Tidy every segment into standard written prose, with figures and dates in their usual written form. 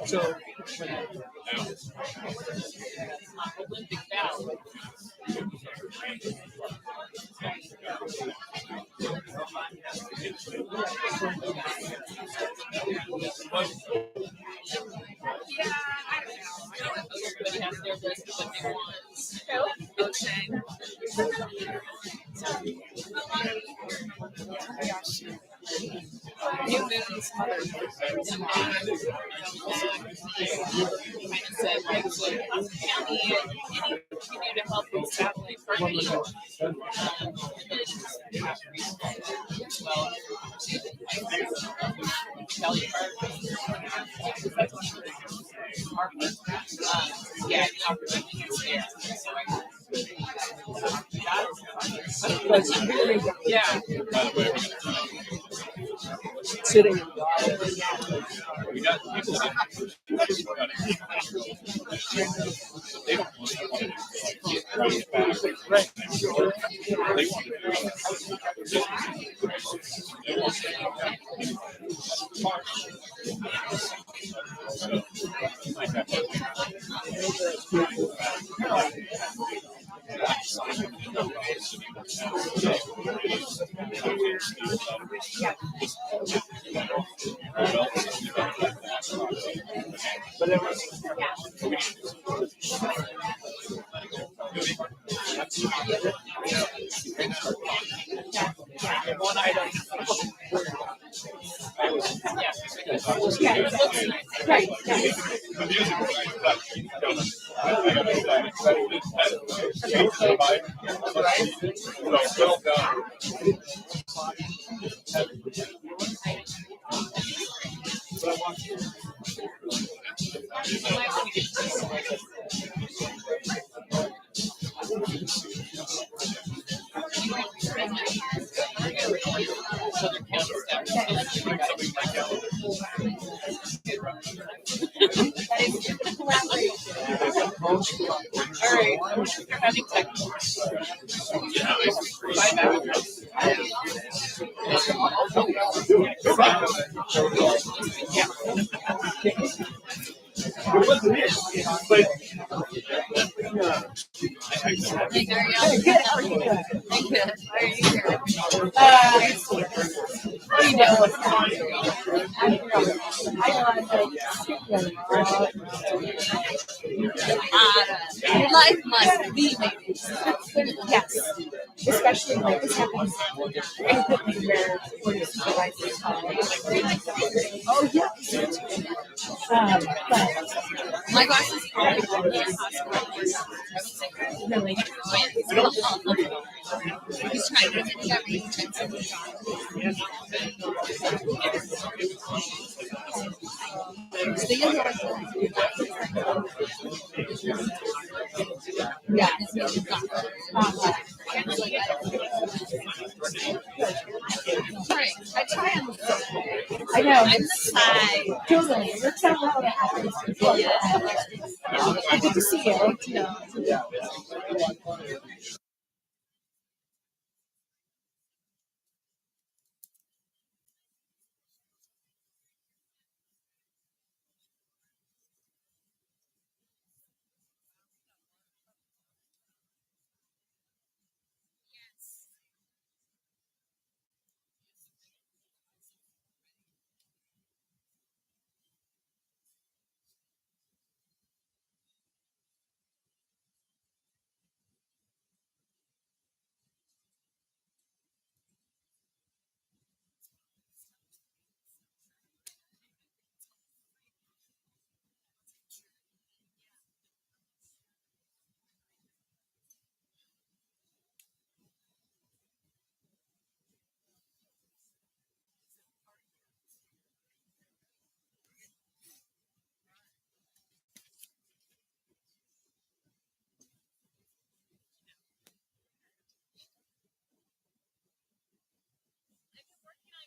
So, New Moon's mother said they would county and continue to help with satellite parking. Kelly Park. Yeah, the opportunity is there. that's very Yeah. sitting in We got people that they don't want to get back. They want one item. Right. the music well done. All right. You're having technical. Bye back. Hey, there you go. Good. How are you doing? I'm good. How are you doing? What are you doing? Your life must be maybe. Yes, especially like this happens frequently where supervisors oh yeah. But My gosh, is probably really, he's trying to get everything. yeah. Right. I try and I know. I'm the side. Totally. It works out well. Good to see you.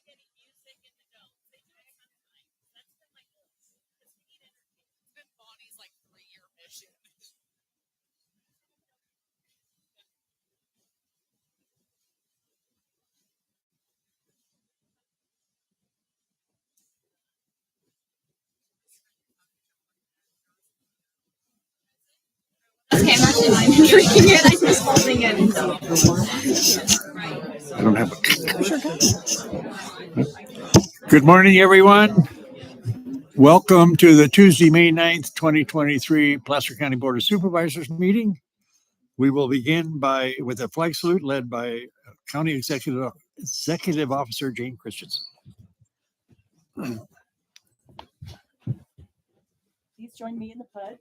any music in the dome. They do it sometimes. That's been my goal. Because we need entertainment. It's been Bonnie's like 3-year mission. Okay, I'm drinking it. I'm just holding it. I don't have a. Good morning, everyone. Welcome to the Tuesday, May 9th, 2023 Placer County Board of Supervisors meeting. We will begin with a flag salute led by County Executive Officer Jane Christensen. Please join me in the pledge.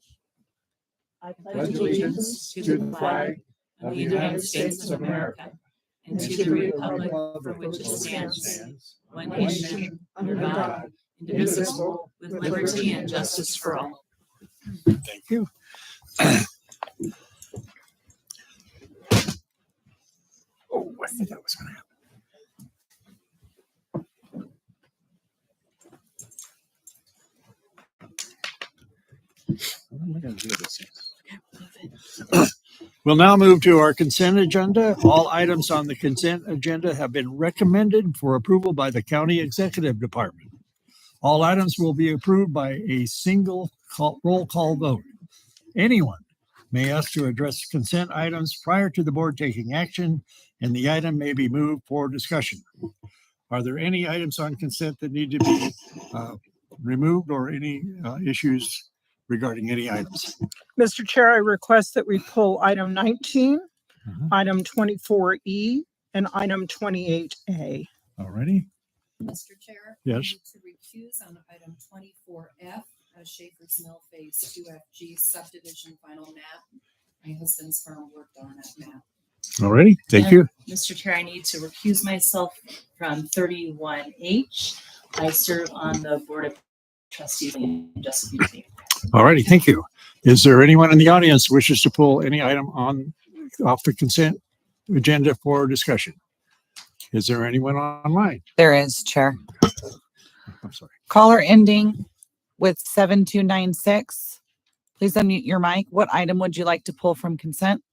I pledge allegiance to the flag of the United States of America and to the republic for which it stands, one nation, under God, indivisible, with liberty and justice for all. Thank you. Oh, I think that was going to happen. What am I going to do with this thing? We'll now move to our consent agenda. All items on the consent agenda have been recommended for approval by the County Executive Department. All items will be approved by a single roll call vote. Anyone may ask to address consent items prior to the board taking action, and the item may be moved for discussion. Are there any items on consent that need to be removed or any issues regarding any items? Mr. Chair, I request that we pull item 19, item 24E, and item 28A. All righty. Mr. Chair? Yes. I need to recuse on item 24F, Schaefer's Mill Phase 2FG subdivision final map. My husband's firm worked on that map. All righty. Thank you. Mr. Chair, I need to recuse myself from 31H. I serve on the Board of Trustees in Justice Community. All righty. Thank you. Is there anyone in the audience who wishes to pull any item off the consent agenda for discussion? Is there anyone online? There is, Chair. I'm sorry. Caller ending with 7296. Please unmute your mic. What item would you like to pull from consent?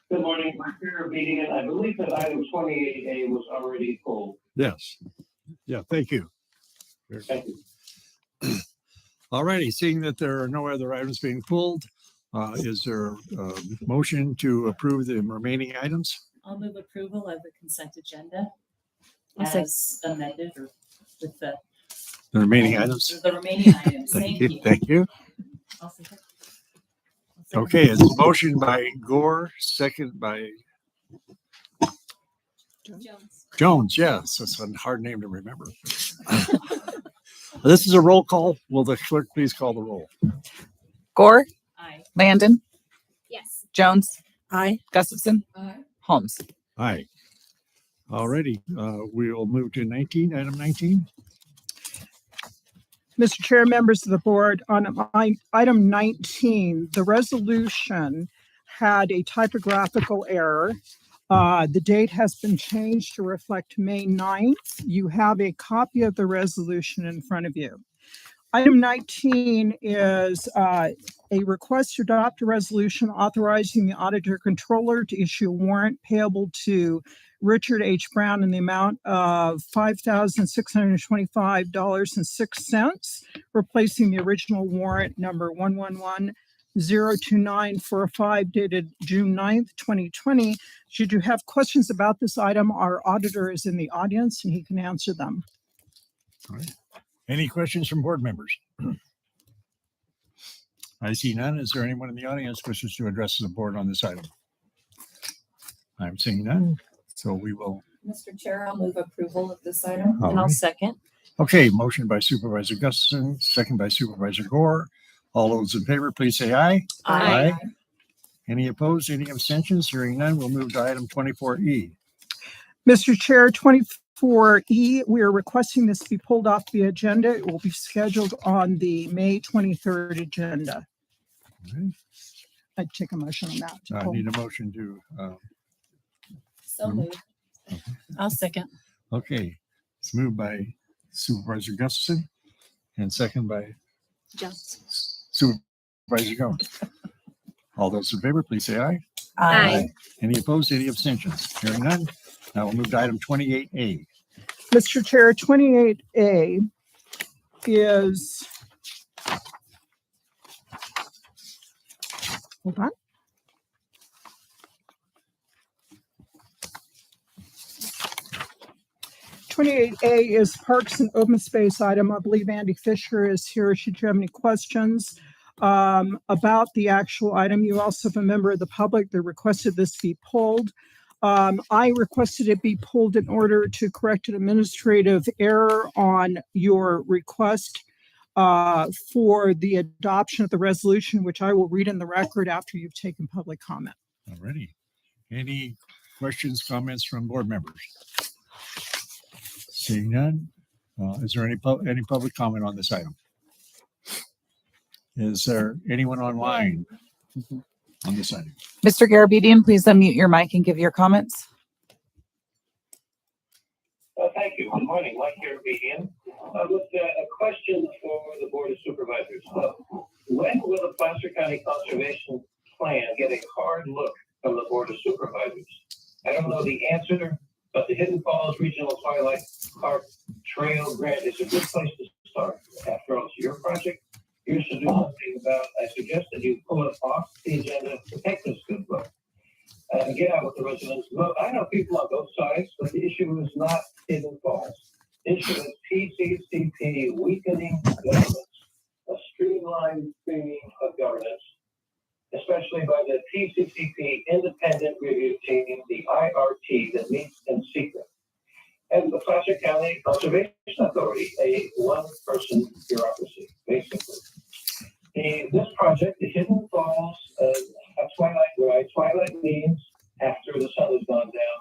Good morning, we're here meeting, and I believe that item 28A was already pulled. Yes. Yeah, thank you. Thank you. All righty. Seeing that there are no other items being pulled, is there a motion to approve the remaining items? I'll move approval of the consent agenda I'll say- as amended or with the The remaining items? The remaining items. Thank you. Thank you. I'll second. Okay, it's a motion by Gore, second by Jones. Yes, that's a hard name to remember. This is a roll call. Will the clerk please call the roll? Gore, Aye. Landon, Yes. Jones, Aye. Gustafson, Aye. Holmes. Aye. Alrighty, we will move to item 19. Mr. Chair, members of the board, on item 19, the resolution had a typographical error. The date has been changed to reflect May 9th. You have a copy of the resolution in front of you. Item 19 is a request to adopt a resolution authorizing the auditor controller to issue a warrant payable to Richard H. Brown in the amount of $5,625.06, replacing the original warrant number 11102945 dated June 9th, 2020. Should you have questions about this item, our auditor is in the audience and he can answer them. All right. Any questions from board members? I see none. Is there anyone in the audience who wishes to address the board on this item? I'm seeing none, so we will. Mr. Chair, I'll move approval of this item. All And I'll right. second. Okay, motion by Supervisor Gustafson, second by Supervisor Gore. All those in favor, please say aye. Aye. Any opposed? Any abstentions? Hearing none, we'll move to item 24E. Mr. Chair, 24E, we are requesting this to be pulled off the agenda. It will be scheduled on the May 23rd agenda. Okay. I'd take a motion on that. to I pull. need a motion to, So moved. I'll second. okay. It's moved by Supervisor Gustafson and second by Jones. Supervisor Jones. All those in favor, please say aye. Aye. Any opposed, any abstentions? Hearing none. Now we'll move to item 28A. Mr. Chair, 28A is, hold on. "28A is Parks and Open Space item. I believe Andy Fisher is here. Should you have any questions about the actual item? You also have a member of the public that requested this be pulled. I requested it be pulled in order to correct an administrative error on your request for the adoption of the resolution, which I will read in the record after you've taken public comment. Alrighty. Any questions, comments from board members? Seeing none. Is there any public comment on this item? Is there anyone online on this item? Mr. Garabedian, please unmute your mic and give your comments. Thank you. Good morning, Mike Carabedian. With a question for the Board of Supervisors. When will the Placer County Conservation Plan get a hard look from the Board of Supervisors? I don't know the answer, but the Hidden Falls Regional Twilight Park Trail Grant is a good place to start. After all, it's your project. You should do something about. I suggest that you pull it off the agenda to take this good look. Get out with the residents. Well, I know people on both sides, but the issue is not Hidden Falls. The issue is PCCP weakening governance, a streamlined training of governance, especially by the PCCP independent review team, the IRT that meets in secret, and the Placer County Conservation Authority, a one-person bureaucracy, basically. This project, the Hidden Falls Twilight Ride, Twilight means after the sun has gone down.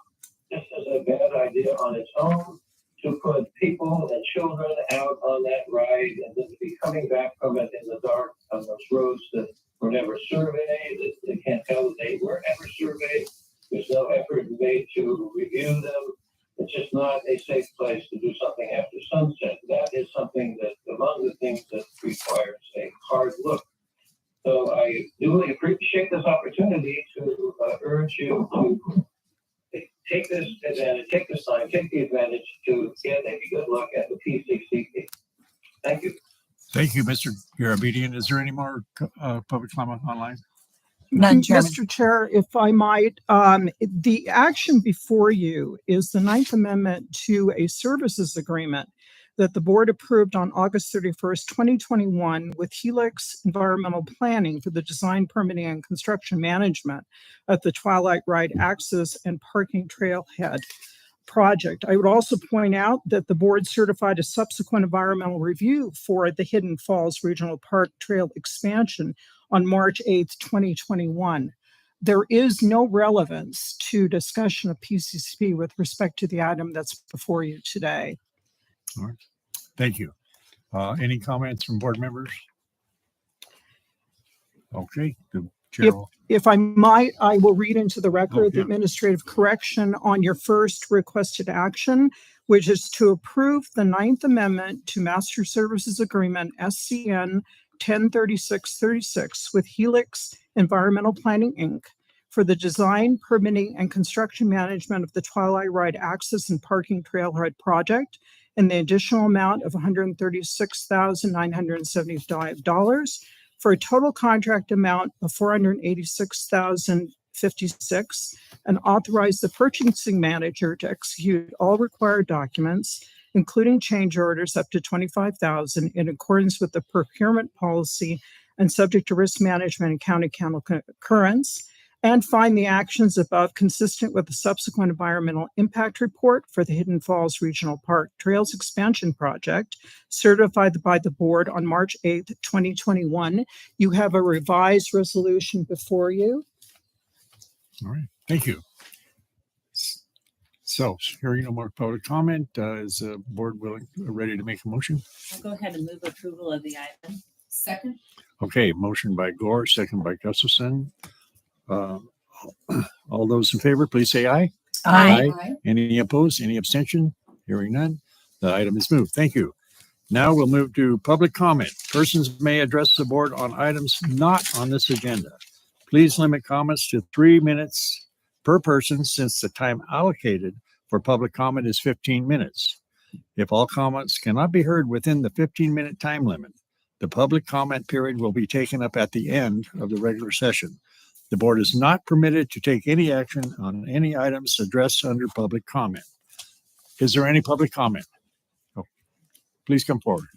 This is a bad idea on its own to put people and children out on that ride and then to be coming back from it in the dark on those roads that were never surveyed. They can't tell that they were ever surveyed. There's no effort made to review them. It's just not a safe place to do something after sunset. That is something that among the things that requires a hard look. So I duly appreciate this opportunity to urge you to take this advantage, take this time, take the advantage to get a good look at the PCCP. Thank you. Thank you, Mr. Garabedian. Is there any more public comment online? None, Chairman. Mr. Chair, if I might, the action before you is the 9th Amendment to a services agreement that the board approved on August 31st, 2021 with Helix Environmental Planning for the design, permitting, and construction management of the Twilight Ride access and parking trailhead project. I would also point out that the board certified a subsequent environmental review for the Hidden Falls Regional Park Trail expansion on March 8th, 2021. There is no relevance to discussion of PCCP with respect to the item that's before you today. All right. Thank you. Any comments from board members? Okay. The chair will- If I might, I will read into the record the yeah. administrative correction on your first requested action, which is to approve the 9th Amendment to Master Services Agreement SCN 103636 with Helix Environmental Planning, Inc. for the design, permitting, and construction management of the Twilight Ride access and parking trailhead project in the additional amount of $136,975 for a total contract amount of $486,056 and authorize the purchasing manager to execute all required documents, including change orders up to $25,000 in accordance with the procurement policy and subject to risk management and county concurrence, and find the actions above consistent with the subsequent environmental impact report for the Hidden Falls Regional Park Trails Expansion Project, certified by the board on March 8th, 2021. You have a revised resolution before you. All right. Thank you. So hearing no more public comment, is the board ready to make a motion? I'll go ahead and move approval of the item. Second. Okay, motion by Gore, second by Gustafson. Uh, all those in favor, please say aye. Aye. Any opposed? Any abstention? Hearing none, the item is moved. Thank you. Now we'll move to public comment. Persons may address the board on items not on this agenda. Please limit comments to 3 minutes per person since the time allocated for public comment is 15 minutes. If all comments cannot be heard within the 15-minute time limit, the public comment period will be taken up at the end of the regular session. The board is not permitted to take any action on any items addressed under public comment. Is there any public comment? Oh, please come forward.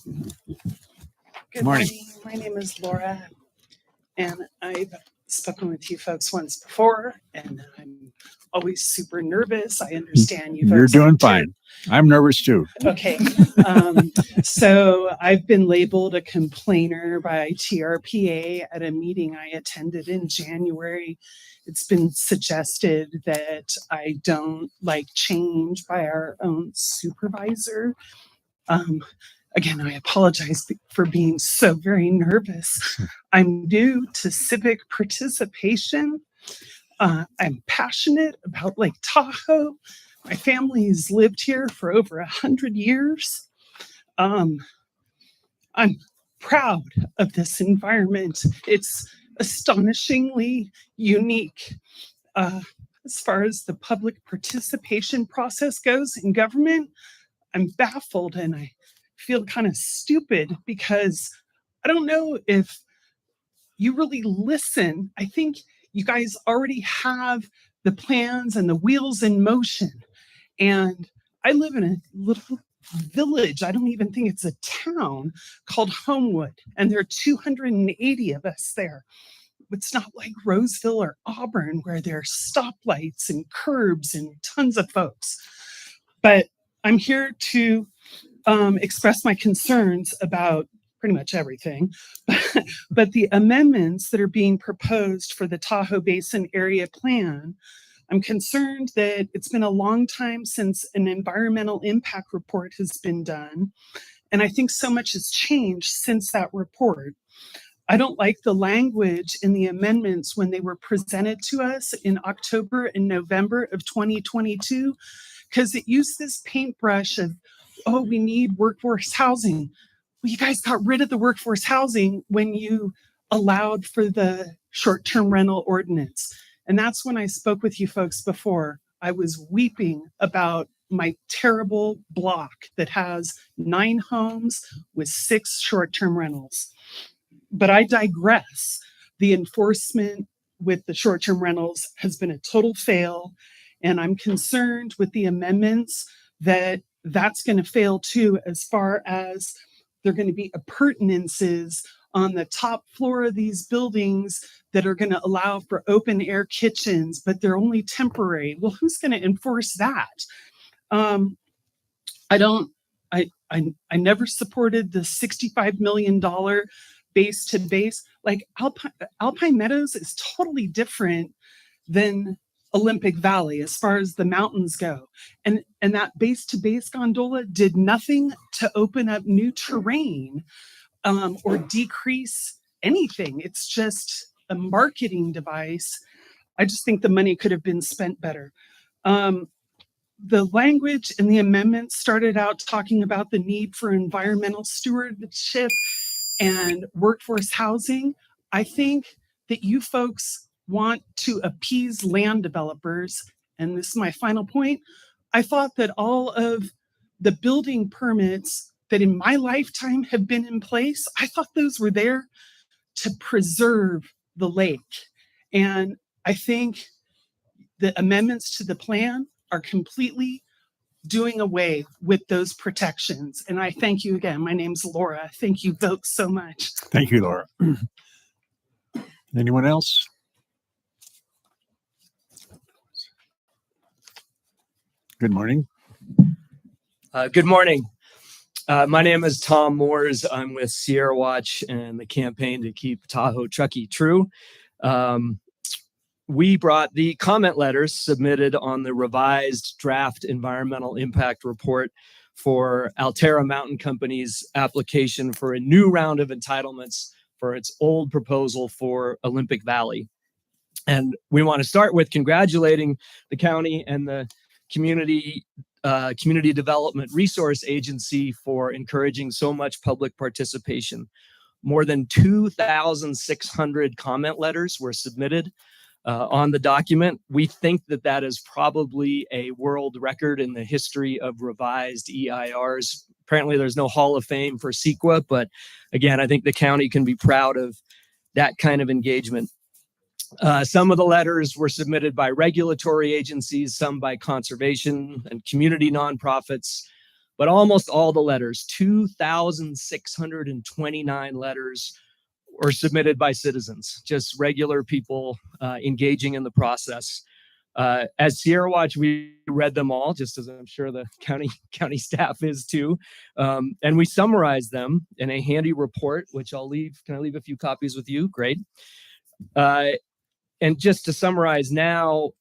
Good Morning. morning. My name is Laura, and I've spoken with you folks once before, and I'm always super nervous. I understand you folks. You're doing are too. fine. I'm nervous too. Okay. So I've been labeled a complainer by TRPA at a meeting I attended in January. It's been suggested that I don't like change by our own supervisor. Again, I apologize for being so very nervous. I'm new to civic participation. I'm passionate about Lake Tahoe. My family's lived here for over 100 years. I'm proud of this environment. It's astonishingly unique. As far as the public participation process goes in government, I'm baffled and I feel kind of stupid because I don't know if you really listen. I think you guys already have the plans and the wheels in motion. And I live in a little village. I don't even think it's a town called Homewood. And there are 280 of us there. It's not like Roseville or Auburn where there are stoplights and curbs and tons of folks. But I'm here to express my concerns about pretty much everything. But the amendments that are being proposed for the Tahoe Basin Area Plan, I'm concerned that it's been a long time since an environmental impact report has been done. And I think so much has changed since that report. I don't like the language in the amendments when they were presented to us in October and November of 2022, because it used this paintbrush of, oh, we need workforce housing. Well, you guys got rid of the workforce housing when you allowed for the short-term rental ordinance. And that's when I spoke with you folks before. I was weeping about my terrible block that has 9 homes with 6 short-term rentals. But I digress. The enforcement with the short-term rentals has been a total fail. And I'm concerned with the amendments that that's going to fail too, as far as there are going to be appurtenances on the top floor of these buildings that are going to allow for open air kitchens, but they're only temporary. Well, who's going to enforce that? I never supported the $65 million base to base. Like Alpine Meadows is totally different than Olympic Valley as far as the mountains go. And that base to base gondola did nothing to open up new terrain or decrease anything. It's just a marketing device. I just think the money could have been spent better. The language in the amendment started out talking about the need for environmental stewardship and workforce housing. I think that you folks want to appease land developers. And this is my final point. I thought that all of the building permits that in my lifetime have been in place, I thought those were there to preserve the lake. And I think the amendments to the plan are completely doing away with those protections. And I thank you again. My name's Laura. Thank you folks so much. Thank you, Laura. Anyone else? Good morning. Good morning. My name is Tom Moores. I'm with Sierra Watch and the campaign to keep Tahoe Truckee true. We brought the comment letters submitted on the revised draft environmental impact report for Altera Mountain Company's application for a new round of entitlements for its old proposal for Olympic Valley. And we want to start with congratulating the county and the community development resource agency for encouraging so much public participation. More than 2,600 comment letters were submitted on the document. We think that that is probably a world record in the history of revised EIRs. Apparently there's no Hall of Fame for CEQA, but again, I think the county can be proud of that kind of engagement. Some of the letters were submitted by regulatory agencies, some by conservation and community nonprofits, but almost all the letters, 2,629 letters, were submitted by citizens, just regular people engaging in the process. As Sierra Watch, we read them all, just as I'm sure the county staff is too. And we summarized them in a handy report, which I'll leave. Can I leave a few copies with you? Great. And just to summarize now,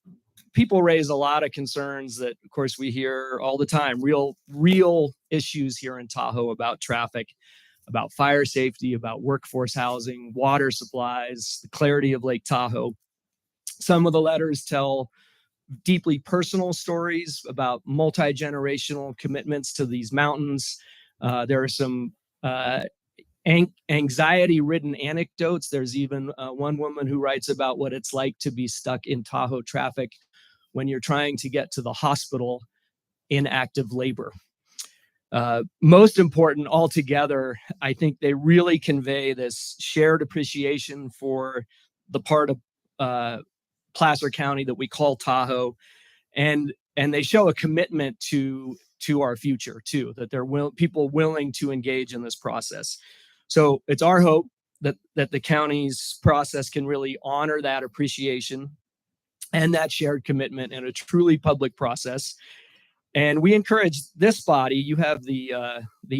people raise a lot of concerns that, of course, we hear all the time, real issues here in Tahoe about traffic, about fire safety, about workforce housing, water supplies, the clarity of Lake Tahoe. Some of the letters tell deeply personal stories about multi-generational commitments to these mountains. There are some anxiety-ridden anecdotes. There's even one woman who writes about what it's like to be stuck in Tahoe traffic when you're trying to get to the hospital in active labor. Most important altogether, I think they really convey this shared appreciation for the part of Placer County that we call Tahoe, and they show a commitment to our future too, that they're people willing to engage in this process. So it's our hope that the county's process can really honor that appreciation and that shared commitment in a truly public process. And we encourage this body, you have the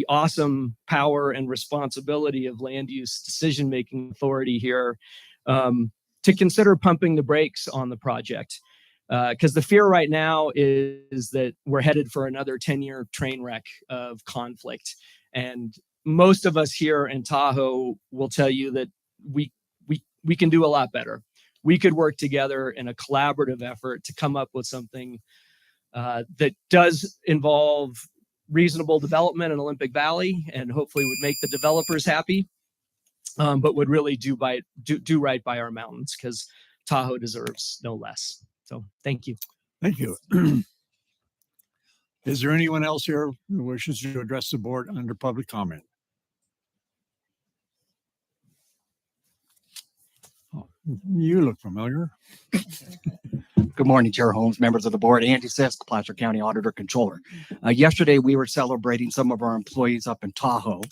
awesome power and responsibility of land use decision-making authority here, to consider pumping the brakes on the project. Because the fear right now is that we're headed for another 10-year train wreck of conflict. And most of us here in Tahoe will tell you that we can do a lot better. We could work together in a collaborative effort to come up with something that does involve reasonable development in Olympic Valley and hopefully would make the developers happy, but would really do right by our mountains, because Tahoe deserves no less. So thank you. Thank you. Is there anyone else here who wishes to address the board under public comment? Oh, you look familiar. Good morning, Chair Holmes, members of the board. Andy Sisk, Placer County Auditor Controller. Yesterday, we were celebrating some of our employees up in Tahoe.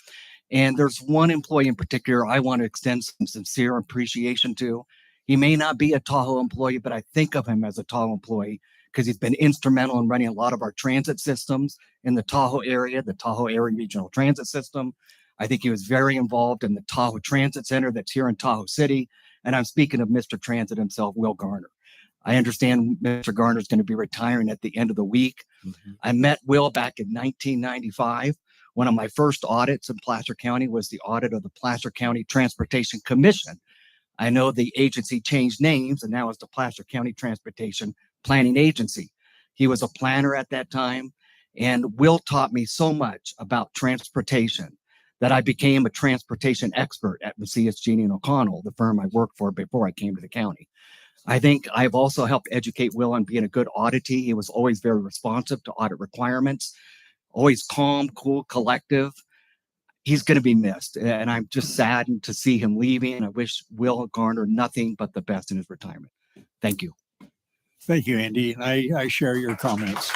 And there's one employee in particular I want to extend some sincere appreciation to. He may not be a Tahoe employee, but I think of him as a Tahoe employee because he's been instrumental in running a lot of our transit systems in the Tahoe area regional transit system. I think he was very involved in the Tahoe Transit Center that's here in Tahoe City. And I'm speaking of Mr. Transit himself, Will Garner. I understand Mr. Garner is going to be retiring at the end of the week. Mm-hmm. I met Will back in 1995. One of my first audits in Placer County was the audit of the Placer County Transportation Commission. I know the agency changed names and now it's the Placer County Transportation Planning Agency. He was a planner at that time, and Will taught me so much about transportation that I became a transportation expert at Macias, Genie & O'Connell, the firm I worked for before I came to the county. I think I've also helped educate Will on being a good auditee. He was always very responsive to audit requirements, always calm, cool, collective. He's going to be missed, and I'm just saddened to see him leaving. And I wish Will Garner nothing but the best in his retirement. Thank you. Thank you, Andy. I share your comments.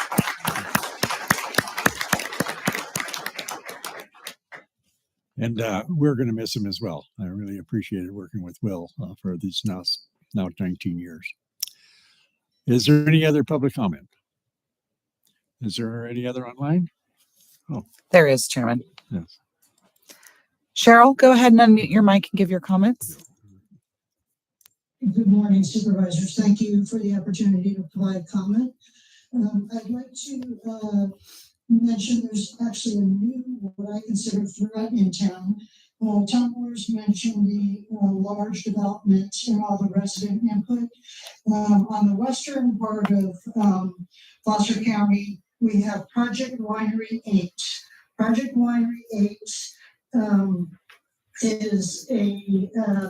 And we're going to miss him as well. I really appreciated working with Will for these now 19 years. Is there any other public comment? Is there any other online? Oh, there is, Chairman. Yes. Cheryl, go ahead and unmute your mic and give your comments. Good morning, Supervisors. Thank you for the opportunity to provide comment. I'd like to mention there's actually a new, what I consider threat in town. Tom Moore's mentioned the large development and all the resident input. On the western part of Foster County, we have Project Winery 8. Project Winery 8 is a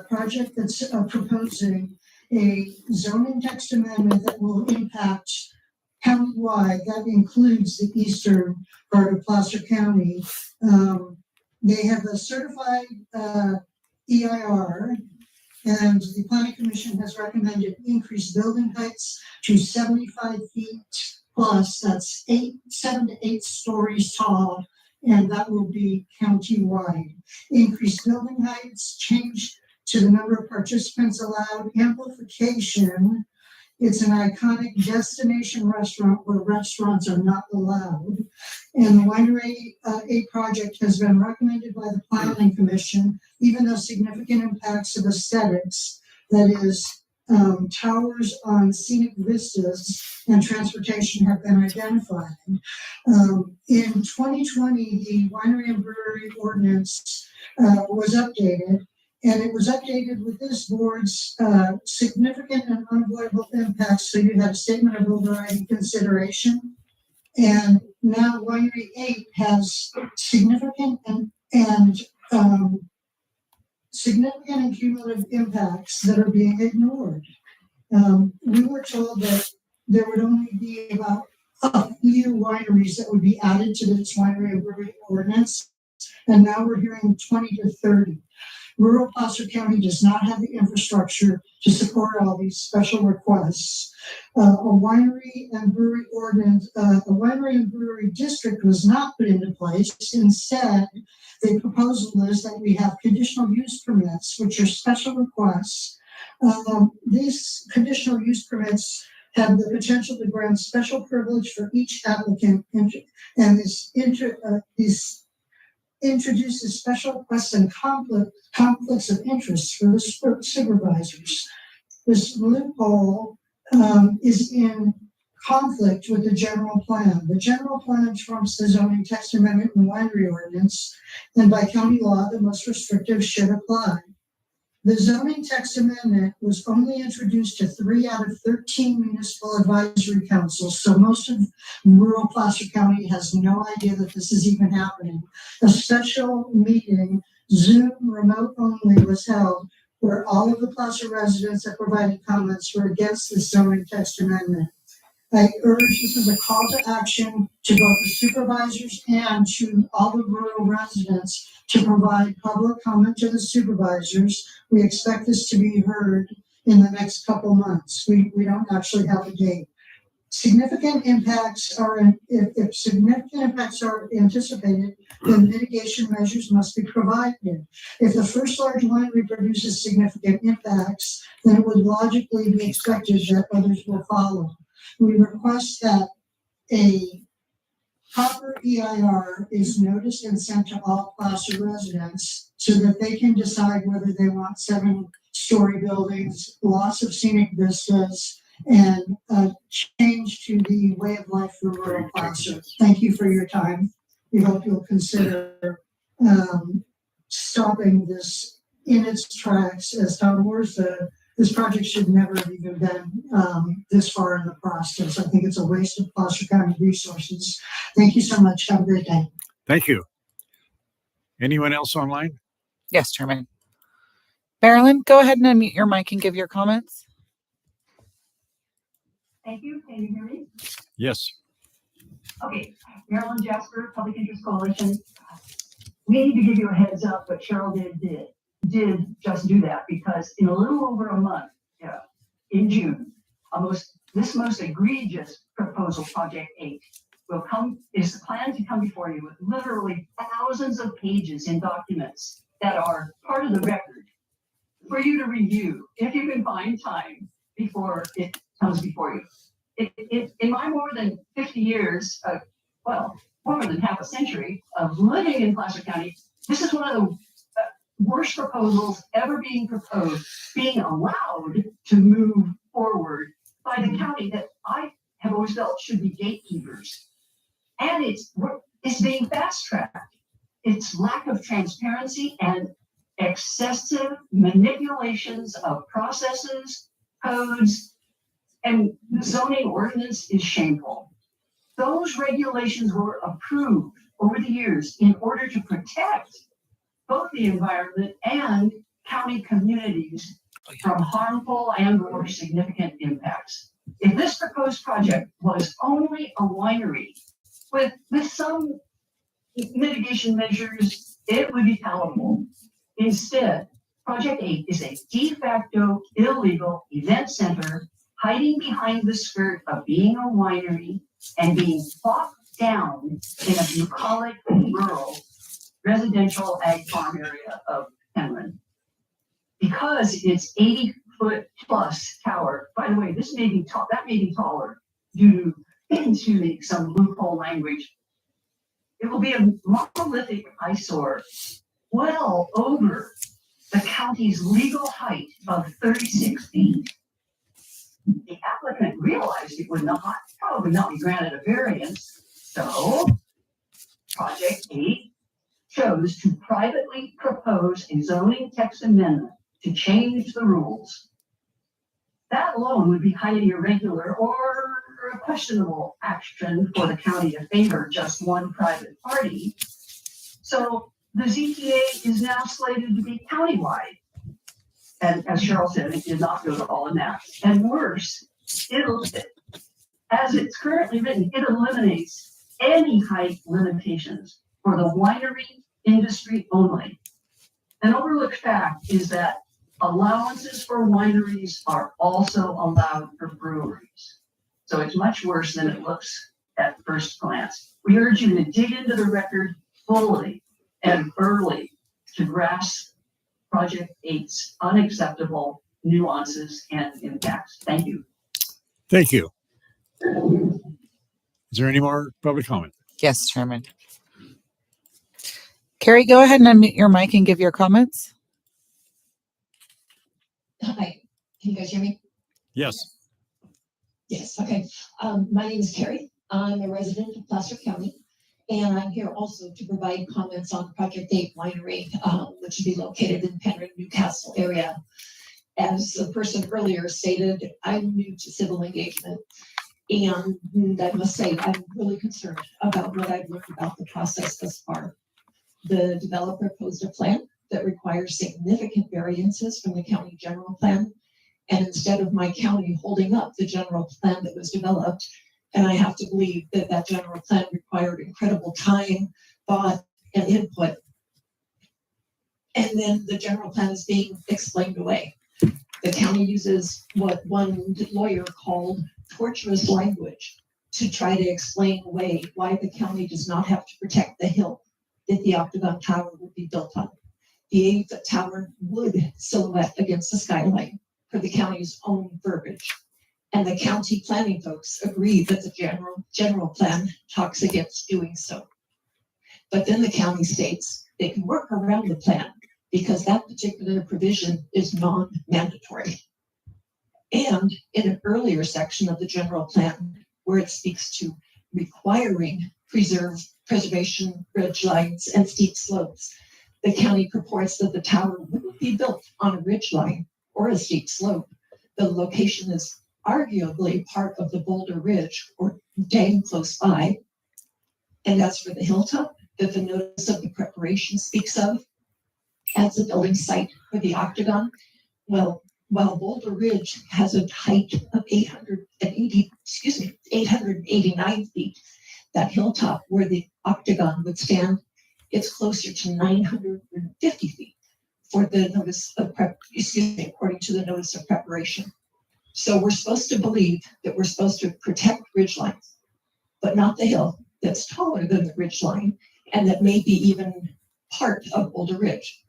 project that's proposing a zoning text amendment that will impact countywide. That includes the eastern part of Placer County. They have a certified EIR, and the Planning Commission has recommended increased building heights to 75 feet plus. That's 7 to 8 stories tall, and that will be countywide. Increased building heights, change to the number of participants allowed, amplification. It's an iconic destination restaurant where restaurants are not allowed. And the Winery 8 project has been recommended by the Planning Commission, even though significant impacts of aesthetics, that is, towers on scenic vistas and transportation, have been identified. In 2020, the Winery and Brewery Ordinance was updated. And it was updated with this board's significant and unavoidable impacts. So you had a statement of overriding consideration. And now Winery 8 has significant and cumulative impacts that are being ignored. We were told that there would only be about a few wineries that would be added to this Winery and Brewery Ordinance. And now we're hearing 20 to 30. Rural Placer County does not have the infrastructure to support all these special requests. A winery and brewery ordinance, a winery and brewery district was not put into place. Instead, the proposal is that we have conditional use permits, which are special requests. These conditional use permits have the potential to grant special privilege for each applicant, and this introduces special requests and conflicts of interest for the supervisors. This loophole is in conflict with the general plan. The general plan trumps the zoning text amendment and winery ordinance, and by county law, the most restrictive should apply. The zoning text amendment was only introduced to 3 out of 13 municipal advisory councils, so most of rural Placer County has no idea that this is even happening. A special meeting, Zoom remote only, was held where all of the Placer residents that provided comments were against the zoning text amendment. I urge, this is a call to action to both the supervisors and to all the rural residents to provide public comment to the supervisors. We expect this to be heard in the next couple months. We don't actually have a date. Significant impacts are, if significant impacts are anticipated, then mitigation measures must be provided. If the first large winery produces significant impacts, then it would logically be expected that others will follow. We request that a proper EIR is noticed and sent to all Placer residents so that they can decide whether they want 7-story buildings, lots of scenic vistas, and a change to the way of life for rural Placer. Thank you for your time. We hope you'll consider stopping this in its tracks. As Tom Moore said, this project should never have even been this far in the process. I think it's a waste of Placer County resources. Thank you so much. Have a great day. Thank you. Anyone else online? Yes, Chairman. Marilyn, go ahead and unmute your mic and give your comments. Thank you. Can you hear me? Yes. Okay. Marilyn Jasper, Public Interest Coalition. We need to give you a heads up, but Cheryl did just do that, because in a little over a month, in June, this most egregious proposal, Project 8, is planned to come before you with literally thousands of pages in documents that are part of the record for you to review if you can find time before it comes before you. In my more than 50 years, more than half a century of living in Placer County, this is one of the worst proposals ever being proposed, being allowed to move forward by the county that I have always felt should be gatekeepers. And it's being fast-tracked. Its lack of transparency and excessive manipulations of processes, codes, and the zoning ordinance is shameful. Those regulations were approved over the years in order to protect both the environment and county communities from harmful and or significant impacts. If this proposed project was only a winery with some mitigation measures, it would be palatable. Instead, Project 8 is a de facto illegal event center hiding behind the skirt of being a winery and being plopped down in a bucolic rural residential ag farm area of Penryn. Because it's 80-foot plus tower, by the way, this may be tall, that may be taller due to, excuse me, some loophole language. It will be a monolithic eyesore well over the county's legal height of 36 feet. The applicant realized it would probably not be granted a variance, so Project 8 chose to privately propose a zoning text amendment to change the rules. That alone would be highly irregular or a questionable action for the county to favor just one private party. So the ZTA is now slated to be countywide. And as Cheryl said, it did not go to all of that. And worse, as it's currently written, it eliminates any height limitations for the winery industry only. An overlooked fact is that allowances for wineries are also allowed for breweries. So it's much worse than it looks at first glance. We urge you to dig into the record fully and early to grasp Project 8's unacceptable nuances and impacts. Thank you. Thank you. Is there any more public comment? Yes, Chairman. Carrie, go ahead and unmute your mic and give your comments. Hi, can you guys hear me? Yes. Yes, okay. My name is Carrie. I'm a resident of Placer County, and I'm here also to provide comments on Project 8 Winery, which will be located in Penryn, Newcastle area. As the person earlier stated, I'm new to civil engagement, and I must say I'm really concerned about what I've learned about the process thus far. The developer proposed a plan that requires significant variances from the county general plan. And instead of my county holding up the general plan that was developed, and I have to believe that that general plan required incredible time, thought, and input. And then the general plan is being explained away. The county uses what one lawyer called torturous language to try to explain away why the county does not have to protect the hill that the Octagon Tower would be built on. The 8-foot tower would silhouette against the skyline for the county's own verbiage. And the county planning folks agree that the general plan talks against doing so. But then the county states they can work around the plan because that particular provision is non-mandatory. And in an earlier section of the general plan, where it speaks to requiring preservation, ridge lines, and steep slopes, the county purports that the tower wouldn't be built on a ridge line or a steep slope. The location is arguably part of the Boulder Ridge or dang close by. And as for the hilltop that the notice of the preparation speaks of as a building site for the Octagon, well, while Boulder Ridge has a height of 889 feet, that hilltop where the Octagon would stand, it's closer to 950 feet for the notice of according to the notice of preparation. So we're supposed to believe that we're supposed to protect ridge lines, but not the hill that's taller than the ridge line and that may be even part of Boulder Ridge.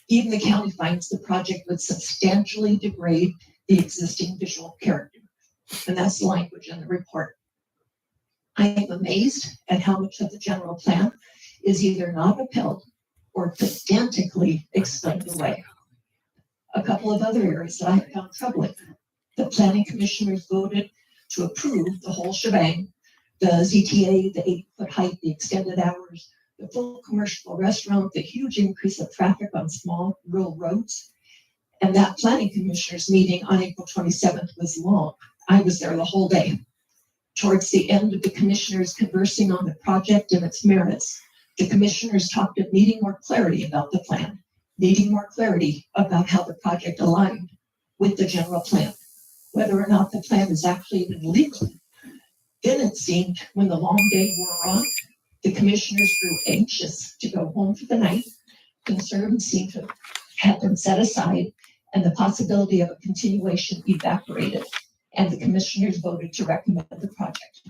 Even the county finds the project would substantially degrade the existing visual character. And that's the language in the report. I am amazed at how much of the general plan is either not upheld or pedantically explained away. A couple of other areas that I have found troubling. The planning commissioners voted to approve the whole shebang, the ZTA, the 8-foot height, the extended hours, the full commercial restaurant, the huge increase of traffic on small rural roads. And that planning commissioners meeting on April 27th was long. I was there the whole day. Towards the end of the commissioners conversing on the project and its merits, the commissioners talked of needing more clarity about the plan, needing more clarity about how the project aligned with the general plan, whether or not the plan is actually even legal. Then it seemed, when the long day wore on, the commissioners grew anxious to go home for the night. Concerns seemed to have been set aside, and the possibility of a continuation evaporated, and the commissioners voted to recommend the project.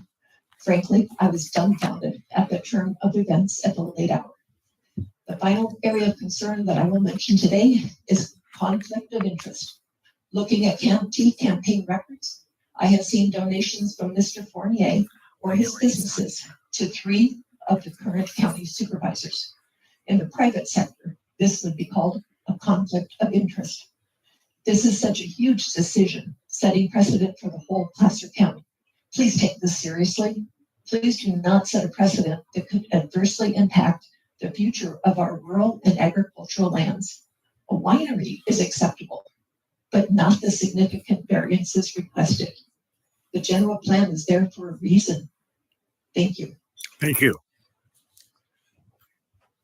Frankly, I was dumbfounded at the turn of events at the late hour. The final area of concern that I will mention today is conflict of interest. Looking at county campaign records, I have seen donations from Mr. Fournier or his businesses to 3 of the current county supervisors. In the private sector, this would be called a conflict of interest. This is such a huge decision, setting precedent for the whole Placer County. Please take this seriously. Please do not set a precedent that could adversely impact the future of our rural and agricultural lands. A winery is acceptable, but not the significant variances requested. The general plan is there for a reason. Thank you. Thank you.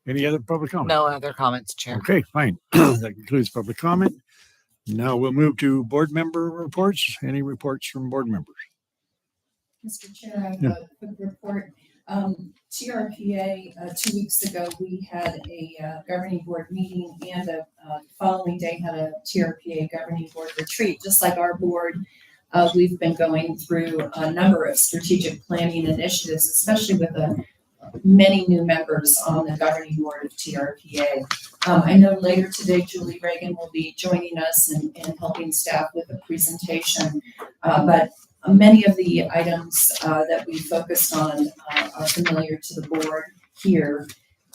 Any other public comment? No other comments, Chair. Okay, fine. That concludes public comment. Now we'll move to board member reports. Any reports from board members? Mr. Chair, I have Yeah. a quick report. TRPA, 2 weeks ago, we had a governing board meeting, and the following day had a TRPA governing board retreat. Just like our board, we've been going through a number of strategic planning initiatives, especially with the many new members on the governing board of TRPA. I know later today, Julie Reagan will be joining us and helping staff with a presentation, but many of the items that we focused on are familiar to the board here,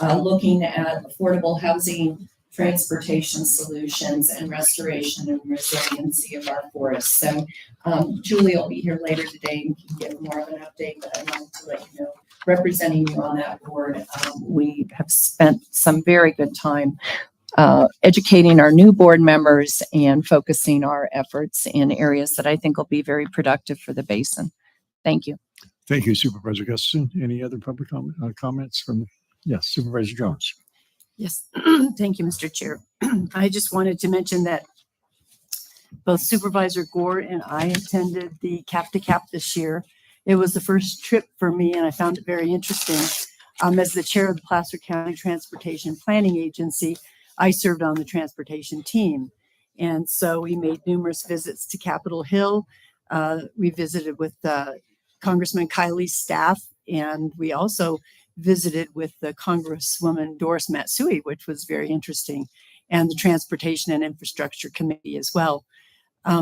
looking at affordable housing, transportation solutions, and restoration and resiliency of our forests. So Julie will be here later today and can give more of an update, but I wanted to let you know, representing you on that board, we have spent some very good time educating our new board members and focusing our efforts in areas that I think will be very productive for the basin. Thank you. Thank you, Supervisor Gustafson. Any other public comments from, yes, Supervisor Jones? Yes, thank you, Mr. Chair. I just wanted to mention that both Supervisor Gore and I attended the Cap to Cap this year. It was the first trip for me, and I found it very interesting. As the chair of the Placer County Transportation Planning Agency, I served on the transportation team. And so we made numerous visits to Capitol Hill. We visited with Congressman Kylie's staff, and we also visited with the Congresswoman Doris Matsui, which was very interesting, and the Transportation and Infrastructure Committee as well.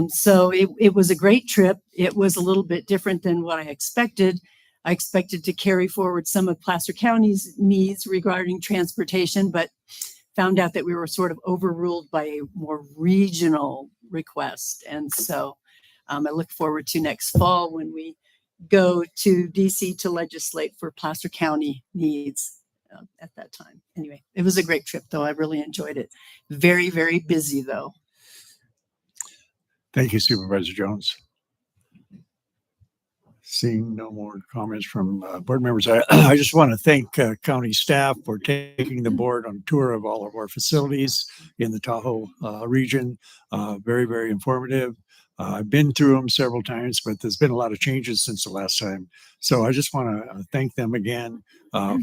So it was a great trip. It was a little bit different than what I expected. I expected to carry forward some of Placer County's needs regarding transportation, but found out that we were sort of overruled by a more regional request. And so I look forward to next fall when we go to DC to legislate for Placer County needs at that time. Anyway, it was a great trip, though. I really enjoyed it. Very, very busy, though. Thank you, Supervisor Jones. Seeing no more comments from board members, I just want to thank county staff for taking the board on a tour of all of our facilities in the Tahoe region. Very, very informative. I've been through them several times, but there's been a lot of changes since the last time. So I just want to thank them again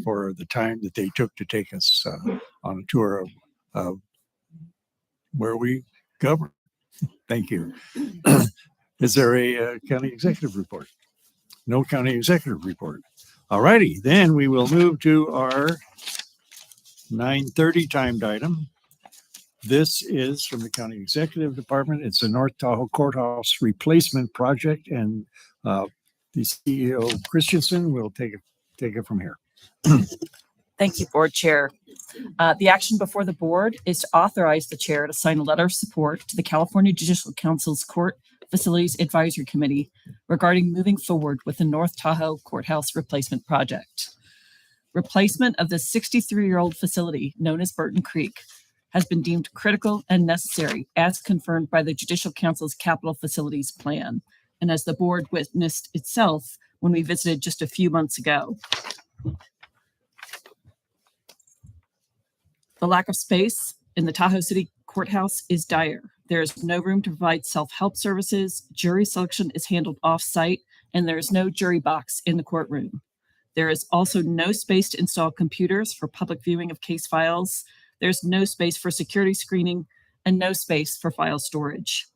for the time that they took to take us on a tour of where we govern. Thank you. Is there a county executive report? No county executive report. All righty, then we will move to our 9:30 timed item. This is from the County Executive Department. It's the North Tahoe Courthouse Replacement Project, and the CEO Christensen will take it from here. Thank you, Board Chair. The action before the board is to authorize the chair to sign a letter of support to the California Judicial Council's Court Facilities Advisory Committee regarding moving forward with the North Tahoe Courthouse Replacement Project. Replacement of the 63-year-old facility known as Burton Creek has been deemed critical and necessary as confirmed by the Judicial Council's capital facilities plan, and as the board witnessed itself when we visited just a few months ago. The lack of space in the Tahoe City Courthouse is dire. There is no room to provide self-help services, jury selection is handled off-site, and there is no jury box in the courtroom. There is also no space to install computers for public viewing of case files. There's no space for security screening and no space for file storage.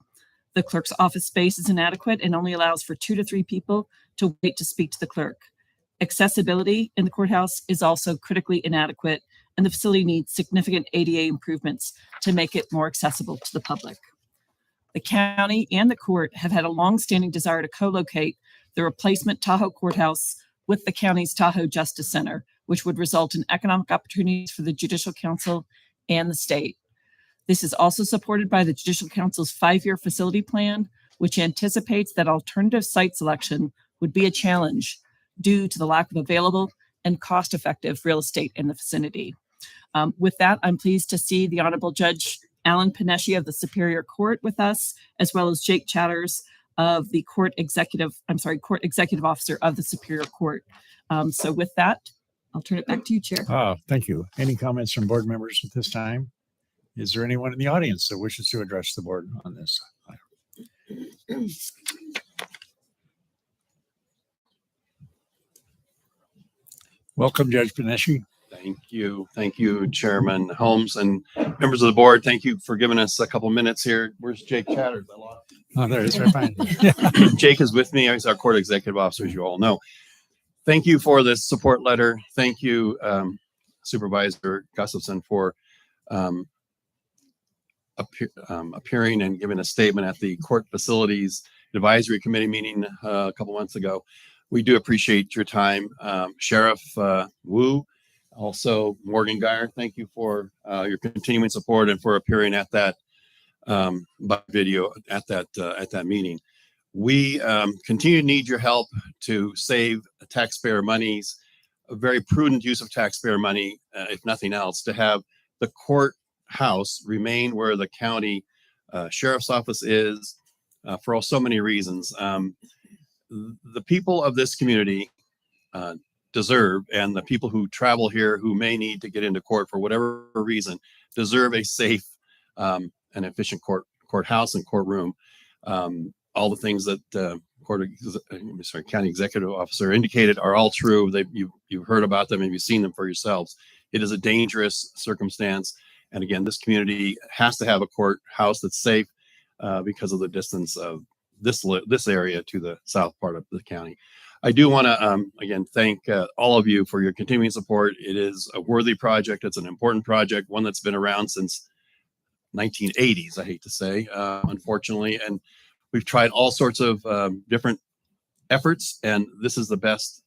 The clerk's office space is inadequate and only allows for 2 to 3 people to wait to speak to the clerk. Accessibility in the courthouse is also critically inadequate, and the facility needs significant ADA improvements to make it more accessible to the public. The county and the court have had a long-standing desire to co-locate the replacement Tahoe Courthouse with the county's Tahoe Justice Center, which would result in economic opportunities for the Judicial Council and the state. This is also supported by the Judicial Council's 5-year facility plan, which anticipates that alternative site selection would be a challenge due to the lack of available and cost-effective real estate in the vicinity. With that, I'm pleased to see the Honorable Judge Alan Panesci of the Superior Court with us, as well as Jake Chatters of the Court Executive Officer of the Superior Court. So with that, I'll turn it back to you, Chair. Thank you. Any comments from board members at this time? Is there anyone in the audience that wishes to address the board on this? Welcome, Judge Panesci. Thank you. Thank you, Chairman Holmes and members of the board. Thank you for giving us a couple minutes here. Where's Jake Chatters? Oh, there it is. Right fine. Jake is with me. He's our court executive officer, as you all know. Thank you for this support letter. Thank you, Supervisor Gustafson, for appearing and giving a statement at the Court Facilities Advisory Committee meeting a couple months ago. We do appreciate your time. Sheriff Wu, also Morgan Geyer, thank you for your continuing support and for appearing at that video at that meeting. We continue to need your help to save taxpayer monies, a very prudent use of taxpayer money, if nothing else, to have the courthouse remain where the county sheriff's office is for so many reasons. The people of this community deserve, and the people who travel here who may need to get into court for whatever reason, deserve a safe and efficient courthouse and courtroom. All the things that county executive officer indicated are all true. You've heard about them and you've seen them for yourselves. It is a dangerous circumstance. And again, this community has to have a courthouse that's safe because of the distance of this area to the south part of the county. I do want to, again, thank all of you for your continuing support. It is a worthy project. It's an important project, one that's been around since 1980s, I hate to say, unfortunately. And we've tried all sorts of different efforts, and this is the best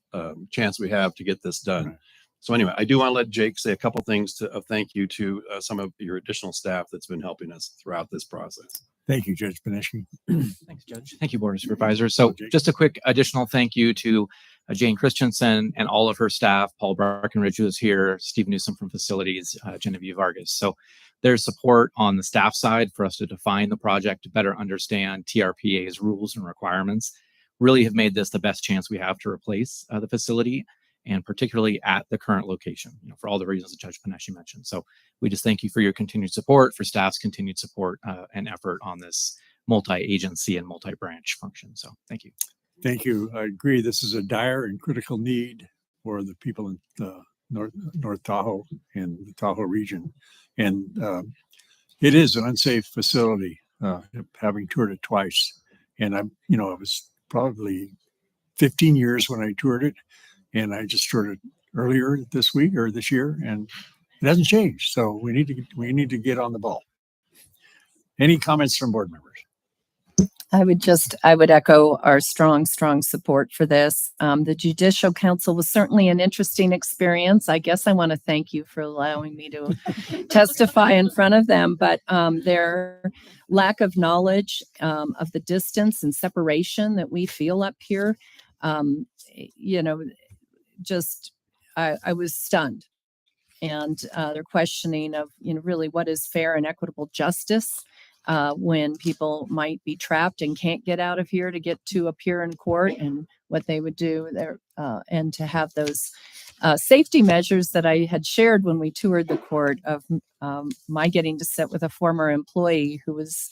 chance we have to get this done. So anyway, I do want to let Jake say a couple things of thank you to some of your additional staff that's been helping us throughout this process. Thank you, Judge Panesci. Thanks, Judge. Thank you, Board of Supervisors. So just a quick additional thank you to Jane Christensen and all of her staff, Paul Brackenridge, who is here, Steve Newsom from Facilities, Genevieve Vargas. So there's support on the staff side for us to define the project, to better understand TRPA's rules and requirements, really have made this the best chance we have to replace the facility, and particularly at the current location, for all the reasons that Judge Panesci mentioned. So we just thank you for your continued support, for staff's continued support and effort on this multi-agency and multi-branch function. So thank you. Thank you. I agree. This is a dire and critical need for the people in North Tahoe and the Tahoe region. And it is an unsafe facility, having toured it twice. And I was probably 15 years when I toured it. And I just toured it earlier this week or this year, and it hasn't changed. So we need to get on the ball. Any comments from board members? I would echo our strong support for this. The Judicial Council was certainly an interesting experience. I guess I want to thank you for allowing me to testify in front of them, but their lack of knowledge of the distance and separation that we feel up here, I was stunned. And they're questioning of, really what is fair and equitable justice when people might be trapped and can't get out of here to get to appear in court, and what they would do there, and to have those safety measures that I had shared when we toured the court of my getting to sit with a former employee who was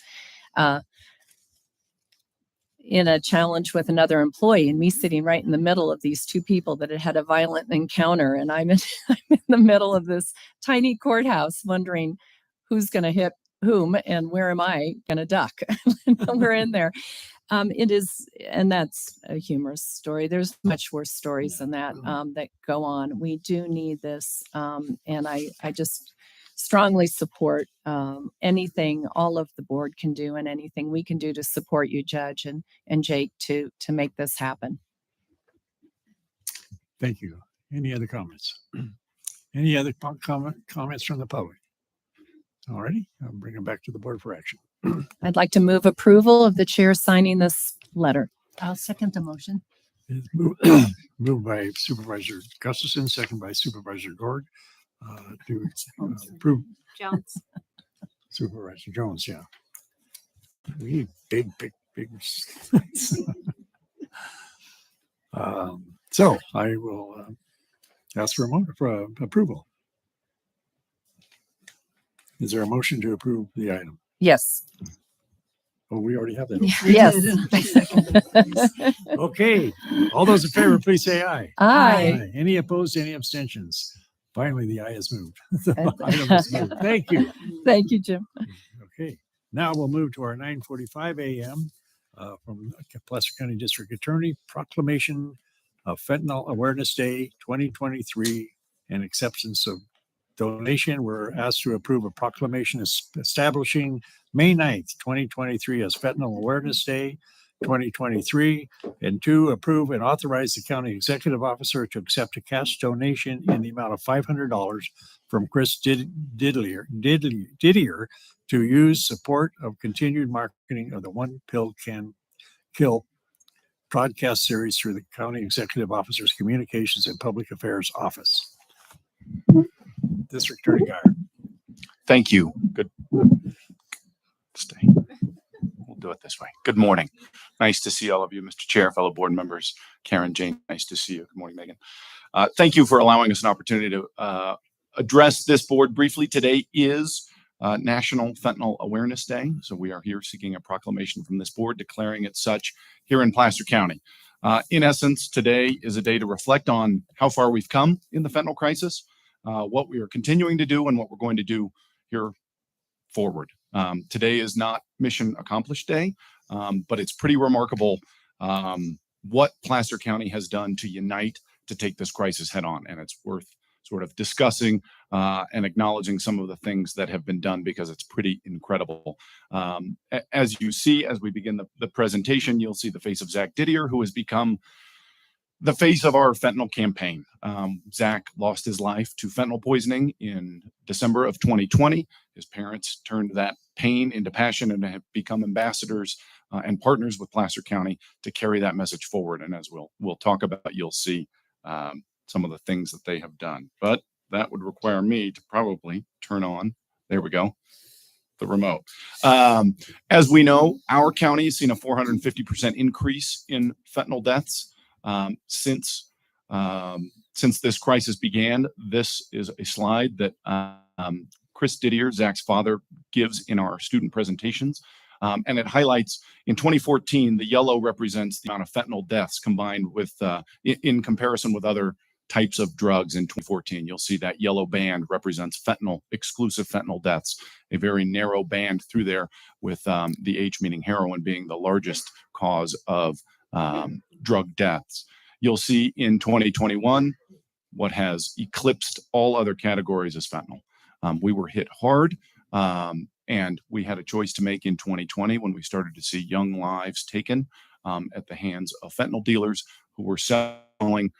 in a challenge with another employee, and me sitting right in the middle of these two people that had had a violent encounter. And I'm in the middle of this tiny courthouse wondering who's going to hit whom and where am I going to duck. We're in there. It is, and that's a humorous story. There's much worse stories than that that go on. We do need this. And I just strongly support anything all of the board can do and anything we can do to support you, Judge and Jake, to make this happen. Thank you. Any other comments? Any other comments from the public? All righty, I'll bring it back to the board for action. I'd like to move approval of the chair signing this letter. I'll second the motion. It's moved by Supervisor Gustafson, second by Supervisor Gord, to approve. Jones. Supervisor Jones, yeah. We need big. So I will ask for a motion for approval. Is there a motion to approve the item? Yes. Oh, we already have that. Yes. Okay. All those in favor, please say aye. Aye. Any opposed? Any abstentions? Finally, the aye is moved. The item is moved. Thank you. Thank you, Jim. Okay. Now we'll move to our 9:45 a.m. From Placer County District Attorney, proclamation of Fentanyl Awareness Day 2023 and acceptance of donation. We're asked to approve a proclamation establishing May 9th, 2023 as Fentanyl Awareness Day 2023, and 2, approve and authorize the county executive officer to accept a cash donation in the amount of $500 from Chris Didier to use support of continued marketing of the One Pill Can Kill broadcast series through the county executive officer's communications and public affairs office. District Attorney Geyer. Thank you. Good. Stay. We'll do it this way. Good morning. Nice to see all of you, Mr. Chair, fellow board members. Karen, Jane, nice to see you. Good morning, Megan. Thank you for allowing us an opportunity to address this board briefly. Today is National Fentanyl Awareness Day. So we are here seeking a proclamation from this board declaring it such here in Placer County. In essence, today is a day to reflect on how far we've come in the fentanyl crisis, what we are continuing to do, and what we're going to do here forward. Today is not Mission Accomplished Day, but it's pretty remarkable what Placer County has done to unite to take this crisis head on. And it's worth sort of discussing and acknowledging some of the things that have been done because it's pretty incredible. As you see, as we begin the presentation, you'll see the face of Zach Didier, who has become the face of our fentanyl campaign. Zach lost his life to fentanyl poisoning in December of 2020. His parents turned that pain into passion and have become ambassadors and partners with Placer County to carry that message forward. And as we'll talk about, you'll see some of the things that they have done. But that would require me to probably turn on, there we go, the remote. As we know, our county has seen a 450% increase in fentanyl deaths since this crisis began. This is a slide that Chris Didier, Zach's father, gives in our student presentations. And it highlights in 2014, the yellow represents the amount of fentanyl deaths combined with, in comparison with other types of drugs in 2014. You'll see that yellow band represents fentanyl, exclusive fentanyl deaths, a very narrow band through there with the H meaning heroin being the largest cause of drug deaths. You'll see in 2021, what has eclipsed all other categories is fentanyl. We were hit hard. And we had a choice to make in 2020 when we started to see young lives taken at the hands of fentanyl dealers who were selling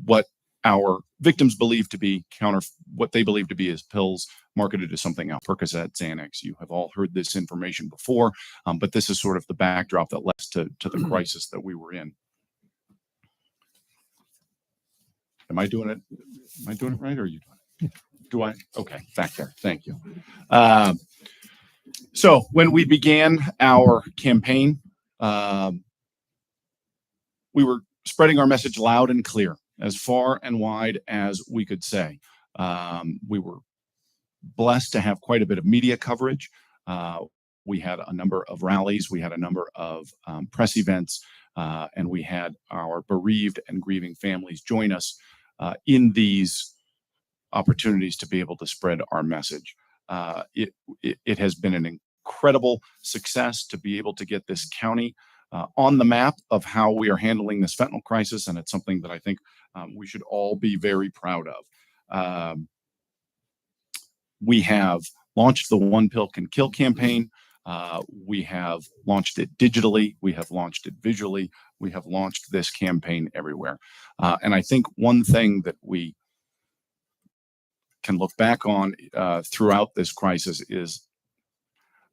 what our victims believe to be what they believe to be as pills marketed as something else, Percocet, Xanax. You have all heard this information before, but this is sort of the backdrop that led to the crisis that we were in. Am I doing it? Am I doing it right, or are you doing it? Do I? Okay, back there. Thank you. So when we began our campaign, we were spreading our message loud and clear, as far and wide as we could say. We were blessed to have quite a bit of media coverage. We had a number of rallies, we had a number of press events, and we had our bereaved and grieving families join us in these opportunities to be able to spread our message. It has been an incredible success to be able to get this county on the map of how we are handling this fentanyl crisis, and it's something that I think we should all be very proud of. We have launched the One Pill Can Kill campaign. We have launched it digitally. We have launched it visually. We have launched this campaign everywhere. And I think one thing that we can look back on throughout this crisis is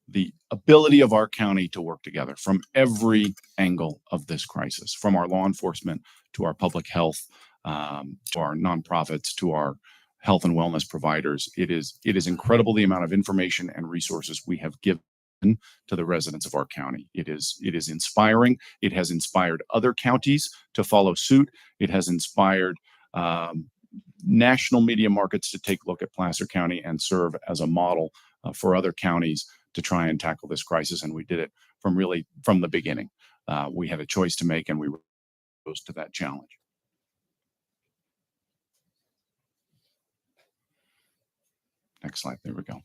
the ability of our county to work together from every angle of this crisis, from our law enforcement to our public health, to our nonprofits, to our health and wellness providers. It is incredible the amount of information and resources we have given to the residents of our county. It is inspiring. It has inspired other counties to follow suit. It has inspired national media markets to take a look at Placer County and serve as a model for other counties to try and tackle this crisis. And we did it from the beginning. We had a choice to make, and we rose to that challenge. Next slide. There we go.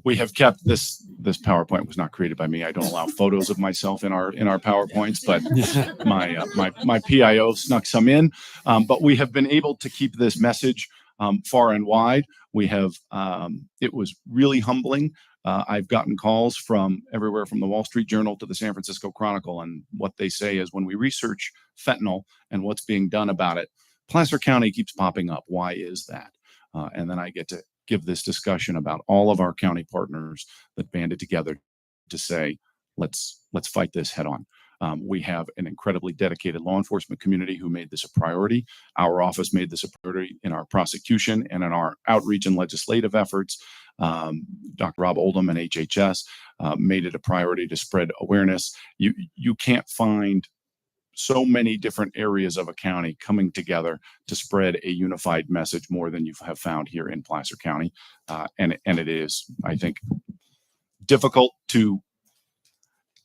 We have kept this PowerPoint was not created by me. I don't allow photos of myself in our PowerPoints, but my PIO snuck some in. But we have been able to keep this message far and wide. We have it was really humbling. I've gotten calls from everywhere from the Wall Street Journal to the San Francisco Chronicle, and what they say is when we research fentanyl and what's being done about it, Placer County keeps popping up. Why is that? And then I get to give this discussion about all of our county partners that banded together to say, let's fight this head on. We have an incredibly dedicated law enforcement community who made this a priority. Our office made this a priority in our prosecution and in our outreach and legislative efforts. Dr. Rob Oldham and HHS made it a priority to spread awareness. You can't find so many different areas of a county coming together to spread a unified message more than you have found here in Placer County. And it is, I think, difficult to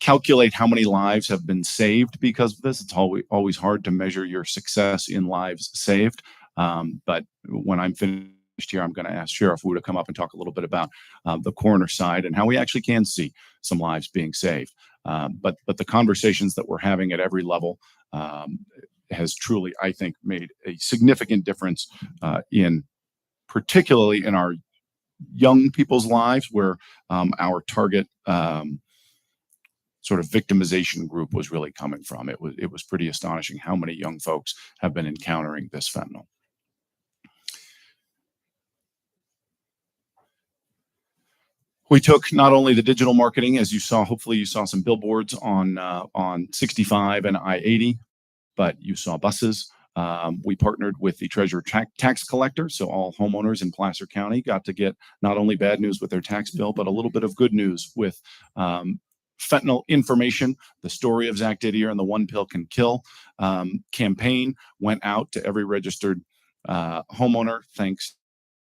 calculate how many lives have been saved because of this. It's always hard to measure your success in lives saved. But when I'm finished here, I'm going to ask Sheriff Wu to come up and talk a little bit about the coroner side and how we actually can see some lives being saved. But the conversations that we're having at every level has truly, I think, made a significant difference particularly in our young people's lives, where our target sort of victimization group was really coming from. It was pretty astonishing how many young folks have been encountering this fentanyl. We took not only the digital marketing, as you saw, hopefully you saw some billboards on 65 and I-80, but you saw buses. We partnered with the Treasurer Tax Collector, so all homeowners in Placer County got to get not only bad news with their tax bill, but a little bit of good news with fentanyl information. The story of Zach Didier and the One Pill Can Kill campaign went out to every registered homeowner, thanks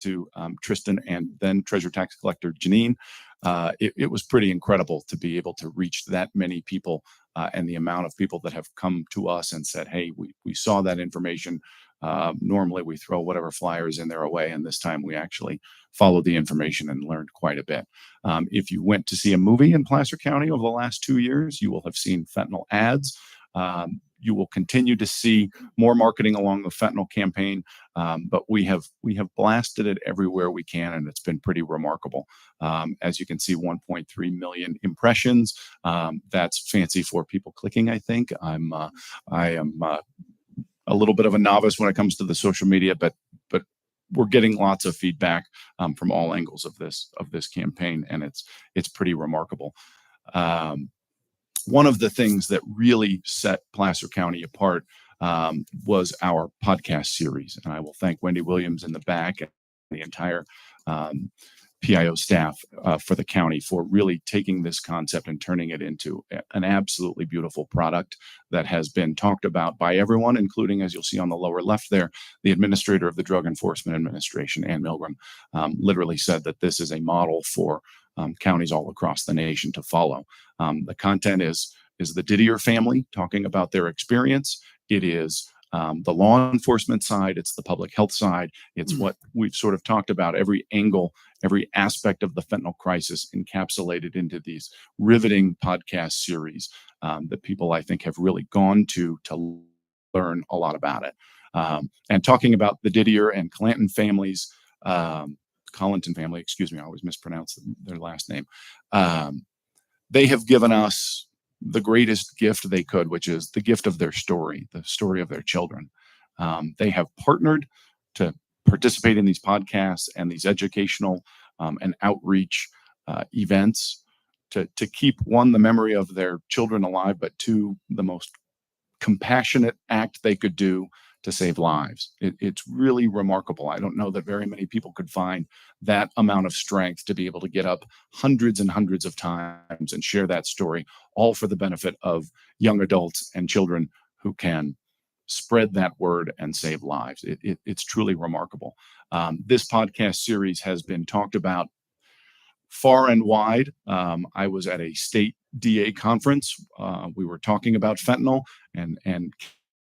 to Tristan and then Treasurer Tax Collector Janine. It was pretty incredible to be able to reach that many people and the amount of people that have come to us and said, hey, we saw that information. Normally we throw whatever flyers in there away, and this time we actually followed the information and learned quite a bit. If you went to see a movie in Placer County over the last 2 years, you will have seen fentanyl ads. You will continue to see more marketing along the fentanyl campaign, but we have blasted it everywhere we can, and it's been pretty remarkable. As you can see, 1.3 million impressions. That's fancy for people clicking, I think. I am a little bit of a novice when it comes to the social media, but we're getting lots of feedback from all angles of this campaign, and it's pretty remarkable. One of the things that really set Placer County apart was our podcast series. And I will thank Wendy Williams in the back and the entire PIO staff for the county for really taking this concept and turning it into an absolutely beautiful product that has been talked about by everyone, including, as you'll see on the lower left there, the administrator of the Drug Enforcement Administration, Ann Milgram, literally said that this is a model for counties all across the nation to follow. The content is the Didier family talking about their experience. It is the law enforcement side, it's the public health side, it's what we've sort of talked about, every angle, every aspect of the fentanyl crisis encapsulated into these riveting podcast series that people, I think, have really gone to learn a lot about it. And talking about the Didier and Clanton families, Collinton family, excuse me, I always mispronounce their last name. They have given us the greatest gift they could, which is the gift of their story, the story of their children. They have partnered to participate in these podcasts and these educational and outreach events to keep, one, the memory of their children alive, but two, the most compassionate act they could do to save lives. It's really remarkable. I don't know that very many people could find that amount of strength to be able to get up hundreds and hundreds of times and share that story, all for the benefit of young adults and children who can spread that word and save lives. It's truly remarkable. This podcast series has been talked about far and wide. I was at a state DA conference. We were talking about fentanyl, and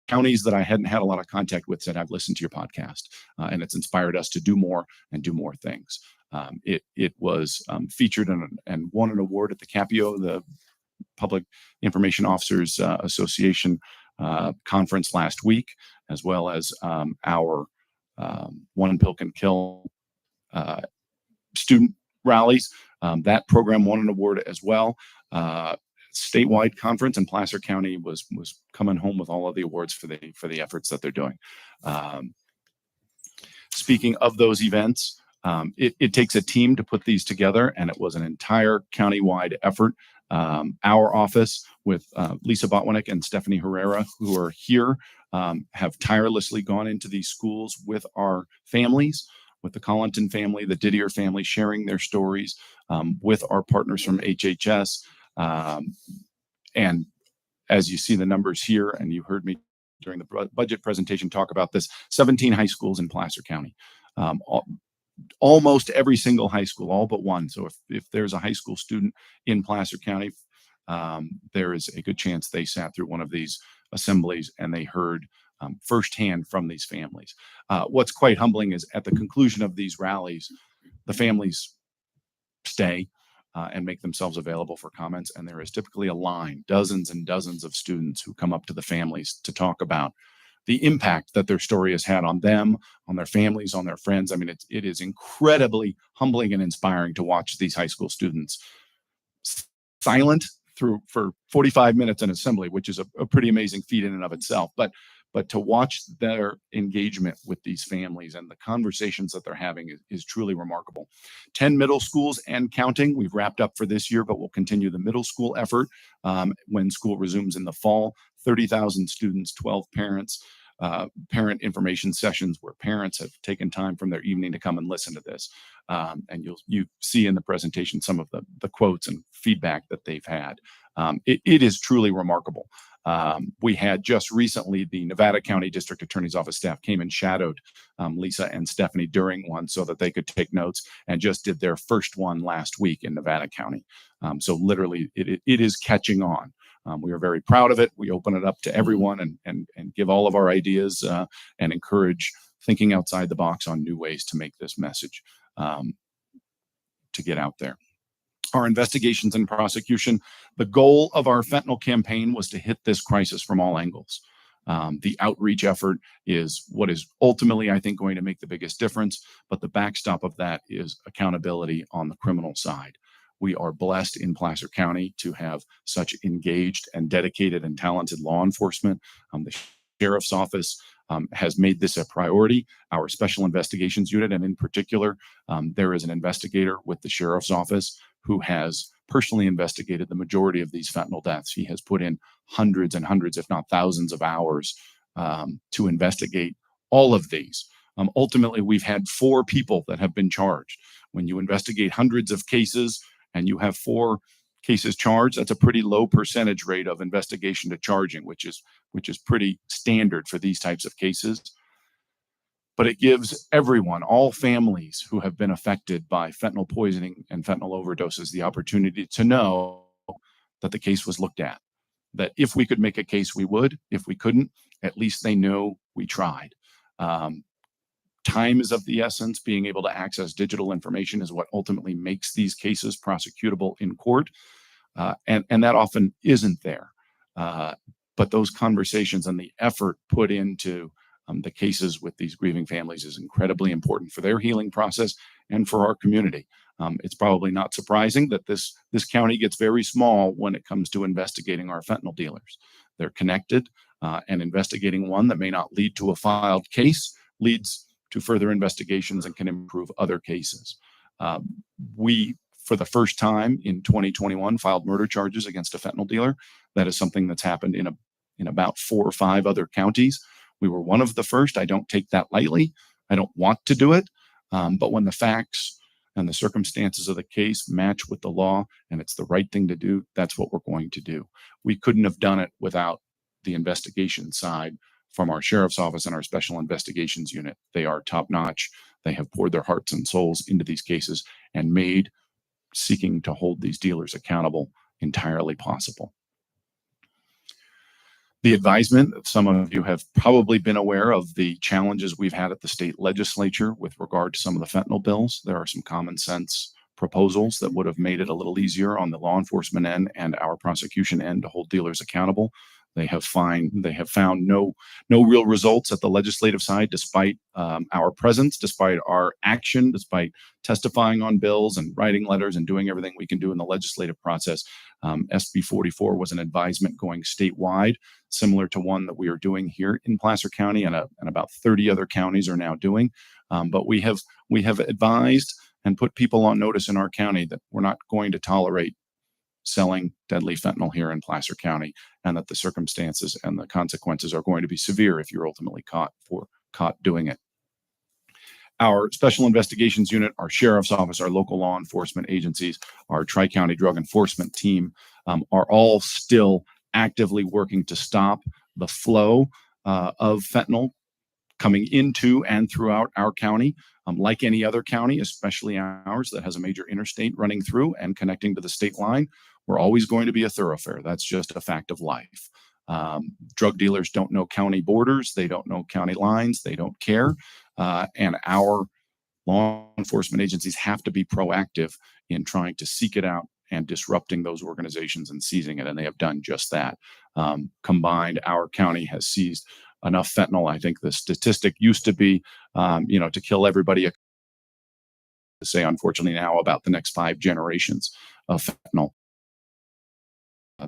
counties that I hadn't had a lot of contact with said, I've listened to your podcast, and it's inspired us to do more and do more things. It was featured and won an award at the CAPIO, the Public Information Officers Association conference last week, as well as our One Pill Can Kill student rallies. That program won an award as well. Statewide conference in Placer County was coming home with all of the awards for the efforts that they're doing. Speaking of those events, it takes a team to put these together, and it was an entire countywide effort. Our office with Lisa Botwinick and Stephanie Herrera, who are here, have tirelessly gone into these schools with our families, with the Collinton family, the Didier family, sharing their stories with our partners from HHS. And as you see the numbers here, and you heard me during the budget presentation talk about this, 17 high schools in Placer County. Almost every single high school, all but one. So if there's a high school student in Placer County, there is a good chance they sat through one of these assemblies and they heard firsthand from these families. What's quite humbling is at the conclusion of these rallies, the families stay and make themselves available for comments. And there is typically a line, dozens and dozens of students who come up to the families to talk about the impact that their story has had on them, on their families, on their friends. I mean, it is incredibly humbling and inspiring to watch these high school students silent for 45 minutes in assembly, which is a pretty amazing feat in and of itself. But to watch their engagement with these families and the conversations that they're having is truly remarkable. 10 middle schools and counting. We've wrapped up for this year, but we'll continue the middle school effort when school resumes in the fall. 30,000 students, 12 parents, parent information sessions where parents have taken time from their evening to come and listen to this. And you see in the presentation some of the quotes and feedback that they've had. It is truly remarkable. We had just recently the Nevada County District Attorney's Office staff came and shadowed Lisa and Stephanie during one so that they could take notes, and just did their first one last week in Nevada County. So literally it is catching on. We are very proud of it. We open it up to everyone and give all of our ideas and encourage thinking outside the box on new ways to make this message to get out there. Our investigations and prosecution, the goal of our fentanyl campaign was to hit this crisis from all angles. The outreach effort is what is ultimately, I think, going to make the biggest difference, but the backstop of that is accountability on the criminal side. We are blessed in Placer County to have such engaged and dedicated and talented law enforcement. The sheriff's office has made this a priority. Our special investigations unit, and in particular, there is an investigator with the sheriff's office who has personally investigated the majority of these fentanyl deaths. He has put in hundreds and hundreds, if not thousands of hours to investigate all of these. Ultimately, we've had 4 people that have been charged. When you investigate hundreds of cases and you have 4 cases charged, that's a pretty low percentage rate of investigation to charging, which is pretty standard for these types of cases. But it gives everyone, all families who have been affected by fentanyl poisoning and fentanyl overdoses, the opportunity to know that the case was looked at. That if we could make a case, we would. If we couldn't, at least they know we tried. Time is of the essence. Being able to access digital information is what ultimately makes these cases prosecutable in court. And that often isn't there. But those conversations and the effort put into the cases with these grieving families is incredibly important for their healing process and for our community. It's probably not surprising that this county gets very small when it comes to investigating our fentanyl dealers. They're connected, and investigating one that may not lead to a filed case leads to further investigations and can improve other cases. We, for the first time in 2021, filed murder charges against a fentanyl dealer. That is something that's happened in about 4 or 5 other counties. We were one of the first. I don't take that lightly. I don't want to do it. But when the facts and the circumstances of the case match with the law and it's the right thing to do, that's what we're going to do. We couldn't have done it without the investigation side from our sheriff's office and our special investigations unit. They are top notch. They have poured their hearts and souls into these cases and made seeking to hold these dealers accountable entirely possible. The advisement, some of you have probably been aware of the challenges we've had at the state legislature with regard to some of the fentanyl bills. There are some common sense proposals that would have made it a little easier on the law enforcement end and our prosecution end to hold dealers accountable. They have found no real results at the legislative side, despite our presence, despite our action, despite testifying on bills and writing letters and doing everything we can do in the legislative process. SB 44 was an advisement going statewide, similar to one that we are doing here in Placer County, and about 30 other counties are now doing. But we have advised and put people on notice in our county that we're not going to tolerate selling deadly fentanyl here in Placer County, and that the circumstances and the consequences are going to be severe if you're ultimately caught doing it. Our special investigations unit, our sheriff's office, our local law enforcement agencies, our Tri-County Drug Enforcement team are all still actively working to stop the flow of fentanyl coming into and throughout our county. Like any other county, especially ours that has a major interstate running through and connecting to the state line, we're always going to be a thoroughfare. That's just a fact of life. Drug dealers don't know county borders. They don't know county lines. They don't care. And our law enforcement agencies have to be proactive in trying to seek it out and disrupting those organizations and seizing it. And they have done just that. Combined, our county has seized enough fentanyl. I think the statistic used to be, to kill everybody. To say, unfortunately, now about the next 5 generations of fentanyl.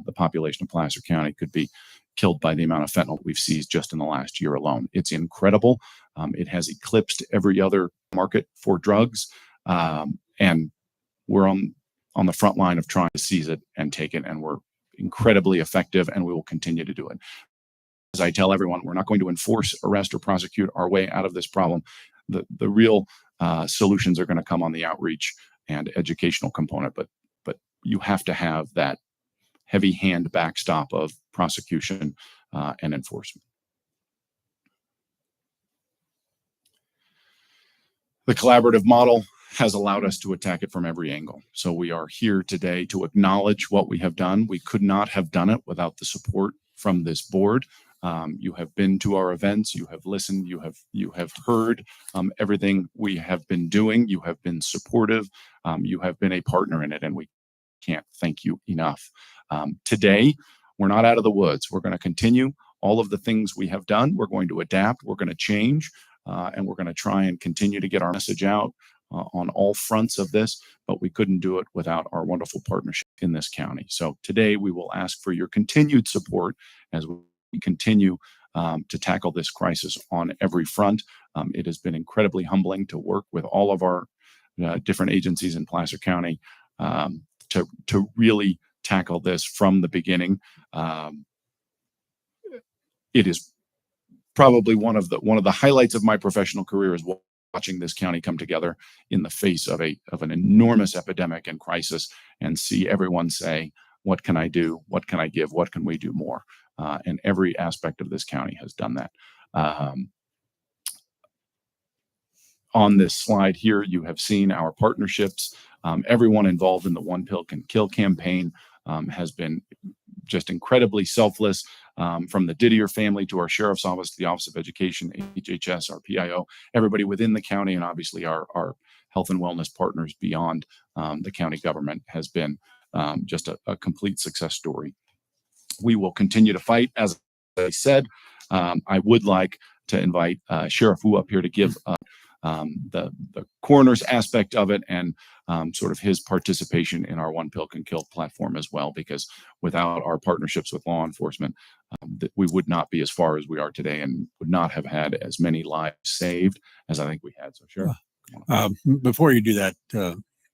The population of Placer County could be killed by the amount of fentanyl we've seized just in the last year alone. It's incredible. It has eclipsed every other market for drugs. And we're on the front line of trying to seize it and take it. And we're incredibly effective, and we will continue to do it. As I tell everyone, we're not going to enforce, arrest, or prosecute our way out of this problem. The real solutions are going to come on the outreach and educational component, but you have to have that heavy hand backstop of prosecution and enforcement. The collaborative model has allowed us to attack it from every angle. So we are here today to acknowledge what we have done. We could not have done it without the support from this board. You have been to our events, you have listened, you have heard everything we have been doing. You have been supportive. You have been a partner in it, and we can't thank you enough. Today, we're not out of the woods. We're going to continue all of the things we have done. We're going to adapt. We're going to change, and we're going to try and continue to get our message out on all fronts of this, but we couldn't do it without our wonderful partnership in this county. So today we will ask for your continued support as we continue to tackle this crisis on every front. It has been incredibly humbling to work with all of our different agencies in Placer County to really tackle this from the beginning. It is probably one of the highlights of my professional career is watching this county come together in the face of an enormous epidemic and crisis, and see everyone say, what can I do? What can I give? What can we do more? And every aspect of this county has done that. On this slide here, you have seen our partnerships. Everyone involved in the One Pill Can Kill campaign has been just incredibly selfless, from the Didier family to our Sheriff's Office, to the Office of Education, HHS, our PIO, everybody within the county, and obviously our health and wellness partners beyond the county government has been just a complete success story. We will continue to fight. As I said, I would like to invite Sheriff Wu up here to give the coroner's aspect of it, and sort of his participation in our One Pill Can Kill platform as well, because without our partnerships with law enforcement, we would not be as far as we are today, and would not have had as many lives saved as I think we had. So, Sheriff. Before you do that,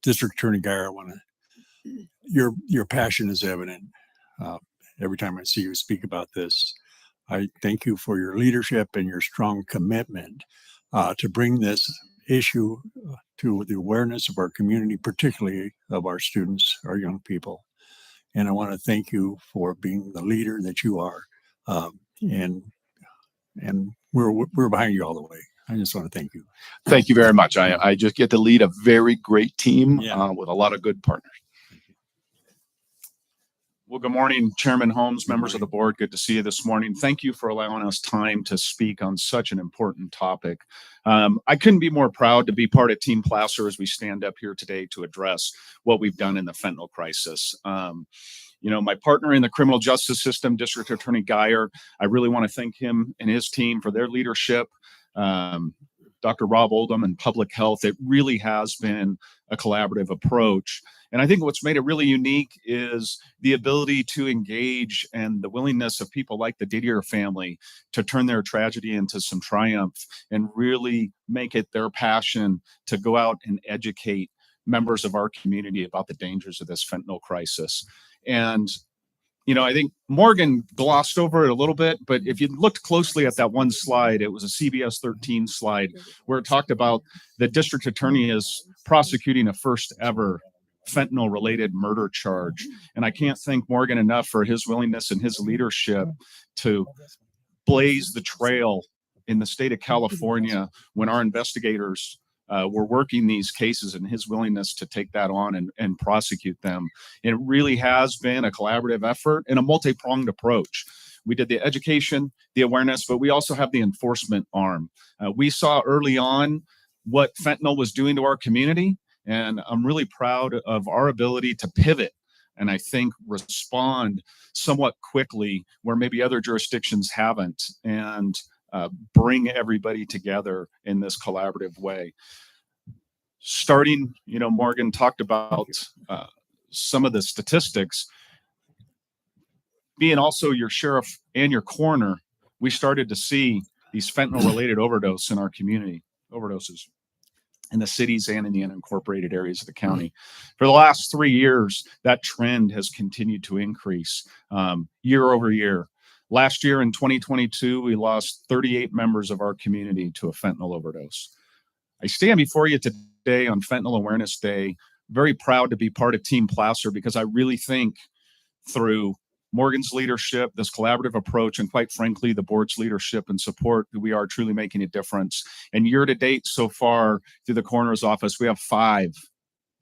District Attorney Geyer, I want to, your passion is evident every time I see you speak about this. I thank you for your leadership and your strong commitment to bring this issue to the awareness of our community, particularly of our students, our young people. And I want to thank you for being the leader that you are. And we're behind you all the way. I just want to thank you. Thank you very much. I just get to lead a very great team with a lot of good partners. Well, good morning, Chairman Holmes, members of the board. Good to see you this morning. Thank you for allowing us time to speak on such an important topic. I couldn't be more proud to be part of Team Placer as we stand up here today to address what we've done in the fentanyl crisis. You know, my partner in the criminal justice system, District Attorney Geyer, I really want to thank him and his team for their leadership. Dr. Rob Oldham and Public Health, it really has been a collaborative approach. And I think what's made it really unique is the ability to engage and the willingness of people like the Didier family to turn their tragedy into some triumph and really make it their passion to go out and educate members of our community about the dangers of this fentanyl crisis. And you know, I think Morgan glossed over it a little bit, but if you looked closely at that one slide, it was a CBS 13 slide where it talked about the district attorney is prosecuting a first ever fentanyl related murder charge. And I can't thank Morgan enough for his willingness and his leadership to blaze the trail in the state of California when our investigators were working these cases, and his willingness to take that on and prosecute them. And it really has been a collaborative effort and a multi-pronged approach. We did the education, the awareness, but we also have the enforcement arm. We saw early on what fentanyl was doing to our community, and I'm really proud of our ability to pivot and I think respond somewhat quickly where maybe other jurisdictions haven't, and bring everybody together in this collaborative way. Starting, you know, Morgan talked about some of the statistics. Being also your sheriff and your coroner, we started to see these fentanyl-related overdoses in our community, overdoses in the cities and in the unincorporated areas of the county. For the last 3 years, that trend has continued to increase year over year. Last year in 2022, we lost 38 members of our community to a fentanyl overdose. I stand before you today on Fentanyl Awareness Day, very proud to be part of Team Placer, because I really think through Morgan's leadership, this collaborative approach, and quite frankly, the board's leadership and support, we are truly making a difference. And year to date so far through the coroner's office, we have 5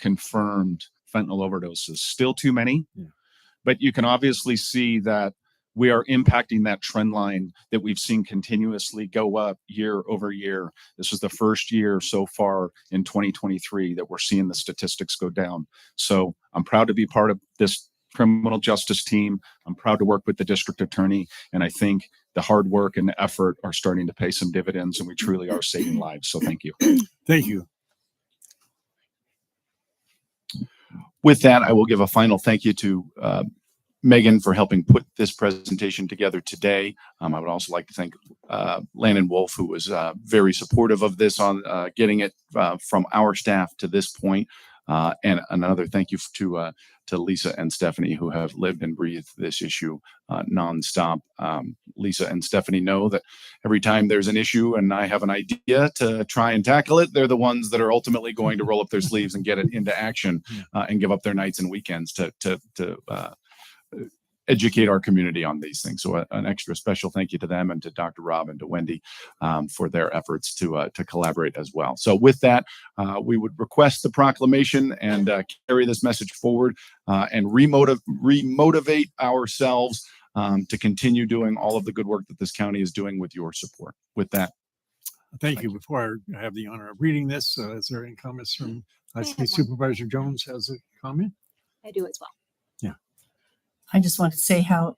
confirmed fentanyl overdoses. Still too many, but you can obviously see that we are impacting that trend line that we've seen continuously go up year over year. This is the first year so far in 2023 that we're seeing the statistics go down. So I'm proud to be part of this criminal justice team. I'm proud to work with the district attorney, and I think the hard work and the effort are starting to pay some dividends, and we truly are saving lives. So thank you. Thank you. With that, I will give a final thank you to Megan for helping put this presentation together today. I would also like to thank Landon Wolf, who was very supportive of this on getting it from our staff to this point. And another thank you to Lisa and Stephanie, who have lived and breathed this issue nonstop. Lisa and Stephanie know that every time there's an issue and I have an idea to try and tackle it, they're the ones that are ultimately going to roll up their sleeves and get it into action and give up their nights and weekends to educate our community on these things. So an extra special thank you to them and to Dr. Rob and to Wendy for their efforts to collaborate as well. So with that, we would request the proclamation and carry this message forward and remotivate ourselves to continue doing all of the good work that this county is doing with your support. With that. Thank you. Before I have the honor of reading this, is there any comments from, I see Supervisor Jones has a comment? I do as well. I just want to say how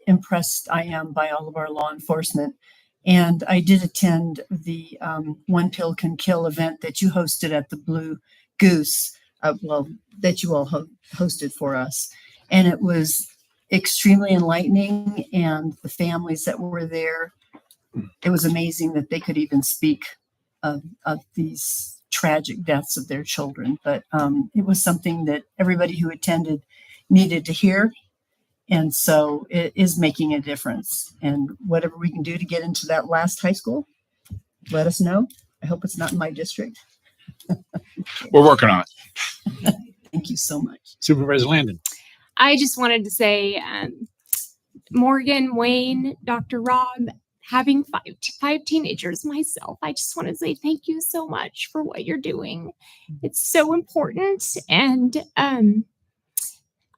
impressed I am by all of our law enforcement. And I did attend the One Pill Can Kill event that you hosted at the Blue Goose, that you all hosted for us. And it was extremely enlightening. And the families that were there, it was amazing that they could even speak of these tragic deaths of their children. But it was something that everybody who attended needed to hear. And so it is making a difference. And whatever we can do to get into that last high school, let us know. I hope it's not in my district. We're working on it. Thank you so much. Supervisor Landon. I just wanted to say, Morgan, Wayne, Dr. Rob, having five teenagers myself, I just want to say thank you so much for what you're doing. It's so important. And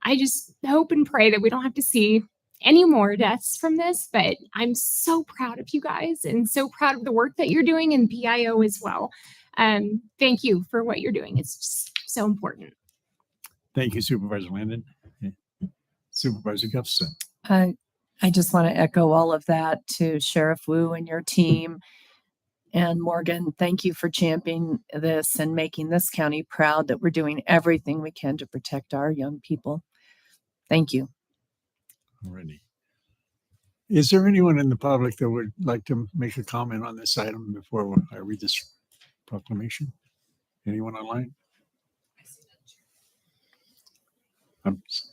I just hope and pray that we don't have to see any more deaths from this, but I'm so proud of you guys and so proud of the work that you're doing and PIO as well. Thank you for what you're doing. It's just so important. Thank you, Supervisor Landon. Supervisor Gustafson. I just want to echo all of that to Sheriff Wu and your team. And Morgan, thank you for championing this and making this county proud that we're doing everything we can to protect our young people. Thank you. Alrighty. Is there anyone in the public that would like to make a comment on this item before I read this proclamation? Anyone online?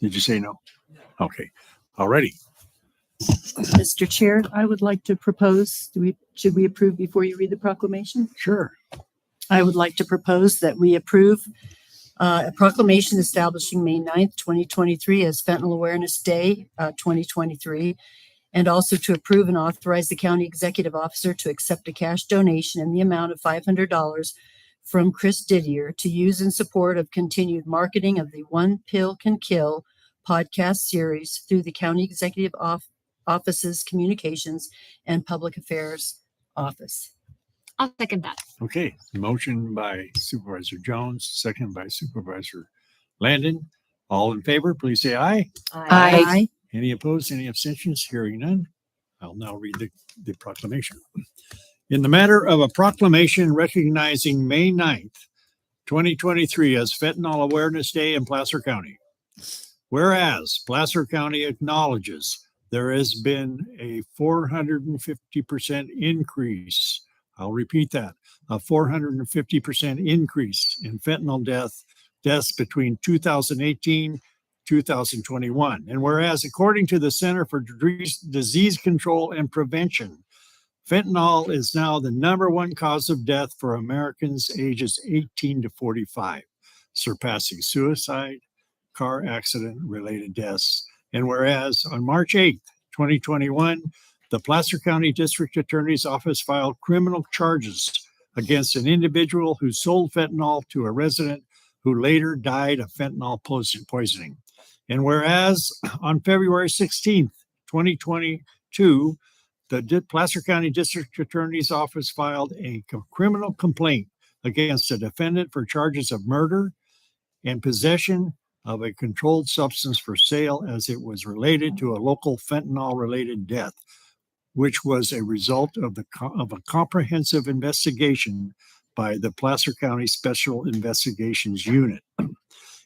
Did you say no? Okay. Alrighty. Mr. Chair, I would like to propose, should we approve before you read the proclamation? Sure. I would like to propose that we approve a proclamation establishing May 9th, 2023 as Fentanyl Awareness Day 2023, and also to approve and authorize the county executive officer to accept a cash donation in the amount of $500 from Chris Didier to use in support of continued marketing of the One Pill Can Kill podcast series through the county executive office's communications and public affairs office. I'll second that. Okay, motion by Supervisor Jones, second by Supervisor Landon. All in favor, please say aye. Aye. Any opposed, any abstentions? Hearing none. I'll now read the proclamation. In the matter of a proclamation recognizing May 9th, 2023 as Fentanyl Awareness Day in Placer County. Whereas Placer County acknowledges there has been a 450% increase. I'll repeat that, a 450% increase in fentanyl deaths between 2018 2021. And whereas according to the Center for Disease Control and Prevention, fentanyl is now the #1 cause of death for Americans ages 18 to 45, surpassing suicide, car accident related deaths. And whereas on March 8th, 2021, the Placer County District Attorney's Office filed criminal charges against an individual who sold fentanyl to a resident who later died of fentanyl poisoning. And whereas on February 16th, 2022, the Placer County District Attorney's Office filed a criminal complaint against a defendant for charges of murder and possession of a controlled substance for sale as it was related to a local fentanyl-related death, which was a result of a comprehensive investigation by the Placer County Special Investigations Unit.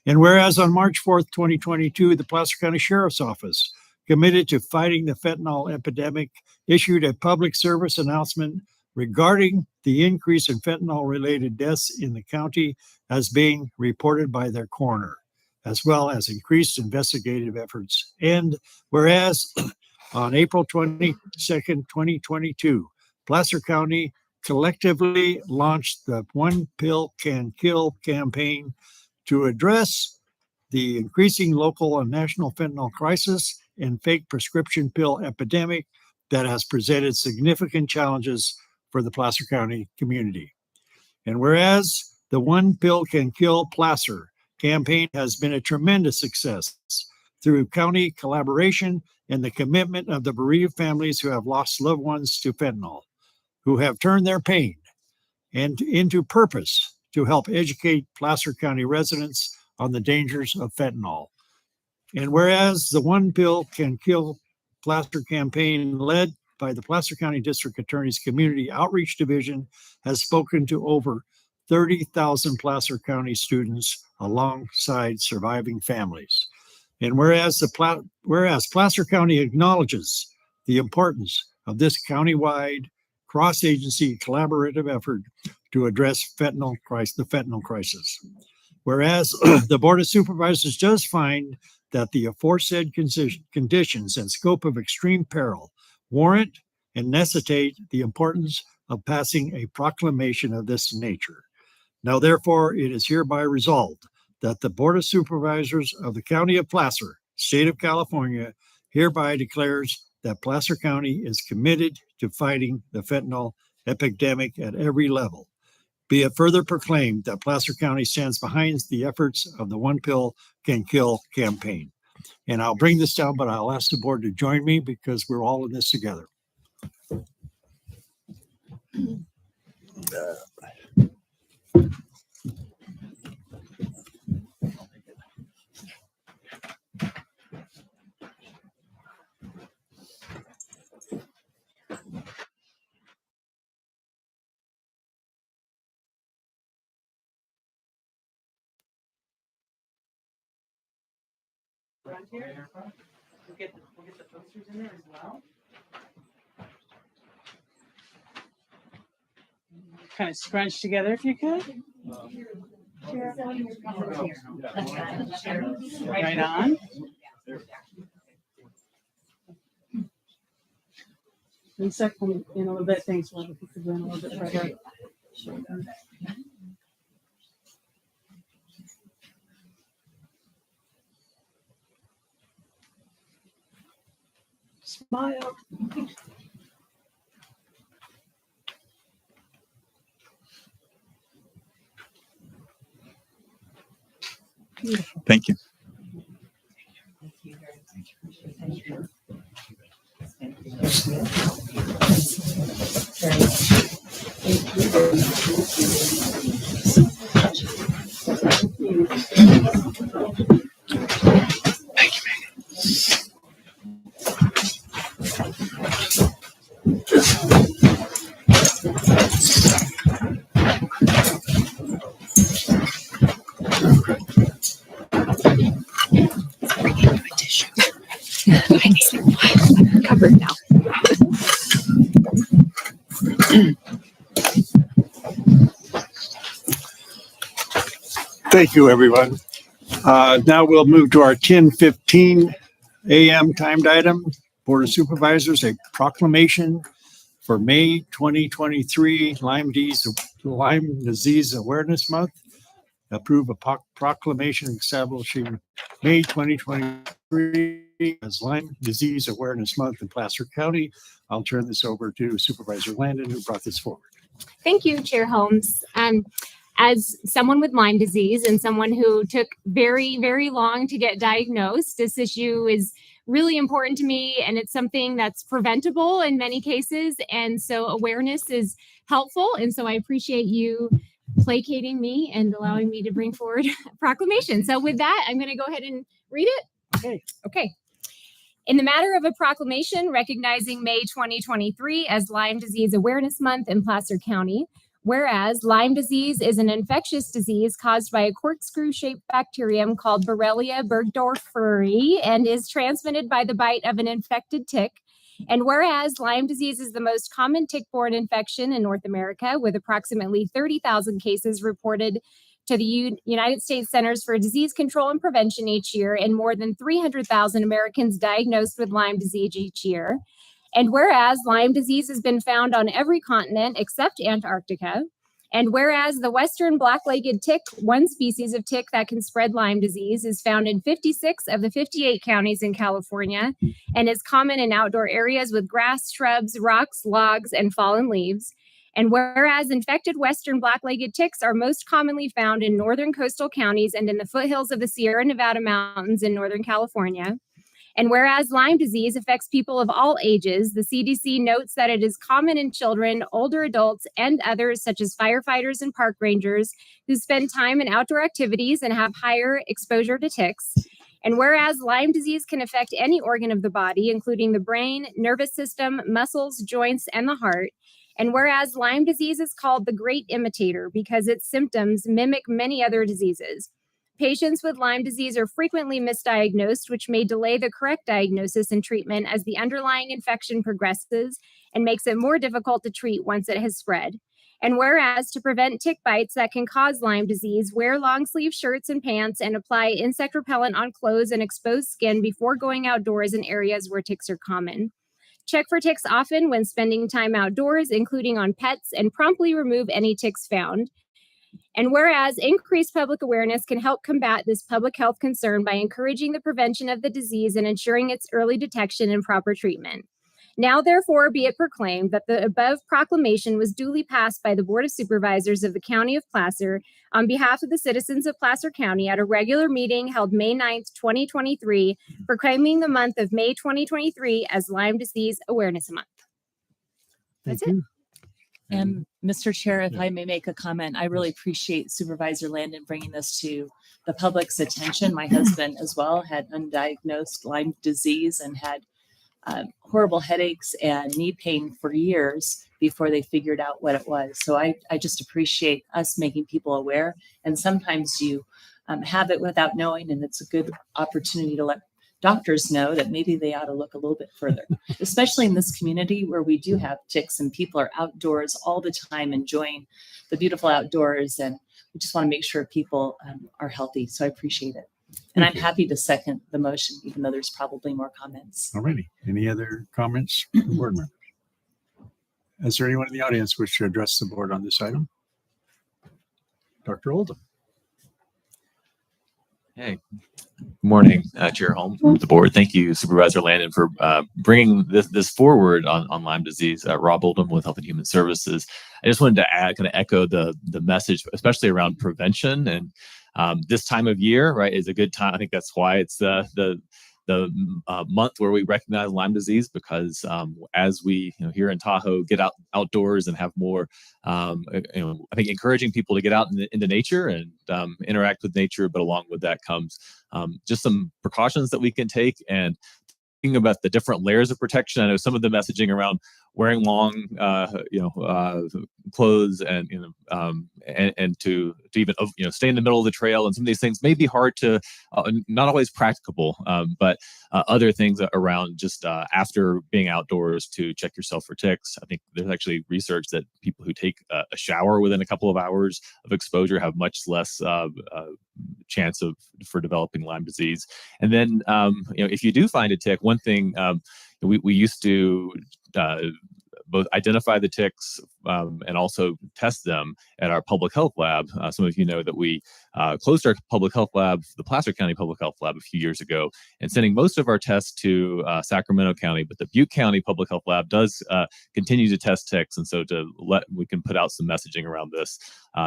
And whereas on March 4th, 2022, the Placer County Sheriff's Office, committed to fighting the fentanyl epidemic, issued a public service announcement regarding the increase in fentanyl-related deaths in the county as being reported by their coroner, as well as increased investigative efforts. And whereas on April 22nd, 2022, Placer County collectively launched the One Pill Can Kill campaign to address the increasing local and national fentanyl crisis and fake prescription pill epidemic that has presented significant challenges for the Placer County community. And whereas the One Pill Can Kill Placer campaign has been a tremendous success through county collaboration and the commitment of the bereaved families who have lost loved ones to fentanyl, who have turned their pain and into purpose to help educate Placer County residents on the dangers of fentanyl. And whereas the One Pill Can Kill Placer campaign led by the Placer County District Attorney's Community Outreach Division has spoken to over 30,000 Placer County students alongside surviving families. And whereas Placer County acknowledges the importance of this countywide cross-agency collaborative effort to address the fentanyl crisis. Whereas the Board of Supervisors does find that the aforesaid conditions and scope of extreme peril warrant and necessitate the importance of passing a proclamation of this nature. Now, therefore, it is hereby resolved that the Board of Supervisors of the County of Placer, State of California, hereby declares that Placer County is committed to fighting the fentanyl epidemic at every level. Be it further proclaimed that Placer County stands behind the efforts of the One Pill Can Kill campaign. And I'll bring this down, but I'll ask the board to join me because we're all in this together. We'll get the posters in there as well. Kind of scrunch together if you could. Right on. And second, in a little bit, thanks, Lord, if you could run a little bit further. Smile. Beautiful. Thank you. I'm covered now. Thank you, everyone. Now we'll move to our 10:15 a.m. timed item. Board of Supervisors, a proclamation for May 2023 Lyme Disease Awareness Month. Approve a proclamation establishing May 2023 as Lyme Disease Awareness Month in Placer County. I'll turn this over to Supervisor Landon, who brought this forward. Thank you, Chair Holmes. As someone with Lyme disease and someone who took very, very long to get diagnosed, this issue is really important to me, and it's something that's preventable in many cases. And so awareness is helpful. And so I appreciate you placating me and allowing me to bring forward a proclamation. So with that, I'm going to go ahead and read it. Okay. In the matter of a proclamation recognizing May 2023 as Lyme Disease Awareness Month in Placer County, whereas Lyme disease is an infectious disease caused by a corkscrew-shaped bacterium called Borrelia burgdorferi and is transmitted by the bite of an infected tick, And whereas Lyme disease is the most common tick-borne infection in North America, with approximately 30,000 cases reported to the United States Centers for Disease Control and Prevention each year, and more than 300,000 Americans diagnosed with Lyme disease each year. And whereas Lyme disease has been found on every continent except Antarctica, and whereas the western black-legged tick, one species of tick that can spread Lyme disease, is found in 56 of the 58 counties in California and is common in outdoor areas with grass, shrubs, rocks, logs, and fallen leaves. And whereas infected western black-legged ticks are most commonly found in northern coastal counties and in the foothills of the Sierra Nevada mountains in Northern California, and whereas Lyme disease affects people of all ages, the CDC notes that it is common in children, older adults, and others such as firefighters and park rangers who spend time in outdoor activities and have higher exposure to ticks. And whereas Lyme disease can affect any organ of the body, including the brain, nervous system, muscles, joints, and the heart. And whereas Lyme disease is called the great imitator because its symptoms mimic many other diseases. Patients with Lyme disease are frequently misdiagnosed, which may delay the correct diagnosis and treatment as the underlying infection progresses and makes it more difficult to treat once it has spread. And whereas to prevent tick bites that can cause Lyme disease, wear long sleeve shirts and pants and apply insect repellent on clothes and exposed skin before going outdoors in areas where ticks are common. Check for ticks often when spending time outdoors, including on pets, and promptly remove any ticks found. And whereas increased public awareness can help combat this public health concern by encouraging the prevention of the disease and ensuring its early detection and proper treatment. Now, therefore, be it proclaimed that the above proclamation was duly passed by the Board of Supervisors of the County of Placer on behalf of the citizens of Placer County at a regular meeting held May 9th, 2023, proclaiming the month of May 2023 as Lyme Disease Awareness Month. That's it. And Mr. Chair, if I may make a comment, I really appreciate Supervisor Landon bringing this to the public's attention. My husband as well had undiagnosed Lyme disease and had horrible headaches and knee pain for years before they figured out what it was. So I just appreciate us making people aware. And sometimes you have it without knowing, and it's a good opportunity to let doctors know that maybe they ought to look a little bit further, especially in this community where we do have ticks and people are outdoors all the time enjoying the beautiful outdoors. And we just want to make sure people are healthy. So I appreciate it. And I'm happy to second the motion, even though there's probably more comments. Alrighty. Any other comments from the board members? Is there anyone in the audience wish to address the board on this item? Dr. Oldham. Hey, good morning, Chair Holmes, the board. Thank you, Supervisor Landon, for bringing this forward on Lyme disease. Rob Oldham with Health and Human Services. I just wanted to add, kind of echo the message, especially around prevention. And this time of year, right, is a good time. I think that's why it's the month where we recognize Lyme disease, because as we here in Tahoe get outdoors and have more, I think encouraging people to get out into nature and interact with nature, but along with that comes just some precautions that we can take. And thinking about the different layers of protection, I know some of the messaging around wearing long, clothes and and to even stay in the middle of the trail, and some of these things may be hard to, not always practicable, but other things around just after being outdoors to check yourself for ticks. I think there's actually research that people who take a shower within a couple of hours of exposure have much less chance for developing Lyme disease. And then if you do find a tick, one thing we used to both identify the ticks and also test them at our public health lab. Some of you know that we closed our public health lab, the Placer County Public Health Lab, a few years ago, and sending most of our tests to Sacramento County. But the Butte County Public Health Lab does continue to test ticks, and so we can put out some messaging around this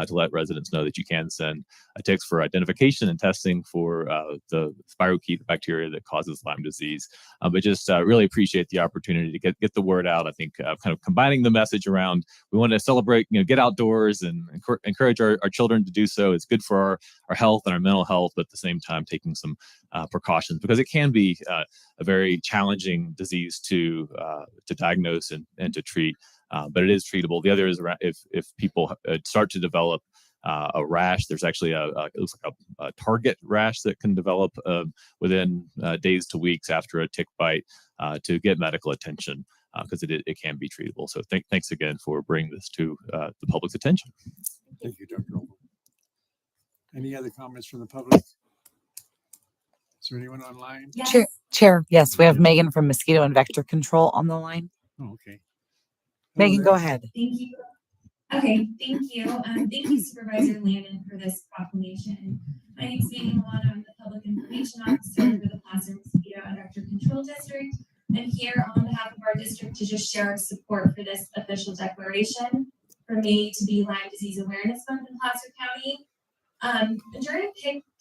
to let residents know that you can send ticks for identification and testing for the spirochete bacteria that causes Lyme disease. But just really appreciate the opportunity to get the word out. I think kind of combining the message around, we want to celebrate, get outdoors and encourage our children to do so. It's good for our health and our mental health, but at the same time taking some precautions, because it can be a very challenging disease to diagnose and to treat, but it is treatable. The other is around if people start to develop a rash. There's actually it looks like a target rash that can develop within days to weeks after a tick bite, to get medical attention, because it can be treatable. So thanks again for bringing this to the public's attention. Thank you, Dr. Oldham. Any other comments from the public? Is there anyone online? Chair, yes, we have Megan from Mosquito and Vector Control on the line. Oh, okay. Megan, go ahead. Thank you. Okay, thank you. Thank you, Supervisor Landon, for this proclamation. My name is Megan Milano. I'm the Public Information Officer for the Placer Mosquito and Vector Control District. I'm here on behalf of our district to just share our support for this official declaration for May to be Lyme Disease Awareness Month in Placer County. During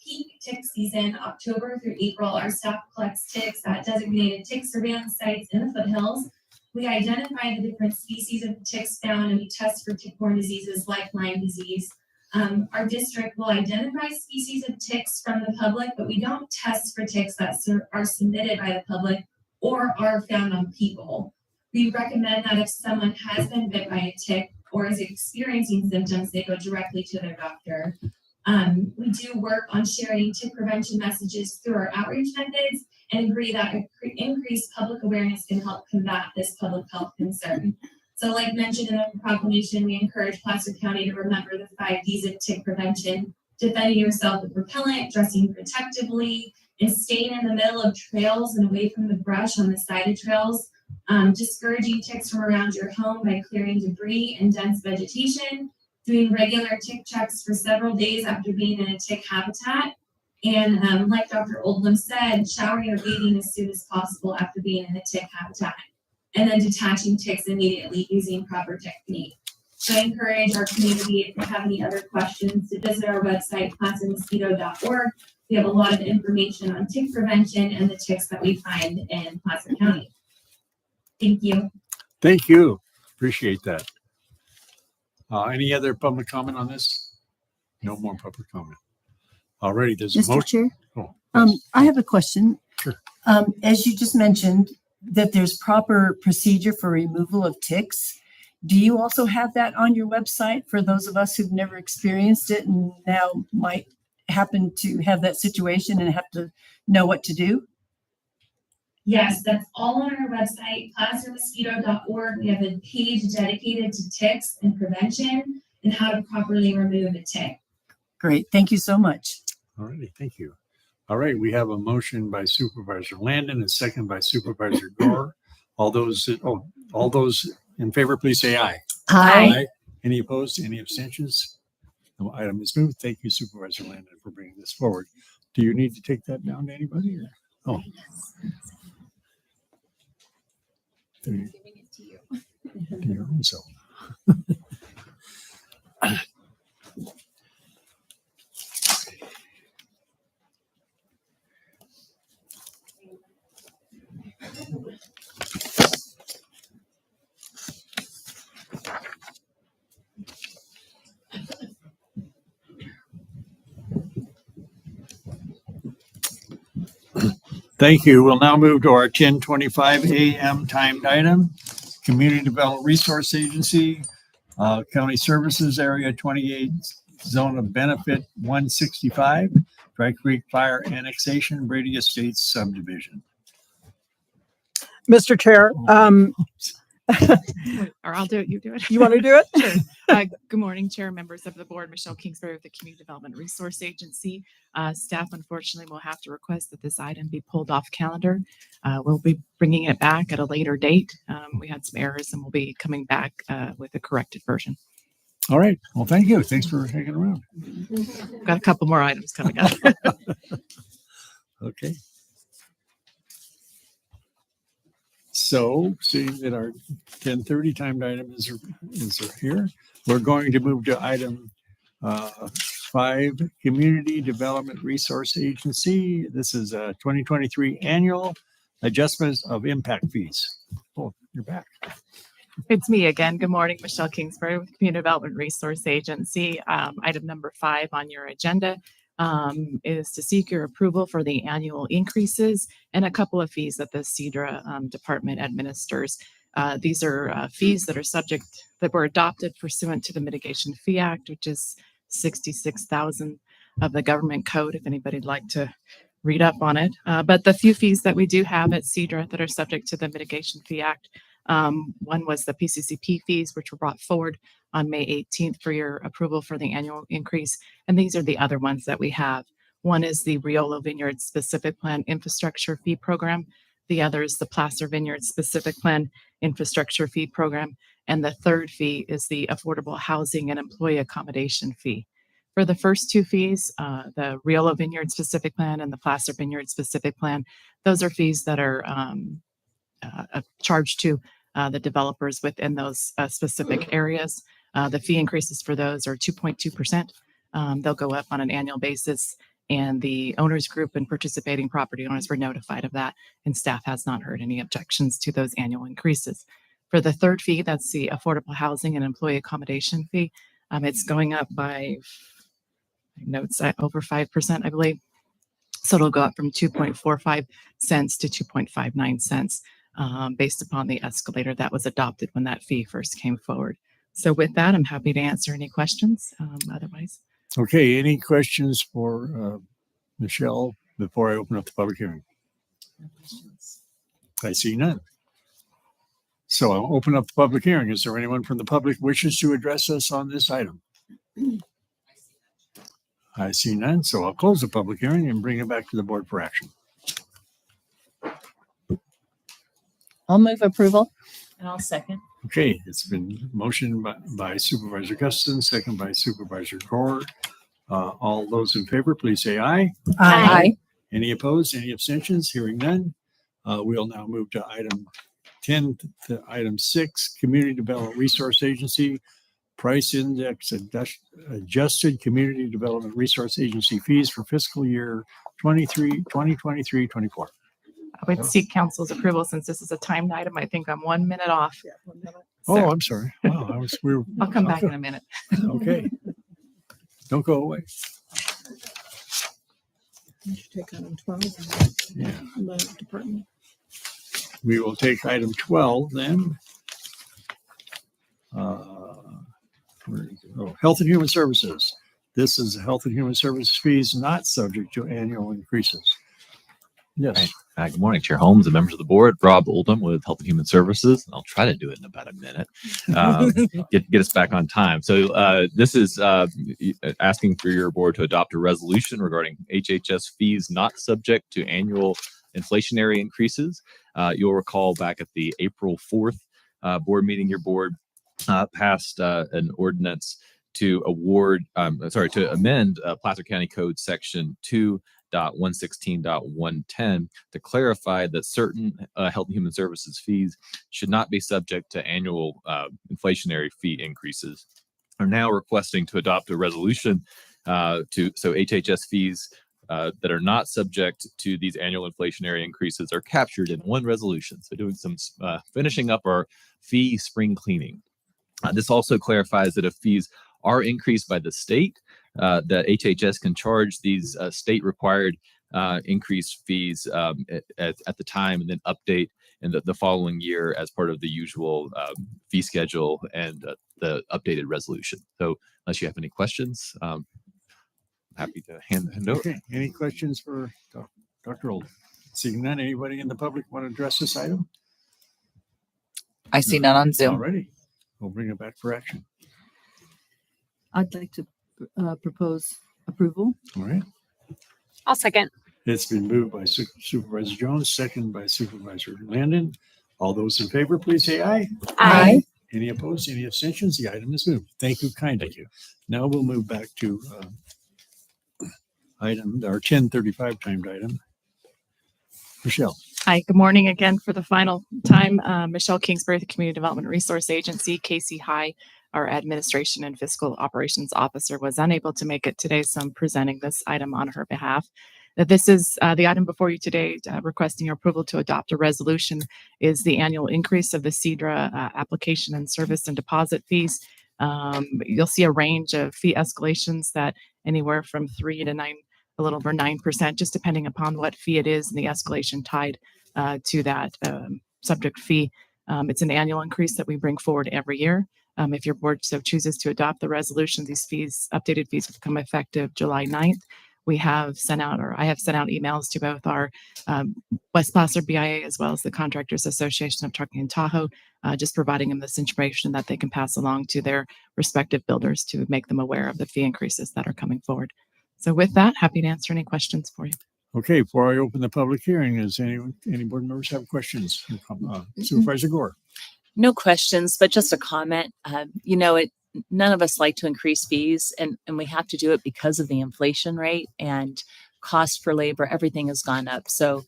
peak tick season, October through April, our staff collects ticks at designated tick surveillance sites in the foothills. We identify the different species of ticks found and we test for tick-borne diseases like Lyme disease. Our district will identify species of ticks from the public, but we don't test for ticks that are submitted by the public or are found on people. We recommend that if someone has been bit by a tick or is experiencing symptoms, they go directly to their doctor. We do work on sharing tick prevention messages through our outreach methods and agree that increased public awareness can help combat this public health concern. So like mentioned in the proclamation, we encourage Placer County to remember the 5 Ds of tick prevention: defending yourself with repellent, dressing protectively, and staying in the middle of trails and away from the brush on the side of trails, discouraging ticks from around your home by clearing debris and dense vegetation, doing regular tick checks for several days after being in a tick habitat, and like Dr. Oldham said, showering or bathing as soon as possible after being in a tick habitat, and then detaching ticks immediately using proper technique. So I encourage our community, if you have any other questions, to visit our website, placermosquito.org. We have a lot of information on tick prevention and the ticks that we find in Placer County. Thank you. Thank you. Appreciate that. Any other public comment on this? No more public comment. Already, there's a Mr. motion. Chair, Oh, I have a question. Sure. As you just mentioned, that there's proper procedure for removal of ticks. Do you also have that on your website for those of us who've never experienced it and now might happen to have that situation and have to know what to do? Yes, that's all on our website, placermosquito.org. We have a page dedicated to ticks and prevention and how to properly remove a tick. Great. Thank you so much. All righty. Thank you. All right. We have a motion by Supervisor Landon, a second by Supervisor Gore. All those in favor, please say aye. Aye. Any opposed? Any abstentions? No item is moved. Thank you, Supervisor Landon, for bringing this forward. Do you need to take that down to anybody? Or? Oh. I'm giving it to you. To your own self. Thank you. We'll now move to our 10:25 a.m. timed item. Community Development Resource Agency, County Services Area 28, Zone of Benefit 165, Dry Creek Fire Annexation, Brady Estates Subdivision. Mr. Chair, Or I'll do it, you do it. You want to do it? Sure. Good morning, Chair, members of the board. Michelle Kingsbury with the Community Development Resource Agency. Staff unfortunately will have to request that this item be pulled off calendar. We'll be bringing it back at a later date. We had some errors and we'll be coming back with a corrected version. All right. Well, thank you. Thanks for hanging around. Got a couple more items coming up. Okay. So seeing that our 10:30 timed item is here, we're going to move to item 5, Community Development Resource Agency. This is a 2023 annual adjustments of impact fees. Oh, you're back. It's me again. Good morning, Michelle Kingsbury with Community Development Resource Agency. Item number 5 on your agenda is to seek your approval for the annual increases and a couple of fees that the CEDRA department administers. These are fees that are that were adopted pursuant to the Mitigation Fee Act, which is 66,000 of the government code, if anybody'd like to read up on it. But the few fees that we do have at CEDRA that are subject to the Mitigation Fee Act, one was the PCCP fees, which were brought forward on May 18th for your approval for the annual increase. And these are the other ones that we have. One is the Riolo Vineyard Specific Plan Infrastructure Fee Program. The other is the Placer Vineyard Specific Plan Infrastructure Fee Program. And the third fee is the Affordable Housing and Employee Accommodation Fee. For the first two fees, the Riolo Vineyard Specific Plan and the Placer Vineyard Specific Plan, those are fees that are charged to the developers within those specific areas. The fee increases for those are 2.2%. They'll go up on an annual basis, and the owners group and participating property owners were notified of that, and staff has not heard any objections to those annual increases. For the third fee, that's the Affordable Housing and Employee Accommodation Fee. It's going up by, I know it's over 5%, I believe. So it'll go up from 2.45 cents to 2.59 cents based upon the escalator that was adopted when that fee first came forward. So with that, I'm happy to answer any questions. Otherwise. Okay, any questions for Michelle before I open up the public hearing? I see none. So I'll open up the public hearing. Is there anyone from the public wishes to address us on this item? I see none, so I'll close the public hearing and bring it back to the board for action. I'll move approval. And I'll second. Okay, it's been motioned by Supervisor Guston, second by Supervisor Gore. All those in favor, please say aye. Aye. Any opposed? Any abstentions? Hearing none. We'll now move to item 10 to item 6, Community Development Resource Agency, Price Index Adjusted Community Development Resource Agency fees for fiscal year 2023-24. I would seek council's approval since this is a timed item. I think I'm 1 minute off. Oh, I'm sorry. Wow, I'll come back in a minute. Okay. Don't go away. Take item 12. Yeah. The department. We will take item 12 then. Health and Human Services. This is Health and Human Services fees not subject to annual increases. Yes. Good morning, Chair Holmes and members of the board. Rob Oldham with Health and Human Services. I'll try to do it in about a minute. Get us back on time. So this is asking for your board to adopt a resolution regarding HHS fees not subject to annual inflationary increases. You'll recall back at the April 4th board meeting, your board passed an ordinance to amend Placer County Code Section 2.116.110 to clarify that certain health and human services fees should not be subject to annual inflationary fee increases. Are now requesting to adopt a resolution so HHS fees that are not subject to these annual inflationary increases are captured in one resolution. So doing some finishing up our fee spring cleaning. This also clarifies that if fees are increased by the state, that HHS can charge these state required increased fees at the time and then update in the following year as part of the usual fee schedule and the updated resolution. So unless you have any questions, I'm happy to hand over. Okay. Any questions for Dr. Oldham? Seeing none, anybody in the public want to address this item? I see none on Zoom. Already. We'll bring it back for action. I'd like to propose approval. All right. I'll second. It's been moved by Supervisor Jones, second by Supervisor Landon. All those in favor, please say aye. Aye. Any opposed? Any abstentions? The item is moved. Thank you kindly. Thank you. Now we'll move back to our 10:35 timed item. Michelle. Hi, good morning again for the final time. Michelle Kingsbury, the Community Development Resource Agency. Casey High, our Administration and Fiscal Operations Officer, was unable to make it today, so I'm presenting this item on her behalf. This is the item before you today, requesting your approval to adopt a resolution, is the annual increase of the CEDRA application and service and deposit fees. You'll see a range of fee escalations that anywhere from 3 to 9, a little over 9%, just depending upon what fee it is and the escalation tied to that subject fee. It's an annual increase that we bring forward every year. If your board so chooses to adopt the resolution, these fees, updated fees will become effective July 9th. I have sent out emails to both our West Placer BIA as well as the Contractors Association of Trucking in Tahoe, just providing them this information that they can pass along to their respective builders to make them aware of the fee increases that are coming forward. So with that, happy to answer any questions for you. Okay, before I open the public hearing, does any board members have questions? Supervisor Gore. No questions, but just a comment. None of us like to increase fees, and we have to do it because of the inflation rate and cost for labor. Everything has gone up. So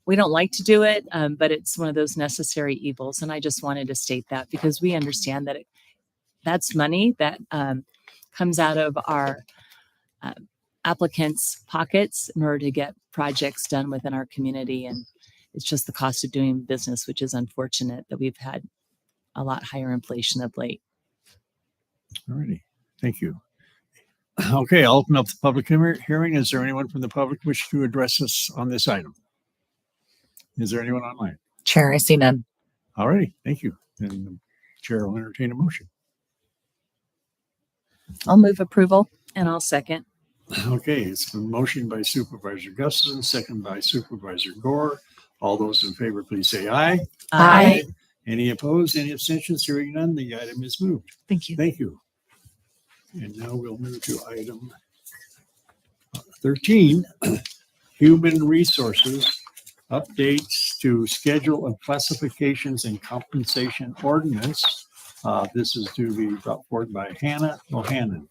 we don't like to do it, but it's one of those necessary evils. And I just wanted to state that because we understand that that's money that comes out of our applicants' pockets in order to get projects done within our community. And it's just the cost of doing business, which is unfortunate that we've had a lot higher inflation of late. All righty. Thank you. Okay, I'll open up the public hearing. Is there anyone from the public wish to address us on this item? Is there anyone online? Chair, I see none. All righty. Thank you. And the chair will entertain a motion. I'll move approval and I'll second. Okay, it's been motioned by Supervisor Gustafson, second by Supervisor Gore. All those in favor, please say aye. Aye. Any opposed? Any abstentions? Hearing none, the item is moved. Thank you. Thank you. And now we'll move to item 13, Human Resources, updates to schedule of classifications and compensation ordinance. This is to be brought forward by Hannah Ohanan.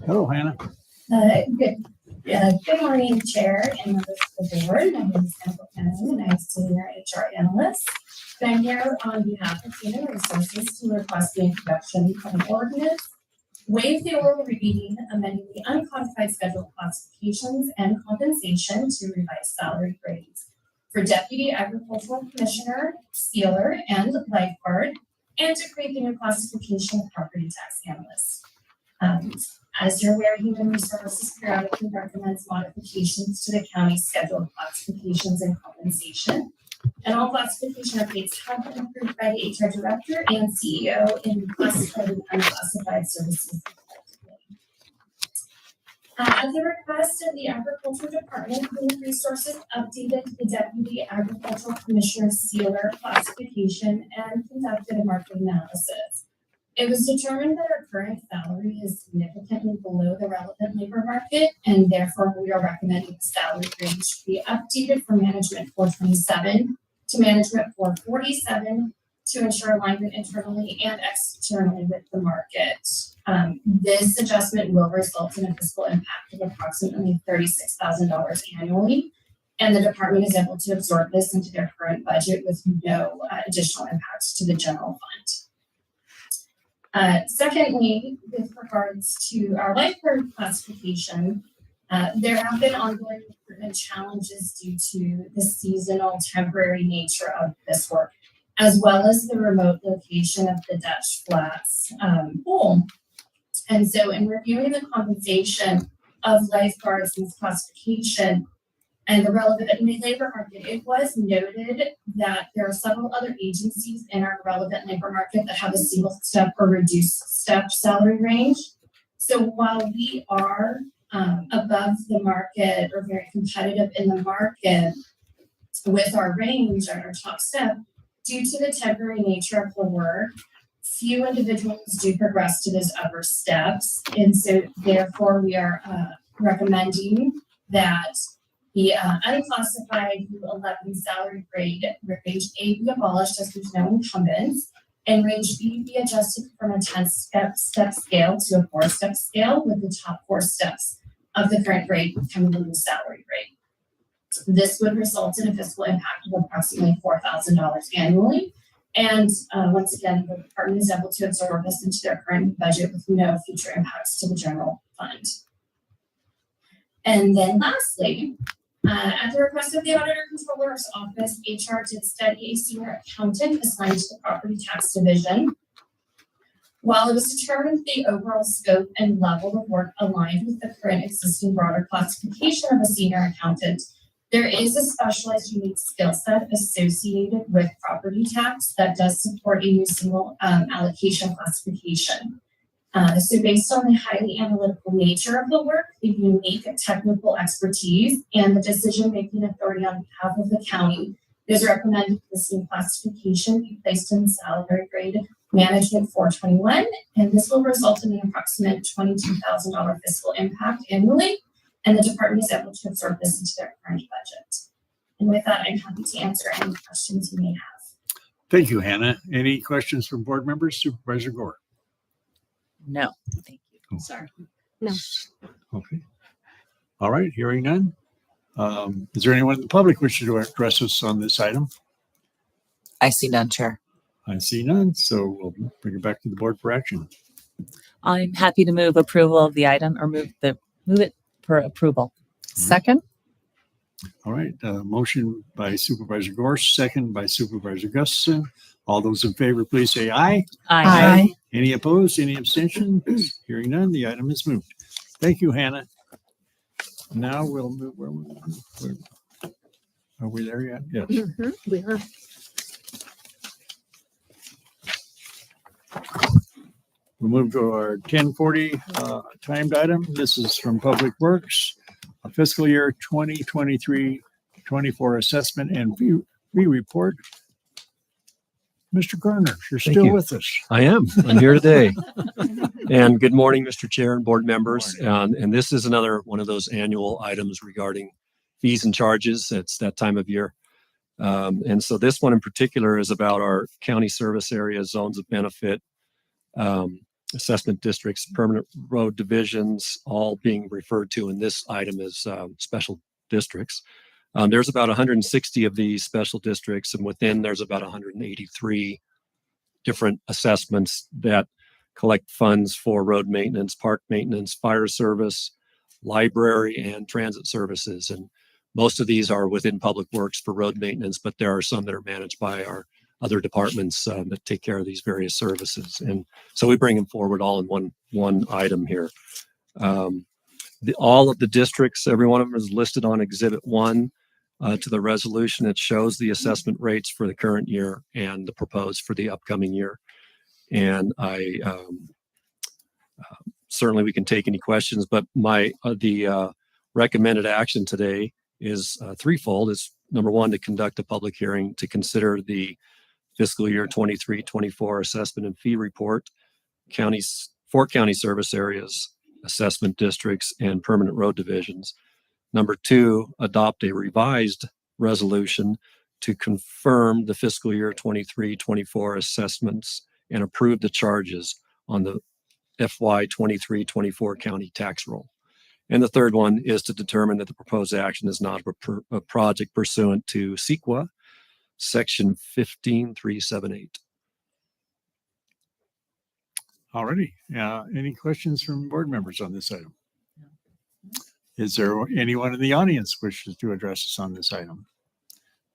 Hello, Hannah. Good morning, Chair and members of the board. My name is Hannah Ohanan, and I'm Senior HR Analyst. And I'm here on behalf of Human Resources to request the introduction of an ordinance, waive the oral reading, amending the uncodified schedule classifications and compensation to revise salary grades for Deputy Agricultural Commissioner, Sealer, and Lifeguard, and to create the new classification of Property Tax Analyst. As you're aware, Human Resources periodically recommends modifications to the county's schedule of classifications and compensation. And all classification updates have been approved by the HR Director and CEO in classified and unclassified services. At the request of the Agriculture Department, Human Resources updated the Deputy Agricultural Commissioner Sealer classification and conducted a market analysis. It was determined that our current salary is significantly below the relevant labor market, and therefore we are recommending the salary range to be updated from Management 427 to Management 447 to ensure alignment internally and externally with the market. This adjustment will result in a fiscal impact of approximately $36,000 annually, and the department is able to absorb this into their current budget with no additional impacts to the general fund. Secondly, with regards to our lifeguard classification, there have been ongoing recruitment challenges due to the seasonal temporary nature of this work, as well as the remote location of the Dutch Flats pool. And so in reviewing the compensation of lifeguards in this classification and the relevant labor market, it was noted that there are several other agencies in our relevant labor market that have a single step or reduced step salary range. So while we are above the market or very competitive in the market with our range or our top step, due to the temporary nature of the work, few individuals do progress to those upper steps. And so therefore we are recommending that the unclassified U11 salary grade range A be abolished as there's no incumbents, and range B be adjusted from a 10-step scale to a 4-step scale, with the top 4 steps of the current grade becoming the new salary grade. This would result in a fiscal impact of approximately $4,000 annually. And once again, the department is able to absorb this into their current budget with no future impacts to the general fund. And then lastly, at the request of the Auditor Controller's Office, HR did study a senior accountant assigned to the Property Tax Division. While it was determined the overall scope and level of work aligned with the current existing broader classification of a senior accountant, There is a specialized unique skill set associated with property tax that does support a new single allocation classification. So based on the highly analytical nature of the work, the unique technical expertise, and the decision-making authority on behalf of the county, it is recommended this new classification be placed in salary grade management 421, and this will result in an approximate $22,000 fiscal impact annually, and the department is able to absorb this into their current budget. And with that, I'm happy to answer any questions you may have. Thank you, Hannah. Any questions from board members? Supervisor Gore. No, thank you. Sorry. No. Okay. All right, hearing none. Is there anyone in the public wishing to address us on this item? I see none, Chair. I see none, so we'll bring it back to the board for action. I'm happy to move approval of the item or move it for approval. Second? All right, motion by Supervisor Gore, second by Supervisor Gustafson. All those in favor, please say aye. Aye. Any opposed? Any abstentions? Hearing none, the item is moved. Thank you, Hannah. Now we'll move. Where are we there yet? Yes. We are. We'll move to our 1040 timed item. This is from Public Works, a fiscal year 2023-24 assessment and fee report. Mr. Garner, you're Thank still you. with us. I am. I'm here today. And good morning, Mr. Chair and board members. And this is another one of those annual items regarding fees and charges. It's that time of year. And so this one in particular is about our county service areas, zones of benefit, assessment districts, permanent road divisions, all being referred to in this item as special districts. There's about 160 of these special districts, and within there's about 183 different assessments that collect funds for road maintenance, park maintenance, fire service, library, and transit services. And most of these are within Public Works for road maintenance, but there are some that are managed by our other departments that take care of these various services. And so we bring them forward all in one item here. All of the districts, every one of them is listed on Exhibit 1 to the resolution. It shows the assessment rates for the current year and the proposed for the upcoming year. And I certainly we can take any questions, but the recommended action today is threefold. It's number one, to conduct a public hearing to consider the fiscal year 23-24 assessment and fee report, four county service areas, assessment districts, and permanent road divisions. Number two, adopt a revised resolution to confirm the fiscal year 23-24 assessments and approve the charges on the FY 23-24 county tax roll. And the third one is to determine that the proposed action is not a project pursuant to CEQA, Section 15378. All righty. Any questions from board members on this item? Is there anyone in the audience wishes to address us on this item?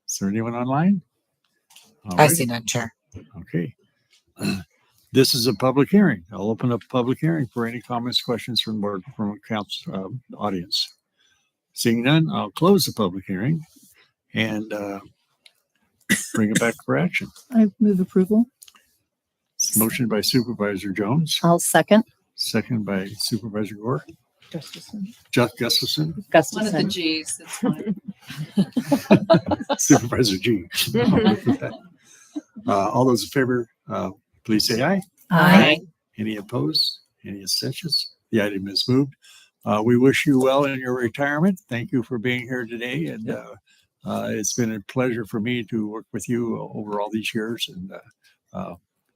Is there anyone online? All I right. see none, Chair. Okay. This is a public hearing. I'll open up a public hearing for any comments, questions from board, from council audience. Seeing none, I'll close the public hearing and bring it back for action. I move approval. Motion by Supervisor Jones, I'll second. second by Supervisor Gore. Gustafson. Jeff Gustafson, One of the G's. That's fine. Supervisor G. All those in favor, please say aye. Aye. Any opposed? Any abstentions? The item is moved. We wish you well in your retirement. Thank you for being here today. And it's been a pleasure for me to work with you over all these years. And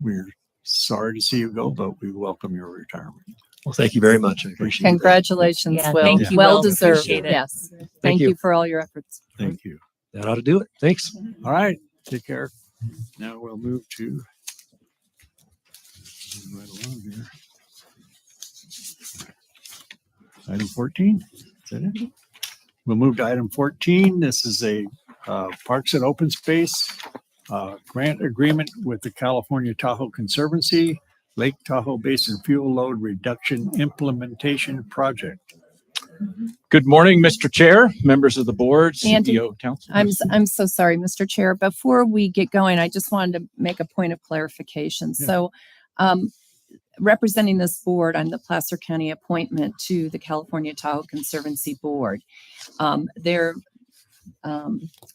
we're sorry to see you go, but we welcome your retirement. Well, thank you very much. I appreciate it. Congratulations, Yeah, Will. thank you, Well Will. deserved. Appreciate it. Yes. Thank you. you for all your efforts. Thank you. That ought to do it. Thanks. All right. Take care. Now we'll move to right along here. Item 14. Is that it? We'll move to item 14. This is a Parks and Open Space grant agreement with the California Tahoe Conservancy Lake Tahoe Basin Fuel Load Reduction Implementation Project. Good morning, Mr. Chair, members of the board, Andy, CEO, council. I'm so sorry, Mr. Chair. Before we get going, I just wanted to make a point of clarification. Yeah. So, representing this board, I'm the Placer County appointment to the California Tahoe Conservancy Board. Their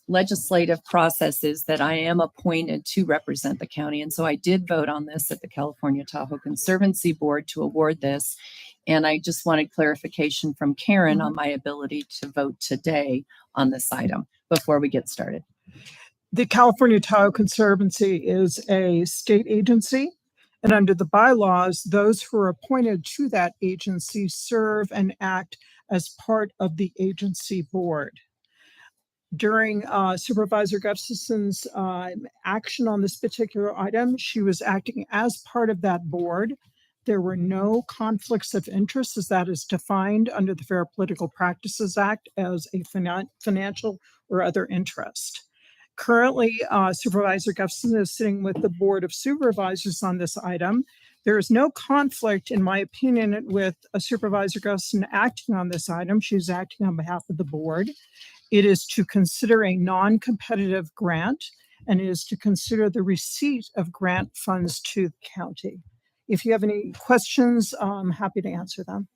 legislative process is that I am appointed to represent the county. And so I did vote on this at the California Tahoe Conservancy Board to award this. And I just wanted clarification from Karen on my ability to vote today on this item before we get started. The California Tahoe Conservancy is a state agency, and under the bylaws, those who are appointed to that agency serve and act as part of the agency board. During Supervisor Gustafson's action on this particular item, she was acting as part of that board. There were no conflicts of interest as that is defined under the Fair Political Practices Act as a financial or other interest. Currently, Supervisor Gustafson is sitting with the Board of Supervisors on this item. There is no conflict, in my opinion, with Supervisor Gustafson acting on this item. She's acting on behalf of the board. It is to consider a non-competitive grant, and it is to consider the receipt of grant funds to the county. If you have any questions, I'm happy to answer them.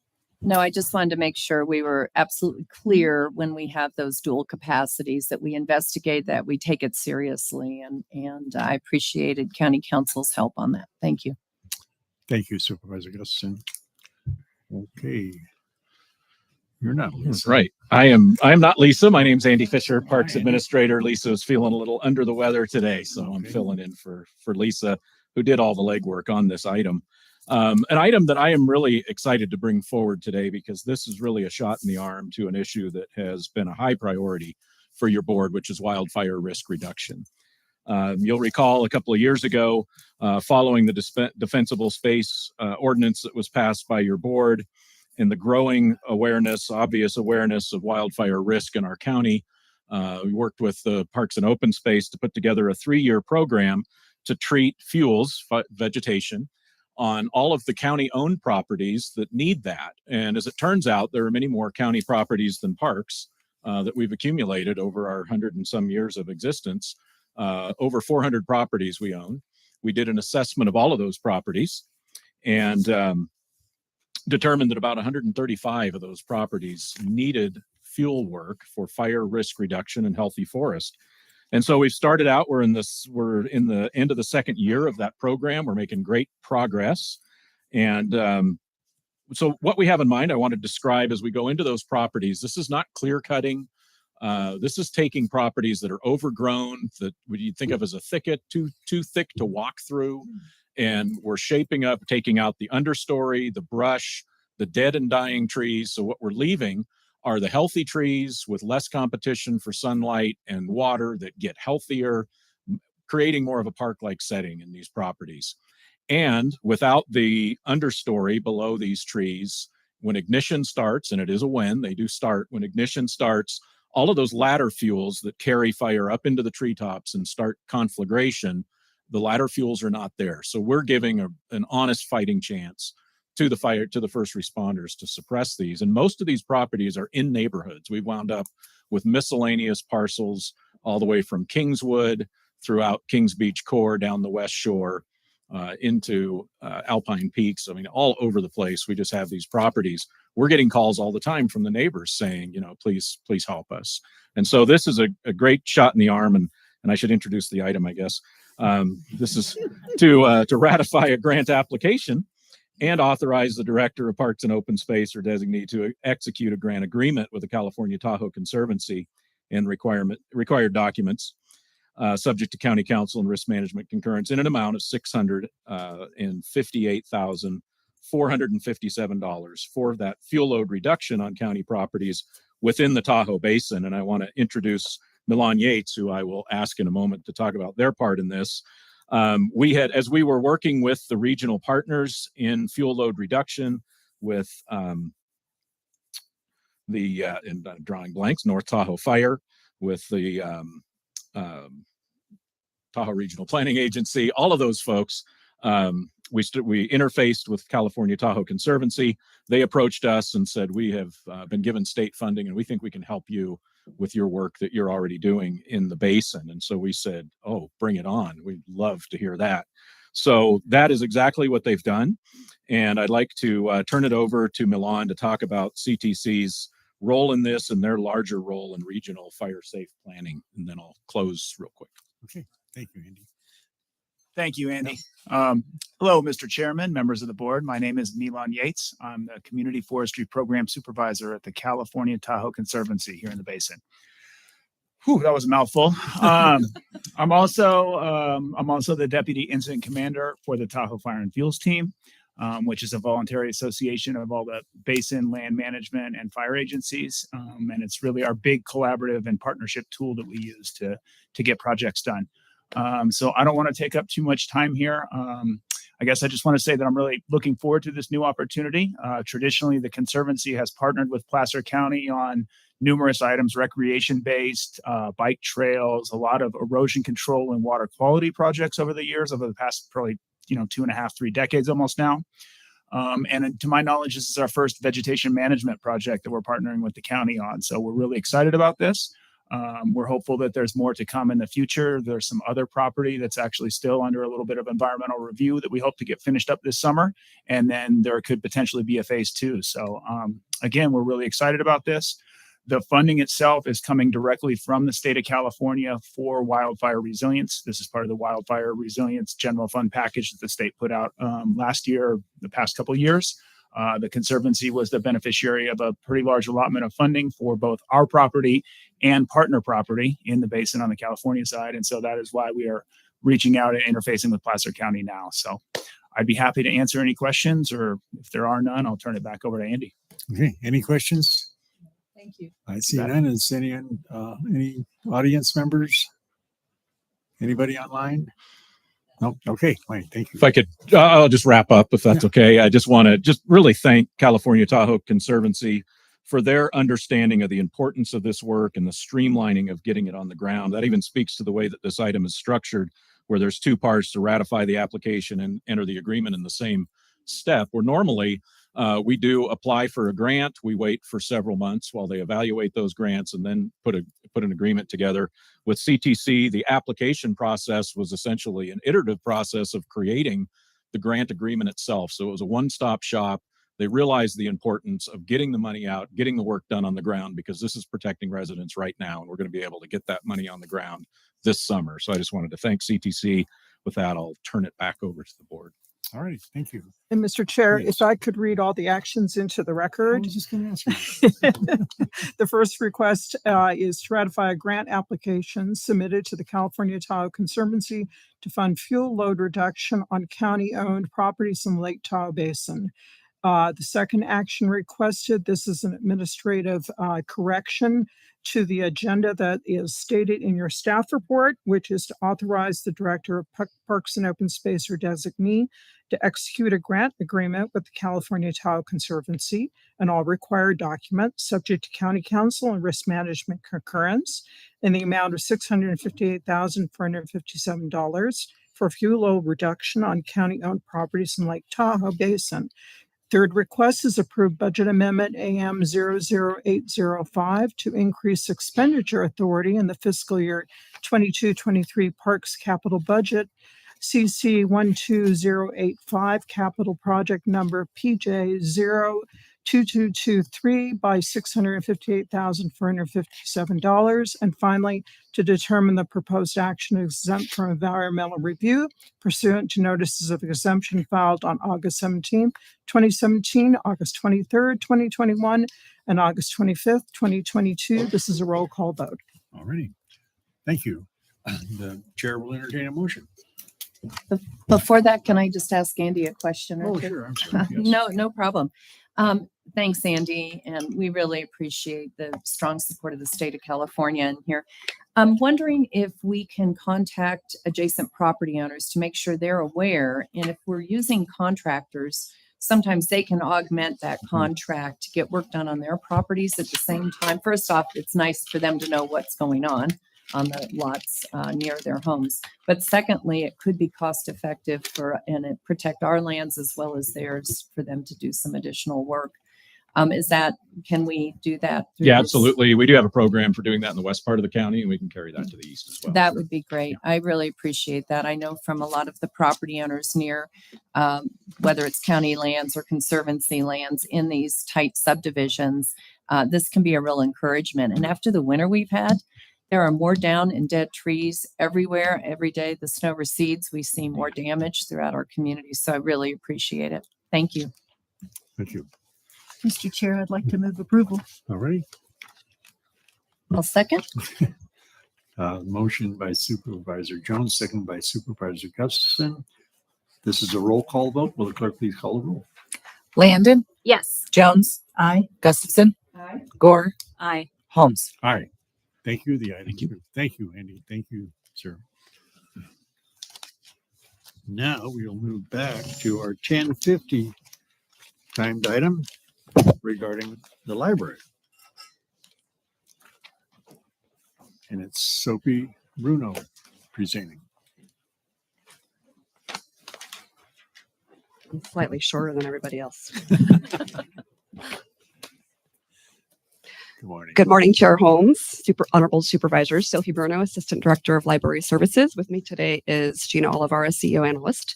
No, I just wanted to make sure we were absolutely clear when we have those dual capacities that we investigate that, we take it seriously. And I appreciated County Council's help on that. Thank you. Thank you, Supervisor Gustafson. Okay. You're not Lisa. Right. I am not Lisa. My name's Andy Fisher, Parks Administrator. Lisa is feeling a little under the weather today, so I'm filling in for Lisa, who did all the legwork on this item. An item that I am really excited to bring forward today because this is really a shot in the arm to an issue that has been a high priority for your board, which is wildfire risk reduction. You'll recall a couple of years ago, following the Defensible Space Ordinance that was passed by your board and the growing obvious awareness of wildfire risk in our county, we worked with the Parks and Open Space to put together a 3-year program to treat fuels, vegetation, on all of the county-owned properties that need that. And as it turns out, there are many more county properties than parks that we've accumulated over our 100 and some years of existence. Over 400 properties we own. We did an assessment of all of those properties and determined that about 135 of those properties needed fuel work for fire risk reduction and healthy forest. And so we've started out, we're in the end of the second year of that program. We're making great progress. And so what we have in mind, I want to describe as we go into those properties. This is not clear cutting. This is taking properties that are overgrown, that you'd think of as a thicket, too thick to walk through. And we're shaping up, taking out the understory, the brush, the dead and dying trees. So what we're leaving are the healthy trees with less competition for sunlight and water that get healthier, creating more of a park-like setting in these properties. And without the understory below these trees, when ignition starts, and it is a when, they do start, when ignition starts, all of those ladder fuels that carry fire up into the treetops and start conflagration, the ladder fuels are not there. So we're giving an honest fighting chance to the first responders to suppress these. And most of these properties are in neighborhoods. We've wound up with miscellaneous parcels all the way from Kingswood throughout Kings Beach Core down the West Shore into Alpine Peaks. I mean, all over the place. We just have these properties. We're getting calls all the time from the neighbors saying, please help us. And so this is a great shot in the arm, and I should introduce the item, I guess. This is to ratify a grant application and authorize the Director of Parks and Open Space or designee to execute a grant agreement with the California Tahoe Conservancy and required documents, subject to County Council and Risk Management concurrence, in an amount of $658,457 for that fuel load reduction on county properties within the Tahoe Basin. And I want to introduce Milan Yates, who I will ask in a moment to talk about their part in this. As we were working with the regional partners in fuel load reduction with I'm drawing blanks, North Tahoe Fire, with the Tahoe Regional Planning Agency, all of those folks, we interfaced with California Tahoe Conservancy. They approached us and said, we have been given state funding and we think we can help you with your work that you're already doing in the basin. And so we said, oh, bring it on. We'd love to hear that. So that is exactly what they've done. And I'd like to turn it over to Milan to talk about CTC's role in this and their larger role in regional fire safe planning. And then I'll close real quick. Okay, thank you, Andy. Thank you, Andy. Hello, Mr. Chairman, members of the board. My name is Milan Yates. I'm the Community Forestry Program Supervisor at the California Tahoe Conservancy here in the basin. Whew, that was a mouthful. I'm also the Deputy Incident Commander for the Tahoe Fire and Fuels Team, which is a voluntary association of all the basin land management and fire agencies. And it's really our big collaborative and partnership tool that we use to get projects done. So I don't want to take up too much time here. I guess I just want to say that I'm really looking forward to this new opportunity. Traditionally, the Conservancy has partnered with Placer County on numerous items, recreation-based, bike trails, a lot of erosion control and water quality projects over the past probably 2.5, 3 decades almost now. And to my knowledge, this is our first vegetation management project that we're partnering with the county on. So we're really excited about this. We're hopeful that there's more to come in the future. There's some other property that's actually still under a little bit of environmental review that we hope to get finished up this summer. And then there could potentially be a phase 2. So again, we're really excited about this. The funding itself is coming directly from the state of California for wildfire resilience. This is part of the Wildfire Resilience General Fund package that the state put out last year, the past couple of years. The Conservancy was the beneficiary of a pretty large allotment of funding for both our property and partner property in the basin on the California side. And so that is why we are reaching out and interfacing with Placer County now. So I'd be happy to answer any questions, or if there are none, I'll turn it back over to Andy. Okay, any questions? Thank you. I see none. Is any audience members? Anybody online? No. Okay, fine. Thank you. If I could, I'll just wrap up if that's okay. I just want to really thank California Tahoe Conservancy for their understanding of the importance of this work and the streamlining of getting it on the ground. That even speaks to the way that this item is structured, where there's 2 parts to ratify the application and enter the agreement in the same step, where normally we do apply for a grant. We wait for several months while they evaluate those grants and then put an agreement together. With CTC, the application process was essentially an iterative process of creating the grant agreement itself. So it was a one-stop shop. They realized the importance of getting the money out, getting the work done on the ground, because this is protecting residents right now, and we're going to be able to get that money on the ground this summer. So I just wanted to thank CTC. With that, I'll turn it back over to the board. All right, thank you. And Mr. Chair, Yes. if I could read all the actions into the record. I was just going to ask you. The first request is to ratify a grant application submitted to the California Tahoe Conservancy to fund fuel load reduction on county-owned properties in Lake Tahoe Basin. The second action requested, this is an administrative correction to the agenda that is stated in your staff report, which is to authorize the Director of Parks and Open Space or designee to execute a grant agreement with the California Tahoe Conservancy and all required documents subject to County Council and Risk Management concurrence in the amount of $658,457 for fuel load reduction on county-owned properties in Lake Tahoe Basin. Third request is approved budget amendment AM 00805 to increase expenditure authority in the fiscal year 22-23 Parks capital budget, CC 12085, capital project number PJ 02223 by $658,457. And finally, to determine the proposed action exempt from environmental review pursuant to notices of exemption filed on August 17, 2017, August 23rd, 2021, and August 25th, 2022. This is a roll call vote. All righty. Thank you. The chair will entertain a motion. Before that, can I just ask Andy a question? Oh, or two? sure. I'm sorry. Yes. No problem. Thanks, Andy, and we really appreciate the strong support of the state of California in here. I'm wondering if we can contact adjacent property owners to make sure they're aware, and if we're using contractors, sometimes they can augment that contract to get work done on their properties at the same time. First off, it's nice for them to know what's going on. on the lots near their homes. But secondly, it could be cost effective and it protect our lands as well as theirs for them to do some additional work. Can we do that? Yeah, absolutely. We do have a program for doing that in the west part of the county, and we can carry that to the east as well. That would be great. I really appreciate that. I know from a lot of the property owners near, whether it's county lands or conservancy lands in these tight subdivisions, this can be a real encouragement. And after the winter we've had, there are more down and dead trees everywhere. Every day the snow recedes, we see more damage throughout our community. So I really appreciate it. Thank you. Thank you. Mr. Chair, I'd like to move approval. All right. I'll second. Motion by Supervisor Jones, second by Supervisor Gustafson. This is a roll call vote. Will the clerk please call the roll? Landon, Yes. Jones, Aye. Gustafson, Aye. Gore, Aye. Holmes. All right. Thank you. Thank you, Andy. Thank you, sir. Now we'll move back to our 10:50 timed item regarding the library. And it's Sophie Bruno presenting. I'm slightly shorter than everybody else. Good morning. Good morning, Chair Holmes, Honorable Supervisors. Sophie Bruno, Assistant Director of Library Services. With me today is Gina Olivara, CEO Analyst.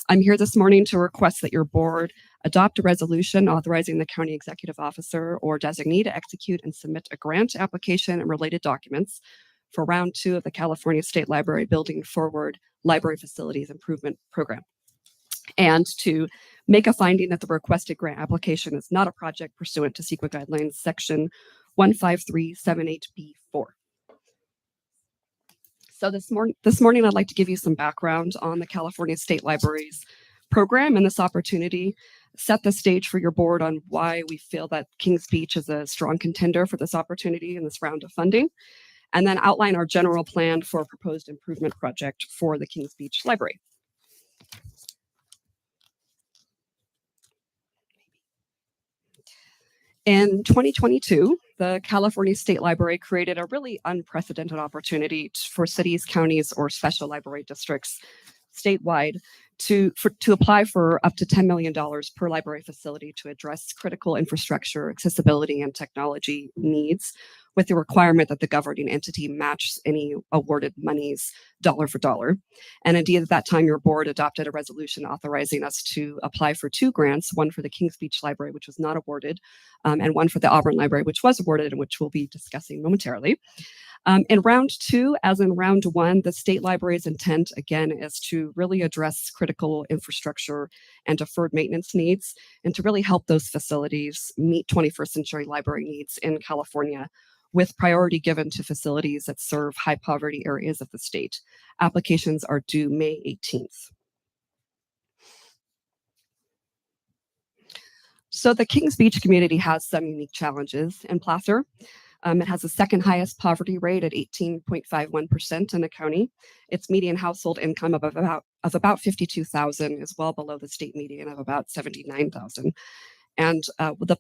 I'm here this morning to request that your board adopt a resolution authorizing the County Executive Officer or designee to execute and submit a grant application and related documents for round 2 of the California State Library Building Forward Library Facilities Improvement Program, and to make a finding that the requested grant application is not a project pursuant to CEQA Guidelines Section 15378B4. So this morning, I'd like to give you some background on the California State Library's program and this opportunity, set the stage for your board on why we feel that Kings Beach is a strong contender for this opportunity in this round of funding, and then outline our general plan for a proposed improvement project for the Kings Beach Library. In 2022, the California State Library created a really unprecedented opportunity for cities, counties, or special library districts statewide to apply for up to $10 million per library facility to address critical infrastructure, accessibility, and technology needs, with the requirement that the governing entity match any awarded monies dollar for dollar. And indeed, at that time, your board adopted a resolution authorizing us to apply for 2 grants, one for the Kings Beach Library, which was not awarded, and one for the Auburn Library, which was awarded and which we'll be discussing momentarily. In round 2, as in round 1, the state library's intent, again, is to really address critical infrastructure and deferred maintenance needs, and to really help those facilities meet 21st century library needs in California, with priority given to facilities that serve high poverty areas of the state. Applications are due May 18th. So the Kings Beach community has some unique challenges in Placer. It has the second highest poverty rate at 18.51% in the county. Its median household income of about $52,000 is well below the state median of about $79,000. And the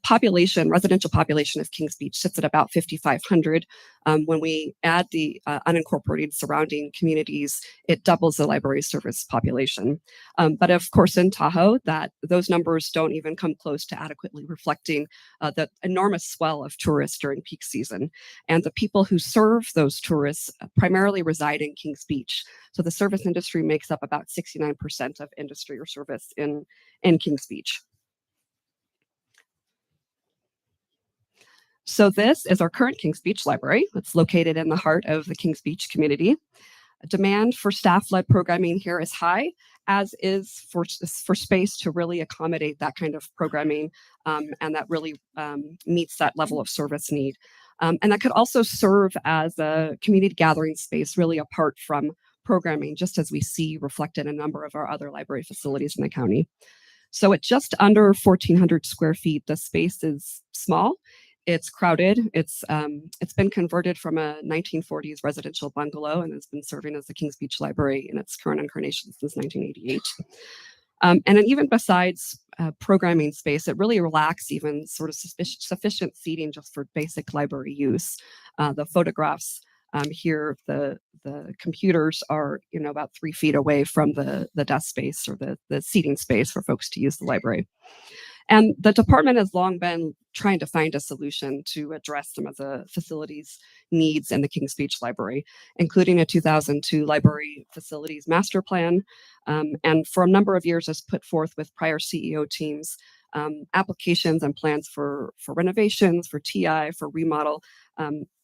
residential population of Kings Beach sits at about 5,500. When we add the unincorporated surrounding communities, it doubles the library service population. But of course, in Tahoe, those numbers don't even come close to adequately reflecting the enormous swell of tourists during peak season. And the people who serve those tourists primarily reside in Kings Beach. So the service industry makes up about 69% of industry or service in Kings Beach. So this is our current Kings Beach Library. It's located in the heart of the Kings Beach community. Demand for staff-led programming here is high, as is for space to really accommodate that kind of programming, and that really meets that level of service need. And that could also serve as a community gathering space, really apart from programming, just as we see reflected in a number of our other library facilities in the county. So at just under 1,400 square feet, the space is small. It's crowded. It's been converted from a 1940s residential bungalow and has been serving as the Kings Beach Library in its current incarnation since 1988. And then even besides programming space, it really lacks even sort of sufficient seating just for basic library use. The photographs Here, the computers are, about 3 feet away from the desk space or the seating space for folks to use the library. And the department has long been trying to find a solution to address some of the facilities needs in the King's Beach Library, including a 2002 library facilities master plan. And for a number of years has put forth with prior CEO teams applications and plans for renovations, for TI, for remodel,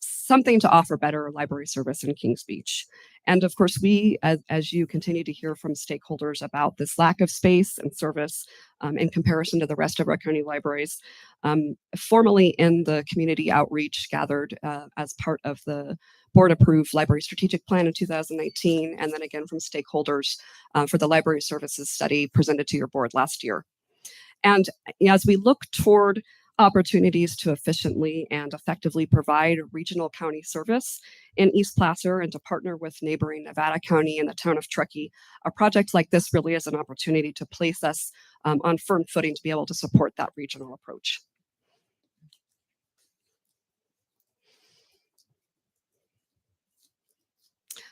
something to offer better library service in Kings Beach. And of course, we, as you continue to hear from stakeholders about this lack of space and service in comparison to the rest of our county libraries, formally in the community outreach gathered as part of the board-approved library strategic plan in 2019, and then again from stakeholders for the library services study presented to your board last year. And as we look toward opportunities to efficiently and effectively provide regional county service in East Placer and to partner with neighboring Nevada County and the town of Truckee, a project like this really is an opportunity to place us on firm footing to be able to support that regional approach.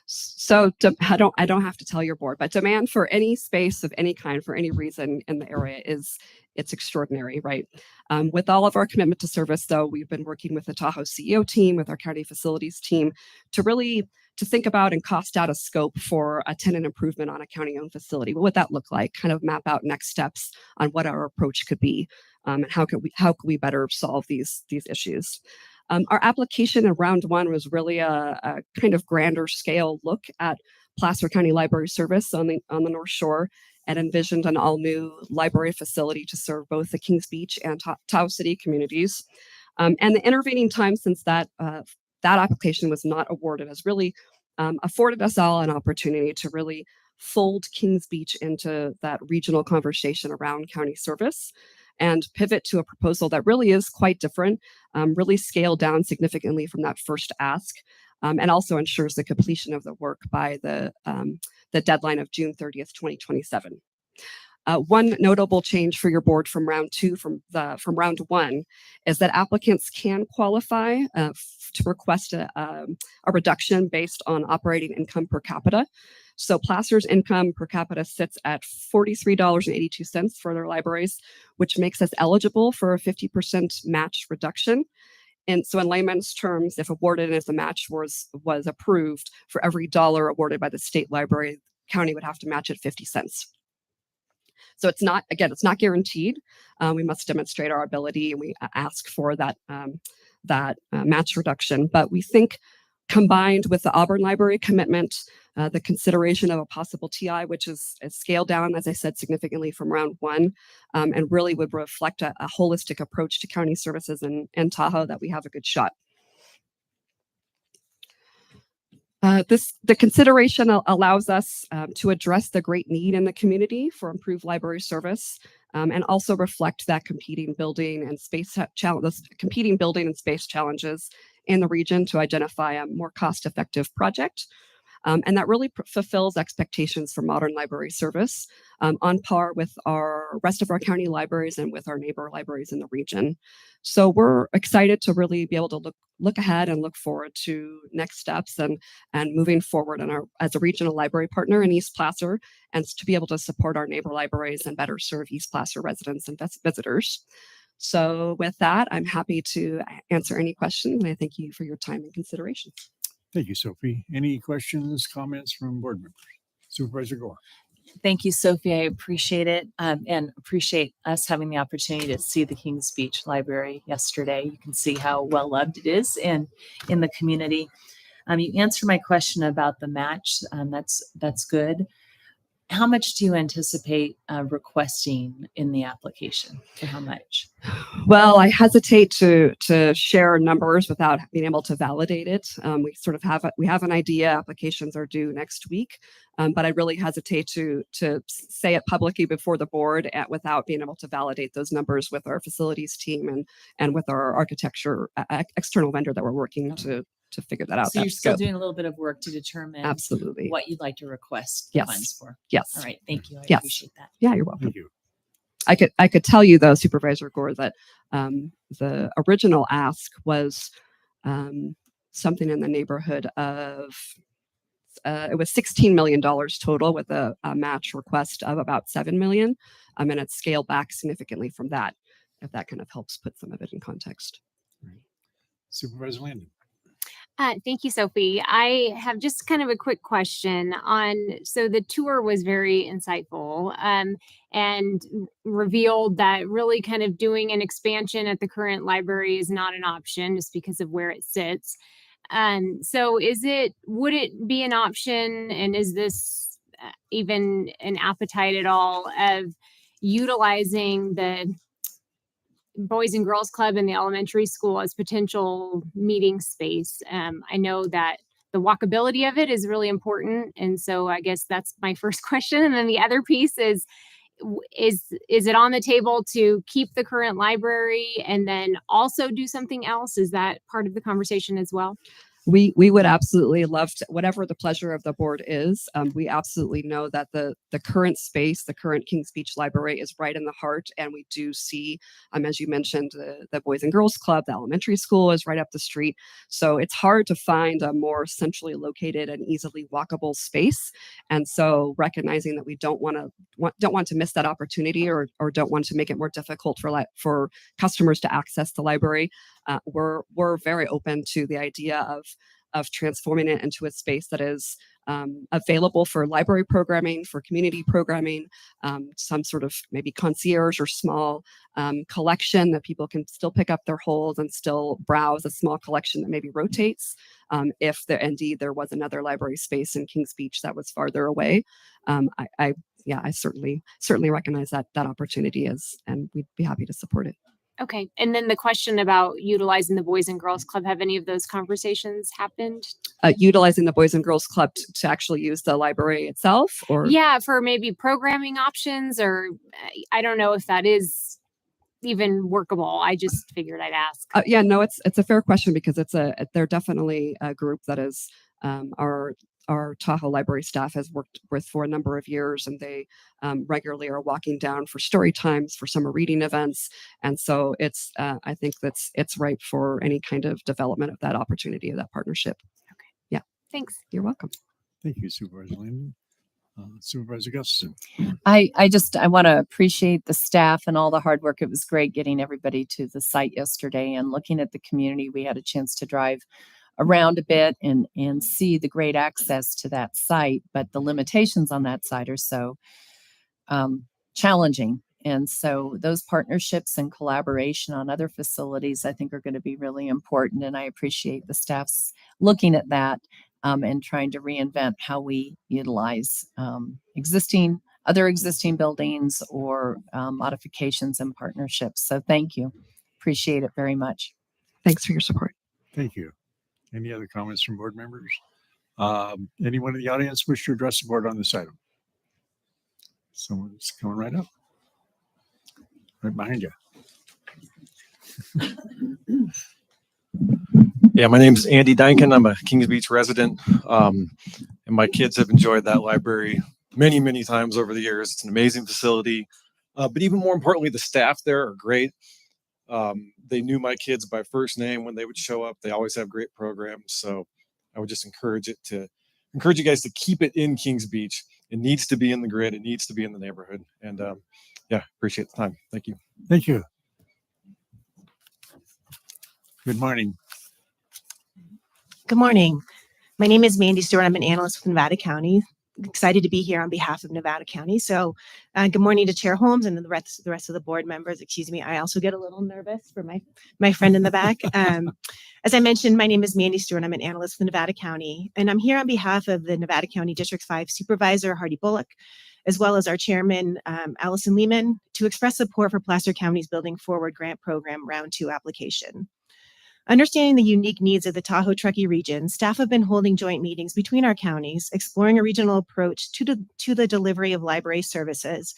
So I don't have to tell your board, but demand for any space of any kind for any reason in the area it's extraordinary, right? With all of our commitment to service, though, we've been working with the Tahoe CEO team, with our county facilities team, to think about and cost out a scope for a tenant improvement on a county-owned facility. What would that look like? Kind of map out next steps on what our approach could be, and how could we better solve these issues. Our application in round one was really a kind of grander scale look at Placer County Library Service on the North Shore, and envisioned an all-new library facility to serve both the Kings Beach and Tahoe City communities. And the intervening time since that application was not awarded has really afforded us all an opportunity to really fold Kings Beach into that regional conversation around county service and pivot to a proposal that really is quite different, really scaled down significantly from that first ask, and also ensures the completion of the work by the deadline of June 30th, 2027. One notable change for your board from round round one is that applicants can qualify to request a reduction based on operating income per capita. So Placer's income per capita sits at $43.82 for their libraries, which makes us eligible for a 50% match reduction. And so in layman's terms, if awarded and if the match was approved, for every dollar awarded by the state library, the county would have to match it 50 cents. So it's not guaranteed. We must demonstrate our ability, and we ask for that match reduction. But we think combined with the Auburn Library commitment, the consideration of a possible TI, which is scaled down, as I said, significantly from round one, and really would reflect a holistic approach to county services in Tahoe, that we have a good shot. The consideration allows us to address the great need in the community for improved library service, and also reflect that competing building and space challenges in the region to identify a more cost-effective project. And that really fulfills expectations for modern library service, on par with our rest of our county libraries and with our neighbor libraries in the region. So we're excited to really be able to look ahead and look forward to next steps and moving forward as a regional library partner in East Placer, and to be able to support our neighbor libraries and better serve East Placer residents and visitors. So with that, I'm happy to answer any questions, and I thank you for your time and consideration. Thank you, Sophie. Any questions, comments from board members? Supervisor Gore. Thank you, Sophie. I appreciate it, and appreciate us having the opportunity to see the Kings Beach Library yesterday. You can see how well loved it is in the community. You answered my question about the match. That's good. How much do you anticipate requesting in the application? For how much? Well, I hesitate to share numbers without being able to validate it. We sort of have an idea. Applications are due next week, but I really hesitate to say it publicly before the board without being able to validate those numbers with our facilities team and with our architecture external vendor that we're working to figure that out. So you're still doing a little bit of work to determine absolutely what you'd like to request yes. funds for. Yes. All right. Thank you. I yes. appreciate that. Yeah, you're welcome. Thank you. I could tell you though, Supervisor Gore, that the original ask was something in the neighborhood of it was $16 million total with a match request of about $7 million. And it's scaled back significantly from that, if that kind of helps put some of it in context. Supervisor Landon. Thank you, Sophie. I have just kind of a quick question on, so the tour was very insightful and revealed that really kind of doing an expansion at the current library is not an option just because of where it sits. So would it be an option, and is this even an appetite at all of utilizing the Boys and Girls Club in the elementary school as potential meeting space? I know that the walkability of it is really important. And so I guess that's my first question. And then the other piece is it on the table to keep the current library and then also do something else? Is that part of the conversation as well? We would absolutely love to, whatever the pleasure of the board is. We absolutely know that the current space, the current Kings Beach Library is right in the heart. And we do see, as you mentioned, the Boys and Girls Club, the elementary school is right up the street. So it's hard to find a more centrally located and easily walkable space. And so recognizing that we don't want to miss that opportunity or don't want to make it more difficult for customers to access the library, we're very open to the idea of transforming it into a space that is available for library programming, for community programming, some sort of maybe concierge or small collection that people can still pick up their holds and still browse, a small collection that maybe rotates if indeed there was another library space in Kings Beach that was farther away. I certainly recognize that opportunity and we'd be happy to support it. Okay. And then the question about utilizing the Boys and Girls Club, have any of those conversations happened? Utilizing the Boys and Girls Club to actually use the library itself, or? Yeah, for maybe programming options, or I don't know if that is even workable. I just figured I'd ask. No, it's a fair question because they're definitely a group that is our Tahoe library staff has worked with for a number of years, and they regularly are walking down for story times, for summer reading events. And so I think it's ripe for any kind of development of that opportunity, of that partnership. Okay. Yeah. Thanks. You're welcome. Thank you, Supervisor Landon. Supervisor Gustafson. I want to appreciate the staff and all the hard work. It was great getting everybody to the site yesterday and looking at the community. We had a chance to drive around a bit and see the great access to that site, but the limitations on that site are so challenging. And so those partnerships and collaboration on other facilities, I think, are going to be really important. And I appreciate the staff's looking at that and trying to reinvent how we utilize other existing buildings or modifications and partnerships. So thank you. Appreciate it very much. Thanks for your support. Thank you. Any other comments from board members? Anyone in the audience wish to address the board on this item? Someone's coming right up. Right behind you. Yeah, my name is Andy Duncan. I'm a Kings Beach resident, and my kids have enjoyed that library many, many times over the years. It's an amazing facility, but even more importantly, the staff there are great. They knew my kids by first name when they would show up. They always have great programs. So I would just encourage you guys to keep it in Kings Beach. It needs to be in the grid. It needs to be in the neighborhood. And appreciate the time. Thank you. Thank you. Good morning. Good morning. My name is Mandy Stewart. I'm an analyst with Nevada County. Excited to be here on behalf of Nevada County. So good morning to Chair Holmes and the rest of the board members. Excuse me. I also get a little nervous for my friend in the back. As I mentioned, my name is Mandy Stewart. I'm an analyst with Nevada County, and I'm here on behalf of the Nevada County District 5 Supervisor, Hardy Bullock, as well as our chairman, Allison Lehman, to express support for Placer County's Building Forward Grant Program Round 2 application. Understanding the unique needs of the Tahoe Truckee region, staff have been holding joint meetings between our counties, exploring a regional approach to the delivery of library services.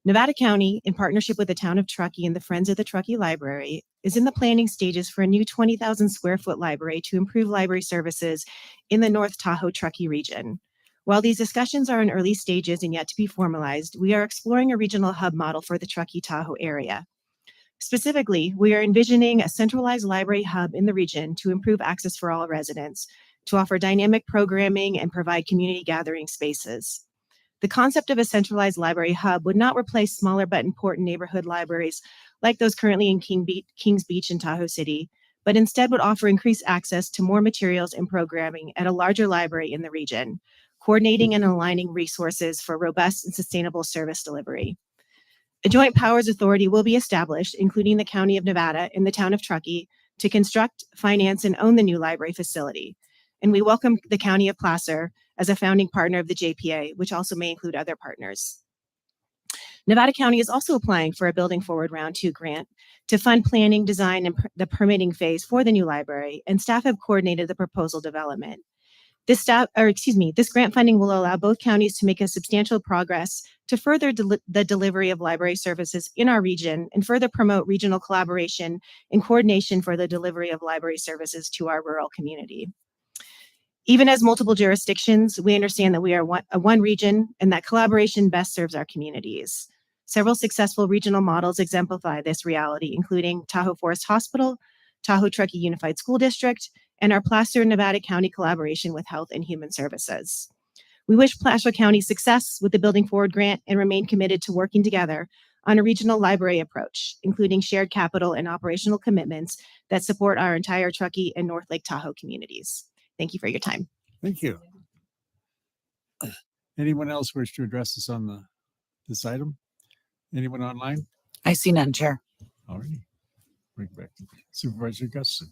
Nevada County, in partnership with the town of Truckee and the Friends of the Truckee Library, is in the planning stages for a new 20,000 square foot library to improve library services in the North Tahoe Truckee region. While these discussions are in early stages and yet to be formalized, we are exploring a regional hub model for the Truckee Tahoe area. Specifically, we are envisioning a centralized library hub in the region to improve access for all residents, to offer dynamic programming and provide community gathering spaces. The concept of a centralized library hub would not replace smaller but important neighborhood libraries like those currently in Kings Beach and Tahoe City, but instead would offer increased access to more materials and programming at a larger library in the region, coordinating and aligning resources for robust and sustainable service delivery. A joint powers authority will be established, including the County of Nevada and the Town of Truckee, to construct, finance, and own the new library facility. And we welcome the County of Placer as a founding partner of the JPA, which also may include other partners. Nevada County is also applying for a Building Forward Round 2 grant to fund planning, design, and the permitting phase for the new library, and staff have coordinated the proposal development. This grant funding will allow both counties to make a substantial progress to further the delivery of library services in our region and further promote regional collaboration and coordination for the delivery of library services to our rural community. Even as multiple jurisdictions, we understand that we are one region and that collaboration best serves our communities. Several successful regional models exemplify this reality, including Tahoe Forest Hospital, Tahoe Truckee Unified School District, and our Placer, Nevada County collaboration with Health and Human Services. We wish Placer County success with the Building Forward grant and remain committed to working together on a regional library approach, including shared capital and operational commitments that support our entire Truckee and North Lake Tahoe communities. Thank you for your time. Thank you. Anyone else wish to address us on this item? Anyone online? I see none, Chair. All right. Bring it back to Supervisor Guston.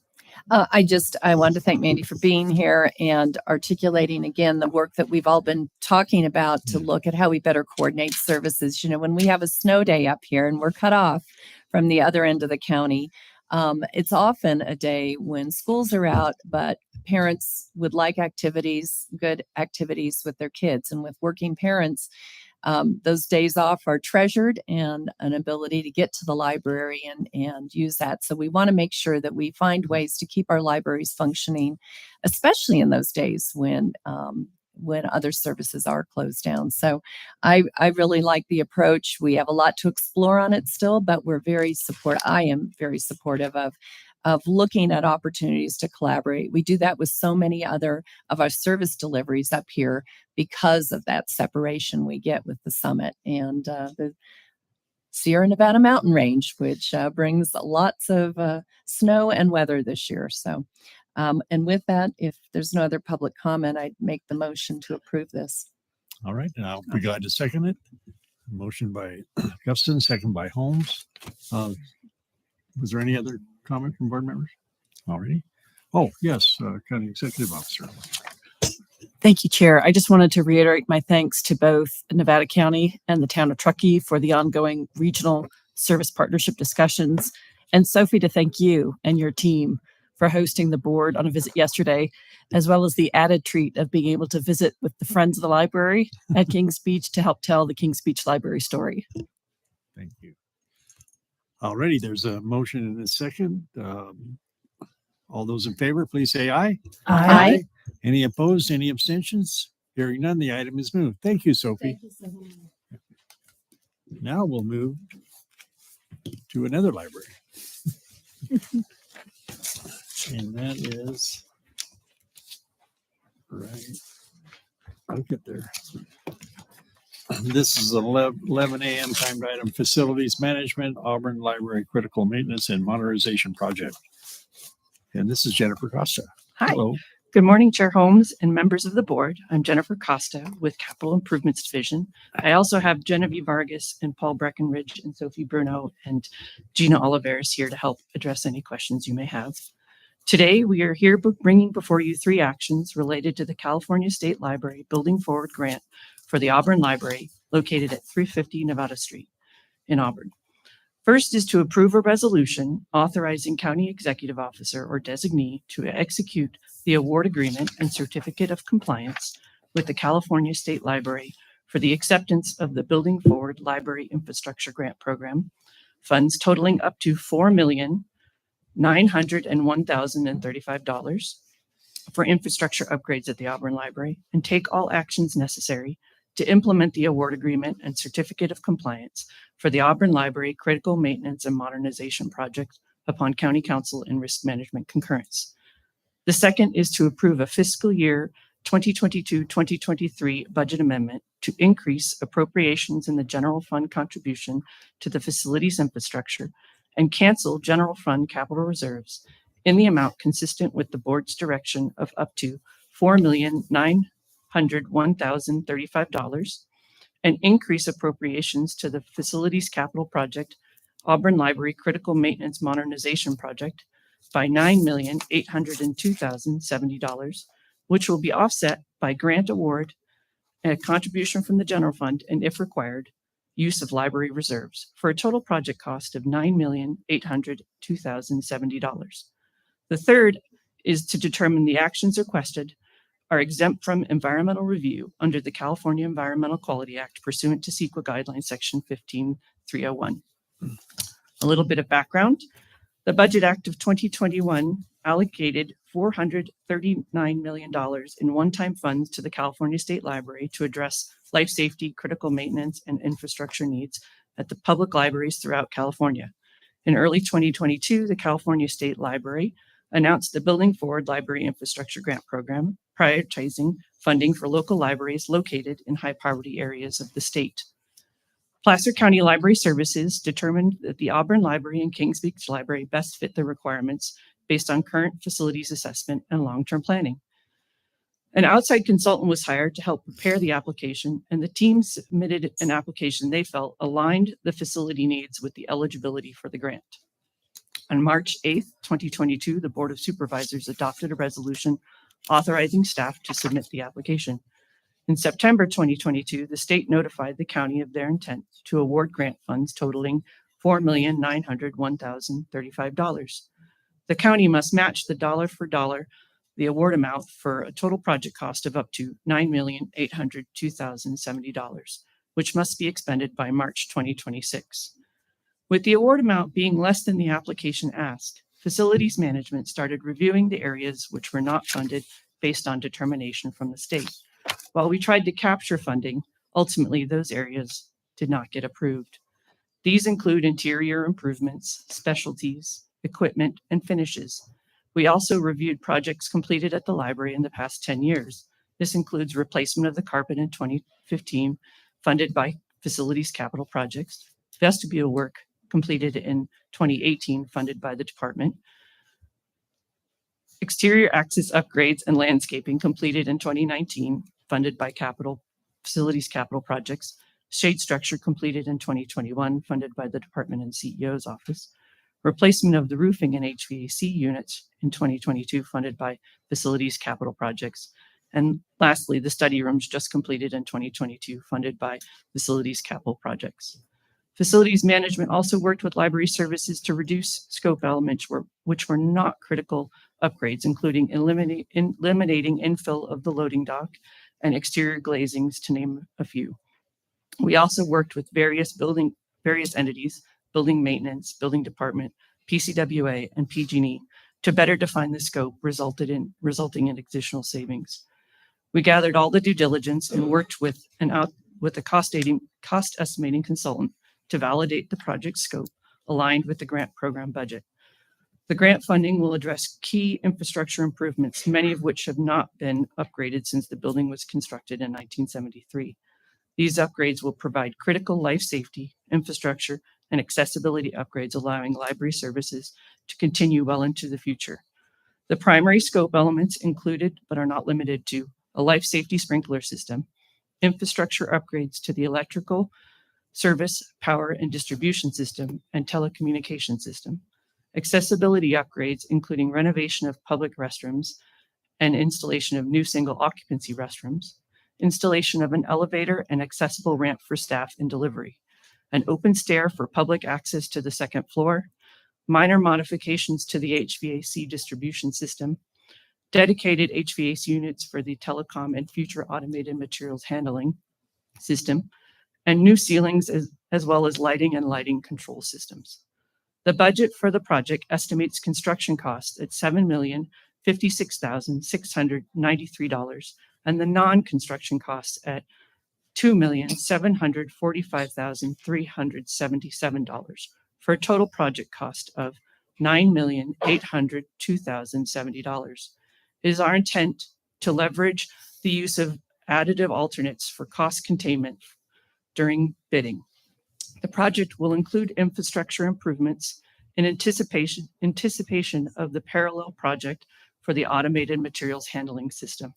I wanted to thank Mandy for being here and articulating again the work that we've all been talking about to look at how we better coordinate services. You know, when we have a snow day up here and we're cut off from the other end of the county, it's often a day when schools are out, but parents would like activities, good activities with their kids. And with working parents, those days off are treasured and an ability to get to the library and use that. So we want to make sure that we find ways to keep our libraries functioning, especially in those days when other services are closed down. So I really like the approach. We have a lot to explore on it still, but I am very supportive of looking at opportunities to collaborate. We do that with so many other of our service deliveries up here because of that separation we get with the summit and the Sierra Nevada mountain range, which brings lots of snow and weather this year. So, and with that, if there's no other public comment, I'd make the motion to approve this. All right, and I'll be glad to second it. Motion by Guston, second by Holmes. Was there any other comment from board members? Already? Oh, yes, County Executive Officer. Thank you, Chair. I just wanted to reiterate my thanks to both Nevada County and the Town of Truckee for the ongoing regional service partnership discussions, and Sophie to thank you and your team for hosting the board on a visit yesterday, as well as the added treat of being able to visit with the Friends of the Library at Kings Beach to help tell the Kings Beach Library story. Thank you. Alrighty, there's a motion and a second. All those in favor, please say aye. Aye. Any opposed? Any abstentions? Hearing none, the item is moved. Thank you, Sophie. Now we'll move to another library. And that is right. I'll get there. This is 11 a.m. timed item, Facilities Management, Auburn Library Critical Maintenance and Modernization Project. And this is Jennifer Costa. Hi. Hello. Good morning, Chair Holmes and members of the board. I'm Jennifer Costa with Capital Improvements Division. I also have Genevieve Vargas and Paul Breckenridge and Sophie Bruno and Gina Oliveris here to help address any questions you may have. Today, we are here bringing before you 3 actions related to the California State Library Building Forward Grant for the Auburn Library located at 350 Nevada Street in Auburn. First is to approve a resolution authorizing County Executive Officer or designee to execute the award agreement and certificate of compliance with the California State Library for the acceptance of the Building Forward Library Infrastructure Grant Program, funds totaling up to $4,901,035 for infrastructure upgrades at the Auburn Library, and take all actions necessary to implement the award agreement and certificate of compliance for the Auburn Library Critical Maintenance and Modernization Project upon County Council and Risk Management concurrence. The second is to approve a fiscal year 2022-2023 budget amendment to increase appropriations in the general fund contribution to the facilities infrastructure and cancel general fund capital reserves in the amount consistent with the board's direction of up to $4,901,035 and increase appropriations to the facilities capital project Auburn Library Critical Maintenance Modernization Project by $9,802,070, which will be offset by grant award and a contribution from the general fund, and if required, use of library reserves for a total project cost of $9,802,070. The third is to determine the actions requested are exempt from environmental review under the California Environmental Quality Act pursuant to CEQA Guidelines Section 15301. A little bit of background. The Budget Act of 2021 allocated $439 million in one-time funds to the California State Library to address life safety, critical maintenance, and infrastructure needs at the public libraries throughout California. In early 2022, the California State Library announced the Building Forward Library Infrastructure Grant Program, prioritizing funding for local libraries located in high-poverty areas of the state. Placer County Library Services determined that the Auburn Library and Kings Beach Library best fit the requirements based on current facilities assessment and long-term planning. An outside consultant was hired to help prepare the application, and the team submitted an application they felt aligned the facility needs with the eligibility for the grant. On March 8th, 2022, the Board of Supervisors adopted a resolution authorizing staff to submit the application. In September 2022, the state notified the county of their intent to award grant funds totaling $4,901,035. The county must match the dollar for dollar the award amount for a total project cost of up to $9,802,070, which must be expended by March 2026. With the award amount being less than the application asked, facilities management started reviewing the areas which were not funded based on determination from the state. While we tried to capture funding, ultimately those areas did not get approved. These include interior improvements, specialties, equipment, and finishes. We also reviewed projects completed at the library in the past 10 years. This includes replacement of the carpet in 2015, funded by Facilities Capital Projects, vestibule work completed in 2018, funded by the department, exterior access upgrades and landscaping completed in 2019, funded by Facilities Capital Projects, shade structure completed in 2021, funded by the department and CEO's office, replacement of the roofing and HVAC units in 2022, funded by Facilities Capital Projects, and lastly, the study rooms just completed in 2022, funded by Facilities Capital Projects. Facilities management also worked with library services to reduce scope elements which were not critical upgrades, including eliminating infill of the loading dock and exterior glazings, to name a few. We also worked with various entities, building maintenance, building department, PCWA, and PG&E to better define the scope, resulting in additional savings. We gathered all the due diligence and worked with a cost estimating consultant to validate the project scope aligned with the grant program budget. The grant funding will address key infrastructure improvements, many of which have not been upgraded since the building was constructed in 1973. These upgrades will provide critical life safety, infrastructure, and accessibility upgrades, allowing library services to continue well into the future. The primary scope elements included, but are not limited to, a life safety sprinkler system, infrastructure upgrades to the electrical, service, power, and distribution system, and telecommunication system, accessibility upgrades, including renovation of public restrooms and installation of new single occupancy restrooms, installation of an elevator and accessible ramp for staff in delivery, an open stair for public access to the second floor, minor modifications to the HVAC distribution system, dedicated HVAC units for the telecom and future automated materials handling system, and new ceilings as well as lighting and lighting control systems. The budget for the project estimates construction costs at $7,056,693 and the non-construction costs at $2,745,377 for a total project cost of $9,802,070. It is our intent to leverage the use of additive alternates for cost containment during bidding. The project will include infrastructure improvements in anticipation of the parallel project for the automated materials handling system,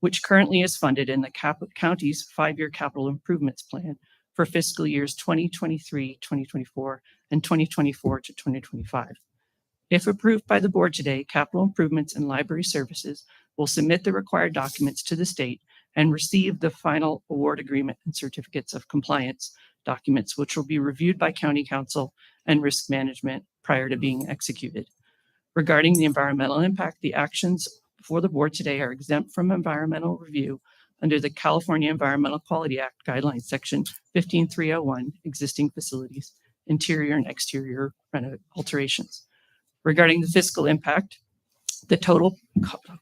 which currently is funded in the county's 5-year capital improvements plan for fiscal years 2023, 2024, and 2024 to 2025. If approved by the board today, Capital Improvements and Library Services will submit the required documents to the state and receive the final award agreement and certificates of compliance documents, which will be reviewed by County Council and Risk Management prior to being executed. Regarding the environmental impact, the actions before the board today are exempt from environmental review under the California Environmental Quality Act Guidelines, Section 15301, existing facilities, interior and exterior alterations. Regarding the fiscal impact, the total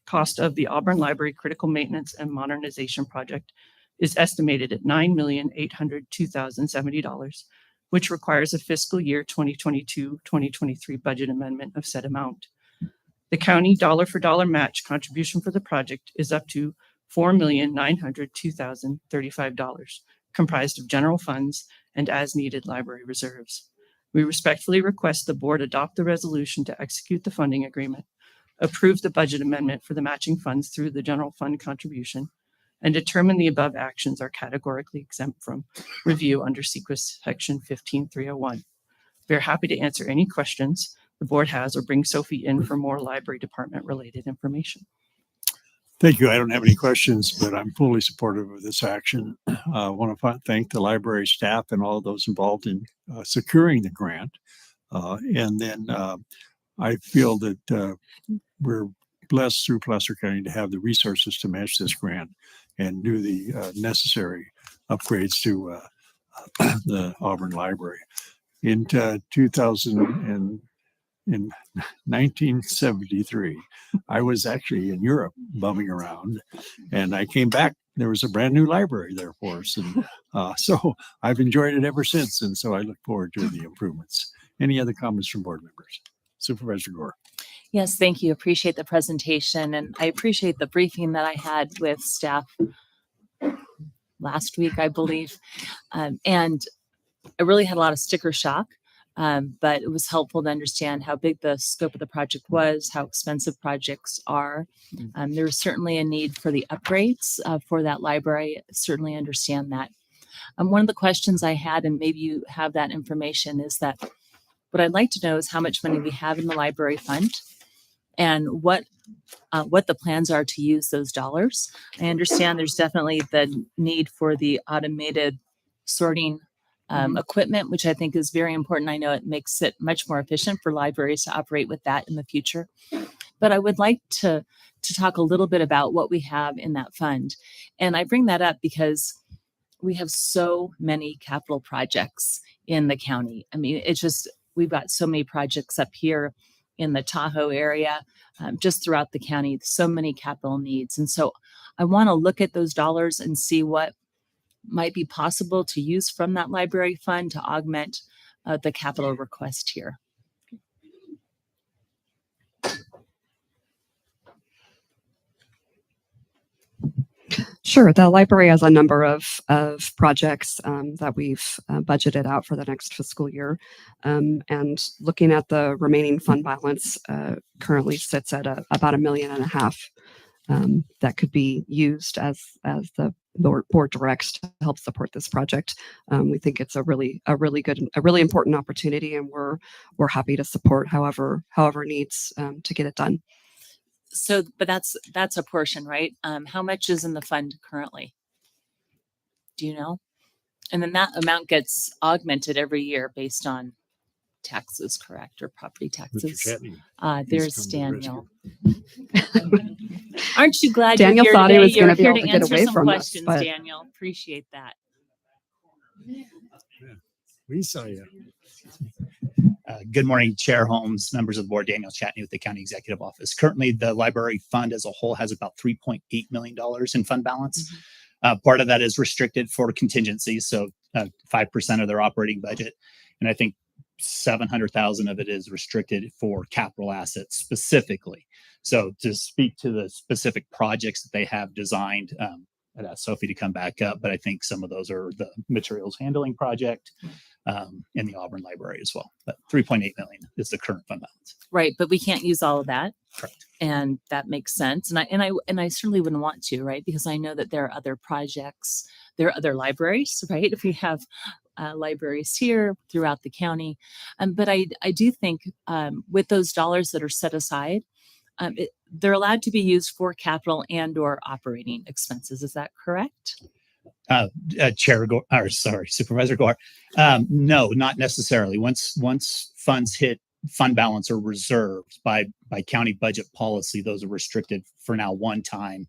cost of the Auburn Library Critical Maintenance and Modernization Project is estimated at $9,802,070, which requires a fiscal year 2022-2023 budget amendment of said amount. The county dollar-for-dollar match contribution for the project is up to $4,902,035, comprised of general funds and as-needed library reserves. We respectfully request the board adopt the resolution to execute the funding agreement, approve the budget amendment for the matching funds through the general fund contribution, and determine the above actions are categorically exempt from review under Sequest Section 15301. We are happy to answer any questions the board has or bring Sophie in for more library department related information. Thank you. I don't have any questions, but I'm fully supportive of this action. I want to thank the library staff and all those involved in securing the grant. And then I feel that we're blessed through Placer County to have the resources to match this grant and do the necessary upgrades to the Auburn Library. In 1973, I was actually in Europe bumming around, and I came back. There was a brand new library there for us, and so I've enjoyed it ever since. And so I look forward to the improvements. Any other comments from board members? Supervisor Gore. Yes, thank you. Appreciate the presentation, and I appreciate the briefing that I had with staff last week, I believe, and I really had a lot of sticker shock. But it was helpful to understand how big the scope of the project was, how expensive projects are. There was certainly a need for the upgrades for that library. Certainly understand that. One of the questions I had, and maybe you have that information, is that what I'd like to know is how much money we have in the library fund and what the plans are to use those dollars. I understand there's definitely the need for the automated sorting equipment, which I think is very important. I know it makes it much more efficient for libraries to operate with that in the future. But I would like to talk a little bit about what we have in that fund. And I bring that up because we have so many capital projects in the county. I mean, it's just, we've got so many projects up here in the Tahoe area, just throughout the county, so many capital needs. And so I want to look at those dollars and see what might be possible to use from that library fund to augment the capital request here. Sure. The library has a number of projects that we've budgeted out for the next fiscal year. And looking at the remaining fund balance currently sits at about $1.5 million that could be used as the board directs to help support this project. We think it's a really important opportunity, and we're happy to support however needs to get it done. So, but that's a portion, right? How much is in the fund currently? Do you know? And then that amount gets augmented every year based on taxes, correct? Or property taxes. There's Daniel. Aren't you glad Daniel you're thought here he today? was going to be able to get answer away some from us, questions, but Daniel. Appreciate that. We saw you. Good morning, Chair Holmes, members of the board. Daniel Chatney with the County Executive Office. Currently, the library fund as a whole has about $3.8 million in fund balance. Part of that is restricted for contingencies, so 5% of their operating budget, and I think 700,000 of it is restricted for capital assets specifically. So to speak to the specific projects that they have designed, I'd ask Sophie to come back up, but I think some of those are the materials handling project in the Auburn Library as well. But 3.8 million is the current fund balance. Right, but we can't use all of that. Correct. And that makes sense. And I certainly wouldn't want to, right? Because I know that there are other projects, there are other libraries, right? If we have libraries here throughout the county. But I do think with those dollars that are set aside, they're allowed to be used for capital and or operating expenses. Is that correct? Supervisor Gore. No, not necessarily. Once funds hit fund balance or reserves by county budget policy, those are restricted for now one time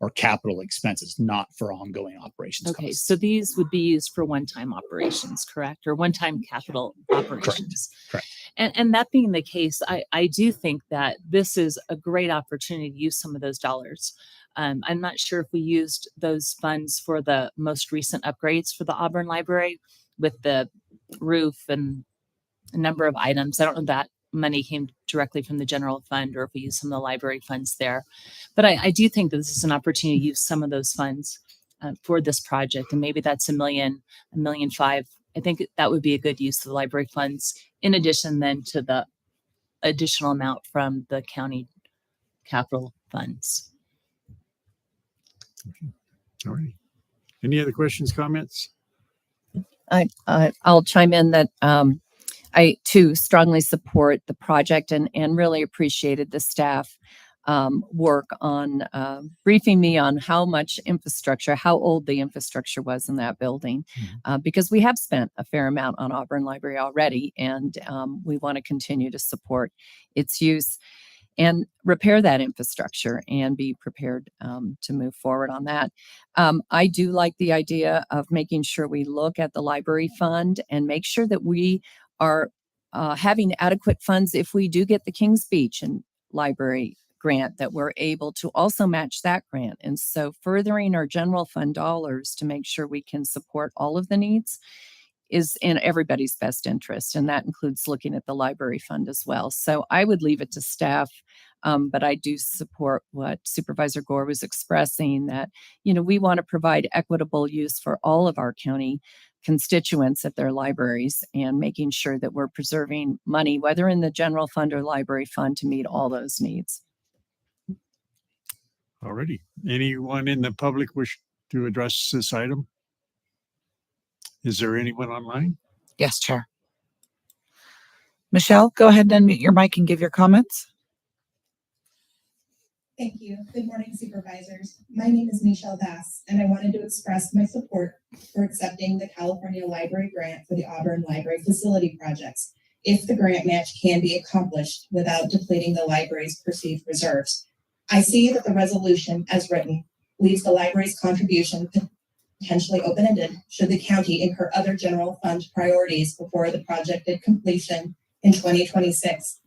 or capital expenses, not for ongoing operations. Okay, costs. so these would be used for one-time operations, correct? Or one-time capital operations. Correct. And that being the case, I do think that this is a great opportunity to use some of those dollars. I'm not sure if we used those funds for the most recent upgrades for the Auburn Library with the roof and a number of items. I don't know if that money came directly from the general fund or if we use some of the library funds there. But I do think that this is an opportunity to use some of those funds for this project. And maybe that's $1.5 million. I think that would be a good use of the library funds in addition then to the additional amount from the county capital funds. All right. Any other questions, comments? I'll chime in that I too strongly support the project and really appreciated the staff work on briefing me on how much infrastructure, how old the infrastructure was in that building, because we have spent a fair amount on Auburn Library already, and we want to continue to support its use and repair that infrastructure and be prepared to move forward on that. I do like the idea of making sure we look at the library fund and make sure that we are having adequate funds if we do get the Kings Beach and library grant, that we're able to also match that grant. And so furthering our general fund dollars to make sure we can support all of the needs is in everybody's best interest. And that includes looking at the library fund as well. So I would leave it to staff. But I do support what Supervisor Gore was expressing, that, we want to provide equitable use for all of our county constituents at their libraries and making sure that we're preserving money, whether in the general fund or library fund, to meet all those needs. Alrighty. Anyone in the public wish to address this item? Is there anyone online? Yes, Chair. Michelle, go ahead and unmute your mic and give your comments. Thank you. Good morning, Supervisors. My name is Michelle Bass, and I wanted to express my support for accepting the California Library Grant for the Auburn Library Facility Projects, if the grant match can be accomplished without depleting the library's perceived reserves. I see that the resolution, as written, leaves the library's contribution potentially open-ended should the county incur other general fund priorities before the projected completion in 2026.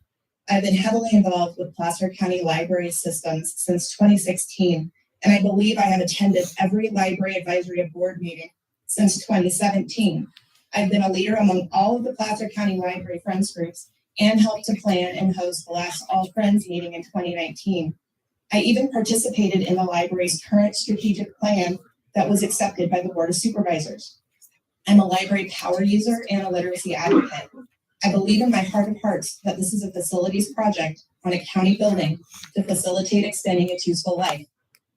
I've been heavily involved with Placer County Library Systems since 2016, and I believe I have attended every Library Advisory Board meeting since 2017. I've been a leader among all of the Placer County Library Friends groups and helped to plan and host the last All Friends meeting in 2019. I even participated in the library's current strategic plan that was accepted by the Board of Supervisors. I'm a library power user and a literacy advocate. I believe in my heart of hearts that this is a facilities project on a county building to facilitate extending its useful life.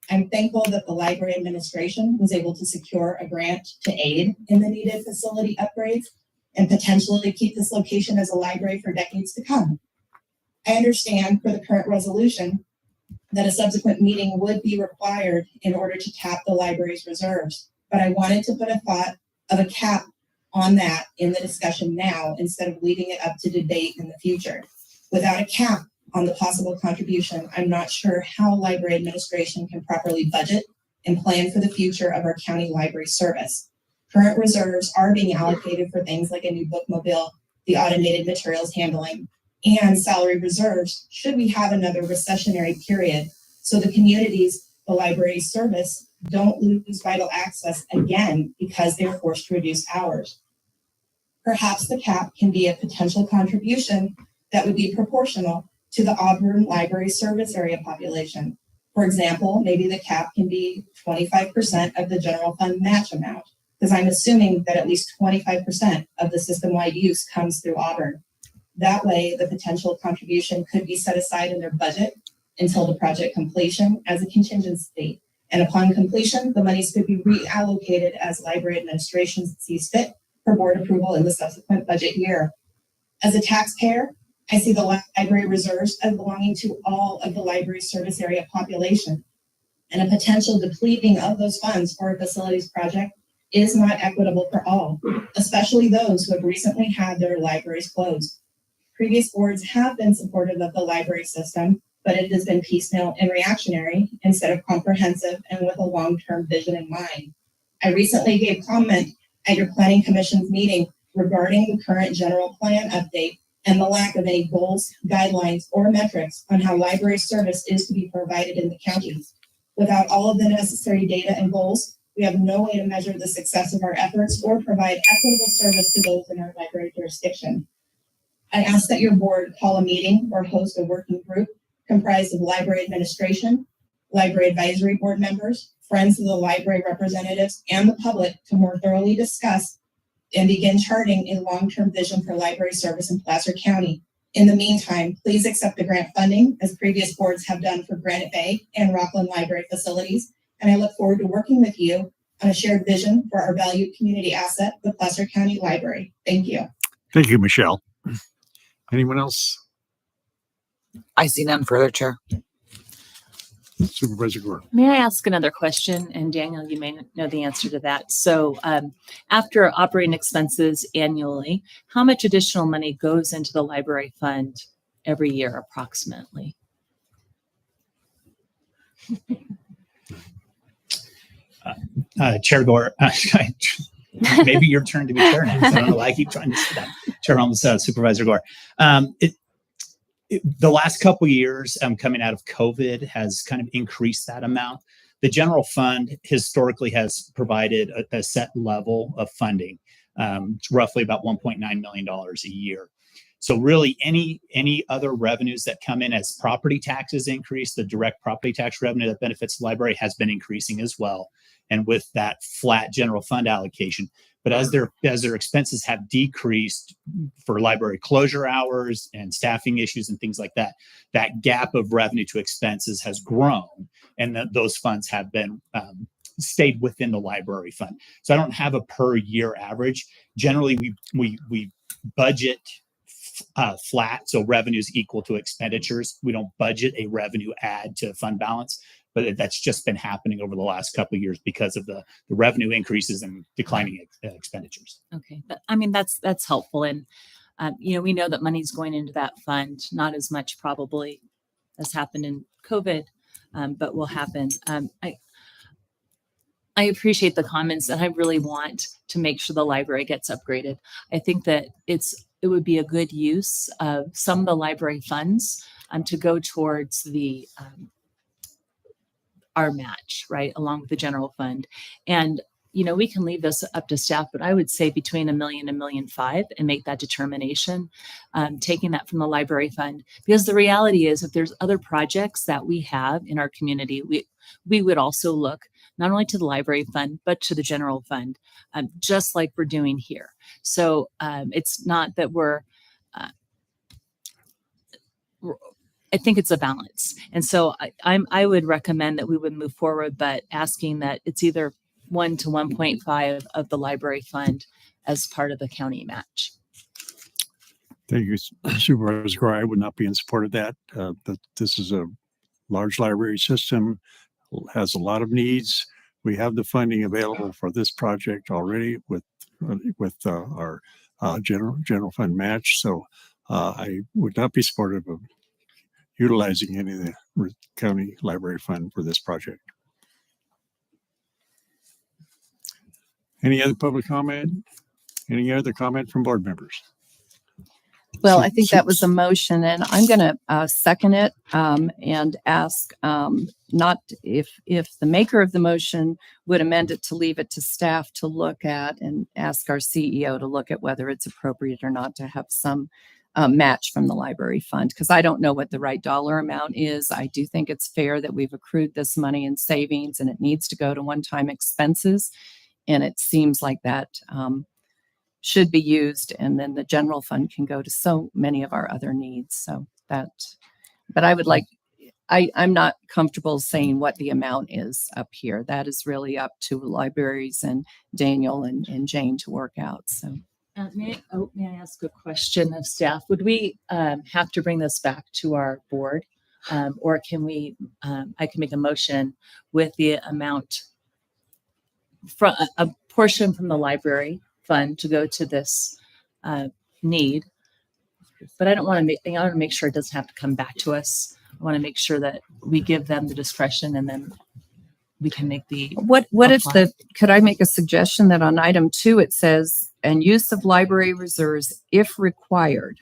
I'm thankful that the library administration was able to secure a grant to aid in the needed facility upgrades and potentially keep this location as a library for decades to come. I understand for the current resolution that a subsequent meeting would be required in order to tap the library's reserves, but I wanted to put a thought of a cap on that in the discussion now instead of leaving it up to debate in the future. Without a cap on the possible contribution, I'm not sure how library administration can properly budget and plan for the future of our county library service. Current reserves are being allocated for things like a new bookmobile, the automated materials handling, and salary reserves should we have another recessionary period, so the communities the library service don't lose vital access again because they're forced to reduce hours. Perhaps the cap can be a potential contribution that would be proportional to the Auburn Library service area population. For example, maybe the cap can be 25% of the general fund match amount, because I'm assuming that at least 25% of the system-wide use comes through Auburn. That way, the potential contribution could be set aside in their budget until the project completion as a contingency. And upon completion, the monies could be reallocated as library administration sees fit for board approval in the subsequent budget year. As a taxpayer, I see the library reserves as belonging to all of the library service area population, and a potential depleting of those funds for a facilities project is not equitable for all, especially those who have recently had their libraries closed. Previous boards have been supportive of the library system, but it has been piecemeal and reactionary instead of comprehensive and with a long-term vision in mind. I recently gave comment at your Planning Commission's meeting regarding the current general plan update and the lack of any goals, guidelines, or metrics on how library service is to be provided in the counties. Without all of the necessary data and goals, we have no way to measure the success of our efforts or provide equitable service to those in our library jurisdiction. I ask that your board call a meeting or host a working group comprised of library administration, library advisory board members, friends of the library representatives, and the public to more thoroughly discuss and begin charting a long-term vision for library service in Placer County. In the meantime, please accept the grant funding as previous boards have done for Granite Bay and Rockland Library facilities. And I look forward to working with you on a shared vision for our valued community asset, the Placer County Library. Thank you. Thank you, Michelle. Anyone else? I see none further, Chair. Supervisor Gore. May I ask another question? And Daniel, you may know the answer to that. So after operating expenses annually, how much additional money goes into the library fund every year approximately? Chair Gore, maybe your turn to be chair next. I don't know why I keep trying to say that. Chair Holmes, Supervisor Gore. The last couple of years coming out of COVID has kind of increased that amount. The general fund historically has provided a set level of funding, roughly about $1.9 million a year. So really any other revenues that come in as property taxes increase, the direct property tax revenue that benefits the library has been increasing as well. And with that flat general fund allocation, but as their expenses have decreased for library closure hours and staffing issues and things like that, that gap of revenue to expenses has grown, and those funds have been stayed within the library fund. So I don't have a per year average. Generally, we budget flat, so revenues equal to expenditures. We don't budget a revenue add to fund balance. But that's just been happening over the last couple of years because of the revenue increases and declining expenditures. Okay, but I mean that's helpful, and we know that money's going into that fund, not as much probably as happened in COVID, but will happen. I appreciate the comments, and I really want to make sure the library gets upgraded. I think that it would be a good use of some of the library funds to go towards the our match, right, along with the general fund. And, we can leave this up to staff, but I would say between $1 million and $1.5 million and make that determination, taking that from the library fund. Because the reality is, if there's other projects that we have in our community, we would also look not only to the library fund, but to the general fund, just like we're doing here. So it's not that I think it's a balance. And so I would recommend that we would move forward, but asking that it's either 1 to 1.5 of the library fund as part of the county match. Thank you, Supervisor Gore. I would not be in support of that. This is a large library system, has a lot of needs. We have the funding available for this project already with our general fund match. So I would not be supportive of utilizing any of the county library fund for this project. Any other public comment? Any other comment from board members? Well, I think that was a motion and I'm going to second it and ask not if the maker of the motion would amend it to leave it to staff to look at and ask our CEO to look at whether it's appropriate or not to have some match from the library fund, because I don't know what the right dollar amount is. I do think it's fair that we've accrued this money in savings and it needs to go to one-time expenses. And it seems like that should be used, and then the general fund can go to so many of our other needs. So that, but I would like, I'm not comfortable saying what the amount is up here. That is really up to libraries and Daniel and Jane to work out. So. May I ask a question of staff? Would we have to bring this back to our board, or can we? I can make a motion with the amount from a portion from the library fund to go to this need, but I don't want to make. I want to make sure it doesn't have to come back to us. I want to make sure that we give them the discretion, and then we can make the. What if could I make a suggestion that on item 2 it says, and use of library reserves if required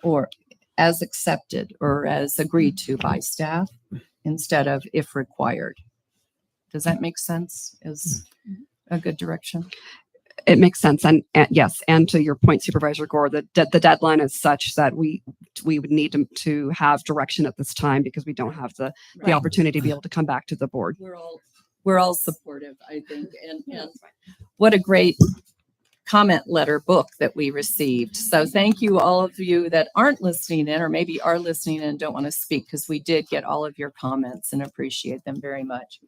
or as accepted or as agreed to by staff instead of if required? Does that make sense? Is a good direction? It makes sense. And yes, and to your point, Supervisor Gore, the deadline is such that we would need to have direction at this time because we don't have the opportunity to be able to come back to the board. We're all supportive, I think. And what a great comment letter book that we received. So thank you all of you that aren't listening in or maybe are listening and don't want to speak, because we did get all of your comments and appreciate them very much.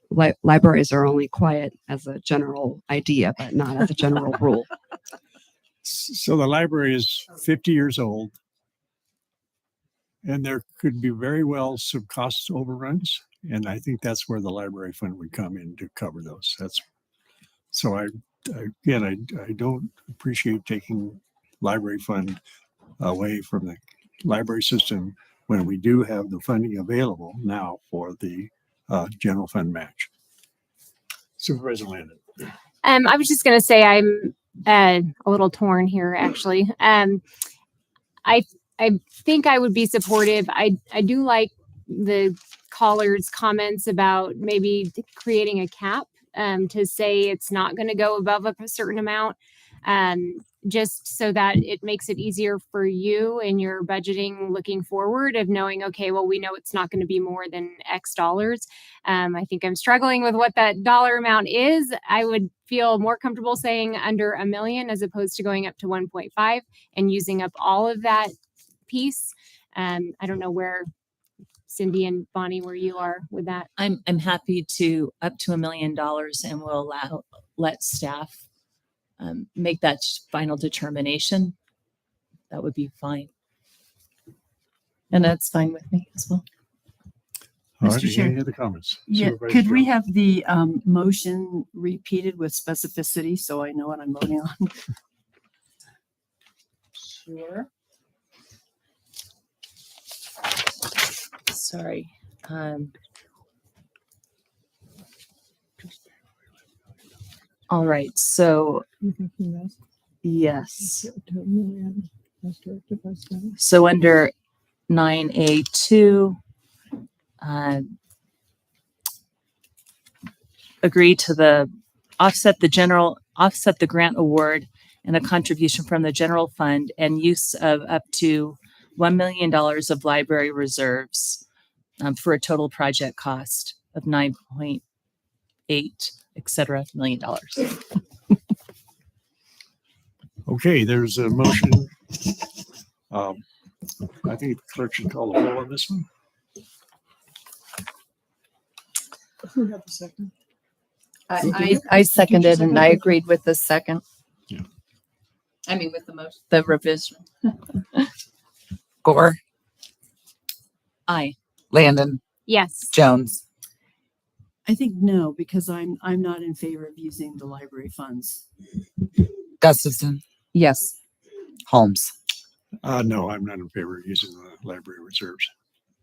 Libraries are only quiet as a general idea, but not as a general rule. So the library is 50 years old, and there could be very well some cost overruns. And I think that's where the library fund would come in to cover those. So I don't appreciate taking library fund away from the library system when we do have the funding available now for the general fund match. Supervisor Landon. I was just going to say I'm a little torn here, actually. I think I would be supportive. I do like the caller's comments about maybe creating a cap to say it's not going to go above a certain amount, just so that it makes it easier for you in your budgeting looking forward of knowing, okay, well, we know it's not going to be more than X dollars. I think I'm struggling with what that dollar amount is. I would feel more comfortable saying under $1 million as opposed to going up to 1.5 and using up all of that piece. I don't know where Cindy and Bonnie, where you are with that. I'm happy to up to $1 million, and we'll let staff make that final determination. That would be fine. And that's fine with me as well. All right, Mr. Chair. any other comments? Yeah, Supervisor could we Jones. have the motion repeated with specificity so I know what I'm voting on? Sure. Sorry. All right. So yes. So under 9A2, agree to the offset the grant award and a contribution from the general fund and use of up to $1 million of library reserves for a total project cost of 9.8, et cetera, $1 million. Okay, there's a motion. I think the clerk should call the roll on this one. Who got the second? I seconded and I agreed with the second. Yeah. I mean, with the motion, the revision. Gore, Aye. Landon, Yes. Jones. I think no, because I'm not in favor of using the library funds. Gustafson, Yes. Holmes. No, I'm not in favor of using the library reserves.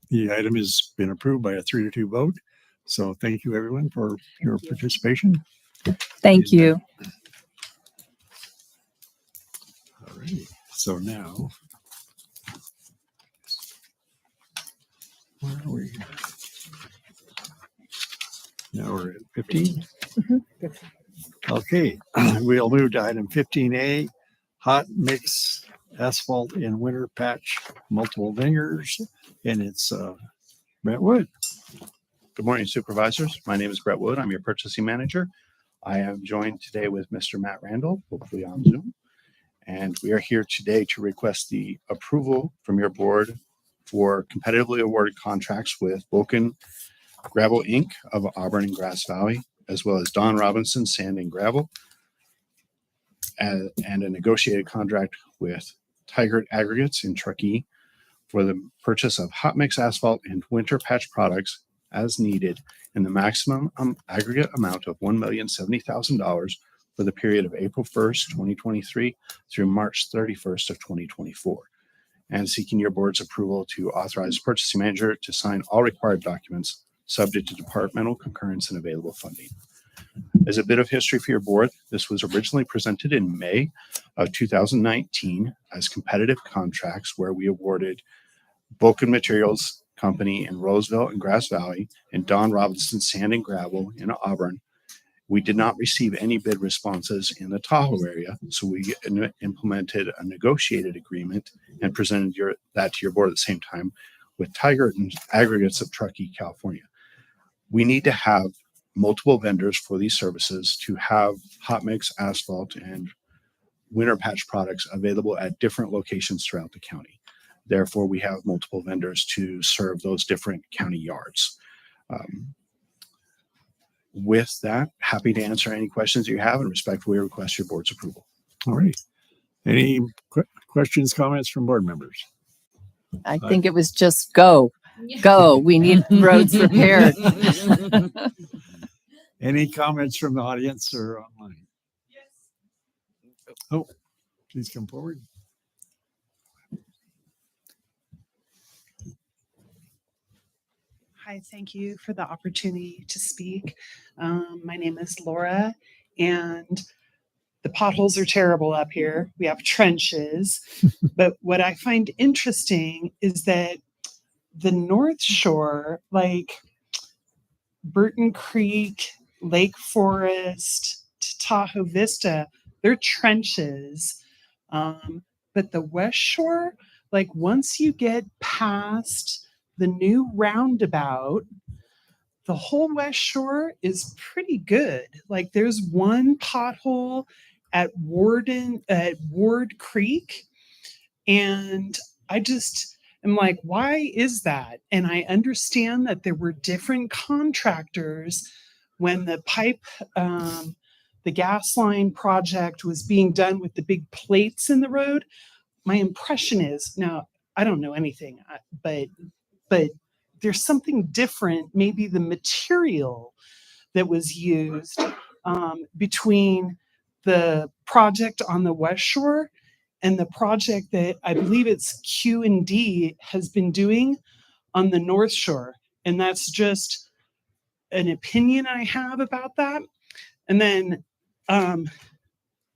The item has been approved by a 3-2 vote. So thank you, everyone, for your participation. Thank you. All right. So now Where are we? Now we're at 15. Okay, we'll move to item 15A, hot mix asphalt in winter patch, multiple vendors, and it's Brent Wood. Good morning, Supervisors. My name is Brett Wood. I'm your purchasing manager. I am joined today with Mr. Matt Randall, hopefully on Zoom. And we are here today to request the approval from your board for competitively awarded contracts with Vulcan Gravel Inc. of Auburn and Grass Valley, as well as Don Robinson Sand and Gravel, and a negotiated contract with Tiger Aggregates in Truckee for the purchase of hot mix asphalt and winter patch products as needed in the maximum aggregate amount of $1,070,000 for the period of April 1st, 2023 through March 31st of 2024, and seeking your board's approval to authorize purchasing manager to sign all required documents subject to departmental concurrence and available funding. As a bit of history for your board, this was originally presented in May of 2019 as competitive contracts where we awarded Vulcan Materials Company in Roseville and Grass Valley and Don Robinson Sand and Gravel in Auburn. We did not receive any bid responses in the Tahoe area, so we implemented a negotiated agreement and presented that to your board at the same time with Tiger Aggregates of Truckee, California. We need to have multiple vendors for these services to have hot mix asphalt and winter patch products available at different locations throughout the county. Therefore, we have multiple vendors to serve those different county yards. With that, happy to answer any questions you have and respectfully request your board's approval. All right. Any questions, comments from board members? I think it was just go. Go. We need roads repaired. Any comments from the audience or online? Yes. Oh, please come forward. Hi, thank you for the opportunity to speak. My name is Laura, and the potholes are terrible up here. We have trenches, but what I find interesting is that the North Shore, like Burton Creek, Lake Forest, to Tahoe Vista, they're trenches. But the West Shore, like once you get past the new roundabout, the whole West Shore is pretty good. Like there's one pothole at Ward Creek, and I just am like, why is that? And I understand that there were different contractors when the the gas line project was being done with the big plates in the road. My impression is, now I don't know anything, but there's something different, maybe the material that was used between the project on the West Shore and the project that I believe it's Q&D has been doing on the North Shore. And that's just an opinion I have about that. And then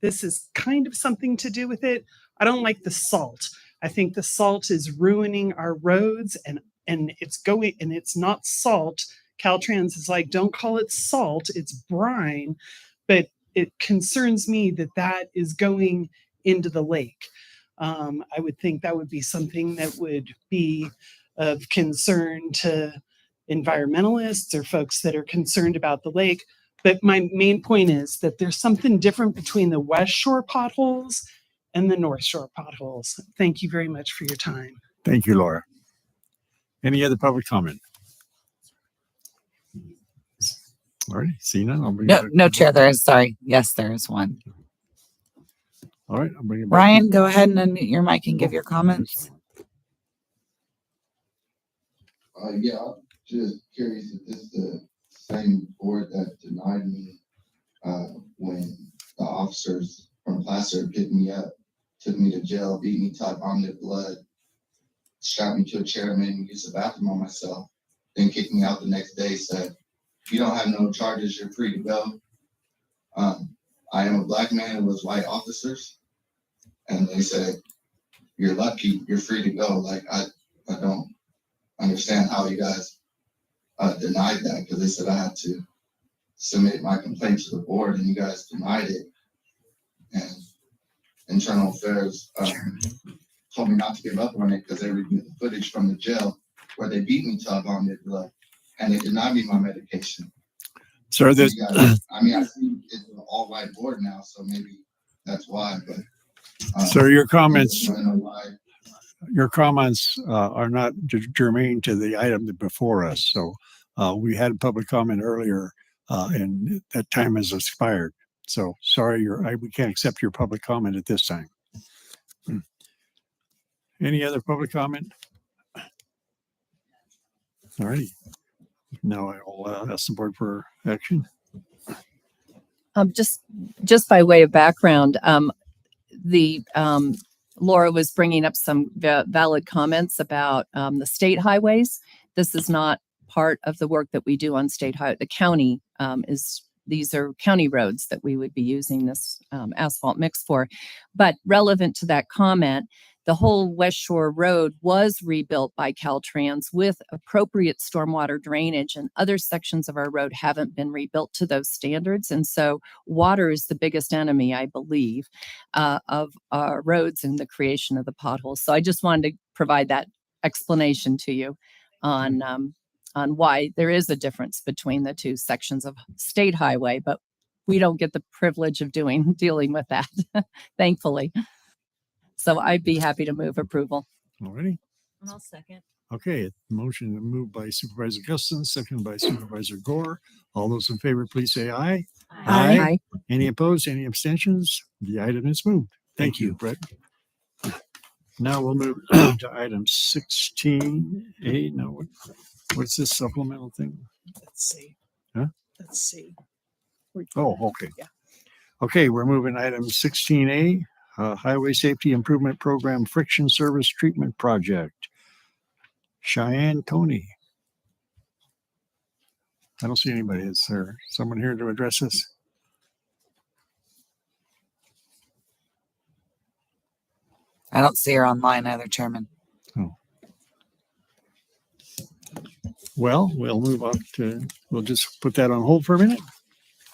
this is kind of something to do with it. I don't like the salt. I think the salt is ruining our roads, and it's not salt. Caltrans is like, don't call it salt, it's brine. But it concerns me that that is going into the lake. I would think that would be something that would be of concern to environmentalists or folks that are concerned about the lake. But my main point is that there's something different between the West Shore potholes and the North Shore potholes. Thank you very much for your time. Thank you, Laura. Any other public comment? All right, see none. I'll bring it back. No, Chair, there is. Sorry. Yes, there is one. All right, I'll bring it back. Ryan, go ahead and unmute your mic and give your comments. Yeah, I'm just curious if this is the same board that denied me when the officers from Placer picked me up, took me to jail, beat me, tied on the blood, strapped me to a chair, made me use the bathroom on myself, then kicked me out the next day, said, "You don't have no charges, you're free to go." I am a black man, it was white officers, and they said, "You're lucky, you're free to go." Like I understand how you guys denied that, because they said I had to submit my complaint to the board, and you guys denied it. And Internal Affairs told me not to give up on it because they reviewed the footage from the jail where they beat me till I vomited blood, and they denied me my medication. Sir, this, You guys, I mean, I see it's an all-white board now, so maybe that's why. But sir, your I comments. don't know why. Your comments are not germane to the item before us. So we had a public comment earlier, and that time has expired. So sorry, we can't accept your public comment at this time. Any other public comment? All righty. Now I will ask the board for action. Just by way of background, the Laura was bringing up some valid comments about the state highways. This is not part of the work that we do on state highway. The county these are county roads that we would be using this asphalt mix for. But relevant to that comment, the whole West Shore Road was rebuilt by Caltrans with appropriate stormwater drainage, and other sections of our road haven't been rebuilt to those standards. And so water is the biggest enemy, I believe, of our roads and the creation of the potholes. So I just wanted to provide that explanation to you on why there is a difference between the two sections of state highway, but we don't get the privilege of dealing with that, thankfully. So I'd be happy to move approval. Alrighty. And I'll second. Okay, motion moved by Supervisor Guston, seconded by Supervisor Gore. All those in favor, please say aye. Aye. Any opposed? Any abstentions? The item is moved. Thank you, Brett. Now we'll move to item 16A. No, what's this supplemental thing? Let's see. Huh? Let's see. Oh, okay. Yeah. Okay, we're moving item 16A, Highway Safety Improvement Program Friction Service Treatment Project. Cheyenne Tony. I don't see anybody. Is there someone here to address this? I don't see her online either, Chairman. Oh. Well, we'll move on we'll just put that on hold for a minute.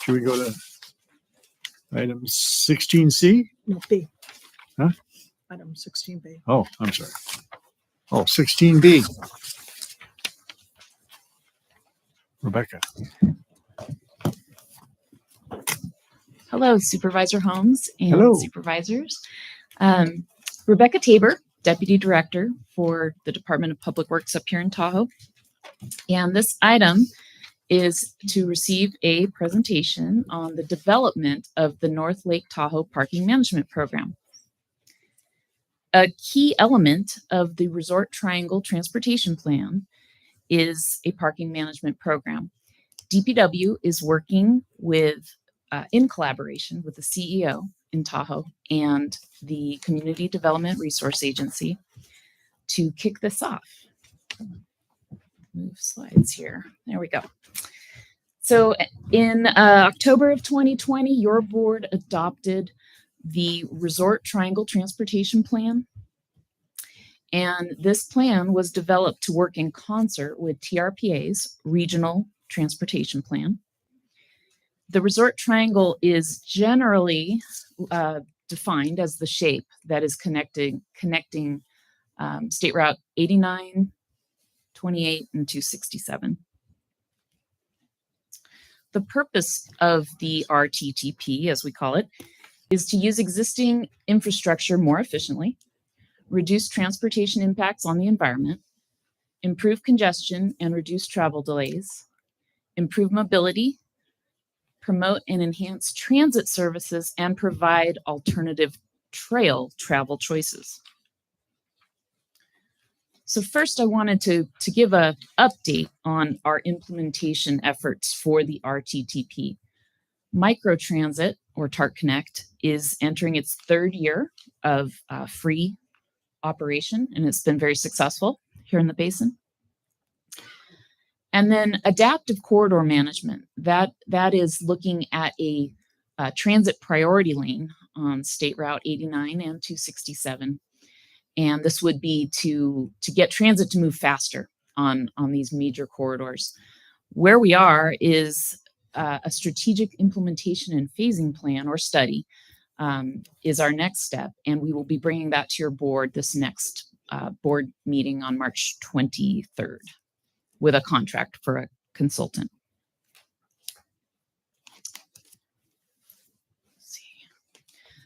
Should we go to item 16C? No, B. Huh? Item 16B. Oh, I'm sorry. Oh, 16B. Rebecca. Hello, Supervisor Holmes and Hello. supervisors. Rebecca Tabor, Deputy Director for the Department of Public Works up here in Tahoe. And this item is to receive a presentation on the development of the North Lake Tahoe Parking Management Program. A key element of the Resort Triangle Transportation Plan is a parking management program. DPW is working with, in collaboration with the CEO in Tahoe and the Community Development Resource Agency to kick this off. Move slides here. There we go. So in October of 2020, your board adopted the Resort Triangle Transportation Plan. And this plan was developed to work in concert with TRPA's Regional Transportation Plan. The Resort Triangle is generally defined as the shape that is connecting State Route 89, 28, and 267. The purpose of the RTTP, as we call it, is to use existing infrastructure more efficiently, reduce transportation impacts on the environment, improve congestion and reduce travel delays, improve mobility, promote and enhance transit services, and provide alternative trail travel choices. So first, I wanted to give an update on our implementation efforts for the RTTP. Microtransit, or TART Connect, is entering its third year of free operation, and it's been very successful here in the basin. And then adaptive corridor management, that is looking at a transit priority lane on State Route 89 and 267. And this would be to get transit to move faster on these major corridors. Where we are is a strategic implementation and phasing plan or study is our next step, and we will be bringing that to your board this next board meeting on March 23rd with a contract for a consultant.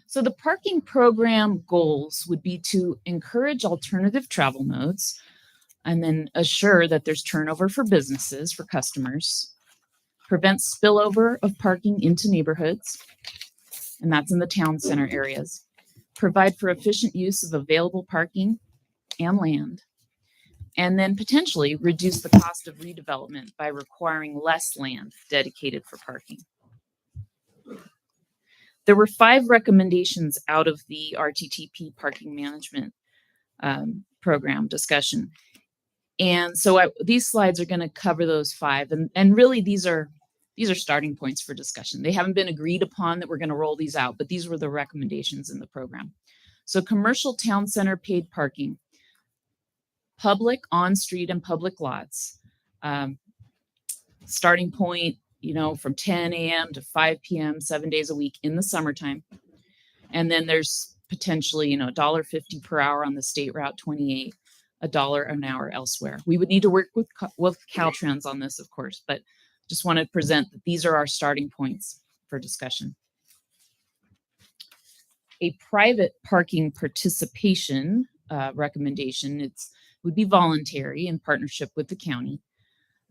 So the parking program goals would be to encourage alternative travel modes and then assure that there's turnover for businesses, for customers, prevent spillover of parking into neighborhoods, and that's in the town center areas, provide for efficient use of available parking and land, and then potentially reduce the cost of redevelopment by requiring less land dedicated for parking. There were 5 recommendations out of the RTTP parking management program discussion. And so these slides are going to cover those 5. And really, these are starting points for discussion. They haven't been agreed upon that we're going to roll these out, but these were the recommendations in the program. So commercial town center paid parking, public on-street and public lots, starting point, from 10 a.m. to 5 p.m., 7 days a week in the summertime. And then there's potentially, $1.50 per hour on the State Route 28, $1 an hour elsewhere. We would need to work with Caltrans on this, of course, but just want to present that these are our starting points for discussion. A private parking participation recommendation, would be voluntary in partnership with the county.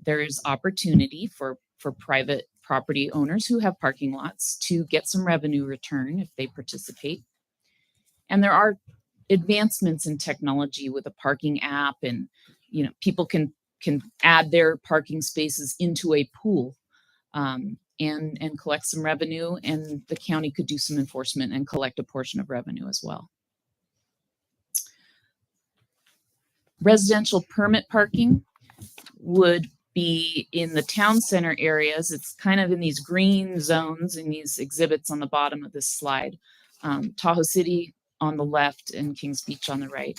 There is opportunity for private property owners who have parking lots to get some revenue return if they participate. And there are advancements in technology with a parking app, and people can add their parking spaces into a pool and collect some revenue, and the county could do some enforcement and collect a portion of revenue as well. Residential permit parking would be in the town center areas. It's kind of in these green zones in these exhibits on the bottom of this slide. Tahoe City on the left and Kings Beach on the right.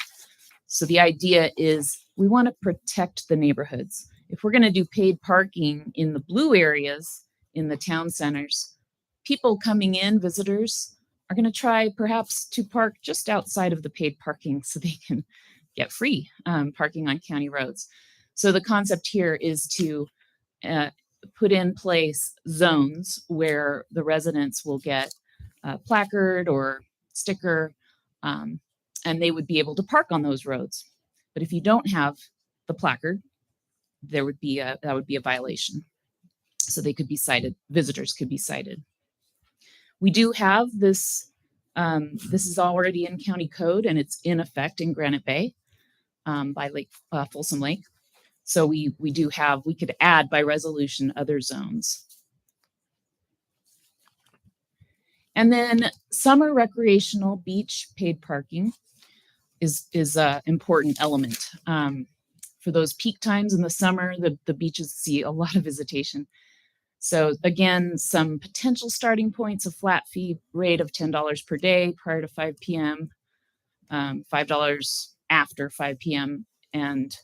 So the idea is we want to protect the neighborhoods. If we're going to do paid parking in the blue areas in the town centers, people coming in, visitors, are going to try perhaps to park just outside of the paid parking so they can get free parking on county roads. So the concept here is to put in place zones where the residents will get a placard or sticker, and they would be able to park on those roads. But if you don't have the placard, that would be a violation. So they could be cited. Visitors could be cited. We do have this. This is already in county code, and it's in effect in Granite Bay by Folsom Lake. So we could add by resolution other zones. And then summer recreational beach paid parking is an important element. For those peak times in the summer, the beaches see a lot of visitation. So again, some potential starting points: a flat fee rate of $10 per day prior to 5 p.m., $5 after 5 p.m., and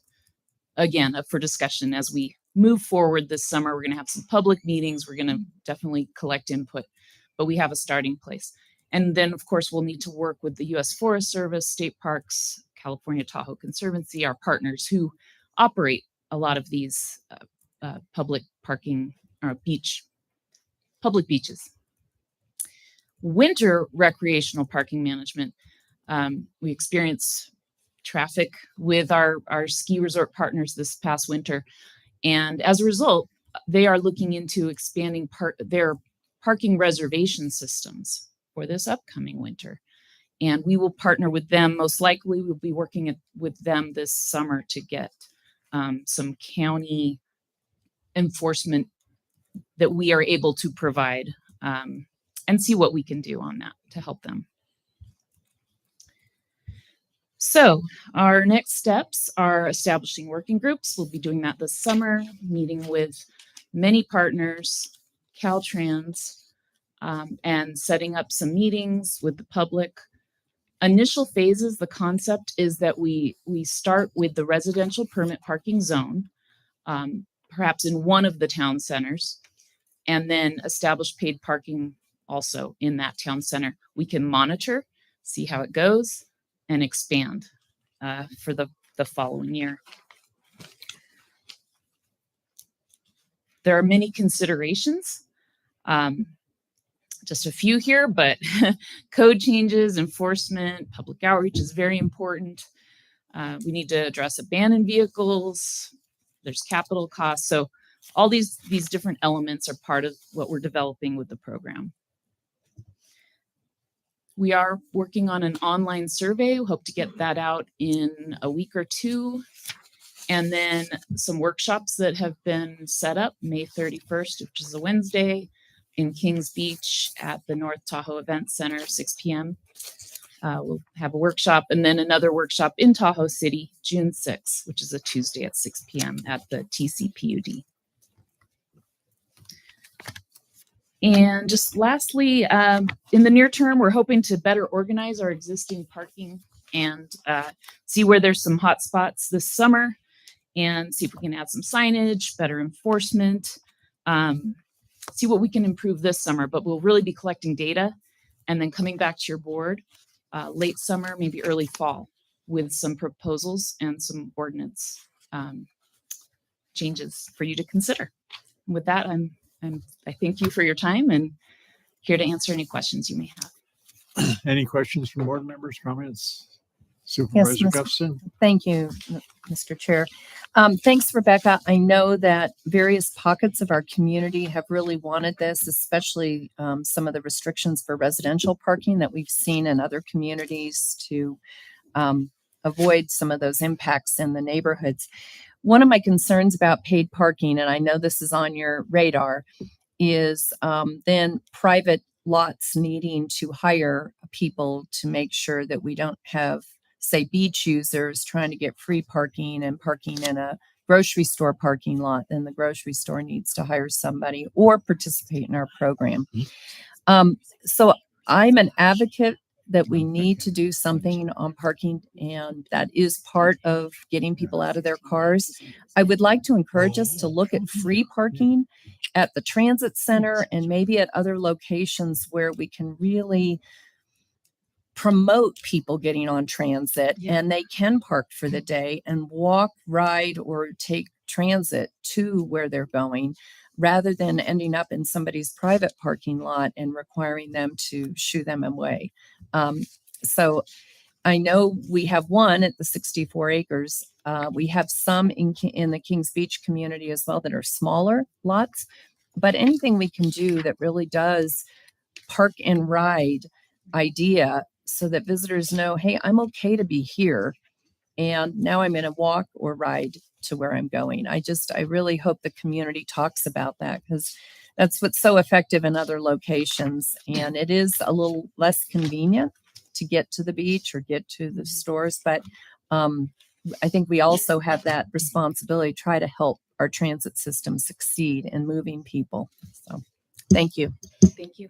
again, up for discussion as we move forward this summer. We're going to have some public meetings. We're going to definitely collect input, but we have a starting place. And then, of course, we'll need to work with the U.S. Forest Service, state parks, California Tahoe Conservancy, our partners who operate a lot of these public parking or public beaches. Winter recreational parking management. We experience traffic with our ski resort partners this past winter. And as a result, they are looking into expanding their parking reservation systems for this upcoming winter. And we will partner with them. Most likely we'll be working with them this summer to get some county enforcement that we are able to provide and see what we can do on that to help them. So our next steps are establishing working groups. We'll be doing that this summer, meeting with many partners, Caltrans, and setting up some meetings with the public. Initial phases, the concept is that we start with the residential permit parking zone, perhaps in one of the town centers, and then establish paid parking also in that town center. We can monitor, see how it goes, and expand for the following year. There are many considerations. Just a few here, but code changes, enforcement, public outreach is very important. We need to address abandoned vehicles. There's capital costs. So all these different elements are part of what we're developing with the program. We are working on an online survey. We hope to get that out in a week or two. And then some workshops that have been set up, May 31st, which is a Wednesday, in Kings Beach at the North Tahoe Event Center, 6 p.m. We'll have a workshop, and then another workshop in Tahoe City, June 6th, which is a Tuesday at 6 p.m. at the TCPUD. And just lastly, in the near term, we're hoping to better organize our existing parking and see where there's some hot spots this summer and see if we can add some signage, better enforcement, see what we can improve this summer. But we'll really be collecting data and then coming back to your board late summer, maybe early fall, with some proposals and some ordinance changes for you to consider. With that, I thank you for your time and here to answer any questions you may have. Any questions from board members, comments? Supervisor Gustafson? Thank you, Mr. Chair. Thanks, Rebecca. I know that various pockets of our community have really wanted this, especially some of the restrictions for residential parking that we've seen in other communities to avoid some of those impacts in the neighborhoods. One of my concerns about paid parking, and I know this is on your radar, is then private lots needing to hire people to make sure that we don't have, say, beach users trying to get free parking and parking in a grocery store parking lot. Then the grocery store needs to hire somebody or participate in our program. So I'm an advocate that we need to do something on parking, and that is part of getting people out of their cars. I would like to encourage us to look at free parking at the transit center and maybe at other locations where we can really promote people getting on transit and they can park for the day and walk, ride, or take transit to where they're going, rather than ending up in somebody's private parking lot and requiring them to shoo them away. So I know we have one at the 64 acres. We have some in the Kings Beach community as well that are smaller lots, but anything we can do that really does park and ride idea so that visitors know, hey, I'm okay to be here. And now I'm going to walk or ride to where I'm going. I really hope the community talks about that, because that's what's so effective in other locations. And it is a little less convenient to get to the beach or get to the stores. But I think we also have that responsibility to try to help our transit system succeed in moving people. So thank you. Thank you.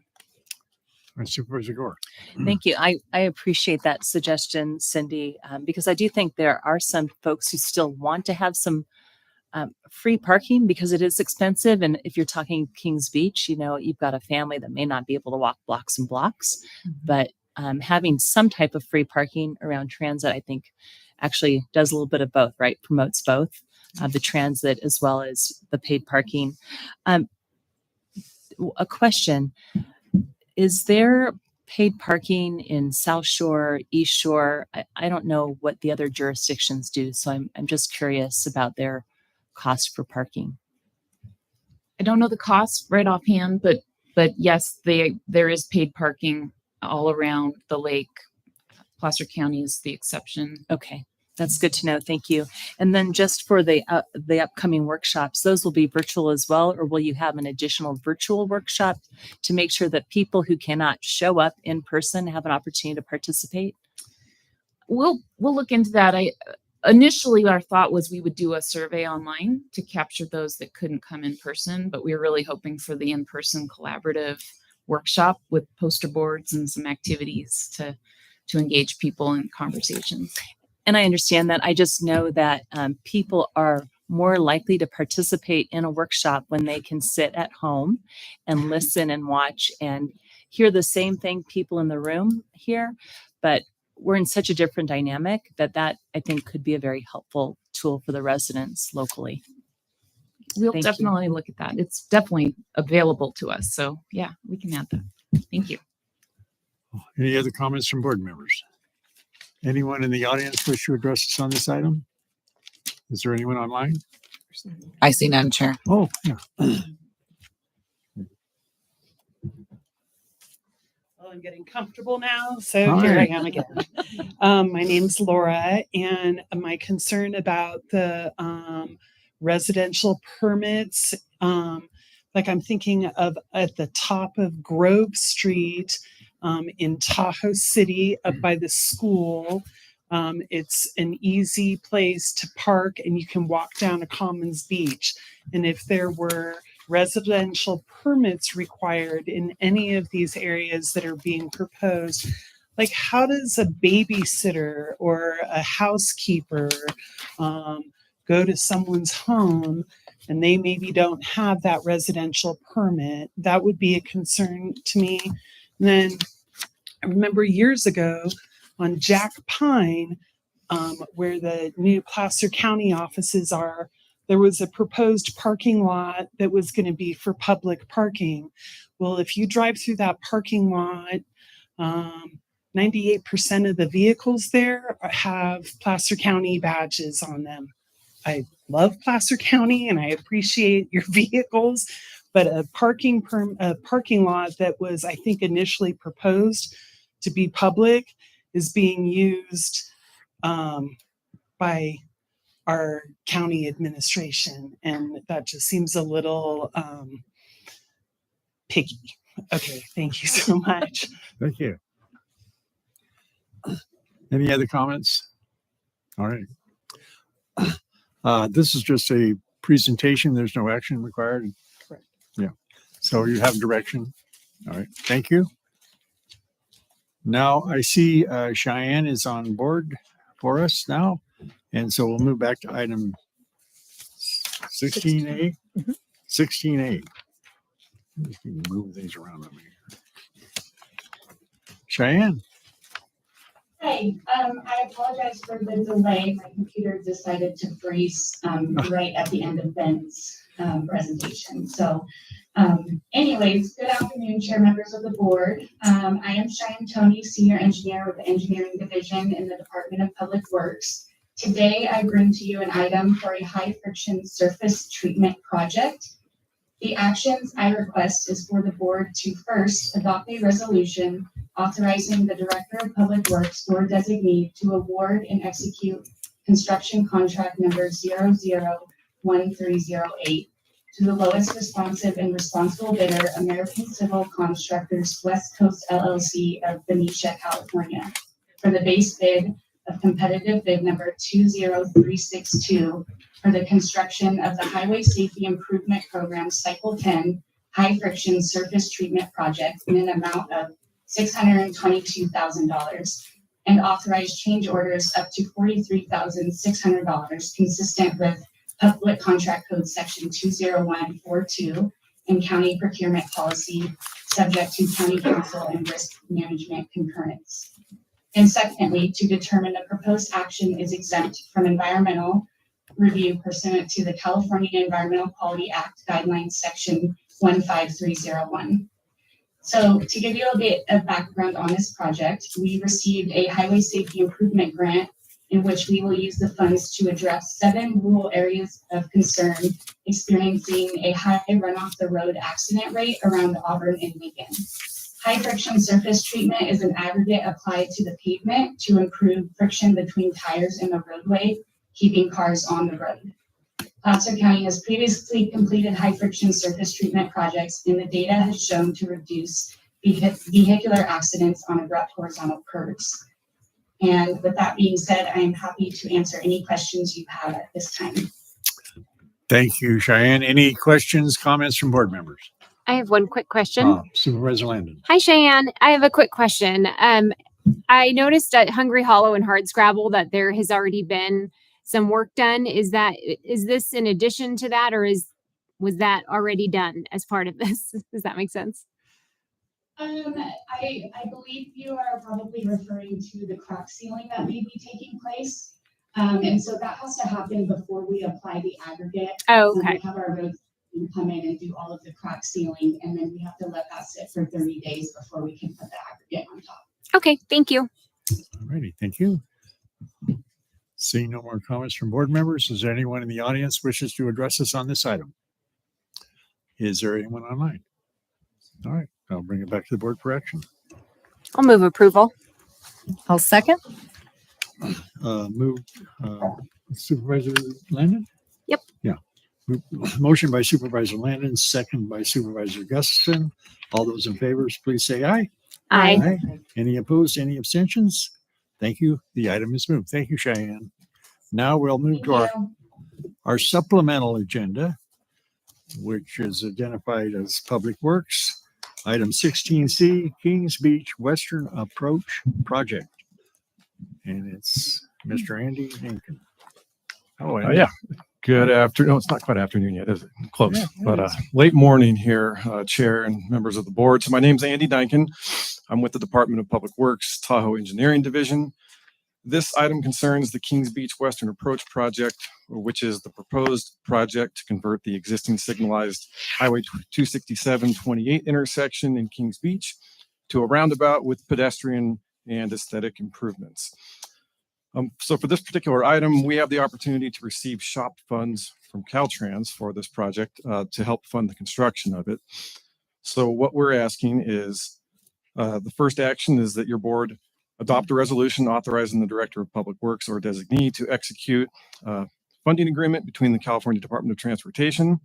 Supervisor Gore. Thank you. I appreciate that suggestion, Cindy, because I do think there are some folks who still want to have some free parking because it is expensive. And if you're talking Kings Beach, you've got a family that may not be able to walk blocks and blocks, but having some type of free parking around transit, I think actually does a little bit of both, right? Promotes both the transit as well as the paid parking. A question. Is there paid parking in South Shore, East Shore? I don't know what the other jurisdictions do, so I'm just curious about their cost for parking. I don't know the cost right offhand, but yes, there is paid parking all around the lake. Placer County is the exception. Okay. That's good to know. Thank you. And then just for the upcoming workshops, those will be virtual as well, or will you have an additional virtual workshop to make sure that people who cannot show up in person have an opportunity to participate? We'll look into that. Initially our thought was we would do a survey online to capture those that couldn't come in person, but we were really hoping for the in-person collaborative workshop with poster boards and some activities to to engage people in conversations. And I understand that. I just know that people are more likely to participate in a workshop when they can sit at home and listen and watch and hear the same thing people in the room hear. But we're in such a different dynamic that I think could be a very helpful tool for the residents locally. We'll Thank you. definitely look at that. It's definitely available to us. So yeah, we can add that. Thank you. Any other comments from board members? Anyone in the audience wish to address us on this item? Is there anyone online? I see none, Chair. Oh, yeah. Well, I'm getting comfortable now, so All here right. I am again. My name's Laura, and my concern about the residential permits, like I'm thinking of at the top of Grove Street in Tahoe City, up by the school. It's an easy place to park, and you can walk down to Commons Beach. And if there were residential permits required in any of these areas that are being proposed, like how does a babysitter or a housekeeper go to someone's home and they maybe don't have that residential permit? That would be a concern to me. And then I remember years ago on Jack Pine, where the new Placer County offices are, there was a proposed parking lot that was going to be for public parking. Well, if you drive through that parking lot, 98% of the vehicles there have Placer County badges on them. I love Placer County and I appreciate your vehicles, but a parking lot that was, I think, initially proposed to be public is being used by our county administration, and that just seems a little picky. Okay, thank you so much. Thank you. Any other comments? All right. This is just a presentation. There's no action required. Correct. Yeah. So you have direction. All right. Thank you. Now I see Cheyenne is on board for us now. And so we'll move back to item 16A. 16A. Move these around on me. Cheyenne. Hi, I apologize for the delay. My computer decided to freeze right at the end of Ben's presentation. So anyways, good afternoon, chair members of the board. I am Cheyenne Tony, Senior Engineer with the Engineering Division in the Department of Public Works. Today, I bring to you an item for a high friction surface treatment project. The actions I request is for the board to first adopt a resolution authorizing the Director of Public Works or designee to award and execute construction contract number 001308 to the lowest responsive and responsible bidder, American Civil Constructors West Coast LLC of Benicia, California, for the base bid of competitive bid number 20362 for the construction of the Highway Safety Improvement Program Cycle 10 High Friction Surface Treatment Project in an amount of $622,000 and authorize change orders up to $43,600 consistent with Public Contract Code Section 20142 and County Procurement Policy, subject to County Council and Risk Management concurrence. And secondly, to determine the proposed action is exempt from environmental review pursuant to the California Environmental Quality Act Guidelines Section 15301. So to give you a bit of background on this project, we received a highway safety improvement grant in which we will use the funds to address 7 rural areas of concern experiencing a high run off the road accident rate around Auburn and Lincoln. High friction surface treatment is an aggregate applied to the pavement to improve friction between tires in the roadway, keeping cars on the road. Placer County has previously completed high friction surface treatment projects, and the data has shown to reduce vehicular accidents on abrupt horizontal curves. And with that being said, I am happy to answer any questions you have at this time. Thank you, Cheyenne. Any questions, comments from board members? I have one quick question. Supervisor Landon. Hi, Cheyenne. I have a quick question. I noticed at Hungry Hollow and Hardscrabble that there has already been some work done. Is this in addition to that, or was that already done as part of this? Does that make sense? I believe you are probably referring to the crack sealing that may be taking place. And so that has to happen before we apply the aggregate. Oh, okay. We have our road team come in and do all of the crack sealing, and then we have to let that sit for 30 days before we can put the aggregate on top. Okay, thank you. All righty, thank you. Seeing no more comments from board members, is there anyone in the audience wishes to address us on this item? Is there anyone online? All right, I'll bring it back to the board for action. I'll move approval. I'll second. Move Supervisor Landon? Yep. Yeah. Motion by Supervisor Landon, second by Supervisor Gustafson. All those in favor, please say aye. Aye. Any opposed, any abstentions? Thank you. The item is moved. Thank you, Cheyenne. Now we'll move to our supplemental agenda, which is identified as Public Works. Item 16C, Kings Beach Western Approach Project. And it's Mr. Andy Dinkin. Oh, Yeah. Good afternoon. No, it's not quite afternoon yet, is it? Close, Yeah, but it is. late morning here, Chair and members of the board. So my name's Andy Dinkin. I'm with the Department of Public Works, Tahoe Engineering Division. This item concerns the Kings Beach Western Approach Project, which is the proposed project to convert the existing signalized Highway 267-28 intersection in Kings Beach to a roundabout with pedestrian and aesthetic improvements. So for this particular item, we have the opportunity to receive SHOP funds from Caltrans for this project to help fund the construction of it. So what we're asking is, the first action is that your board adopt a resolution authorizing the Director of Public Works or designee to execute a funding agreement between the California Department of Transportation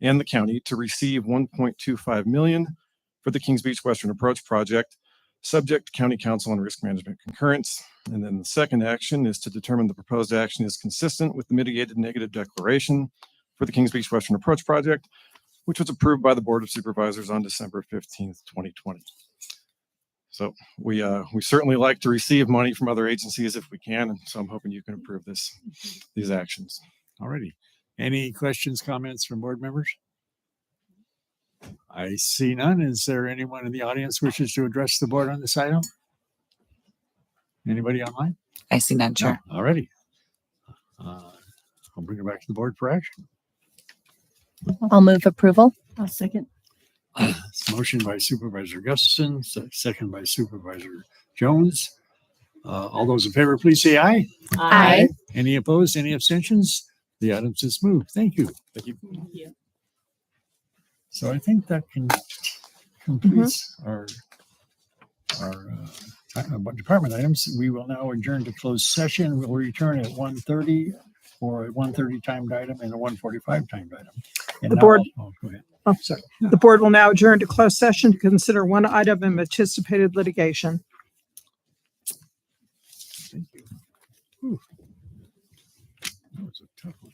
and the county to receive $1.25 million for the Kings Beach Western Approach Project, subject to County Council and Risk Management concurrence. And then the second action is to determine the proposed action is consistent with the mitigated negative declaration for the Kings Beach Western Approach Project, which was approved by the Board of Supervisors on December 15th, 2020. So we certainly like to receive money from other agencies if we can, and so I'm hoping you can approve these actions. Alrighty. Any questions, comments from board members? I see none. Is there anyone in the audience wishes to address the board on this item? Anybody online? I see none, Chair. No. Alrighty. I'll bring it back to the board for action. I'll move approval. I'll second. It's motion by Supervisor Gustafson, second by Supervisor Jones. All those in favor, please say aye. Aye. Any opposed, any abstentions? The items is moved. Thank you. Thank you. So I think that completes our department items. We will now adjourn to closed session. We'll return at 1:30 for a 1:30 timed item and a 1:45 timed item. And The now board- go ahead. Oh, sorry. The board will now adjourn to closed session to consider one item in anticipated litigation. Thank you. Whew. That was a tough one.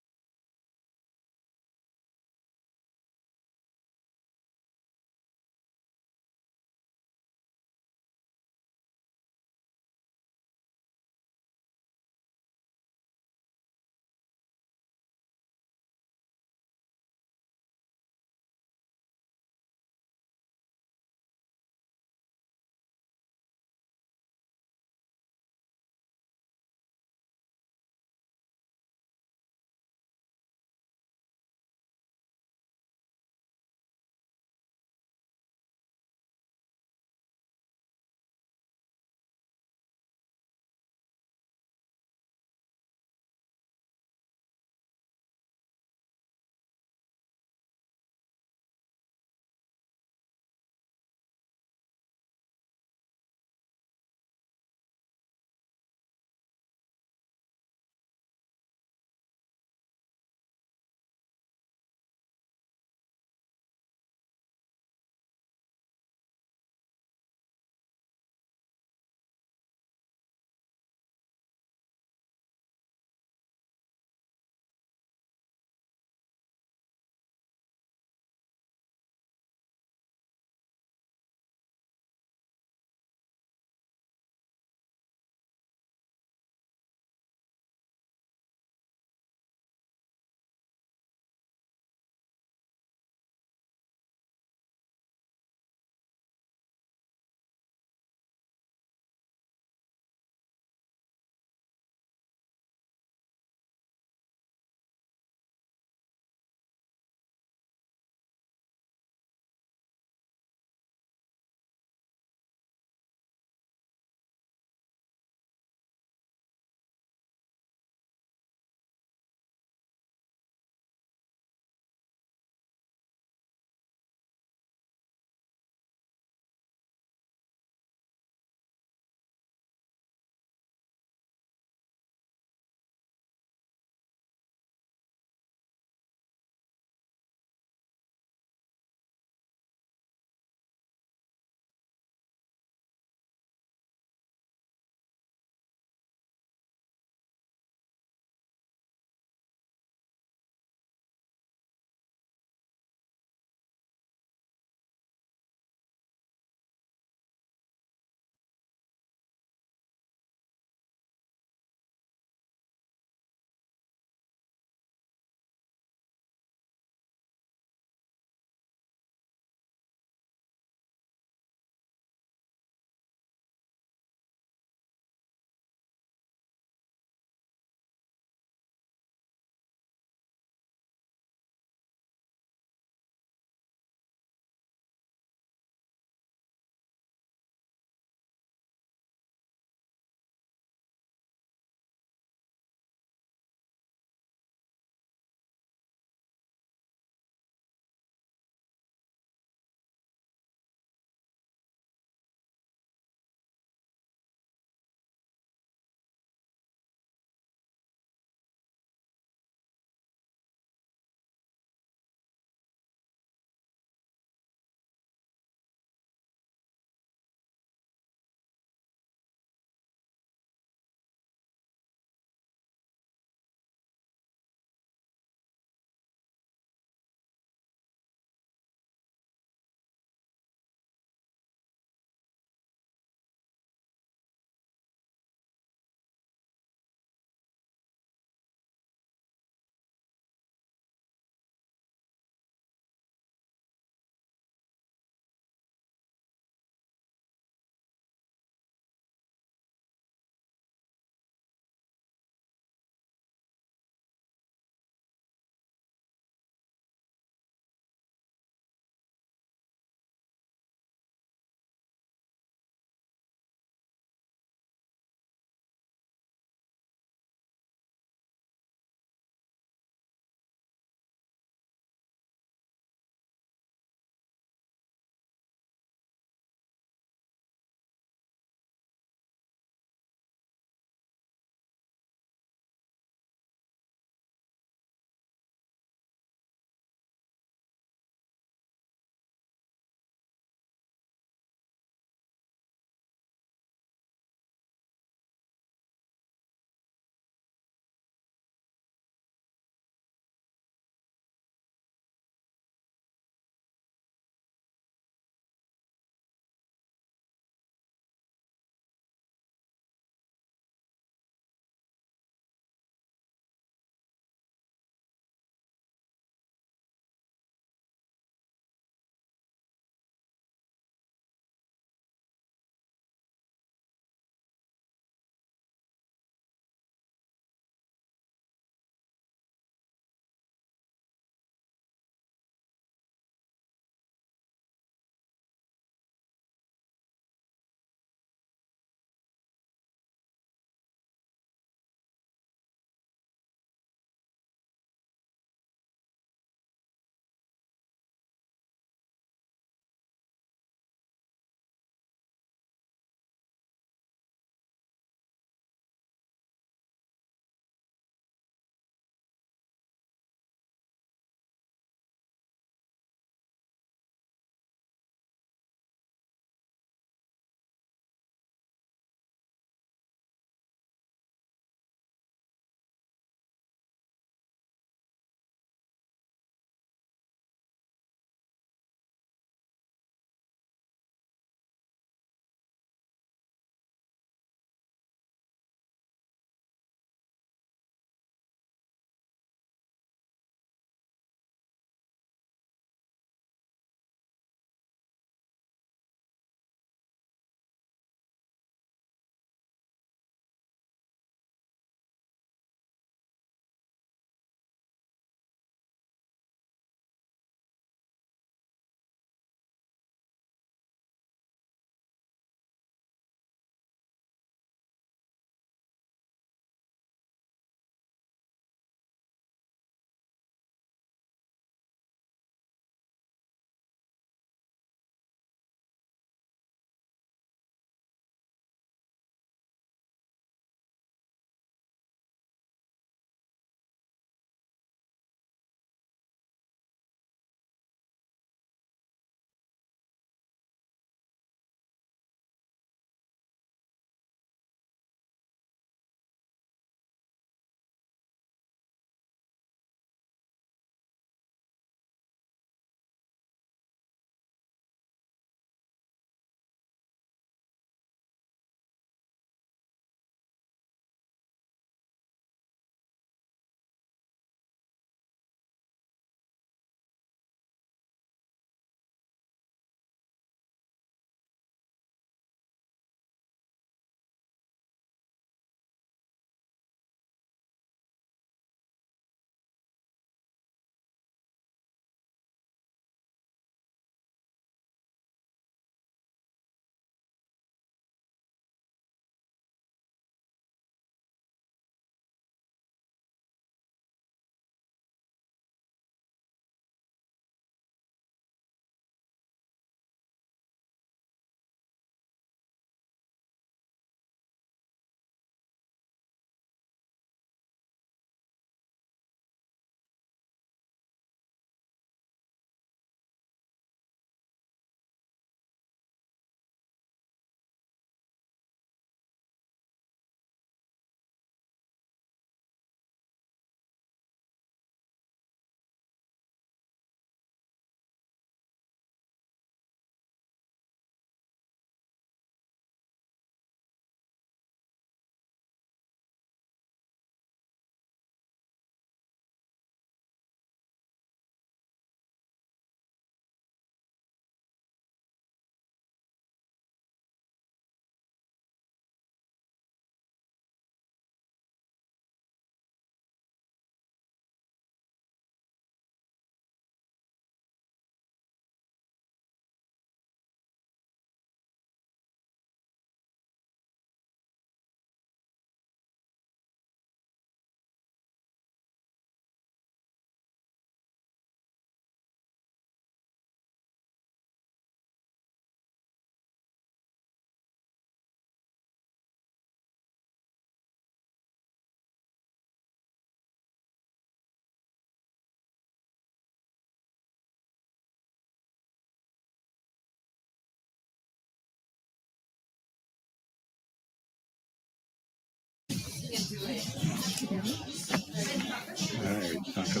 right, Tahoe.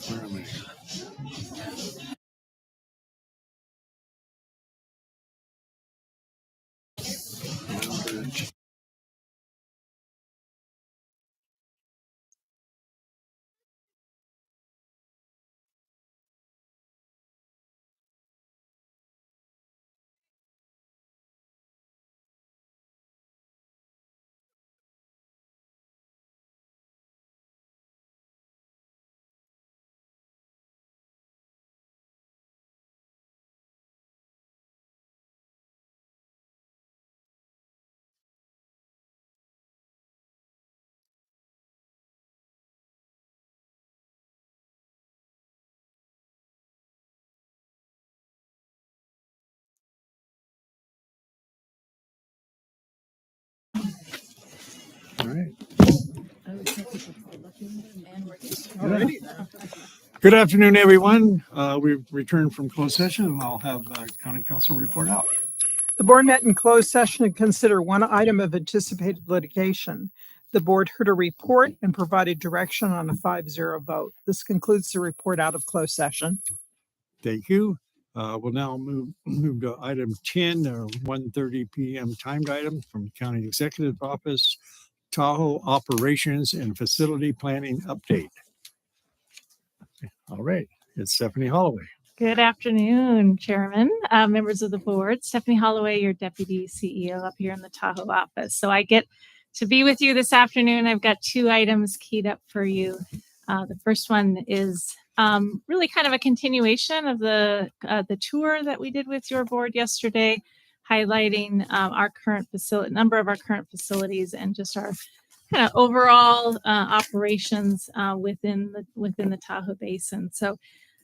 Where am I? All right. Good afternoon, everyone. We've returned from closed session and I'll have County Council report out. The board met in closed session to consider one item of anticipated litigation. The board heard a report and provided direction on a 5-0 vote. This concludes the report out of closed session. Thank you. We'll now move to item 10, 1:30 p.m. timed item from County Executive Office, Tahoe Operations and Facility Planning Update. All right, it's Stephanie Holloway. Good afternoon, Chairman, members of the board. Stephanie Holloway, your Deputy CEO up here in the Tahoe office. So I get to be with you this afternoon. I've got 2 items keyed up for you. The first one is really kind of a continuation of the tour that we did with your board yesterday, highlighting our current facility, number of our current facilities, and just our kind of overall operations within the Tahoe Basin. So,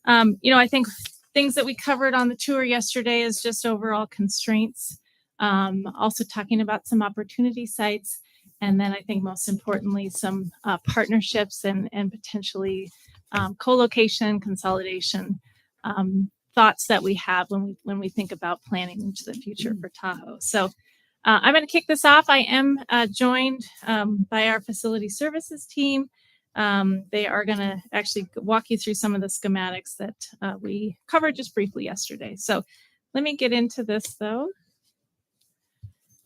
I think things that we covered on the tour yesterday is just overall constraints, also talking about some opportunity sites, and then I think most importantly, some partnerships and potentially co-location, consolidation thoughts that we have when we think about planning into the future for Tahoe. So I'm going to kick this off. I am joined by our facility services team. They are going to actually walk you through some of the schematics that we covered just briefly yesterday. So let me get into this though.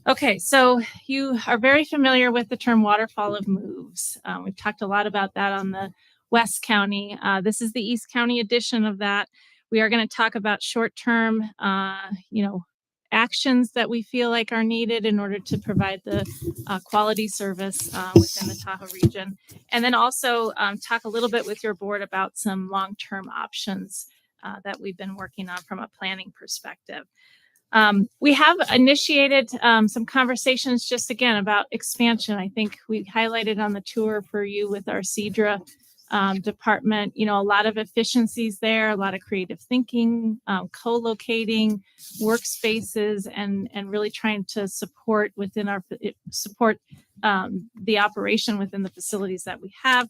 Okay, so you are very familiar with the term waterfall of moves. We've talked a lot about that on the West County. This is the East County edition of that. We are going to talk about short-term, actions that we feel like are needed in order to provide the quality service within the Tahoe region. And then also talk a little bit with your board about some long-term options that we've been working on from a planning perspective. We have initiated some conversations just again about expansion. I think we highlighted on the tour for you with our CEDRA department, a lot of efficiencies there, a lot of creative thinking, co-locating workspaces, and really trying to support the operation within the facilities that we have.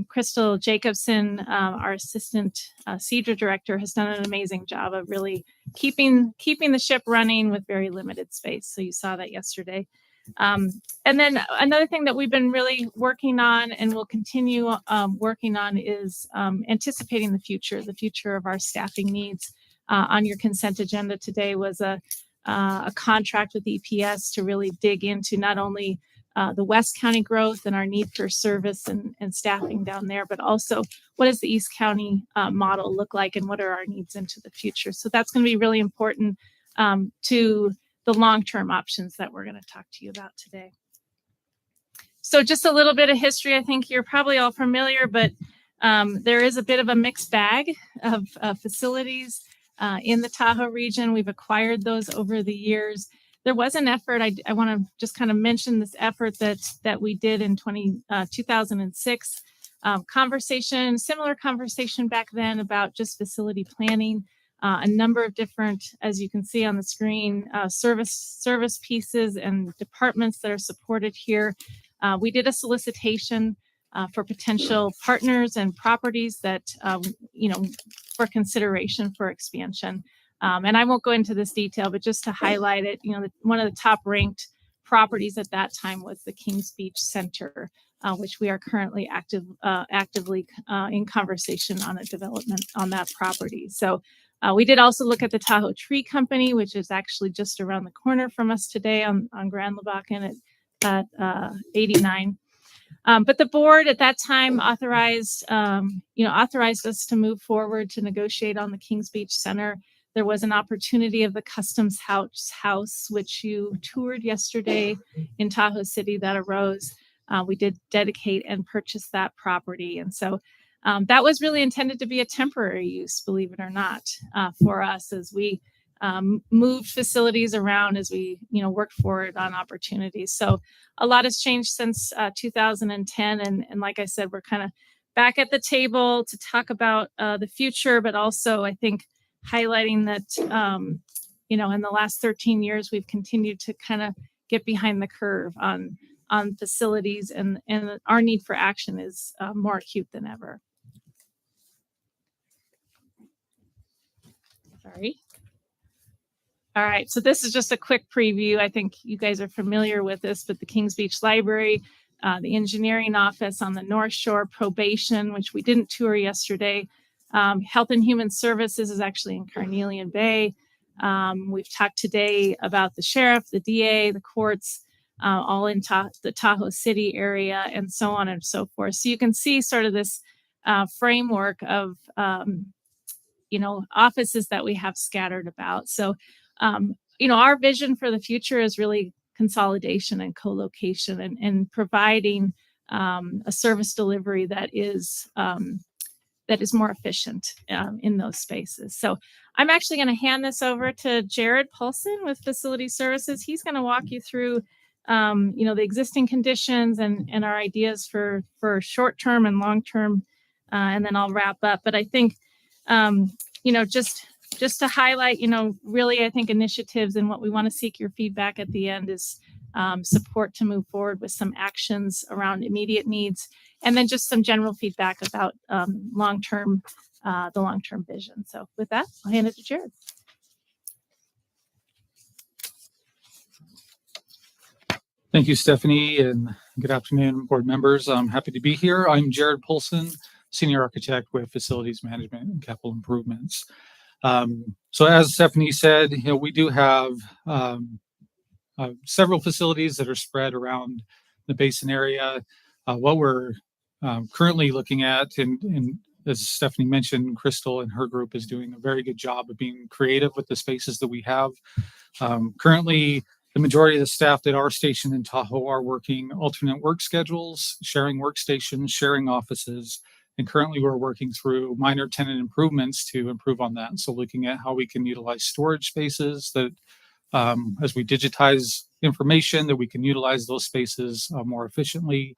Crystal Jacobson, our assistant CEDRA director, has done an amazing job of really keeping the ship running with very limited space. So you saw that yesterday. And then another thing that we've been really working on and will continue working on is anticipating the future of our staffing needs. On your consent agenda today was a contract with EPS to really dig into not only the West County growth and our need for service and staffing down there, but also what does the East County model look like and what are our needs into the future. So that's going to be really important to the long-term options that we're going to talk to you about today. So just a little bit of history. I think you're probably all familiar, but there is a bit of a mixed bag of facilities in the Tahoe region. We've acquired those over the years. There was an effort, I want to just kind of mention this effort that we did in 2006, similar conversation back then about just facility planning, a number of different, as you can see on the screen, service pieces and departments that are supported here. We did a solicitation for potential partners and properties that, for consideration for expansion. And I won't go into this detail, but just to highlight it, one of the top ranked properties at that time was the Kings Beach Center, which we are currently actively in conversation on a development on that property. So we did also look at the Tahoe Tree Company, which is actually just around the corner from us today on Grand Lebacan at 89. But the board at that time authorized us to move forward to negotiate on the Kings Beach Center. There was an opportunity of the Customs House, which you toured yesterday in Tahoe City, that arose. We did dedicate and purchase that property. And so that was really intended to be a temporary use, believe it or not, for us as we moved facilities around, as we worked forward on opportunities. So a lot has changed since 2010. And like I said, we're kind of back at the table to talk about the future, but also I think highlighting that, in the last 13 years, we've continued to kind of get behind the curve on facilities, and our need for action is more acute than ever. Sorry. All right, so this is just a quick preview. I think you guys are familiar with this, but the Kings Beach Library, the engineering office on the North Shore, probation, which we didn't tour yesterday. Health and Human Services is actually in Carnelian Bay. We've talked today about the sheriff, the DA, the courts, all in the Tahoe City area, and so on and so forth. So you can see sort of this framework of offices that we have scattered about. So our vision for the future is really consolidation and co-location, and providing a service delivery that is more efficient in those spaces. So I'm actually going to hand this over to Jared Paulson with Facility Services. He's going to walk you through the existing conditions and our ideas for short-term and long-term, and then I'll wrap up. But I think just to highlight, really, I think initiatives, and what we want to seek your feedback at the end is support to move forward with some actions around immediate needs, and then just some general feedback about the long-term vision. So with that, I'll hand it to Jared. Thank you, Stephanie, and good afternoon, board members. I'm happy to be here. I'm Jared Polson, Senior Architect with Facilities Management and Capital Improvements. So as Stephanie said, we do have several facilities that are spread around the basin area. What we're currently looking at, and as Stephanie mentioned, Crystal and her group is doing a very good job of being creative with the spaces that we have. Currently, the majority of the staff that are stationed in Tahoe are working alternate work schedules, sharing workstations, sharing offices. And currently we're working through minor tenant improvements to improve on that. So looking at how we can utilize storage spaces that, as we digitize information, that we can utilize those spaces more efficiently.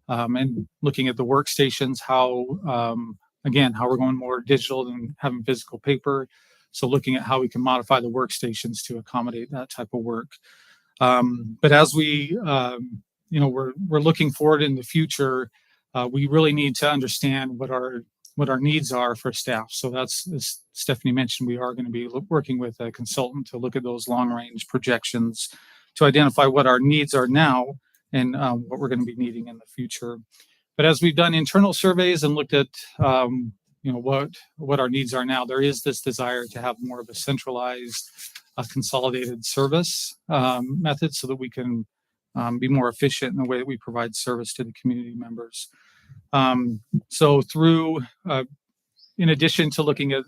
And looking at the workstations, how we're going more digital than having physical paper. So looking at how we can modify the workstations to accommodate that type of work. But as we, we're looking forward in the future, we really need to understand what our needs are for staff. So that's, as Stephanie mentioned, we are going to be working with a consultant to look at those long-range projections to identify what our needs are now and what we're going to be needing in the future. But as we've done internal surveys and looked at what our needs are now, there is this desire to have more of a centralized, consolidated service method so that we can be more efficient in the way that we provide service to the community members. So through, in addition to looking at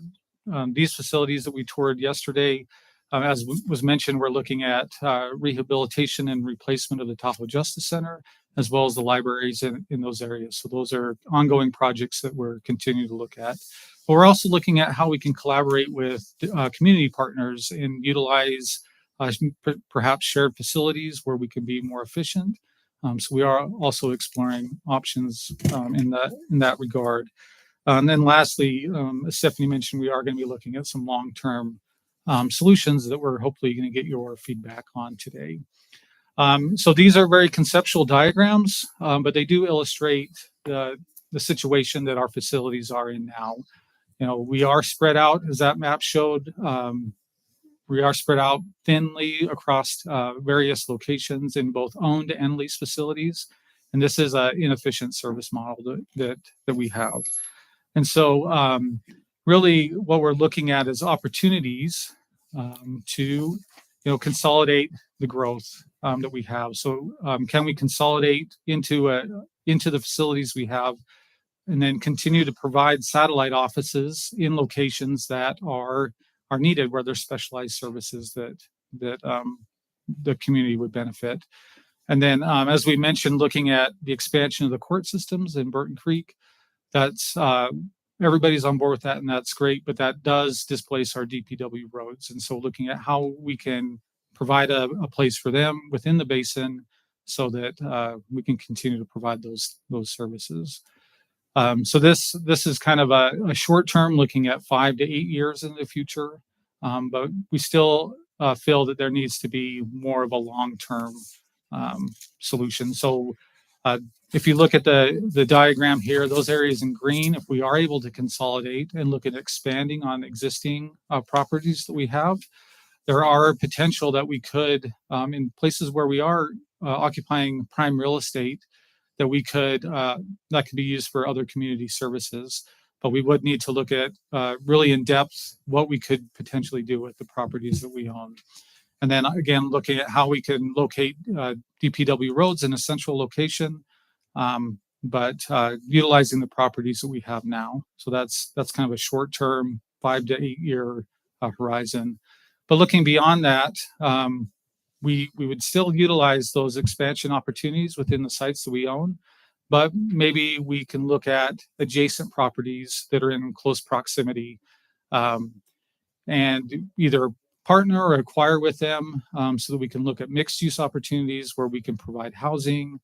these facilities that we toured yesterday, as was mentioned, we're looking at rehabilitation and replacement of the Tahoe Justice Center, as well as the libraries in those areas. So those are ongoing projects that we're continuing to look at. But we're also looking at how we can collaborate with community partners and utilize perhaps shared facilities where we can be more efficient. So we are also exploring options in that regard. And then lastly, as Stephanie mentioned, we are going to be looking at some long-term solutions that we're hopefully going to get your feedback on today. So these are very conceptual diagrams, but they do illustrate the situation that our facilities are in now. We are spread out, as that map showed, we are spread out thinly across various locations in both owned and leased facilities. And this is an inefficient service model that we have. And so really what we're looking at is opportunities to consolidate the growth that we have. So can we consolidate into the facilities we have, and then continue to provide satellite offices in locations that are needed, where there's specialized services that the community would benefit. And then, as we mentioned, looking at the expansion of the court systems in Burton Creek, that's everybody's on board with that, and that's great, but that does displace our DPW roads. And so looking at how we can provide a place for them within the basin so that we can continue to provide those services. So this is kind of a short term, looking at 5 to 8 years in the future, but we still feel that there needs to be more of a long term solution. So if you look at the diagram here, those areas in green, if we are able to consolidate and look at expanding on existing properties that we have, there are potential that we could, in places where we are occupying prime real estate, that we could, that could be used for other community services. But we would need to look at really in depth what we could potentially do with the properties that we own. And then again, looking at how we can locate DPW roads in a central location, but utilizing the properties that we have now. So that's kind of a short-term 5 to 8 year horizon. But looking beyond that, we would still utilize those expansion opportunities within the sites that we own, but maybe we can look at adjacent properties that are in close proximity, and either partner or acquire with them, so that we can look at mixed use opportunities where we can provide housing,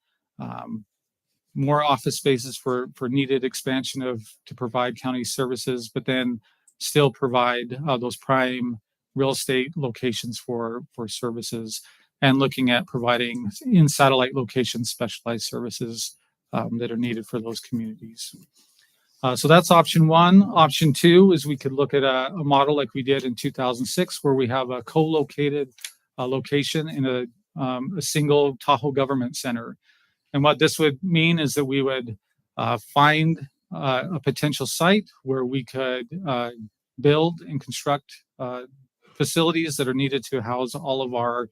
more office spaces for needed expansion to provide county services, but then still provide those prime real estate locations for services, and looking at providing in satellite locations specialized services that are needed for those communities. So that's option one. Option two is we could look at a model like we did in 2006, where we have a co-located location in a single Tahoe government center. And what this would mean is that we would find a potential site where we could build and construct facilities that are needed to house all of our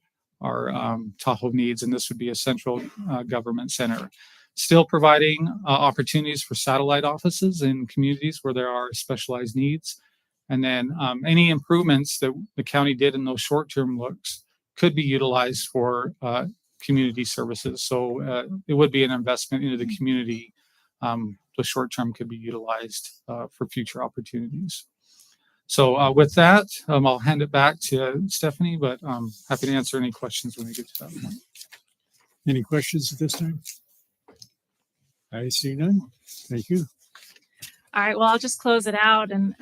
Tahoe needs. And this would be a central government center, still providing opportunities for satellite offices in communities where there are specialized needs. And then any improvements that the county did in those short-term looks could be utilized for community services. So it would be an investment into the community. The short-term could be utilized for future opportunities. So with that, I'll hand it back to Stephanie, but I'm happy to answer any questions when we get to that point. Any questions at this time? I see none. Thank you. All right, well, I'll just close it out, and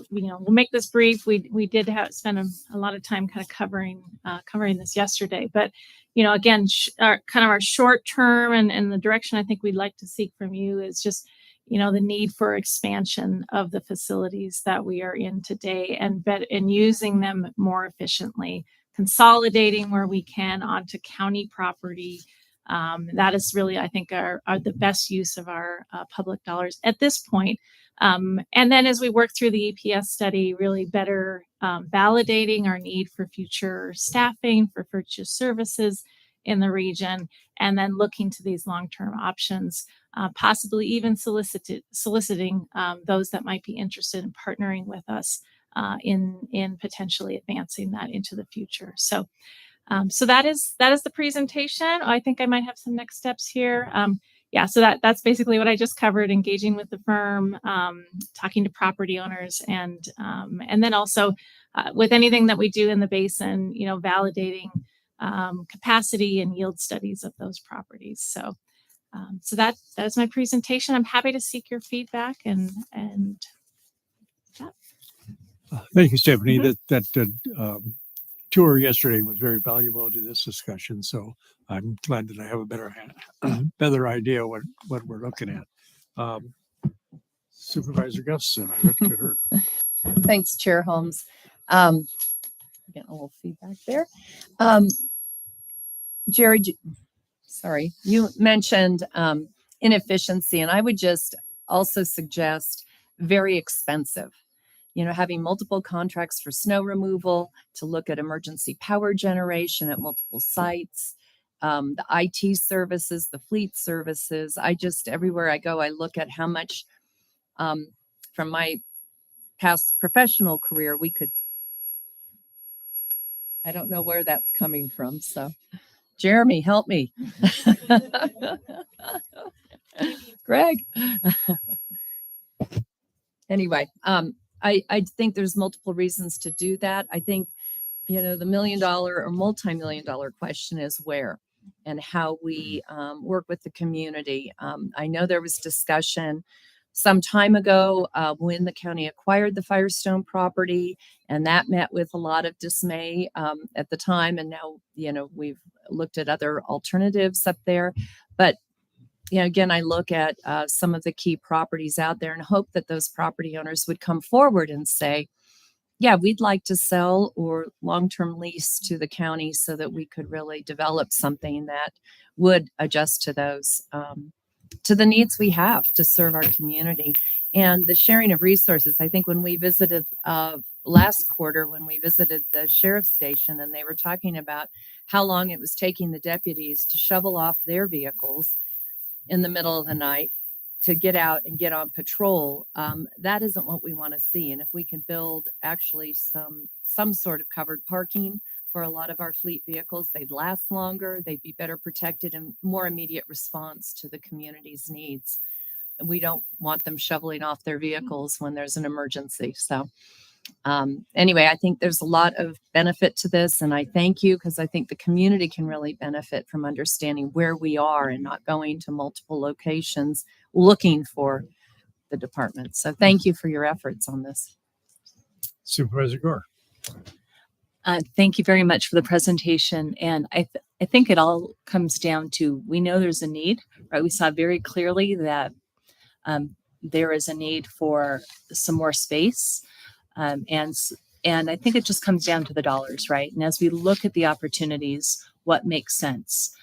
we'll make this brief. We did spend a lot of time kind of covering this yesterday, but again, our short term and the direction I think we'd like to seek from you is just the need for expansion of the facilities that we are in today, and using them more efficiently, consolidating where we can onto county property. That is really, I think, are the best use of our public dollars at this point. And then as we work through the EPS study, really better validating our need for future staffing, for future services in the region, and then looking to these long-term options, possibly even soliciting those that might be interested in partnering with us in potentially advancing that into the future. So that is the presentation. I think I might have some next steps here. So that's basically what I just covered: engaging with the firm, talking to property owners, and then also with anything that we do in the basin, validating capacity and yield studies of those properties. So that is my presentation. I'm happy to seek your feedback and Thank you, Stephanie. That tour yesterday was very valuable to this discussion. So I'm glad that I have a better idea what we're looking at. Supervisor Gustafson, I look to her. Thanks, Chair Holmes. getting a little feedback there. Um, Jared, sorry, you mentioned inefficiency, and I would just also suggest very expensive. Having multiple contracts for snow removal, to look at emergency power generation at multiple sites, the IT services, the fleet services. Everywhere I go, I look at how much from my past professional career I don't know where that's coming from. So Jeremy, help me. Greg. Anyway, I think there's multiple reasons to do that. I think, the $1 million or multi-million dollar question is where and how we work with the community. I know there was discussion some time ago when the county acquired the Firestone property, and that met with a lot of dismay at the time. And now, we've looked at other alternatives up there. But again, I look at some of the key properties out there and hope that those property owners would come forward and say, yeah, we'd like to sell or long-term lease to the county so that we could really develop something that would adjust to those, to the needs we have to serve our community. And the sharing of resources, I think when we visited last quarter, when we visited the sheriff's station, and they were talking about how long it was taking the deputies to shovel off their vehicles in the middle of the night to get out and get on patrol, that isn't what we want to see. And if we can build actually some sort of covered parking for a lot of our fleet vehicles, they'd last longer, they'd be better protected, and more immediate response to the community's needs. We don't want them shoveling off their vehicles when there's an emergency. So anyway, I think there's a lot of benefit to this, and I thank you, because I think the community can really benefit from understanding where we are and not going to multiple locations looking for the department. So thank you for your efforts on this. Supervisor Gore. Thank you very much for the presentation. And I think it all comes down to, we know there's a need, right? We saw very clearly that there is a need for some more space. And I think it just comes down to the dollars, right? And as we look at the opportunities, what makes sense?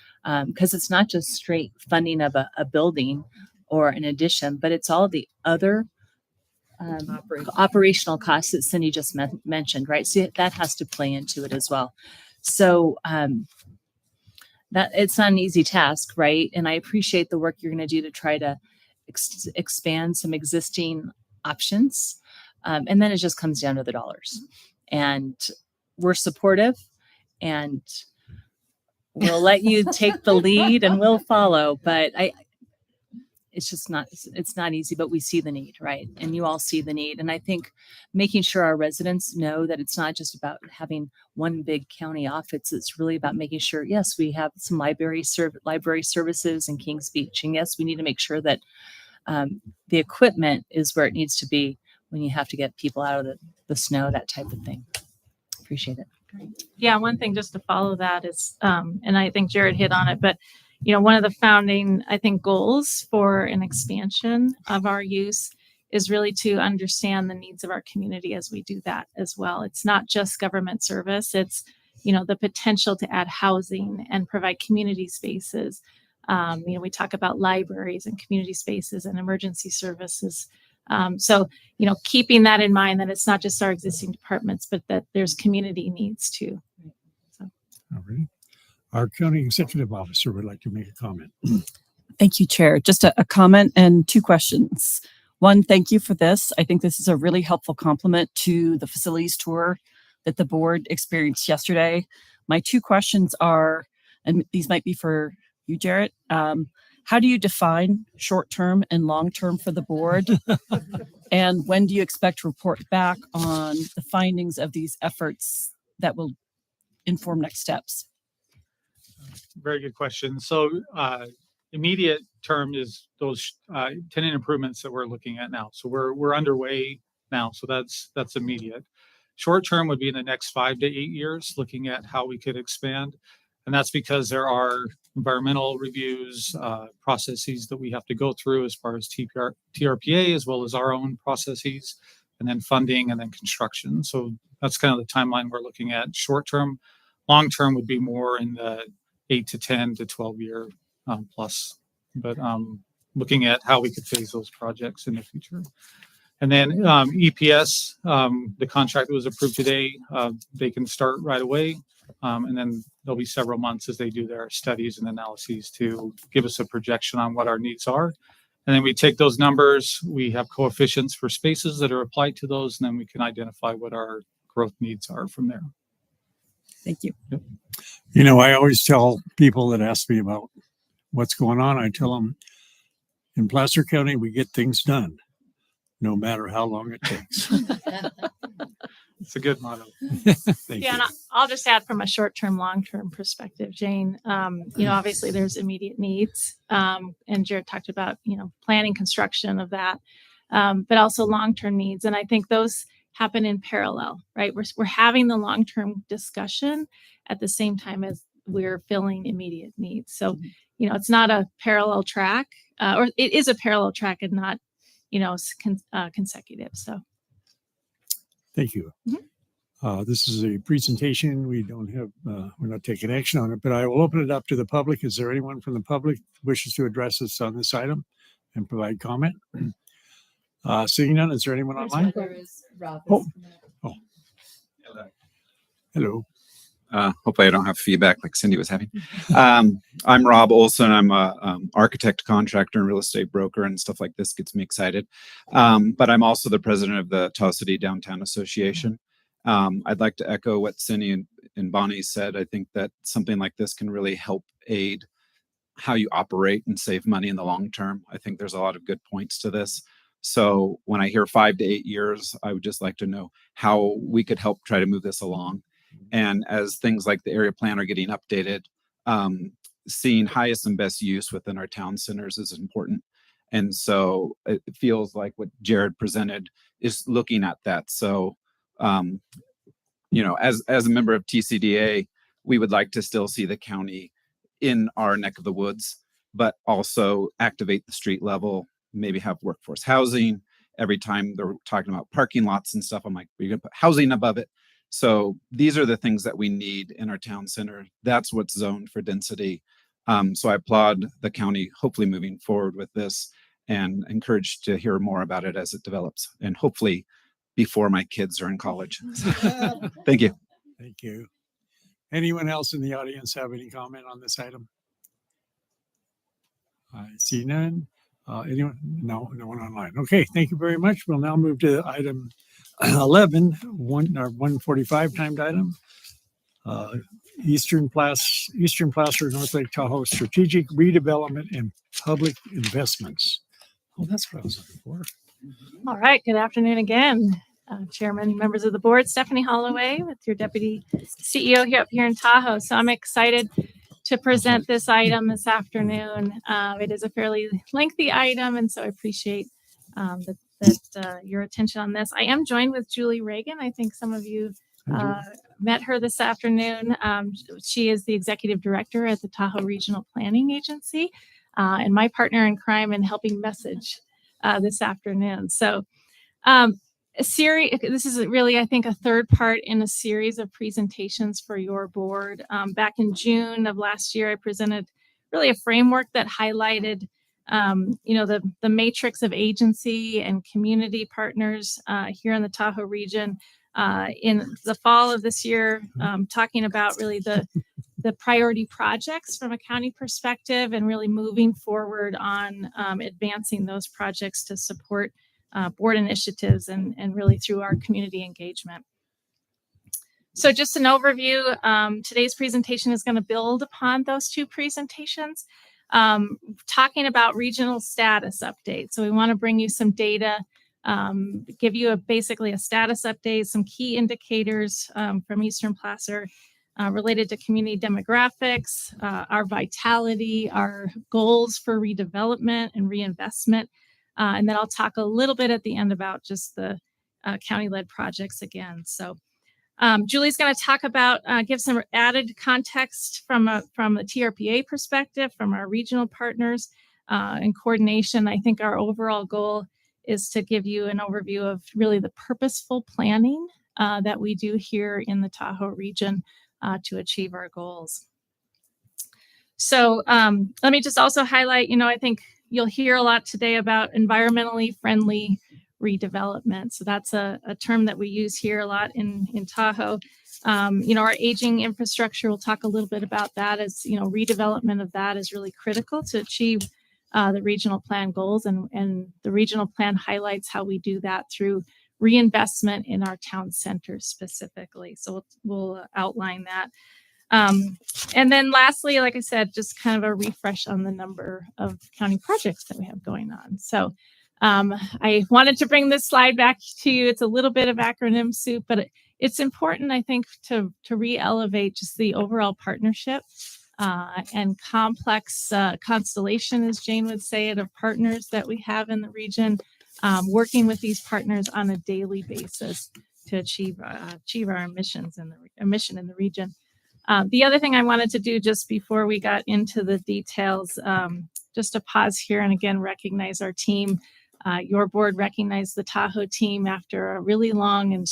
Because it's not just straight funding of a building or an addition, but it's all the other operational costs that Cindy just mentioned, right? So that has to play into it as well. So that it's not an easy task, right? And I appreciate the work you're going to do to try to expand some existing options. And then it just comes down to the dollars. And we're supportive, and we'll let you take the lead and we'll follow. But it's just not easy, but we see the need, right? And you all see the need. And I think making sure our residents know that it's not just about having one big county office. It's really about making sure, yes, we have some library services in Kings Beach. And yes, we need to make sure that the equipment is where it needs to be when you have to get people out of the snow, that type of thing. Appreciate it. Yeah, one thing just to follow that is, and I think Jared hit on it, but one of the founding, I think, goals for an expansion of our use is really to understand the needs of our community as we do that as well. It's not just government service. It's, the potential to add housing and provide community spaces. We talk about libraries and community spaces and emergency services. So, keeping that in mind, that it's not just our existing departments, but that there's community needs too. So. All right. Our county executive officer would like to make a comment. Thank you, Chair. Just a comment and two questions. One, thank you for this. I think this is a really helpful complement to the facilities tour that the board experienced yesterday. My two questions are, and these might be for you, Jarrett. How do you define short-term and long-term for the board? And when do you expect to report back on the findings of these efforts that will inform next steps? Very good question. So immediate term is those tenant improvements that we're looking at now. So we're underway now. So that's immediate. Short term would be in the next 5 to 8 years, looking at how we could expand. And that's because there are environmental reviews, processes that we have to go through as far as TRPA, as well as our own processes and then funding, and then construction. So that's kind of the timeline we're looking at. Short term, long term would be more in the 8 to 10 to 12 year plus. But looking at how we could phase those projects in the future. And then EPS, the contract that was approved today, they can start right away. And then there'll be several months as they do their studies and analyses to give us a projection on what our needs are. And then we take those numbers, we have coefficients for spaces that are applied to those, and then we can identify what our growth needs are from there. Thank you. Yep. You know, I always tell people that ask me about what's going on, I tell them in Placer County, we get things done, no matter how long it takes. It's a good motto. Thank Yeah, you. and I'll just add from a short-term, long-term perspective, Jane. You know, obviously there's immediate needs, and Jared talked about planning construction of that, but also long-term needs, and I think those happen in parallel, right? We're having the long-term discussion at the same time as we're filling immediate needs. So it's not a parallel track, or it is a parallel track and not consecutive. So. Thank you. This is a presentation. We don't have, we're not taking action on it, but I will open it up to the public. Is there anyone from the public who wishes to address us on this item and provide comment? Seeing none, is there anyone online? There is Rob. Oh. Hello. Hopefully I don't have feedback like Cindy was having. I'm Rob Olson. I'm a architect, contractor, and real estate broker, and stuff like this gets me excited. But I'm also the president of the Tahoe City Downtown Association. I'd like to echo what Cindy and Bonnie said. I think that something like this can really help aid how you operate and save money in the long term. I think there's a lot of good points to this. So when I hear 5 to 8 years, I would just like to know how we could help try to move this along. And as things like the area plan are getting updated, seeing highest and best use within our town centers is important. And so it feels like what Jared presented is looking at that. So, as a member of TCDA, we would like to still see the county in our neck of the woods, but also activate the street level, maybe have workforce housing. Every time they're talking about parking lots and stuff, I'm like, we're going to put housing above it. So these are the things that we need in our town center. That's what's zoned for density. So I applaud the county hopefully moving forward with this and encourage to hear more about it as it develops, and hopefully before my kids are in college. Thank you. Thank you. Anyone else in the audience have any comment on this item? I see none. Anyone? No one online. Okay, thank you very much. We'll now move to item 11, 145 timed item. Eastern Placer North Lake Tahoe Strategic Redevelopment and Public Investments. Oh, that's what I was looking for. All right. Good afternoon again, Chairman, members of the board. Stephanie Holloway with your Deputy CEO here in Tahoe. So I'm excited to present this item this afternoon. It is a fairly lengthy item, and so I appreciate your attention on this. I am joined with Julie Reagan. I think some of you met her this afternoon. She is the executive director at the Tahoe Regional Planning Agency, and my partner in crime in helping message this afternoon. So this is really, I think, a third part in a series of presentations for your board. Back in June of last year, I presented really a framework that highlighted the matrix of agency and community partners here in the Tahoe region. In the fall of this year, talking about really the priority projects from a county perspective and really moving forward on advancing those projects to support board initiatives and really through our community engagement. So just an overview, today's presentation is going to build upon those two presentations, talking about regional status updates. So we want to bring you some data, give you basically a status update, some key indicators from Eastern Placer related to community demographics, our vitality, our goals for redevelopment and reinvestment. And then I'll talk a little bit at the end about just the county-led projects again. So Julie's going to talk about, give some added context from a TRPA perspective, from our regional partners and coordination. I think our overall goal is to give you an overview of really the purposeful planning that we do here in the Tahoe region to achieve our goals. So let me just also highlight, I think you'll hear a lot today about environmentally friendly redevelopment. So that's a term that we use here a lot in Tahoe. Our aging infrastructure, we'll talk a little bit about that as, redevelopment of that is really critical to achieve the regional plan goals. And the regional plan highlights how we do that through reinvestment in our town centers specifically. So we'll outline that. And then lastly, like I said, just kind of a refresh on the number of county projects that we have going on. So I wanted to bring this slide back to you. It's a little bit of acronym soup, but it's important, I think, to re-elevate just the overall partnership and complex constellation, as Jane would say it, of partners that we have in the region, working with these partners on a daily basis to achieve our mission in the region. The other thing I wanted to do just before we got into the details, just to pause here and again recognize our team. Your board recognized the Tahoe team after a really long and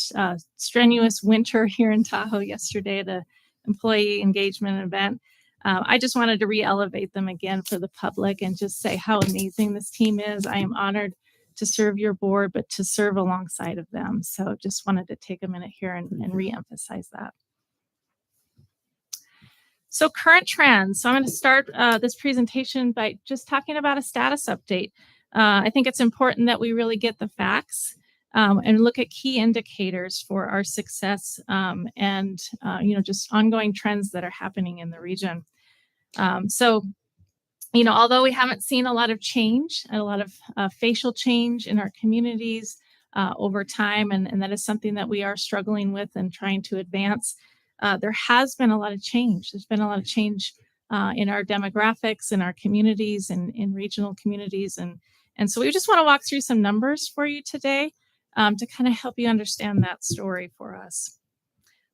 strenuous winter here in Tahoe yesterday at an employee engagement event. I just wanted to re-elevate them again for the public and just say how amazing this team is. I am honored to serve your board, but to serve alongside of them. So just wanted to take a minute here and re-emphasize that. So current trends. So I'm going to start this presentation by just talking about a status update. I think it's important that we really get the facts and look at key indicators for our success and just ongoing trends that are happening in the region. Although we haven't seen a lot of change, a lot of facial change in our communities over time, and that is something that we are struggling with and trying to advance. There has been a lot of change. There's been a lot of change in our demographics, in our communities, and in regional communities. And so we just want to walk through some numbers for you today to kind of help you understand that story for us.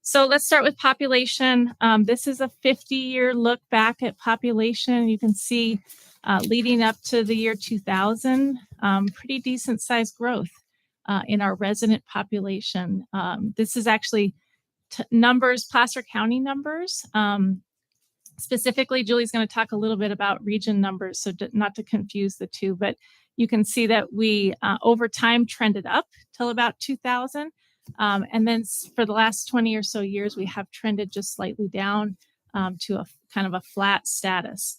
So let's start with population. This is a 50-year look back at population. You can see leading up to the year 2000, pretty decent sized growth in our resident population. This is actually numbers, Placer County numbers. Specifically, Julie's going to talk a little bit about region numbers, so not to confuse the two, but you can see that we over time trended up till about 2000. And then for the last 20 or so years, we have trended just slightly down to a kind of a flat status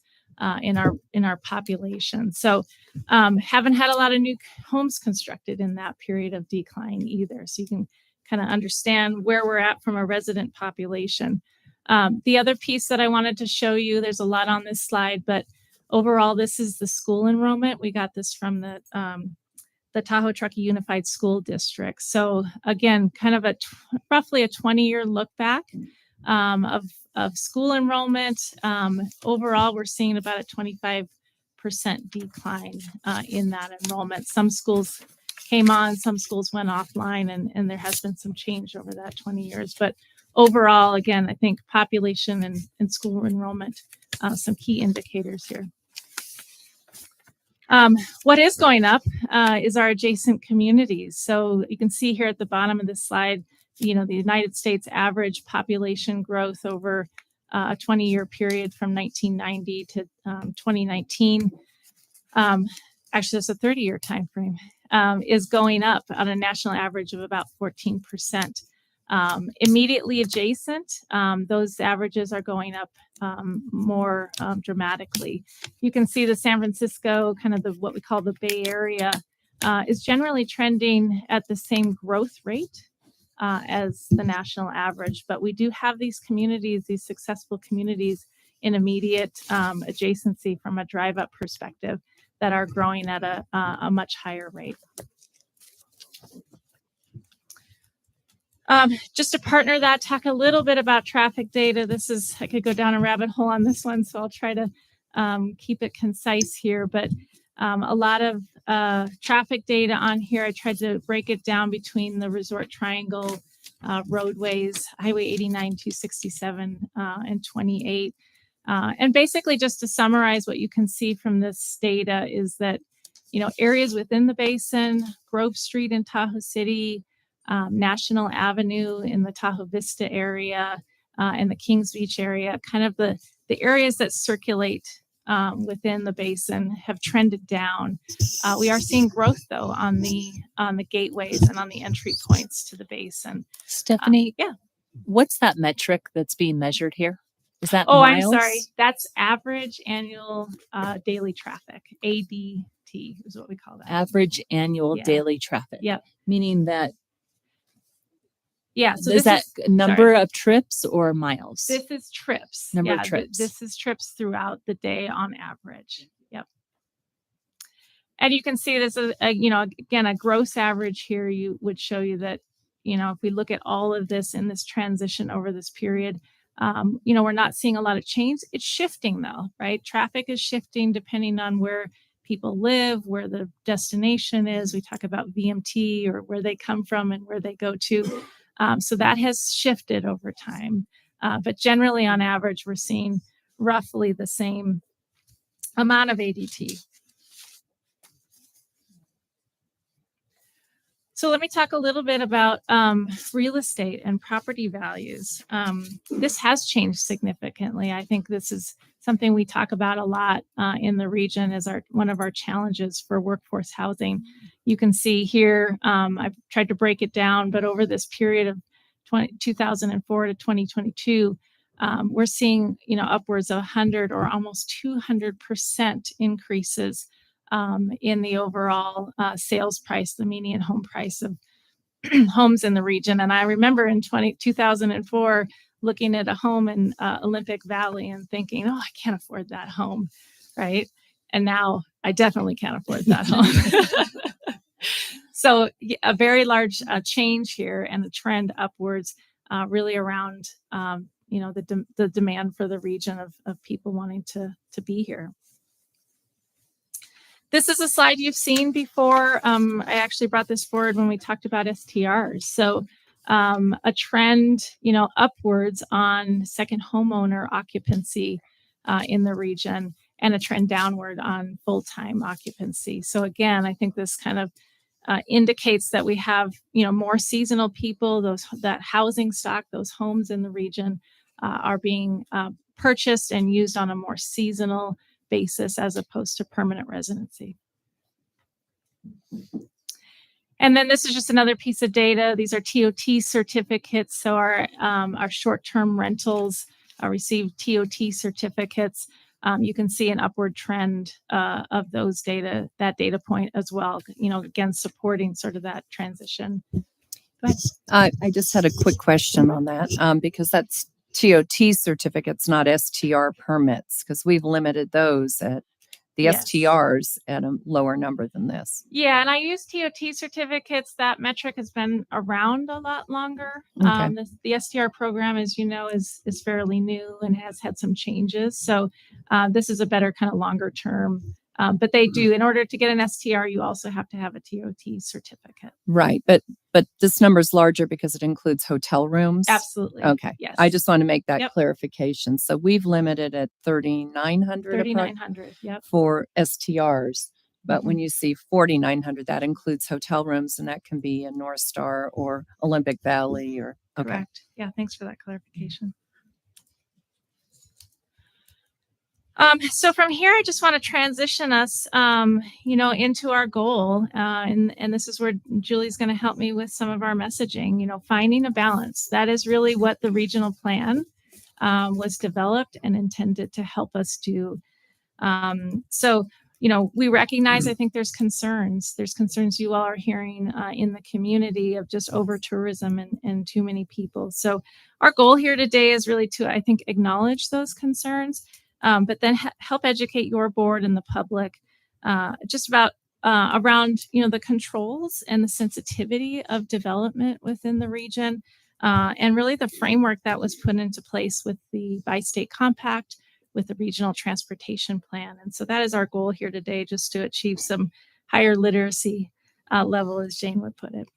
in our population. So haven't had a lot of new homes constructed in that period of decline either. So you can kind of understand where we're at from a resident population. The other piece that I wanted to show you, there's a lot on this slide, but overall, this is the school enrollment. We got this from the Tahoe Truckee Unified School District. So again, kind of roughly a 20-year look back of school enrollment. Overall, we're seeing about a 25% decline in that enrollment. Some schools came on, some schools went offline, and there has been some change over that 20 years. But overall, again, I think population and school enrollment, some key indicators here. What is going up is our adjacent communities. So you can see here at the bottom of this slide, the United States average population growth over a 20-year period from 1990 to 2019. Actually, that's a 30-year time frame. Is going up on a national average of about 14%. Immediately adjacent, those averages are going up more dramatically. You can see the San Francisco, kind of what we call the Bay Area, is generally trending at the same growth rate as the national average. But we do have these communities, these successful communities in immediate adjacency from a drive-up perspective that are growing at a much higher rate. Just to partner that, talk a little bit about traffic data. I could go down a rabbit hole on this one, so I'll try to keep it concise here. But a lot of traffic data on here. I tried to break it down between the Resort Triangle roadways, Highway 89, 267, and 28. And basically, just to summarize what you can see from this data is that areas within the basin, Grove Street in Tahoe City, National Avenue in the Tahoe Vista area, and the Kings Beach area, kind of the areas that circulate within the basin have trended down. We are seeing growth though on the gateways and on the entry points to the basin. Stephanie, Yeah. what's that metric that's being measured here? Is that Oh, miles? I'm sorry. That's average annual daily traffic. ADT is what we call that. Average annual Yeah. daily traffic. Yep. Meaning that Yeah. So is this that is number sorry. of trips or miles? This is trips. Number of Yeah, trips. this is trips throughout the day on average. Yep. And you can see this is again a gross average here. You would show you that if we look at all of this in this transition over this period, we're not seeing a lot of change. It's shifting though, right? Traffic is shifting depending on where people live, where the destination is. We talk about VMT or where they come from and where they go to. So that has shifted over time. But generally on average, we're seeing roughly the same amount of ADT. So let me talk a little bit about real estate and property values. This has changed significantly. I think this is something we talk about a lot in the region as one of our challenges for workforce housing. You can see here, I've tried to break it down, but over this period of 2004 to 2022, we're seeing upwards of 100 or almost 200% increases in the overall sales price, the median home price of homes in the region. And I remember in 2004 looking at a home in Olympic Valley and thinking, oh, I can't afford that home, right? And now I definitely can't afford that home. So a very large change here and a trend upwards really around, the demand for the region of people wanting to be here. This is a slide you've seen before. I actually brought this forward when we talked about STRs. So a trend, upwards on second homeowner occupancy in the region and a trend downward on full-time occupancy. So again, I think this kind of indicates that we have, more seasonal people, that housing stock, those homes in the region are being purchased and used on a more seasonal basis as opposed to permanent residency. And then this is just another piece of data. These are TOT certificates. So our short-term rentals receive TOT certificates. You can see an upward trend of that data point as well, again, supporting sort of that transition. Go ahead. I just had a quick question on that because that's TOT certificates, not STR permits, because we've limited those at the Yes. STRs at a lower number than this. Yeah, and I use TOT certificates. That metric has been around a lot longer. Okay. The STR program, as you know, is fairly new and has had some changes. So this is a better kind of longer term. But they do, in order to get an STR, you also have to have a TOT certificate. Right, but this number is larger because it includes hotel rooms. Absolutely. Okay. Yes. I just want to make that Yep. clarification. So we've limited at 3,900 3,900. Yep. for STRs. But when you see 4,900, that includes hotel rooms, and that can be a North Star or Olympic Valley or okay. Correct. Yeah. Thanks for that clarification. So from here, I just want to transition us, into our goal. And this is where Julie's going to help me with some of our messaging, finding a balance. That is really what the regional plan was developed and intended to help us do. So, we recognize, I think there's concerns. There's concerns you all are hearing in the community of just over tourism and too many people. So our goal here today is really to, I think, acknowledge those concerns. But then help educate your board and the public just about around the controls and the sensitivity of development within the region, and really the framework that was put into place with the bi-state compact, with the regional transportation plan. And so that is our goal here today, just to achieve some higher literacy level, as Jane would put it.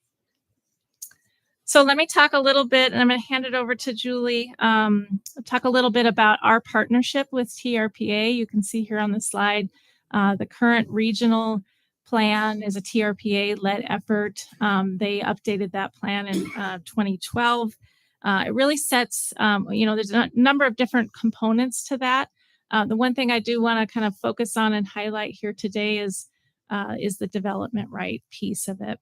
So let me talk a little bit, and I'm going to hand it over to Julie. Talk a little bit about our partnership with TRPA. You can see here on the slide the current regional plan is a TRPA-led effort. They updated that plan in 2012. It really sets, there's a number of different components to that. The one thing I do want to kind of focus on and highlight here today is the development right piece of it.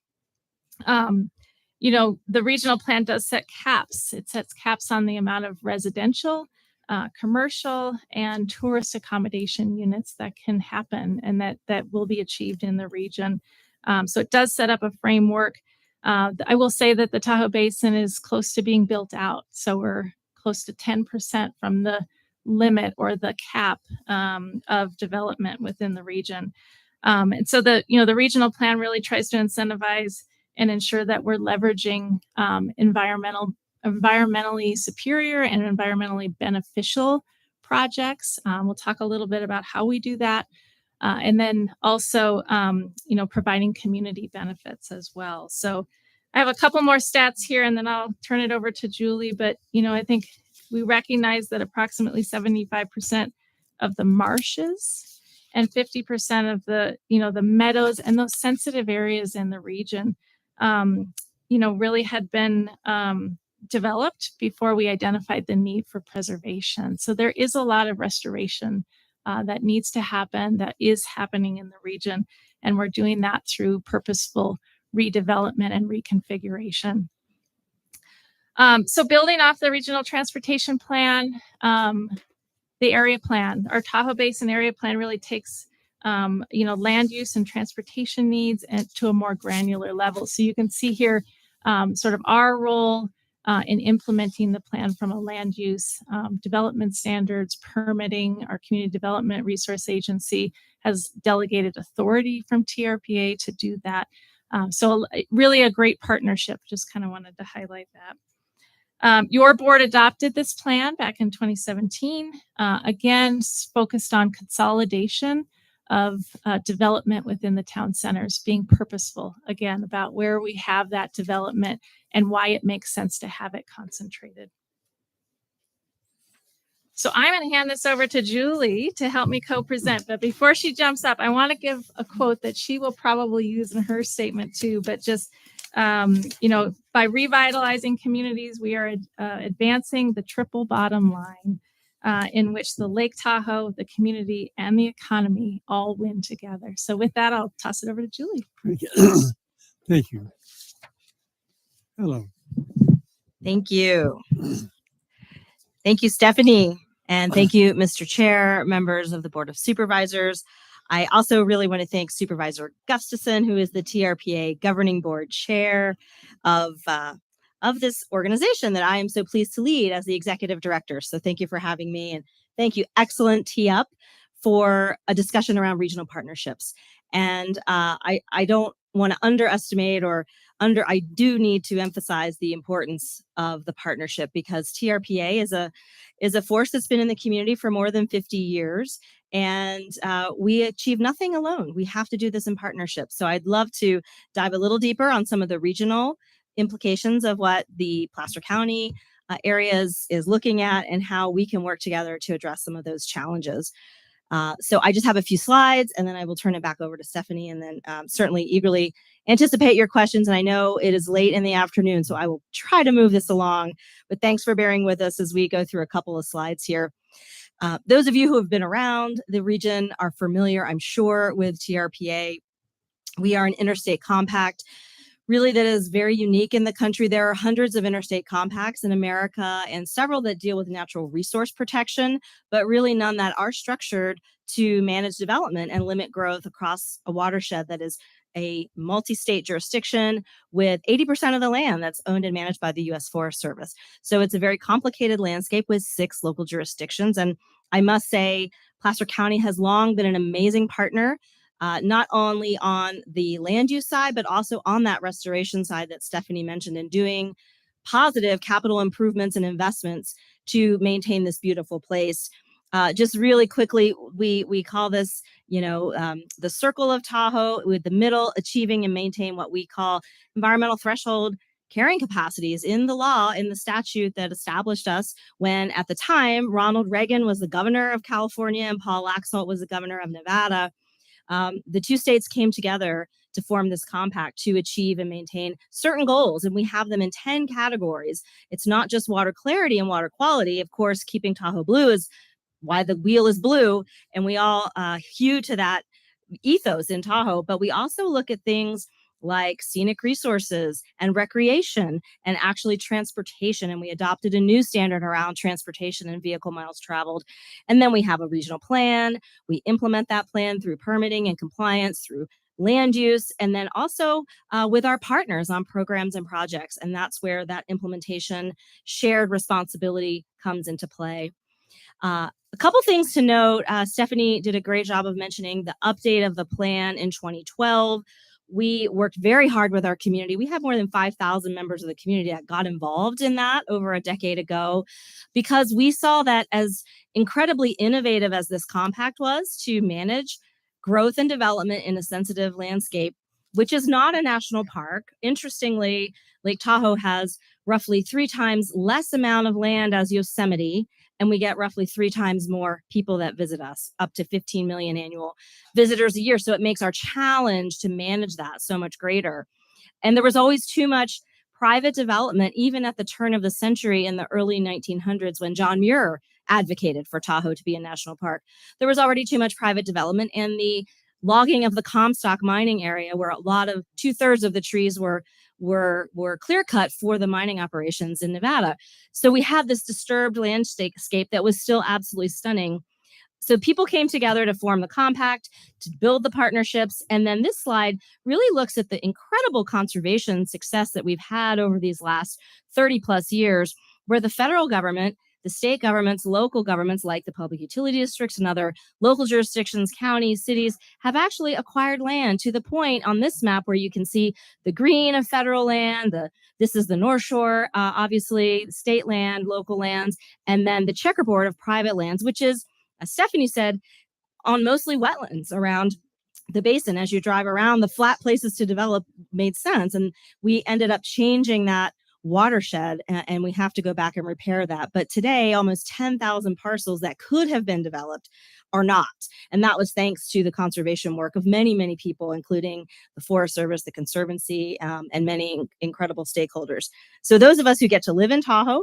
The regional plan does set caps. It sets caps on the amount of residential, commercial, and tourist accommodation units that can happen and that will be achieved in the region. So it does set up a framework. I will say that the Tahoe Basin is close to being built out. So we're close to 10% from the limit or the cap of development within the region. And so the regional plan really tries to incentivize and ensure that we're leveraging environmentally superior and environmentally beneficial projects. We'll talk a little bit about how we do that. And then also, providing community benefits as well. So I have a couple more stats here and then I'll turn it over to Julie. But, I think we recognize that approximately 75% of the marshes and 50% of the meadows and those sensitive areas in the region, really had been developed before we identified the need for preservation. So there is a lot of restoration that needs to happen, that is happening in the region. And we're doing that through purposeful redevelopment and reconfiguration. So building off the regional transportation plan, the area plan, our Tahoe Basin area plan really takes land use and transportation needs and to a more granular level. So you can see here sort of our role in implementing the plan from a land use development standards, permitting. Our Community Development Resource Agency has delegated authority from TRPA to do that. So really a great partnership. Just kind of wanted to highlight that. Your board adopted this plan back in 2017, again, focused on consolidation of development within the town centers, being purposeful, again, about where we have that development and why it makes sense to have it concentrated. So I'm going to hand this over to Julie to help me co-present. But before she jumps up, I want to give a quote that she will probably use in her statement too, but just by revitalizing communities, we are advancing the triple bottom line in which the Lake Tahoe, the community, and the economy all win together. So with that, I'll toss it over to Julie. Thank you. Hello. Thank you. Thank you, Stephanie. And thank you, Mr. Chair, members of the Board of Supervisors. I also really want to thank Supervisor Gustafson, who is the TRPA Governing Board Chair of this organization that I am so pleased to lead as the Executive Director. So thank you for having me, and thank you, excellent tee up for a discussion around regional partnerships. And I don't want to underestimate I do need to emphasize the importance of the partnership, because TRPA is a force that's been in the community for more than 50 years. And we achieve nothing alone. We have to do this in partnership. So I'd love to dive a little deeper on some of the regional implications of what the Placer County area is looking at and how we can work together to address some of those challenges. So I just have a few slides and then I will turn it back over to Stephanie, and then certainly eagerly anticipate your questions. And I know it is late in the afternoon, so I will try to move this along, but thanks for bearing with us as we go through a couple of slides here. Those of you who have been around the region are familiar, I'm sure, with TRPA. We are an interstate compact, really, that is very unique in the country. There are hundreds of interstate compacts in America and several that deal with natural resource protection, but really none that are structured to manage development and limit growth across a watershed that is a multi-state jurisdiction with 80% of the land that's owned and managed by the U.S. Forest Service. So it's a very complicated landscape with 6 local jurisdictions. And I must say, Placer County has long been an amazing partner, not only on the land use side, but also on that restoration side that Stephanie mentioned, in doing positive capital improvements and investments to maintain this beautiful place. Just really quickly, we call this, the circle of Tahoe, with the middle achieving and maintain what we call environmental threshold carrying capacities in the law, in the statute that established us when, at the time, Ronald Reagan was the governor of California and Paul Laxalt was the governor of Nevada. The two states came together to form this compact to achieve and maintain certain goals. And we have them in 10 categories. It's not just water clarity and water quality. Of course, keeping Tahoe blue is why the wheel is blue. And we all hew to that ethos in Tahoe. But we also look at things like scenic resources and recreation and actually transportation. And we adopted a new standard around transportation and vehicle miles traveled. And then we have a regional plan. We implement that plan through permitting and compliance, through land use, and then also with our partners on programs and projects. And that's where that implementation shared responsibility comes into play. A couple things to note. Stephanie did a great job of mentioning the update of the plan in 2012. We worked very hard with our community. We have more than 5,000 members of the community that got involved in that over a decade ago, because we saw that as incredibly innovative as this compact was to manage growth and development in a sensitive landscape, which is not a national park. Interestingly, Lake Tahoe has roughly 3 times less amount of land as Yosemite, and we get roughly 3 times more people that visit us, up to 15 million annual visitors a year. So it makes our challenge to manage that so much greater. And there was always too much private development, even at the turn of the century in the early 1900s when John Muir advocated for Tahoe to be a national park. There was already too much private development, and the logging of the Comstock mining area, where a lot of 2/3 of the trees were clear cut for the mining operations in Nevada. So we had this disturbed landscape that was still absolutely stunning. So people came together to form the compact, to build the partnerships. And then this slide really looks at the incredible conservation success that we've had over these last 30 plus years, where the federal government, the state governments, local governments like the public utility districts and other local jurisdictions, counties, cities have actually acquired land, to the point on this map where you can see the green of federal land, this is the North Shore, obviously state land, local lands, and then the checkerboard of private lands, which is, as Stephanie said, on mostly wetlands around the basin. As you drive around, the flat places to develop made sense. And we ended up changing that watershed, and we have to go back and repair that. But today, almost 10,000 parcels that could have been developed are not. And that was thanks to the conservation work of many, many people, including the Forest Service, the Conservancy, and many incredible stakeholders. So those of us who get to live in Tahoe,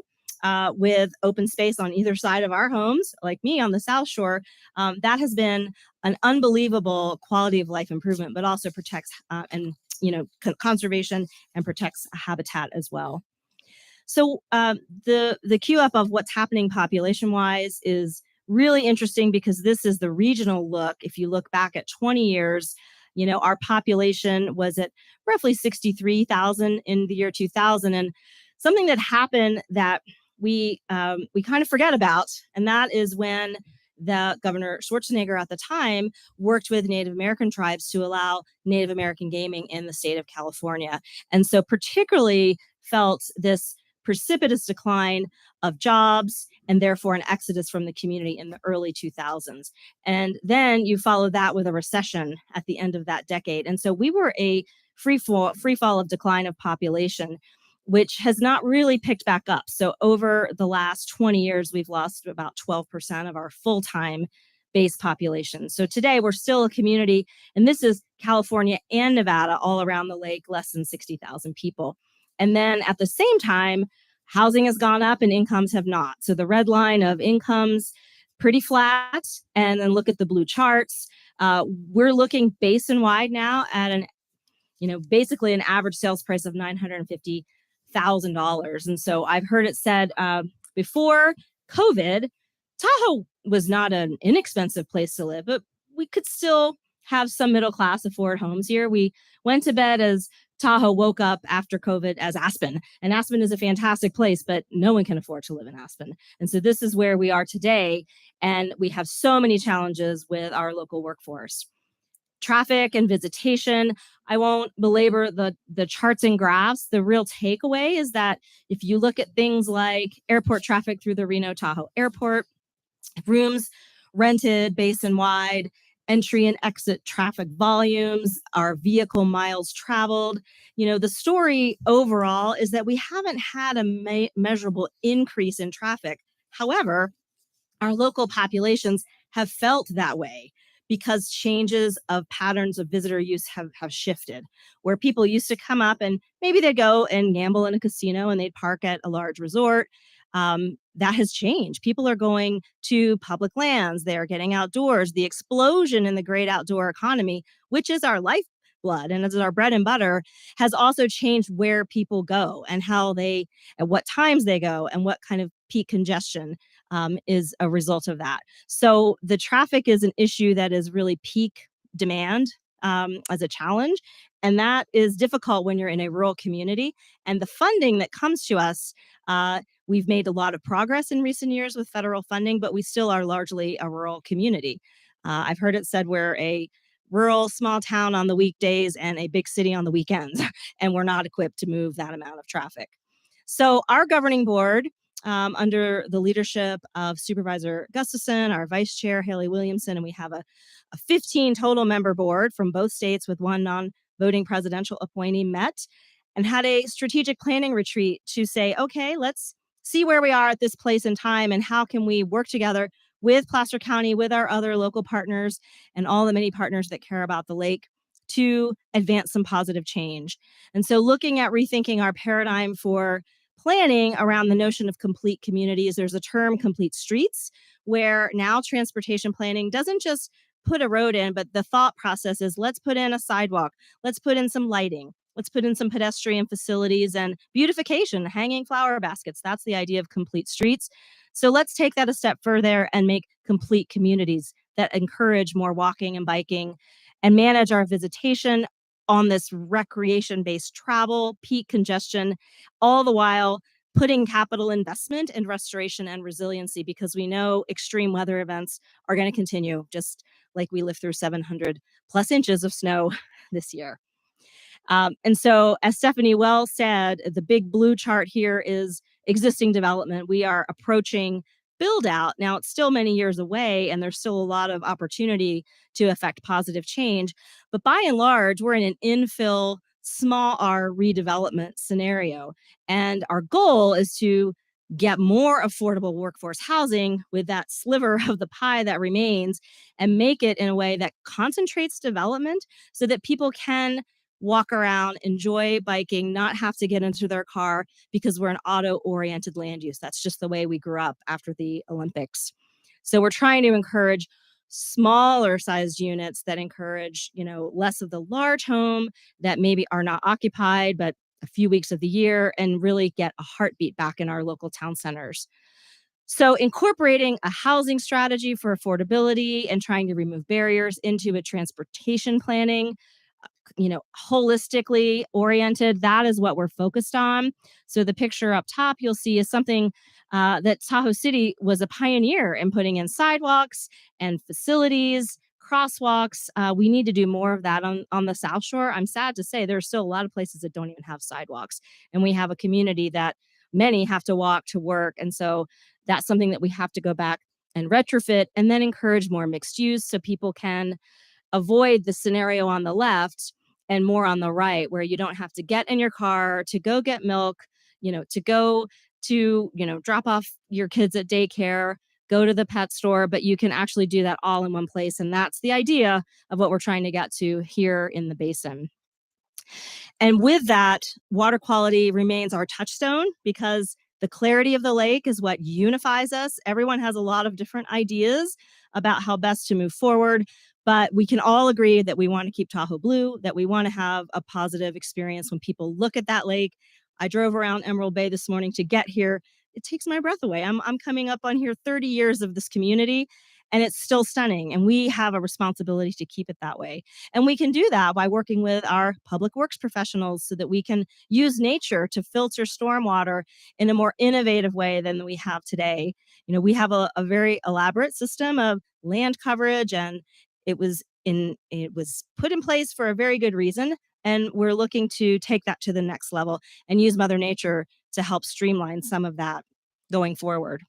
with open space on either side of our homes, like me on the South Shore, that has been an unbelievable quality of life improvement, but also protects conservation and protects habitat as well. So the queue up of what's happening population wise is really interesting, because this is the regional look. If you look back at 20 years, our population was at roughly 63,000 in the year 2000. And something that happened that we kind of forget about, and that is when the Governor Schwarzenegger at the time worked with Native American tribes to allow Native American gaming in the state of California. And so particularly felt this precipitous decline of jobs and therefore an exodus from the community in the early 2000s. And then you follow that with a recession at the end of that decade. And so we were a free fall of decline of population, which has not really picked back up. So over the last 20 years, we've lost about 12% of our full-time base population. So today we're still a community, and this is California and Nevada, all around the lake, less than 60,000 people. And then at the same time, housing has gone up and incomes have not. So the red line of incomes, pretty flat. And then look at the blue charts. We're looking basin-wide now at basically an average sales price of $950,000. And so I've heard it said before COVID, Tahoe was not an inexpensive place to live, but we could still have some middle class afford homes here. We went to bed as Tahoe, woke up after COVID as Aspen. And Aspen is a fantastic place, but no one can afford to live in Aspen. And so this is where we are today. And we have so many challenges with our local workforce. Traffic and visitation. I won't belabor the charts and graphs. The real takeaway is that if you look at things like airport traffic through the Reno Tahoe Airport, rooms rented basin-wide, entry and exit traffic volumes, our vehicle miles traveled. The story overall is that we haven't had a measurable increase in traffic. However, our local populations have felt that way because changes of patterns of visitor use have shifted, where people used to come up and maybe they'd go and gamble in a casino and they'd park at a large resort. That has changed. People are going to public lands. They are getting outdoors. The explosion in the great outdoor economy, which is our lifeblood and is our bread and butter, has also changed where people go and at what times they go and what kind of peak congestion is a result of that. So the traffic is an issue that is really peak demand as a challenge. And that is difficult when you're in a rural community. And the funding that comes to us, we've made a lot of progress in recent years with federal funding, but we still are largely a rural community. I've heard it said we're a rural small town on the weekdays and a big city on the weekends, and we're not equipped to move that amount of traffic. So our governing board, under the leadership of Supervisor Gustafson, our vice chair, Haley Williamson, and we have a 15 total member board from both states with one non-voting presidential appointee, met and had a strategic planning retreat to say, okay, let's see where we are at this place and time and how can we work together with Placer County, with our other local partners and all the many partners that care about the lake to advance some positive change. And so looking at rethinking our paradigm for planning around the notion of complete communities, there's a term, complete streets, where now transportation planning doesn't just put a road in, but the thought process is let's put in a sidewalk, let's put in some lighting, let's put in some pedestrian facilities and beautification, hanging flower baskets. That's the idea of complete streets. So let's take that a step further and make complete communities that encourage more walking and biking and manage our visitation on this recreation-based travel, peak congestion, all the while putting capital investment in restoration and resiliency, because we know extreme weather events are going to continue, just like we lived through 700 plus inches of snow this year. And so, as Stephanie well said, the big blue chart here is existing development. We are approaching build out. Now, it's still many years away, and there's still a lot of opportunity to affect positive change. But by and large, we're in an infill, small R redevelopment scenario. And our goal is to get more affordable workforce housing with that sliver of the pie that remains and make it in a way that concentrates development so that people can walk around, enjoy biking, not have to get into their car because we're an auto-oriented land use. That's just the way we grew up after the Olympics. So we're trying to encourage smaller sized units that encourage, less of the large home that maybe are not occupied, but a few weeks of the year, and really get a heartbeat back in our local town centers. So incorporating a housing strategy for affordability and trying to remove barriers into a transportation planning, holistically oriented, that is what we're focused on. So the picture up top you'll see is something that Tahoe City was a pioneer in putting in sidewalks and facilities, crosswalks. We need to do more of that on the South Shore. I'm sad to say there's still a lot of places that don't even have sidewalks. And we have a community that many have to walk to work. And so that's something that we have to go back and retrofit and then encourage more mixed use so people can avoid the scenario on the left and more on the right, where you don't have to get in your car to go get milk, to go to, drop off your kids at daycare, go to the pet store, but you can actually do that all in one place. And that's the idea of what we're trying to get to here in the basin. And with that, water quality remains our touchstone because the clarity of the lake is what unifies us. Everyone has a lot of different ideas about how best to move forward, but we can all agree that we want to keep Tahoe blue, that we want to have a positive experience when people look at that lake. I drove around Emerald Bay this morning to get here. It takes my breath away. I'm coming up on here 30 years of this community, and it's still stunning. And we have a responsibility to keep it that way. And we can do that by working with our public works professionals so that we can use nature to filter stormwater in a more innovative way than we have today. We have a very elaborate system of land coverage, and it was put in place for a very good reason. And we're looking to take that to the next level and use Mother Nature to help streamline some of that going forward.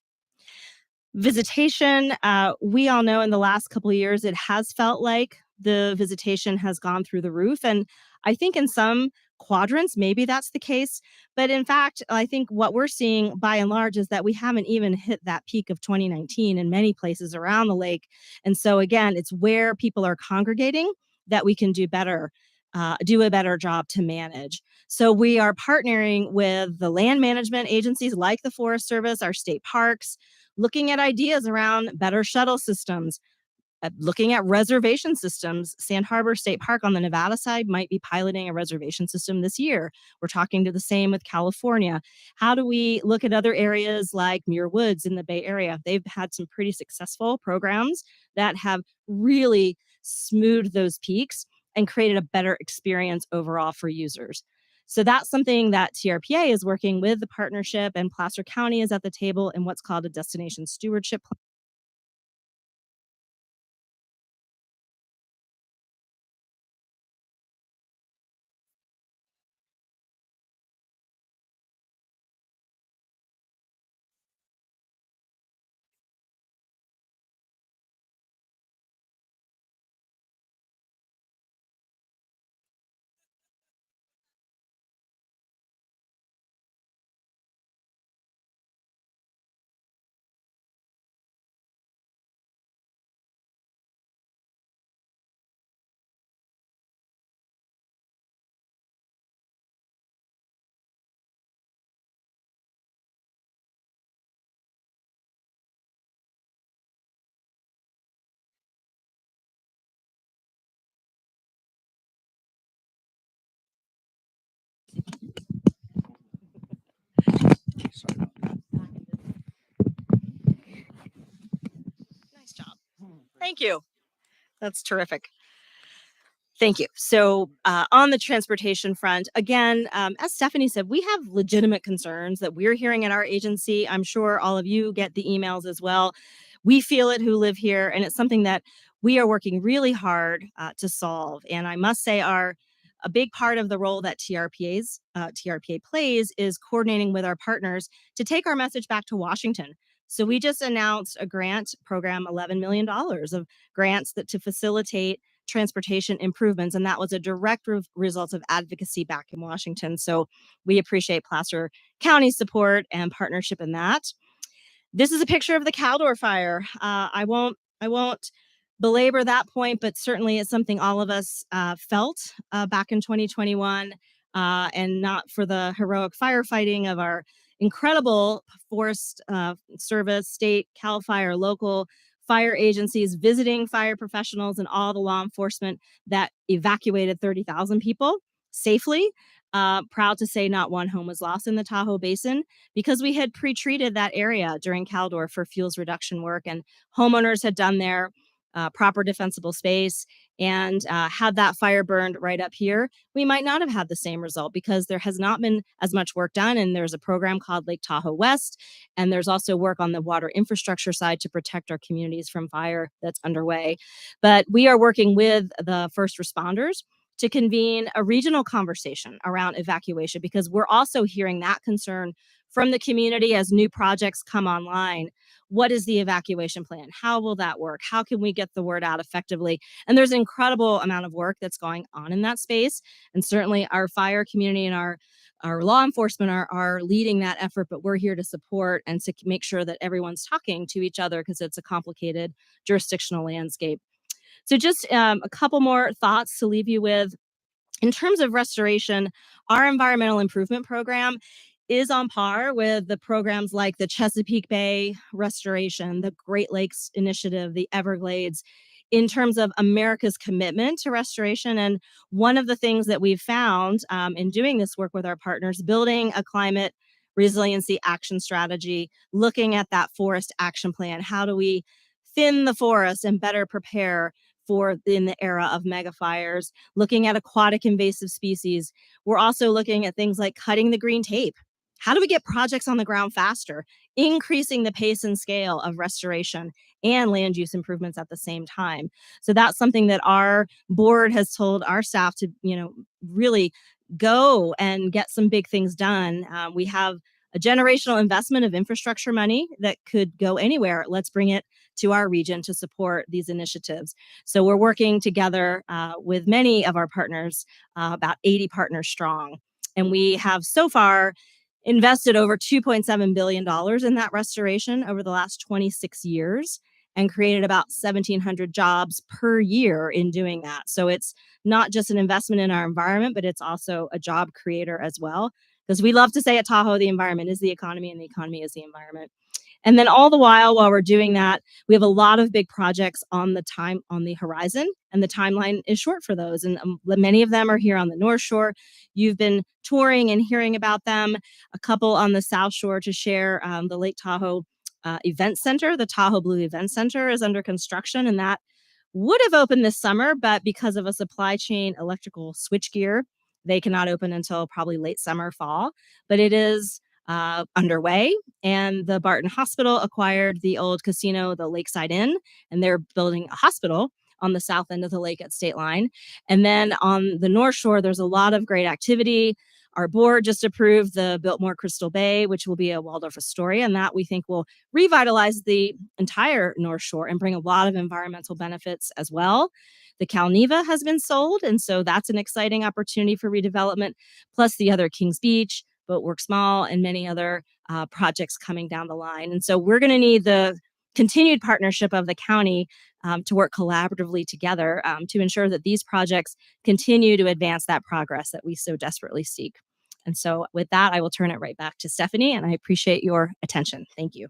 Visitation, we all know in the last couple of years, it has felt like the visitation has gone through the roof. And I think in some quadrants, maybe that's the case. But in fact, I think what we're seeing by and large is that we haven't even hit that peak of 2019 in many places around the lake. And so again, it's where people are congregating that we can do better, do a better job to manage. So we are partnering with the land management agencies like the Forest Service, our state parks, looking at ideas around better shuttle systems, looking at reservation systems. Sand Harbor State Park on the Nevada side might be piloting a reservation system this year. We're talking to the same with California. How do we look at other areas like Muir Woods in the Bay Area? They've had some pretty successful programs that have really smoothed those peaks and created a better experience overall for users. So that's something that TRPA is working with the partnership, and Placer County is at the table in what's called a destination stewardship plan. Nice job. Thank you. That's terrific. Thank you. So on the transportation front, again, as Stephanie said, we have legitimate concerns that we're hearing at our agency. I'm sure all of you get the emails as well. We feel it who live here, and it's something that we are working really hard to solve. And I must say, a big part of the role that TRPA plays is coordinating with our partners to take our message back to Washington. So we just announced a grant program, $11 million of grants to facilitate transportation improvements, and that was a direct result of advocacy back in Washington. So we appreciate Placer County's support and partnership in that. This is a picture of the Caldor fire. I won't belabor that point, but certainly it's something all of us felt back in 2021, and not for the heroic firefighting of our incredible Forest Service, state, CAL FIRE, local fire agencies, visiting fire professionals, and all the law enforcement that evacuated 30,000 people safely. Proud to say not one home was lost in the Tahoe Basin because we had pre-treated that area during Caldor for fuels reduction work, and homeowners had done their proper defensible space, and had that fire burned right up here, we might not have had the same result because there has not been as much work done. And there's a program called Lake Tahoe West, and there's also work on the water infrastructure side to protect our communities from fire that's underway. But we are working with the first responders to convene a regional conversation around evacuation, because we're also hearing that concern from the community as new projects come online. What is the evacuation plan? How will that work? How can we get the word out effectively? And there's an incredible amount of work that's going on in that space. And certainly our fire community and our law enforcement are leading that effort, but we're here to support and to make sure that everyone's talking to each other, because it's a complicated jurisdictional landscape. So just a couple more thoughts to leave you with. In terms of restoration, our environmental improvement program is on par with the programs like the Chesapeake Bay Restoration, the Great Lakes Initiative, the Everglades, in terms of America's commitment to restoration. And one of the things that we've found in doing this work with our partners, building a climate resiliency action strategy, looking at that forest action plan, how do we thin the forest and better prepare for in the era of mega fires, looking at aquatic invasive species. We're also looking at things like cutting the green tape. How do we get projects on the ground faster, increasing the pace and scale of restoration and land use improvements at the same time? So that's something that our board has told our staff to, really go and get some big things done. We have a generational investment of infrastructure money that could go anywhere. Let's bring it to our region to support these initiatives. So we're working together with many of our partners, about 80 partners strong. And we have so far invested over $2.7 billion in that restoration over the last 26 years and created about 1,700 jobs per year in doing that. So it's not just an investment in our environment, but it's also a job creator as well. Because we love to say at Tahoe, the environment is the economy and the economy is the environment. And then all the while we're doing that, we have a lot of big projects on the horizon, and the timeline is short for those. And many of them are here on the North Shore. You've been touring and hearing about them. A couple on the South Shore to share, the Lake Tahoe Event Center, the Tahoe Blue Event Center is under construction, and that would have opened this summer, but because of a supply chain electrical switchgear, they cannot open until probably late summer, fall. But it is underway, and the Barton Hospital acquired the old casino, the Lakeside Inn, and they're building a hospital on the south end of the lake at State Line. And then on the North Shore, there's a lot of great activity. Our board just approved the Biltmore Crystal Bay, which will be a Waldorf Astoria, and that we think will revitalize the entire North Shore and bring a lot of environmental benefits as well. The Calneva has been sold, and so that's an exciting opportunity for redevelopment, plus the other Kings Beach, Boatworks Mall, and many other projects coming down the line. And so we're going to need the continued partnership of the county to work collaboratively together to ensure that these projects continue to advance that progress that we so desperately seek. And so with that, I will turn it right back to Stephanie, and I appreciate your attention. Thank you.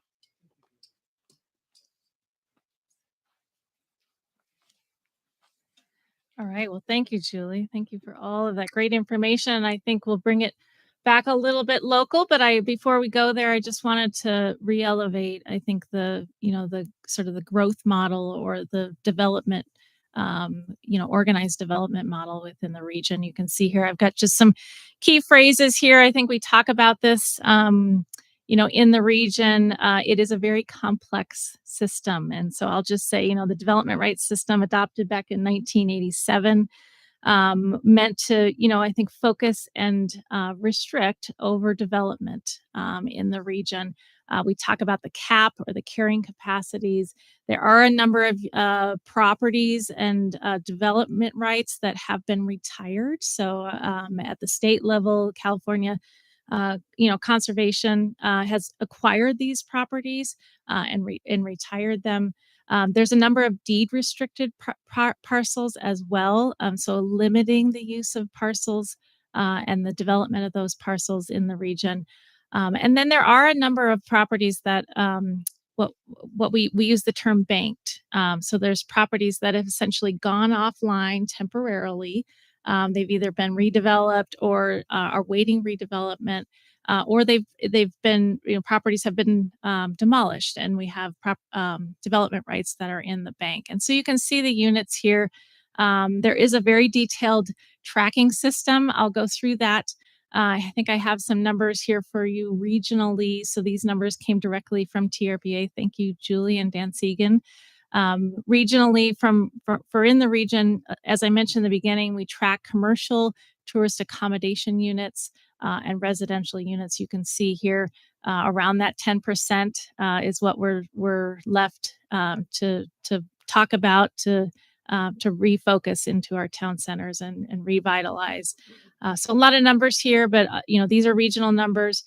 All right. Well, thank you, Julie. Thank you for all of that great information. I think we'll bring it back a little bit local, but before we go there, I just wanted to re-elevate, I think the sort of the growth model or the development, organized development model within the region. You can see here, I've got just some key phrases here. I think we talk about this, in the region. It is a very complex system. And so I'll just say, the development rights system adopted back in 1987 meant to, I think, focus and restrict overdevelopment in the region. We talk about the cap or the carrying capacities. There are a number of properties and development rights that have been retired. So at the state level, California, conservation has acquired these properties and retired them. There's a number of deed restricted parcels as well. So limiting the use of parcels and the development of those parcels in the region. And then there are a number of properties that what we use the term banked. So there's properties that have essentially gone offline temporarily. They've either been redeveloped or are waiting redevelopment. Or they've been, properties have been demolished, and we have development rights that are in the bank. And so you can see the units here. There is a very detailed tracking system. I'll go through that. I think I have some numbers here for you regionally. So these numbers came directly from TRPA. Thank you, Julie and Dan Segan. Regionally, for in the region, as I mentioned in the beginning, we track commercial tourist accommodation units and residential units. You can see here around that 10% is what we're left to talk about, to refocus into our town centers and revitalize. So a lot of numbers here, but these are regional numbers.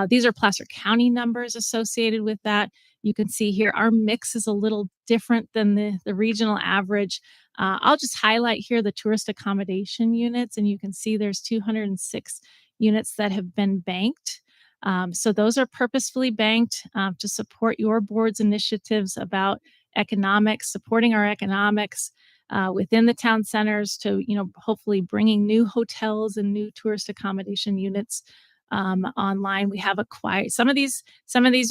These are Placer County numbers associated with that. You can see here our mix is a little different than the regional average. I'll just highlight here the tourist accommodation units, and you can see there's 206 units that have been banked. So those are purposefully banked to support your board's initiatives about economics, supporting our economics within the town centers to, hopefully bringing new hotels and new tourist accommodation units online. We have acquired some of these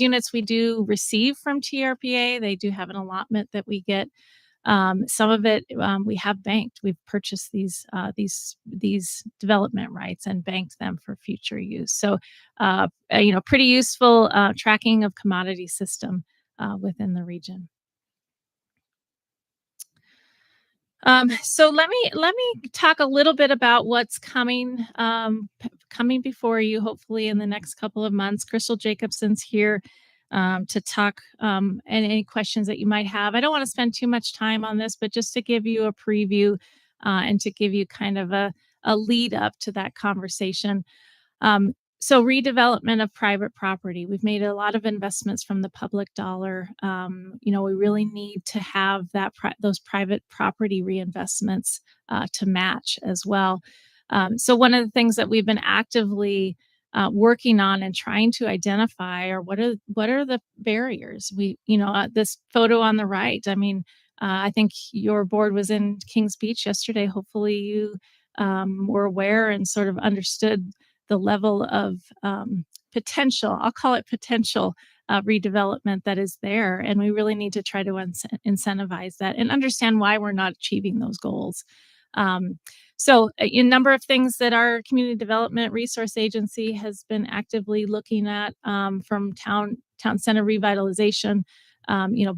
units we do receive from TRPA. They do have an allotment that we get. Some of it we have banked. We've purchased these development rights and banked them for future use. So, pretty useful tracking of commodity system within the region. So let me talk a little bit about what's coming coming before you, hopefully in the next couple of months. Crystal Jacobson's here to talk and any questions that you might have. I don't want to spend too much time on this, but just to give you a preview and to give you kind of a lead up to that conversation. So redevelopment of private property. We've made a lot of investments from the public dollar. We really need to have those private property reinvestments to match as well. So one of the things that we've been actively working on and trying to identify are what are the barriers. This photo on the right. I mean, I think your board was in Kings Beach yesterday. Hopefully, you were aware and sort of understood the level of potential, I'll call it potential redevelopment that is there. And we really need to try to incentivize that and understand why we're not achieving those goals. So a number of things that our Community Development Resource Agency has been actively looking at from town center revitalization,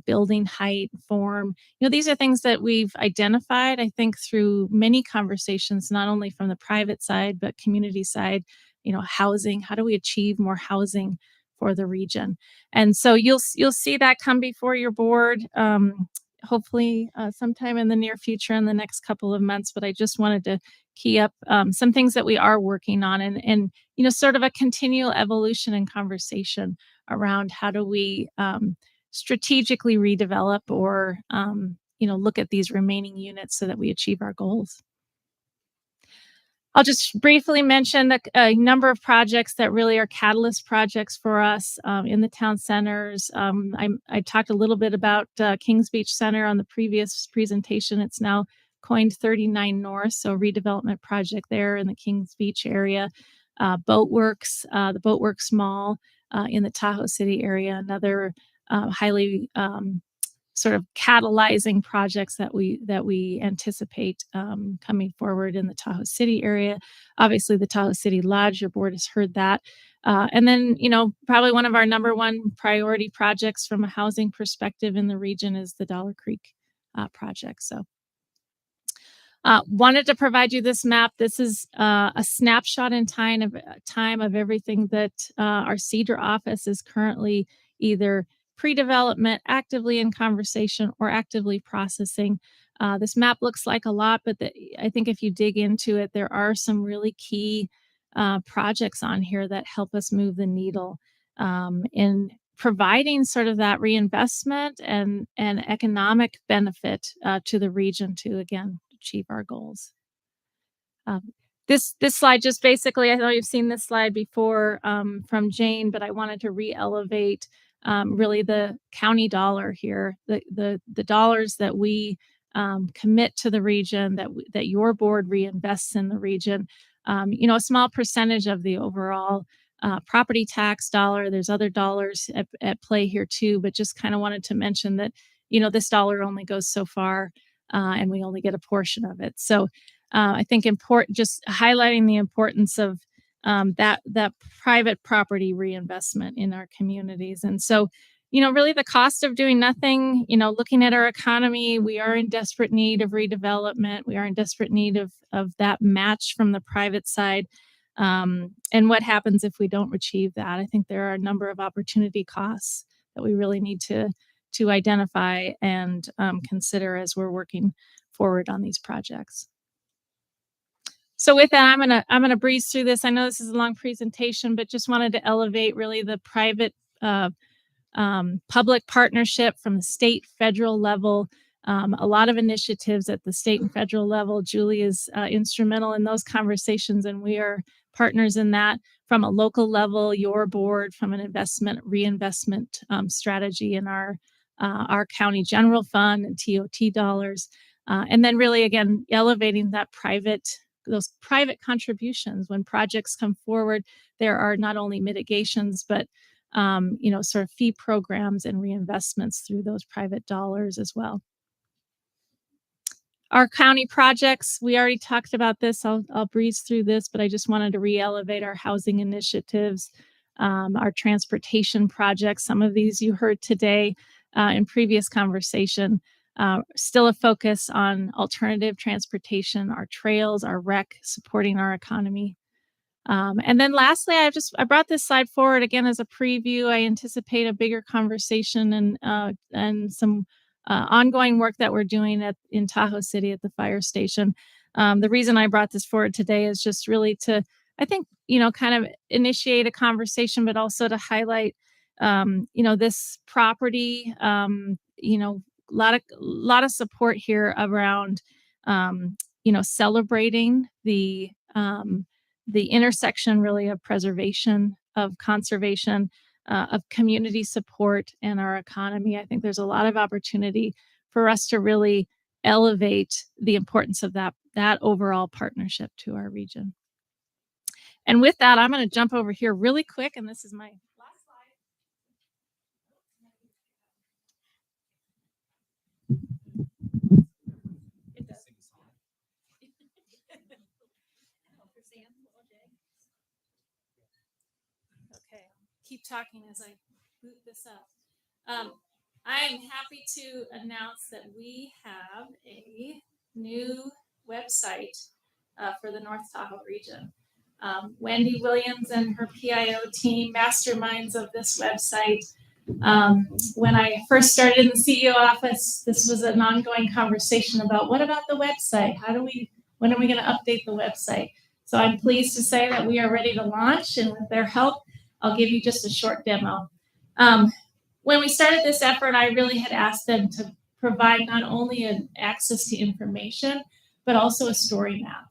building height, form. These are things that we've identified, I think, through many conversations, not only from the private side, but community side, housing. How do we achieve more housing for the region? And so you'll see that come before your board, hopefully sometime in the near future in the next couple of months. But I just wanted to key up some things that we are working on and sort of a continual evolution and conversation around how do we strategically redevelop or look at these remaining units so that we achieve our goals. I'll just briefly mention a number of projects that really are catalyst projects for us in the town centers. I talked a little bit about Kings Beach Center on the previous presentation. It's now coined 39 North, so redevelopment project there in the Kings Beach area. Boatworks, the Boatworks Mall in the Tahoe City area, another highly sort of catalyzing projects that we anticipate coming forward in the Tahoe City area. Obviously, the Tahoe City Lodge, your board has heard that. And then, probably one of our number one priority projects from a housing perspective in the region is the Dollar Creek project. So wanted to provide you this map. This is a snapshot in time of everything that our Cedar office is currently either pre-development, actively in conversation, or actively processing. This map looks like a lot, but I think if you dig into it, there are some really key projects on here that help us move the needle in providing sort of that reinvestment and economic benefit to the region to, again, achieve our goals. This slide just basically, I know you've seen this slide before from Jane, but I wanted to re-elevate really the county dollar here, the dollars that we commit to the region, that your board reinvests in the region. A small percentage of the overall property tax dollar. There's other dollars at play here too, but just kind of wanted to mention that this dollar only goes so far, and we only get a portion of it. So I think just highlighting the importance of that private property reinvestment in our communities. And so, really the cost of doing nothing, looking at our economy, we are in desperate need of redevelopment. We are in desperate need of that match from the private side. And what happens if we don't achieve that? I think there are a number of opportunity costs that we really need to identify and consider as we're working forward on these projects. So with that, I'm gonna breeze through this. I know this is a long presentation, but just wanted to elevate really the private public partnership from the state, federal level. A lot of initiatives at the state and federal level. Julie is instrumental in those conversations, and we are partners in that. From a local level, your board, from an reinvestment strategy in our county general fund and TOT dollars, and then really again elevating those private contributions. When projects come forward, there are not only mitigations, but sort of fee programs and reinvestments through those private dollars as well. Our county projects, we already talked about this. I'll breeze through this, but I just wanted to re-elevate our housing initiatives, our transportation projects. Some of these you heard today in previous conversation. Still a focus on alternative transportation, our trails, our rec, supporting our economy. And then lastly, I brought this slide forward again as a preview. I anticipate a bigger conversation and some ongoing work that we're doing in Tahoe City at the fire station. The reason I brought this forward today is just really to, I think, kind of initiate a conversation, but also to highlight, this property, lot of support here around, celebrating the intersection really of preservation, of conservation, of community support and our economy. I think there's a lot of opportunity for us to really elevate the importance of that overall partnership to our region. And with that, I'm going to jump over here really quick, and this is my last slide. It does. Okay, keep talking as I boot this up. I am happy to announce that we have a new website for the North Tahoe region. Wendy Williams and her PIO team, masterminds of this website. When I first started in the CEO office, this was an ongoing conversation about what about the website? When are we going to update the website? So I'm pleased to say that we are ready to launch, and with their help, I'll give you just a short demo. When we started this effort, I really had asked them to provide not only an access to information, but also a story map.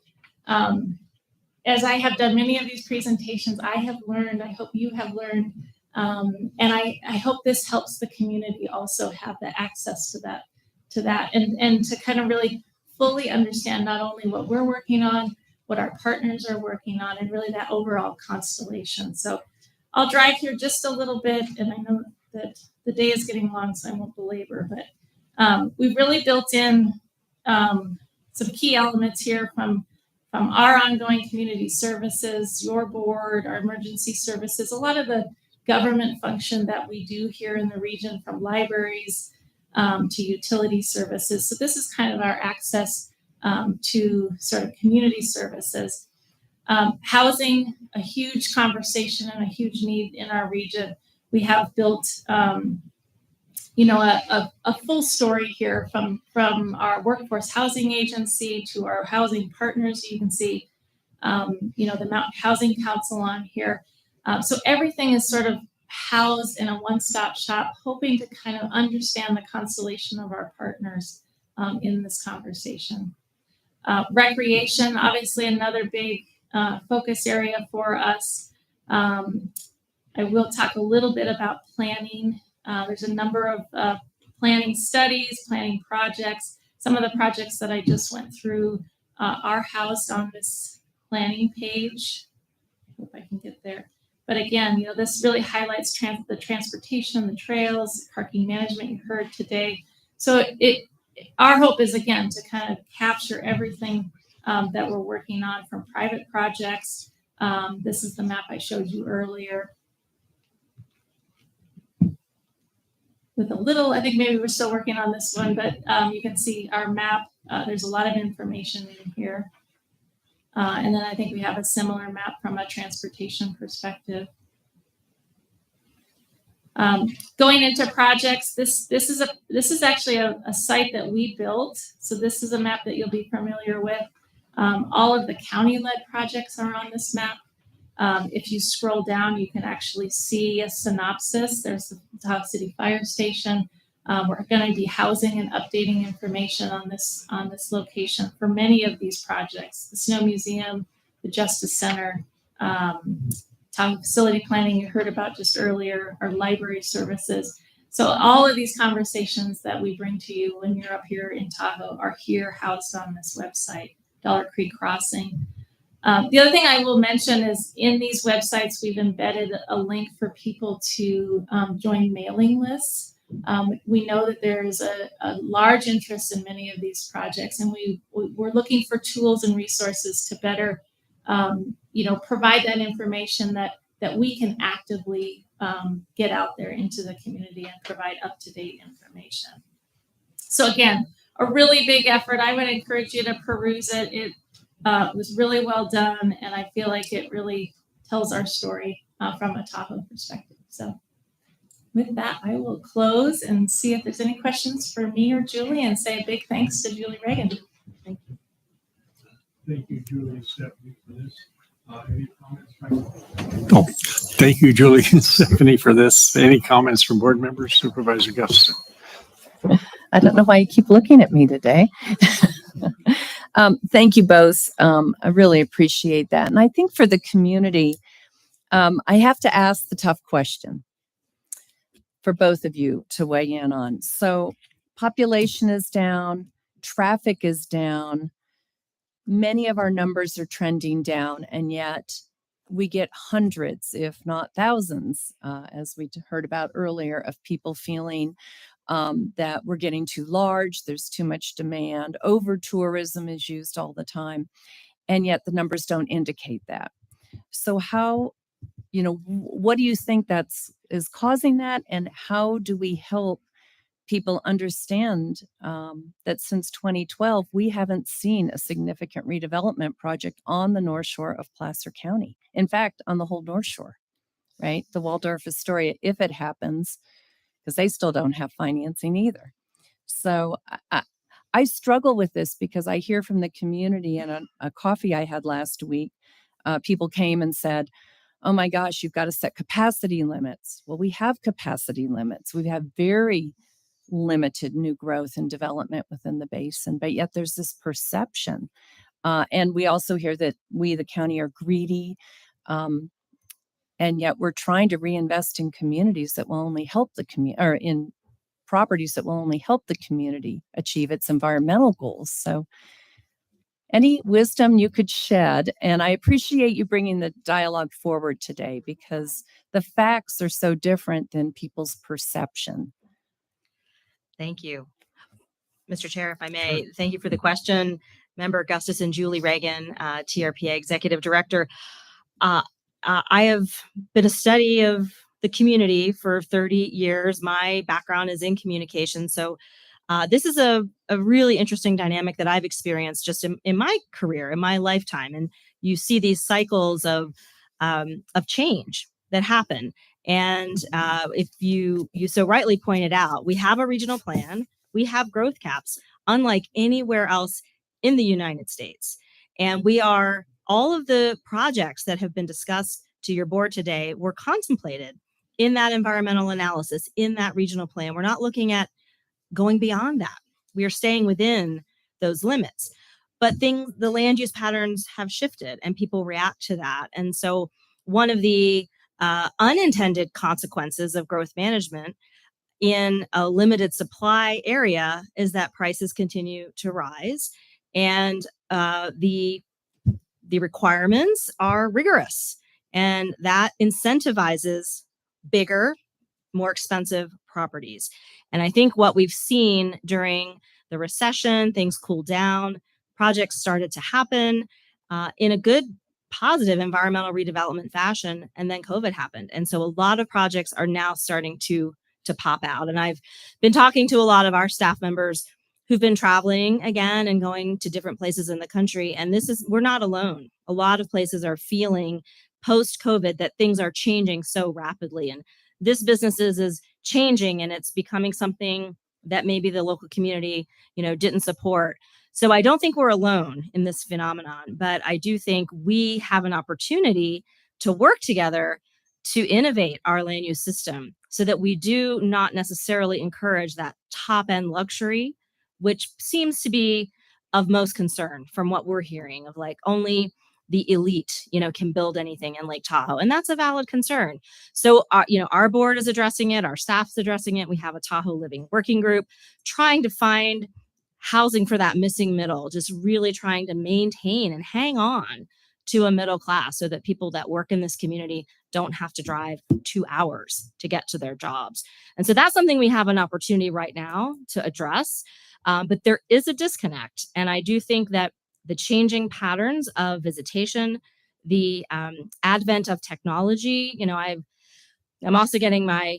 As I have done many of these presentations, I have learned, I hope you have learned, and I hope this helps the community also have the access to that and to kind of really fully understand not only what we're working on, what our partners are working on, and really that overall constellation. So I'll drive here just a little bit, and I know that the day is getting long, so I won't belabor, but we've really built in some key elements here from our ongoing community services, your board, our emergency services, a lot of the government function that we do here in the region, from libraries to utility services. So this is kind of our access to sort of community services. Housing, a huge conversation and a huge need in our region. We have built, a full story here from our workforce housing agency to our housing partners. You can see, the Mountain Housing Council on here. So everything is sort of housed in a one-stop shop, hoping to kind of understand the constellation of our partners in this conversation. Recreation, obviously another big focus area for us. I will talk a little bit about planning. There's a number of planning studies, planning projects. Some of the projects that I just went through are housed on this planning page. Hope I can get there. But again, this really highlights the transportation, the trails, parking management you heard today. So our hope is, again, to kind of capture everything that we're working on, from private projects. This is the map I showed you earlier. With a little, I think maybe we're still working on this one, but you can see our map. There's a lot of information in here. And then I think we have a similar map from a transportation perspective. Going into projects, this is actually a site that we built. So this is a map that you'll be familiar with. All of the county-led projects are on this map. If you scroll down, you can actually see a synopsis. There's the Tahoe City Fire Station. We're going to be housing and updating information on this location for many of these projects: the Snow Museum, the Justice Center, Tahoe facility planning you heard about just earlier, our library services. So all of these conversations that we bring to you when you're up here in Tahoe are here housed on this website, Dollar Creek Crossing. The other thing I will mention is in these websites, we've embedded a link for people to join mailing lists. We know that there's a large interest in many of these projects, and we're looking for tools and resources to better provide that information that we can actively get out there into the community and provide up-to-date information. So again, a really big effort. I would encourage you to peruse it. It was really well done, and I feel like it really tells our story from a Tahoe perspective. So with that, I will close and see if there's any questions for me or Julie, and say a big thanks to Julie Reagan. Thank you. Thank you, Julie and Stephanie, for this. Any comments from? Thank you, Julie and Stephanie, for this. Any comments from board members? Supervisor Gustafson. I don't know why you keep looking at me today. Thank you both. I really appreciate that. And I think for the community, I have to ask the tough question for both of you to weigh in on. So population is down, traffic is down, many of our numbers are trending down, and yet we get hundreds, if not thousands, as we heard about earlier, of people feeling that we're getting too large, there's too much demand, over tourism is used all the time, and yet the numbers don't indicate that. So how, what do you think is causing that, and how do we help people understand that since 2012, we haven't seen a significant redevelopment project on the North Shore of Placer County. In fact, on the whole North Shore, right? The Waldorf Astoria, if it happens, because they still don't have financing either. So I struggle with this because I hear from the community, and a coffee I had last week, people came and said, oh my gosh, you've got to set capacity limits. Well, we have capacity limits. We have very limited new growth and development within the basin, but yet there's this perception. And we also hear that we, the county, are greedy, and yet we're trying to reinvest in communities that will only help the community, or in properties that will only help the community achieve its environmental goals. So any wisdom you could shed, and I appreciate you bringing the dialogue forward today, because the facts are so different than people's perception. Thank you. Mr. Chair, if I may, thank you for the question. Member Gustafson, Julie Reagan, TRPA Executive Director. I have been a study of the community for 30 years. My background is in communication. So this is a really interesting dynamic that I've experienced just in my career, in my lifetime. And you see these cycles of change that happen. And if you so rightly pointed out, we have a regional plan, we have growth caps, unlike anywhere else in the United States. And all of the projects that have been discussed to your board today were contemplated in that environmental analysis, in that regional plan. We're not looking at going beyond that. We are staying within those limits. But the land use patterns have shifted and people react to that. And so one of the unintended consequences of growth management in a limited supply area is that prices continue to rise, and the requirements are rigorous, and that incentivizes bigger, more expensive properties. And I think what we've seen during the recession, things cooled down, projects started to happen in a good, positive environmental redevelopment fashion, and then COVID happened. And so a lot of projects are now starting to pop out. And I've been talking to a lot of our staff members who've been traveling again and going to different places in the country. And we're not alone. A lot of places are feeling post-COVID that things are changing so rapidly. And this business is changing, and it's becoming something that maybe the local community, didn't support. So I don't think we're alone in this phenomenon, but I do think we have an opportunity to work together to innovate our land use system so that we do not necessarily encourage that top-end luxury, which seems to be of most concern from what we're hearing, of like only the elite, can build anything in Lake Tahoe. And that's a valid concern. So, our board is addressing it, our staff's addressing it. We have a Tahoe Living Working Group trying to find housing for that missing middle, just really trying to maintain and hang on to a middle class so that people that work in this community don't have to drive 2 hours to get to their jobs. And so that's something we have an opportunity right now to address. But there is a disconnect. And I do think that the changing patterns of visitation, the advent of technology, I'm also getting my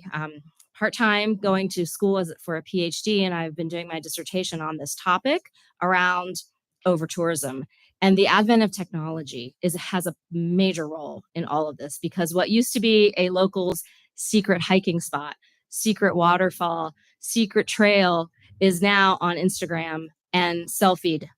part-time going to school for a PhD, and I've been doing my dissertation on this topic around over-tourism. And the advent of technology has a major role in all of this, because what used to be a local's secret hiking spot, secret waterfall, secret trail is now on Instagram and selfied,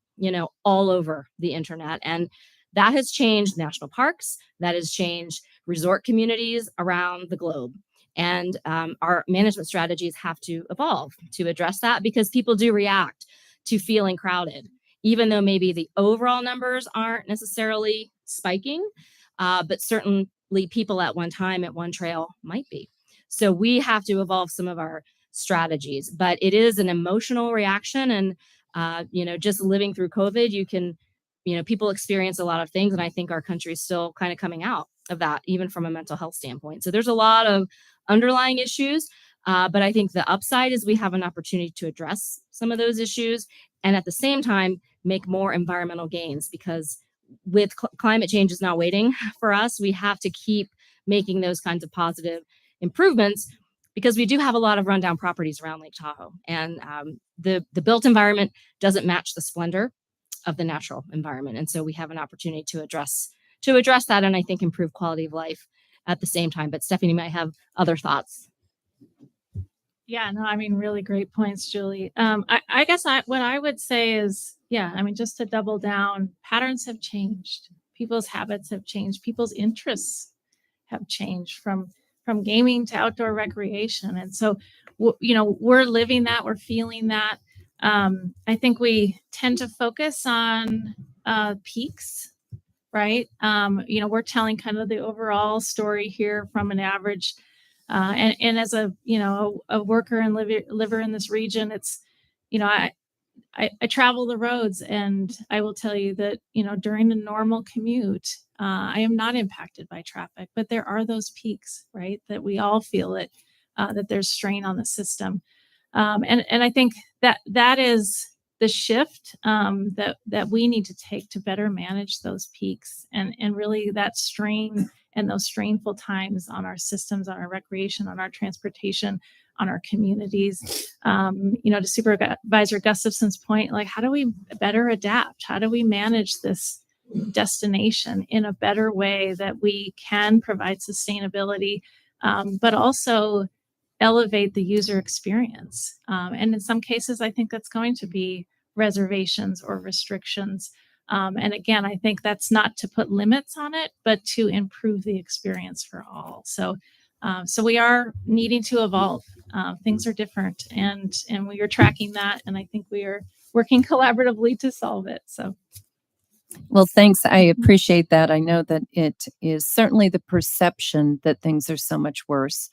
all over the internet. And that has changed national parks, that has changed resort communities around the globe. And our management strategies have to evolve to address that, because people do react to feeling crowded, even though maybe the overall numbers aren't necessarily spiking, but certainly people at one time at one trail might be. So we have to evolve some of our strategies, but it is an emotional reaction. And, just living through COVID, people experience a lot of things. And I think our country is still kind of coming out of that, even from a mental health standpoint. So there's a lot of underlying issues, but I think the upside is we have an opportunity to address some of those issues, and at the same time, make more environmental gains, because with climate change is not waiting for us. We have to keep making those kinds of positive improvements, because we do have a lot of rundown properties around Lake Tahoe, and the built environment doesn't match the splendor of the natural environment. And so we have an opportunity to address that, and I think improve quality of life at the same time. But Stephanie might have other thoughts. Yeah, no, I mean, really great points, Julie. I guess what I would say is, just to double down, patterns have changed. People's habits have changed. People's interests have changed from gaming to outdoor recreation. And so, we're living that, we're feeling that. I think we tend to focus on peaks, right? We're telling kind of the overall story here from an average. And as a worker and liver in this region, it's, I travel the roads, and I will tell you that, during a normal commute, I am not impacted by traffic, but there are those peaks, right? That we all feel it, that there's strain on the system. And I think that is the shift that we need to take to better manage those peaks, and really that strain and those strainful times on our systems, on our recreation, on our transportation, on our communities. To Supervisor Gustafson's point, like, how do we better adapt? How do we manage this destination in a better way that we can provide sustainability, but also elevate the user experience? And in some cases, I think that's going to be reservations or restrictions. And again, I think that's not to put limits on it, but to improve the experience for all. So we are needing to evolve. Things are different, and we are tracking that. And I think we are working collaboratively to solve it. So. Well, thanks. I appreciate that. I know that it is certainly the perception that things are so much worse.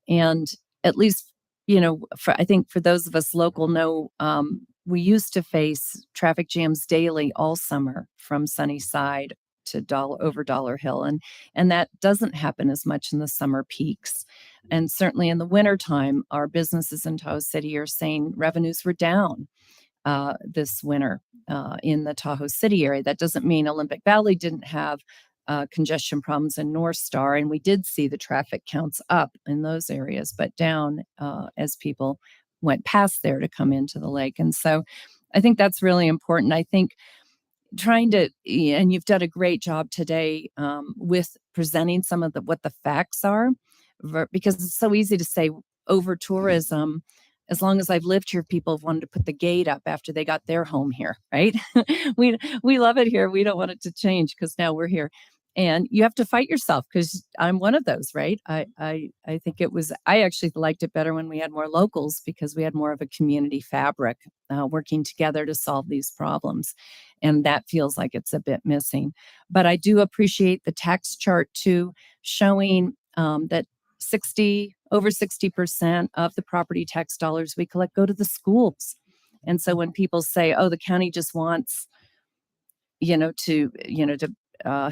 And at least, I think for those of us local know, we used to face traffic jams daily all summer from Sunnyside to over Dollar Hill. And that doesn't happen as much in the summer peaks. And certainly in the wintertime, our businesses in Tahoe City are saying revenues were down this winter in the Tahoe City area. That doesn't mean Olympic Valley didn't have congestion problems in North Star, and we did see the traffic counts up in those areas, but down as people went past there to come into the lake. And so I think that's really important. I think and you've done a great job today with presenting some of what the facts are, because it's so easy to say over tourism. As long as I've lived here, people have wanted to put the gate up after they got their home here, right? we love it here. We don't want it to change because now we're here. And you have to fight yourself, because I'm one of those, right? I think I actually liked it better when we had more locals, because we had more of a community fabric working together to solve these problems. And that feels like it's a bit missing. But I do appreciate the tax chart too, showing that over 60% of the property tax dollars we collect go to the schools. And so when people say, oh, the county just wants, to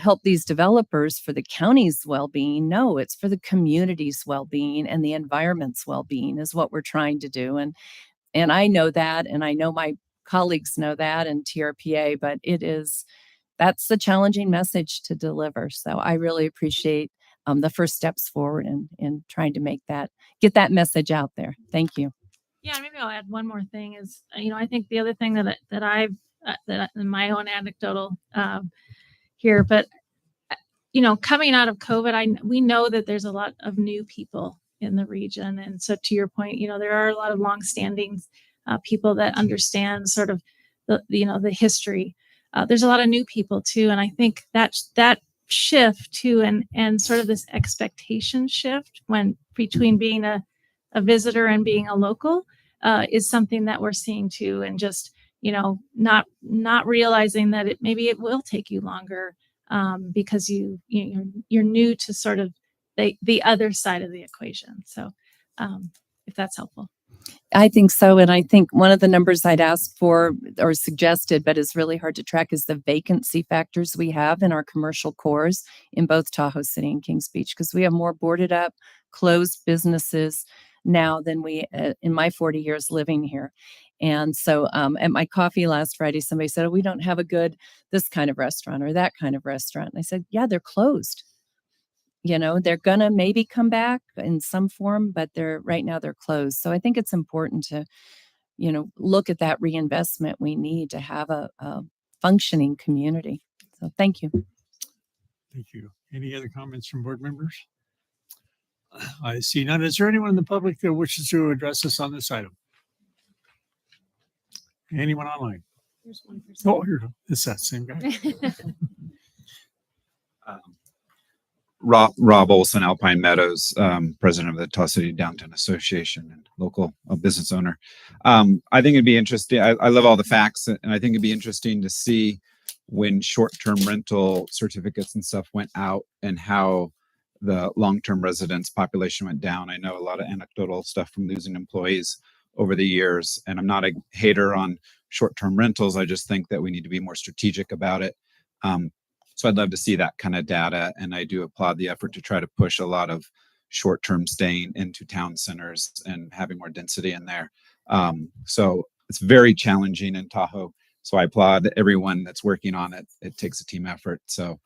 help these developers for the county's well-being, no, it's for the community's well-being and the environment's well-being is what we're trying to do. And I know that, and I know my colleagues know that, and TRPA, but that's the challenging message to deliver. So I really appreciate the first steps forward in trying to get that message out there. Thank you. Yeah, maybe I'll add one more thing is, I think the other thing that in my own anecdotal here, but coming out of COVID, we know that there's a lot of new people in the region, and so to your point, there are a lot of longstanding people that understand sort of the history. There's a lot of new people too, and I think that shift too, and sort of this expectation shift between being a visitor and being a local is something that we're seeing too, and just not realizing that maybe it will take you longer because you're new to sort of the other side of the equation. So if that's helpful. I think so. And I think one of the numbers I'd asked for or suggested, but is really hard to track, is the vacancy factors we have in our commercial cores in both Tahoe City and Kings Beach, because we have more boarded up, closed businesses now than we in my 40 years living here. And so at my coffee last Friday, somebody said, oh, we don't have this kind of restaurant or that kind of restaurant. And I said, yeah, they're closed. They're going to maybe come back in some form, but right now they're closed. So I think it's important to, look at that reinvestment we need to have a functioning community. So thank you. Thank you. Any other comments from board members? I see none. Is there anyone in the public that wishes to address us on this item? Anyone online? There's one person. Oh, here, it's that same guy. Rob Olson, Alpine Meadows, president of the Tahoe City Downtown Association and local business owner. I think it'd be interesting. I love all the facts, and I think it'd be interesting to see when short-term rental certificates and stuff went out and how the long-term residents population went down. I know a lot of anecdotal stuff from losing employees over the years, and I'm not a hater on short-term rentals. I just think that we need to be more strategic about it. So I'd love to see that kind of data, and I do applaud the effort to try to push a lot of short-term staying into town centers and having more density in there. So it's very challenging in Tahoe. So I applaud everyone that's working on it. It takes a team effort. So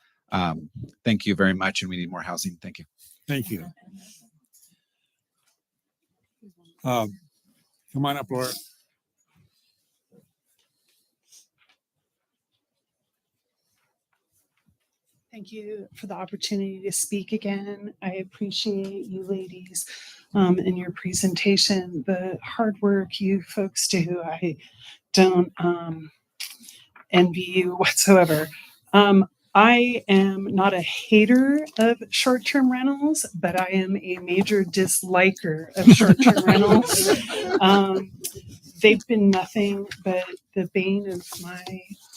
thank you very much, and we need more housing. Thank you. Thank you. Come on up, Laura. Thank you for the opportunity to speak again. I appreciate you ladies in your presentation, the hard work you folks do. I don't envy you whatsoever. I am not a hater of short-term rentals, but I am a major disliker of short-term rentals. They've been nothing but the bane of my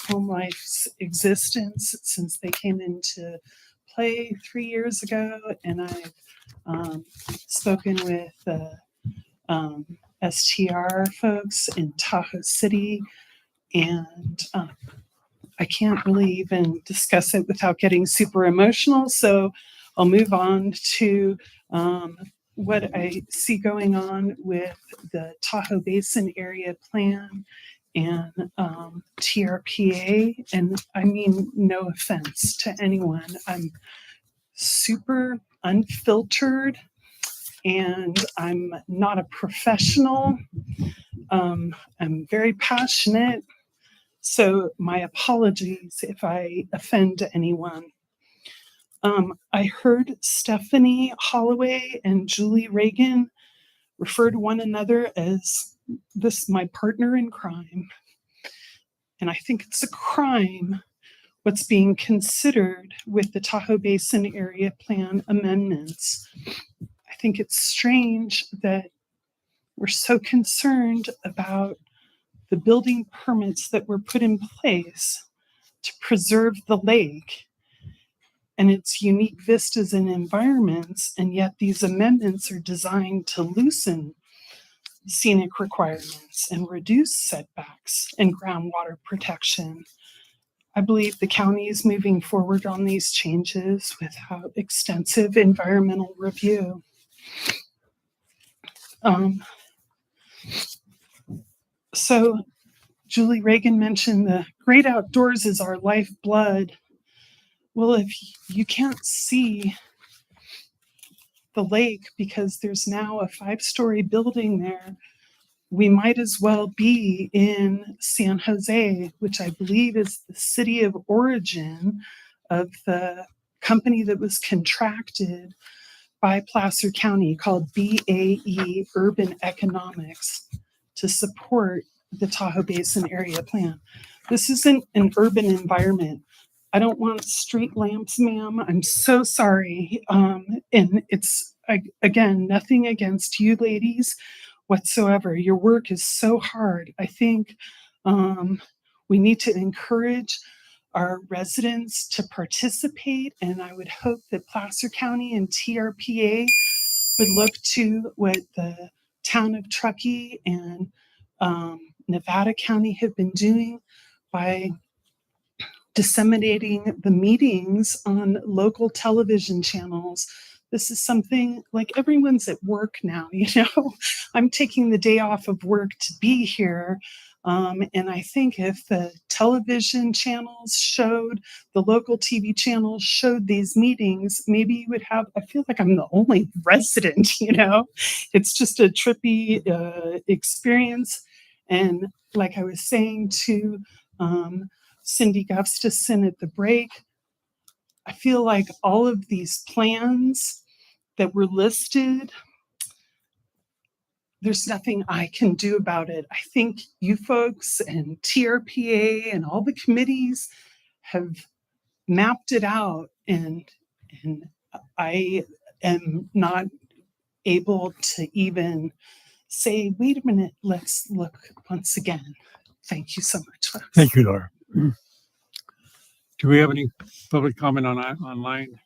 home life's existence since they came into play 3 years ago, and I've spoken with the STR folks in Tahoe City, and I can't really even discuss it without getting super emotional, so I'll move on to what I see going on with the Tahoe Basin Area Plan and TRPA. And I mean, no offense to anyone. I'm super unfiltered and I'm not a professional. I'm very passionate. So my apologies if I offend anyone. I heard Stephanie Holloway and Julie Reagan refer to one another as my partner in crime. And I think it's a crime what's being considered with the Tahoe Basin Area Plan amendments. I think it's strange that we're so concerned about the building permits that were put in place to preserve the lake and its unique vistas and environments, and yet these amendments are designed to loosen scenic requirements and reduce setbacks and groundwater protection. I believe the county is moving forward on these changes without extensive environmental review. So Julie Reagan mentioned the great outdoors is our lifeblood. Well, if you can't see the lake because there's now a 5-story building there. We might as well be in San Jose, which I believe is the city of origin of the company that was contracted by Placer County called BAE Urban Economics to support the Tahoe Basin Area Plan. This isn't an urban environment. I don't want street lamps, ma'am. I'm so sorry. And it's, again, nothing against you ladies whatsoever. Your work is so hard. I think we need to encourage our residents to participate, and I would hope that Placer County and TRPA would look to what the town of Truckee and Nevada County have been doing by disseminating the meetings on local television channels. This is something like everyone's at work now, I'm taking the day off of work to be here. And I think if the television channels showed, the local TV channels showed these meetings, maybe you would have, I feel like I'm the only resident, it's just a trippy experience. And like I was saying to Cindy Gustafson at the break, I feel like all of these plans that were listed, there's nothing I can do about it. I think you folks and TRPA and all the committees have mapped it out, and I am not able to even say, wait a minute, let's look once again. Thank you so much, folks. Thank you, Laura. Do we have any public comment online?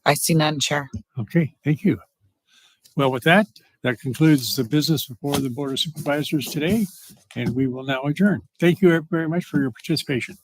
I see none, Chair. Okay, thank you. Well, with that, that concludes the business before the Board of Supervisors today, and we will now adjourn. Thank you very much for your participation.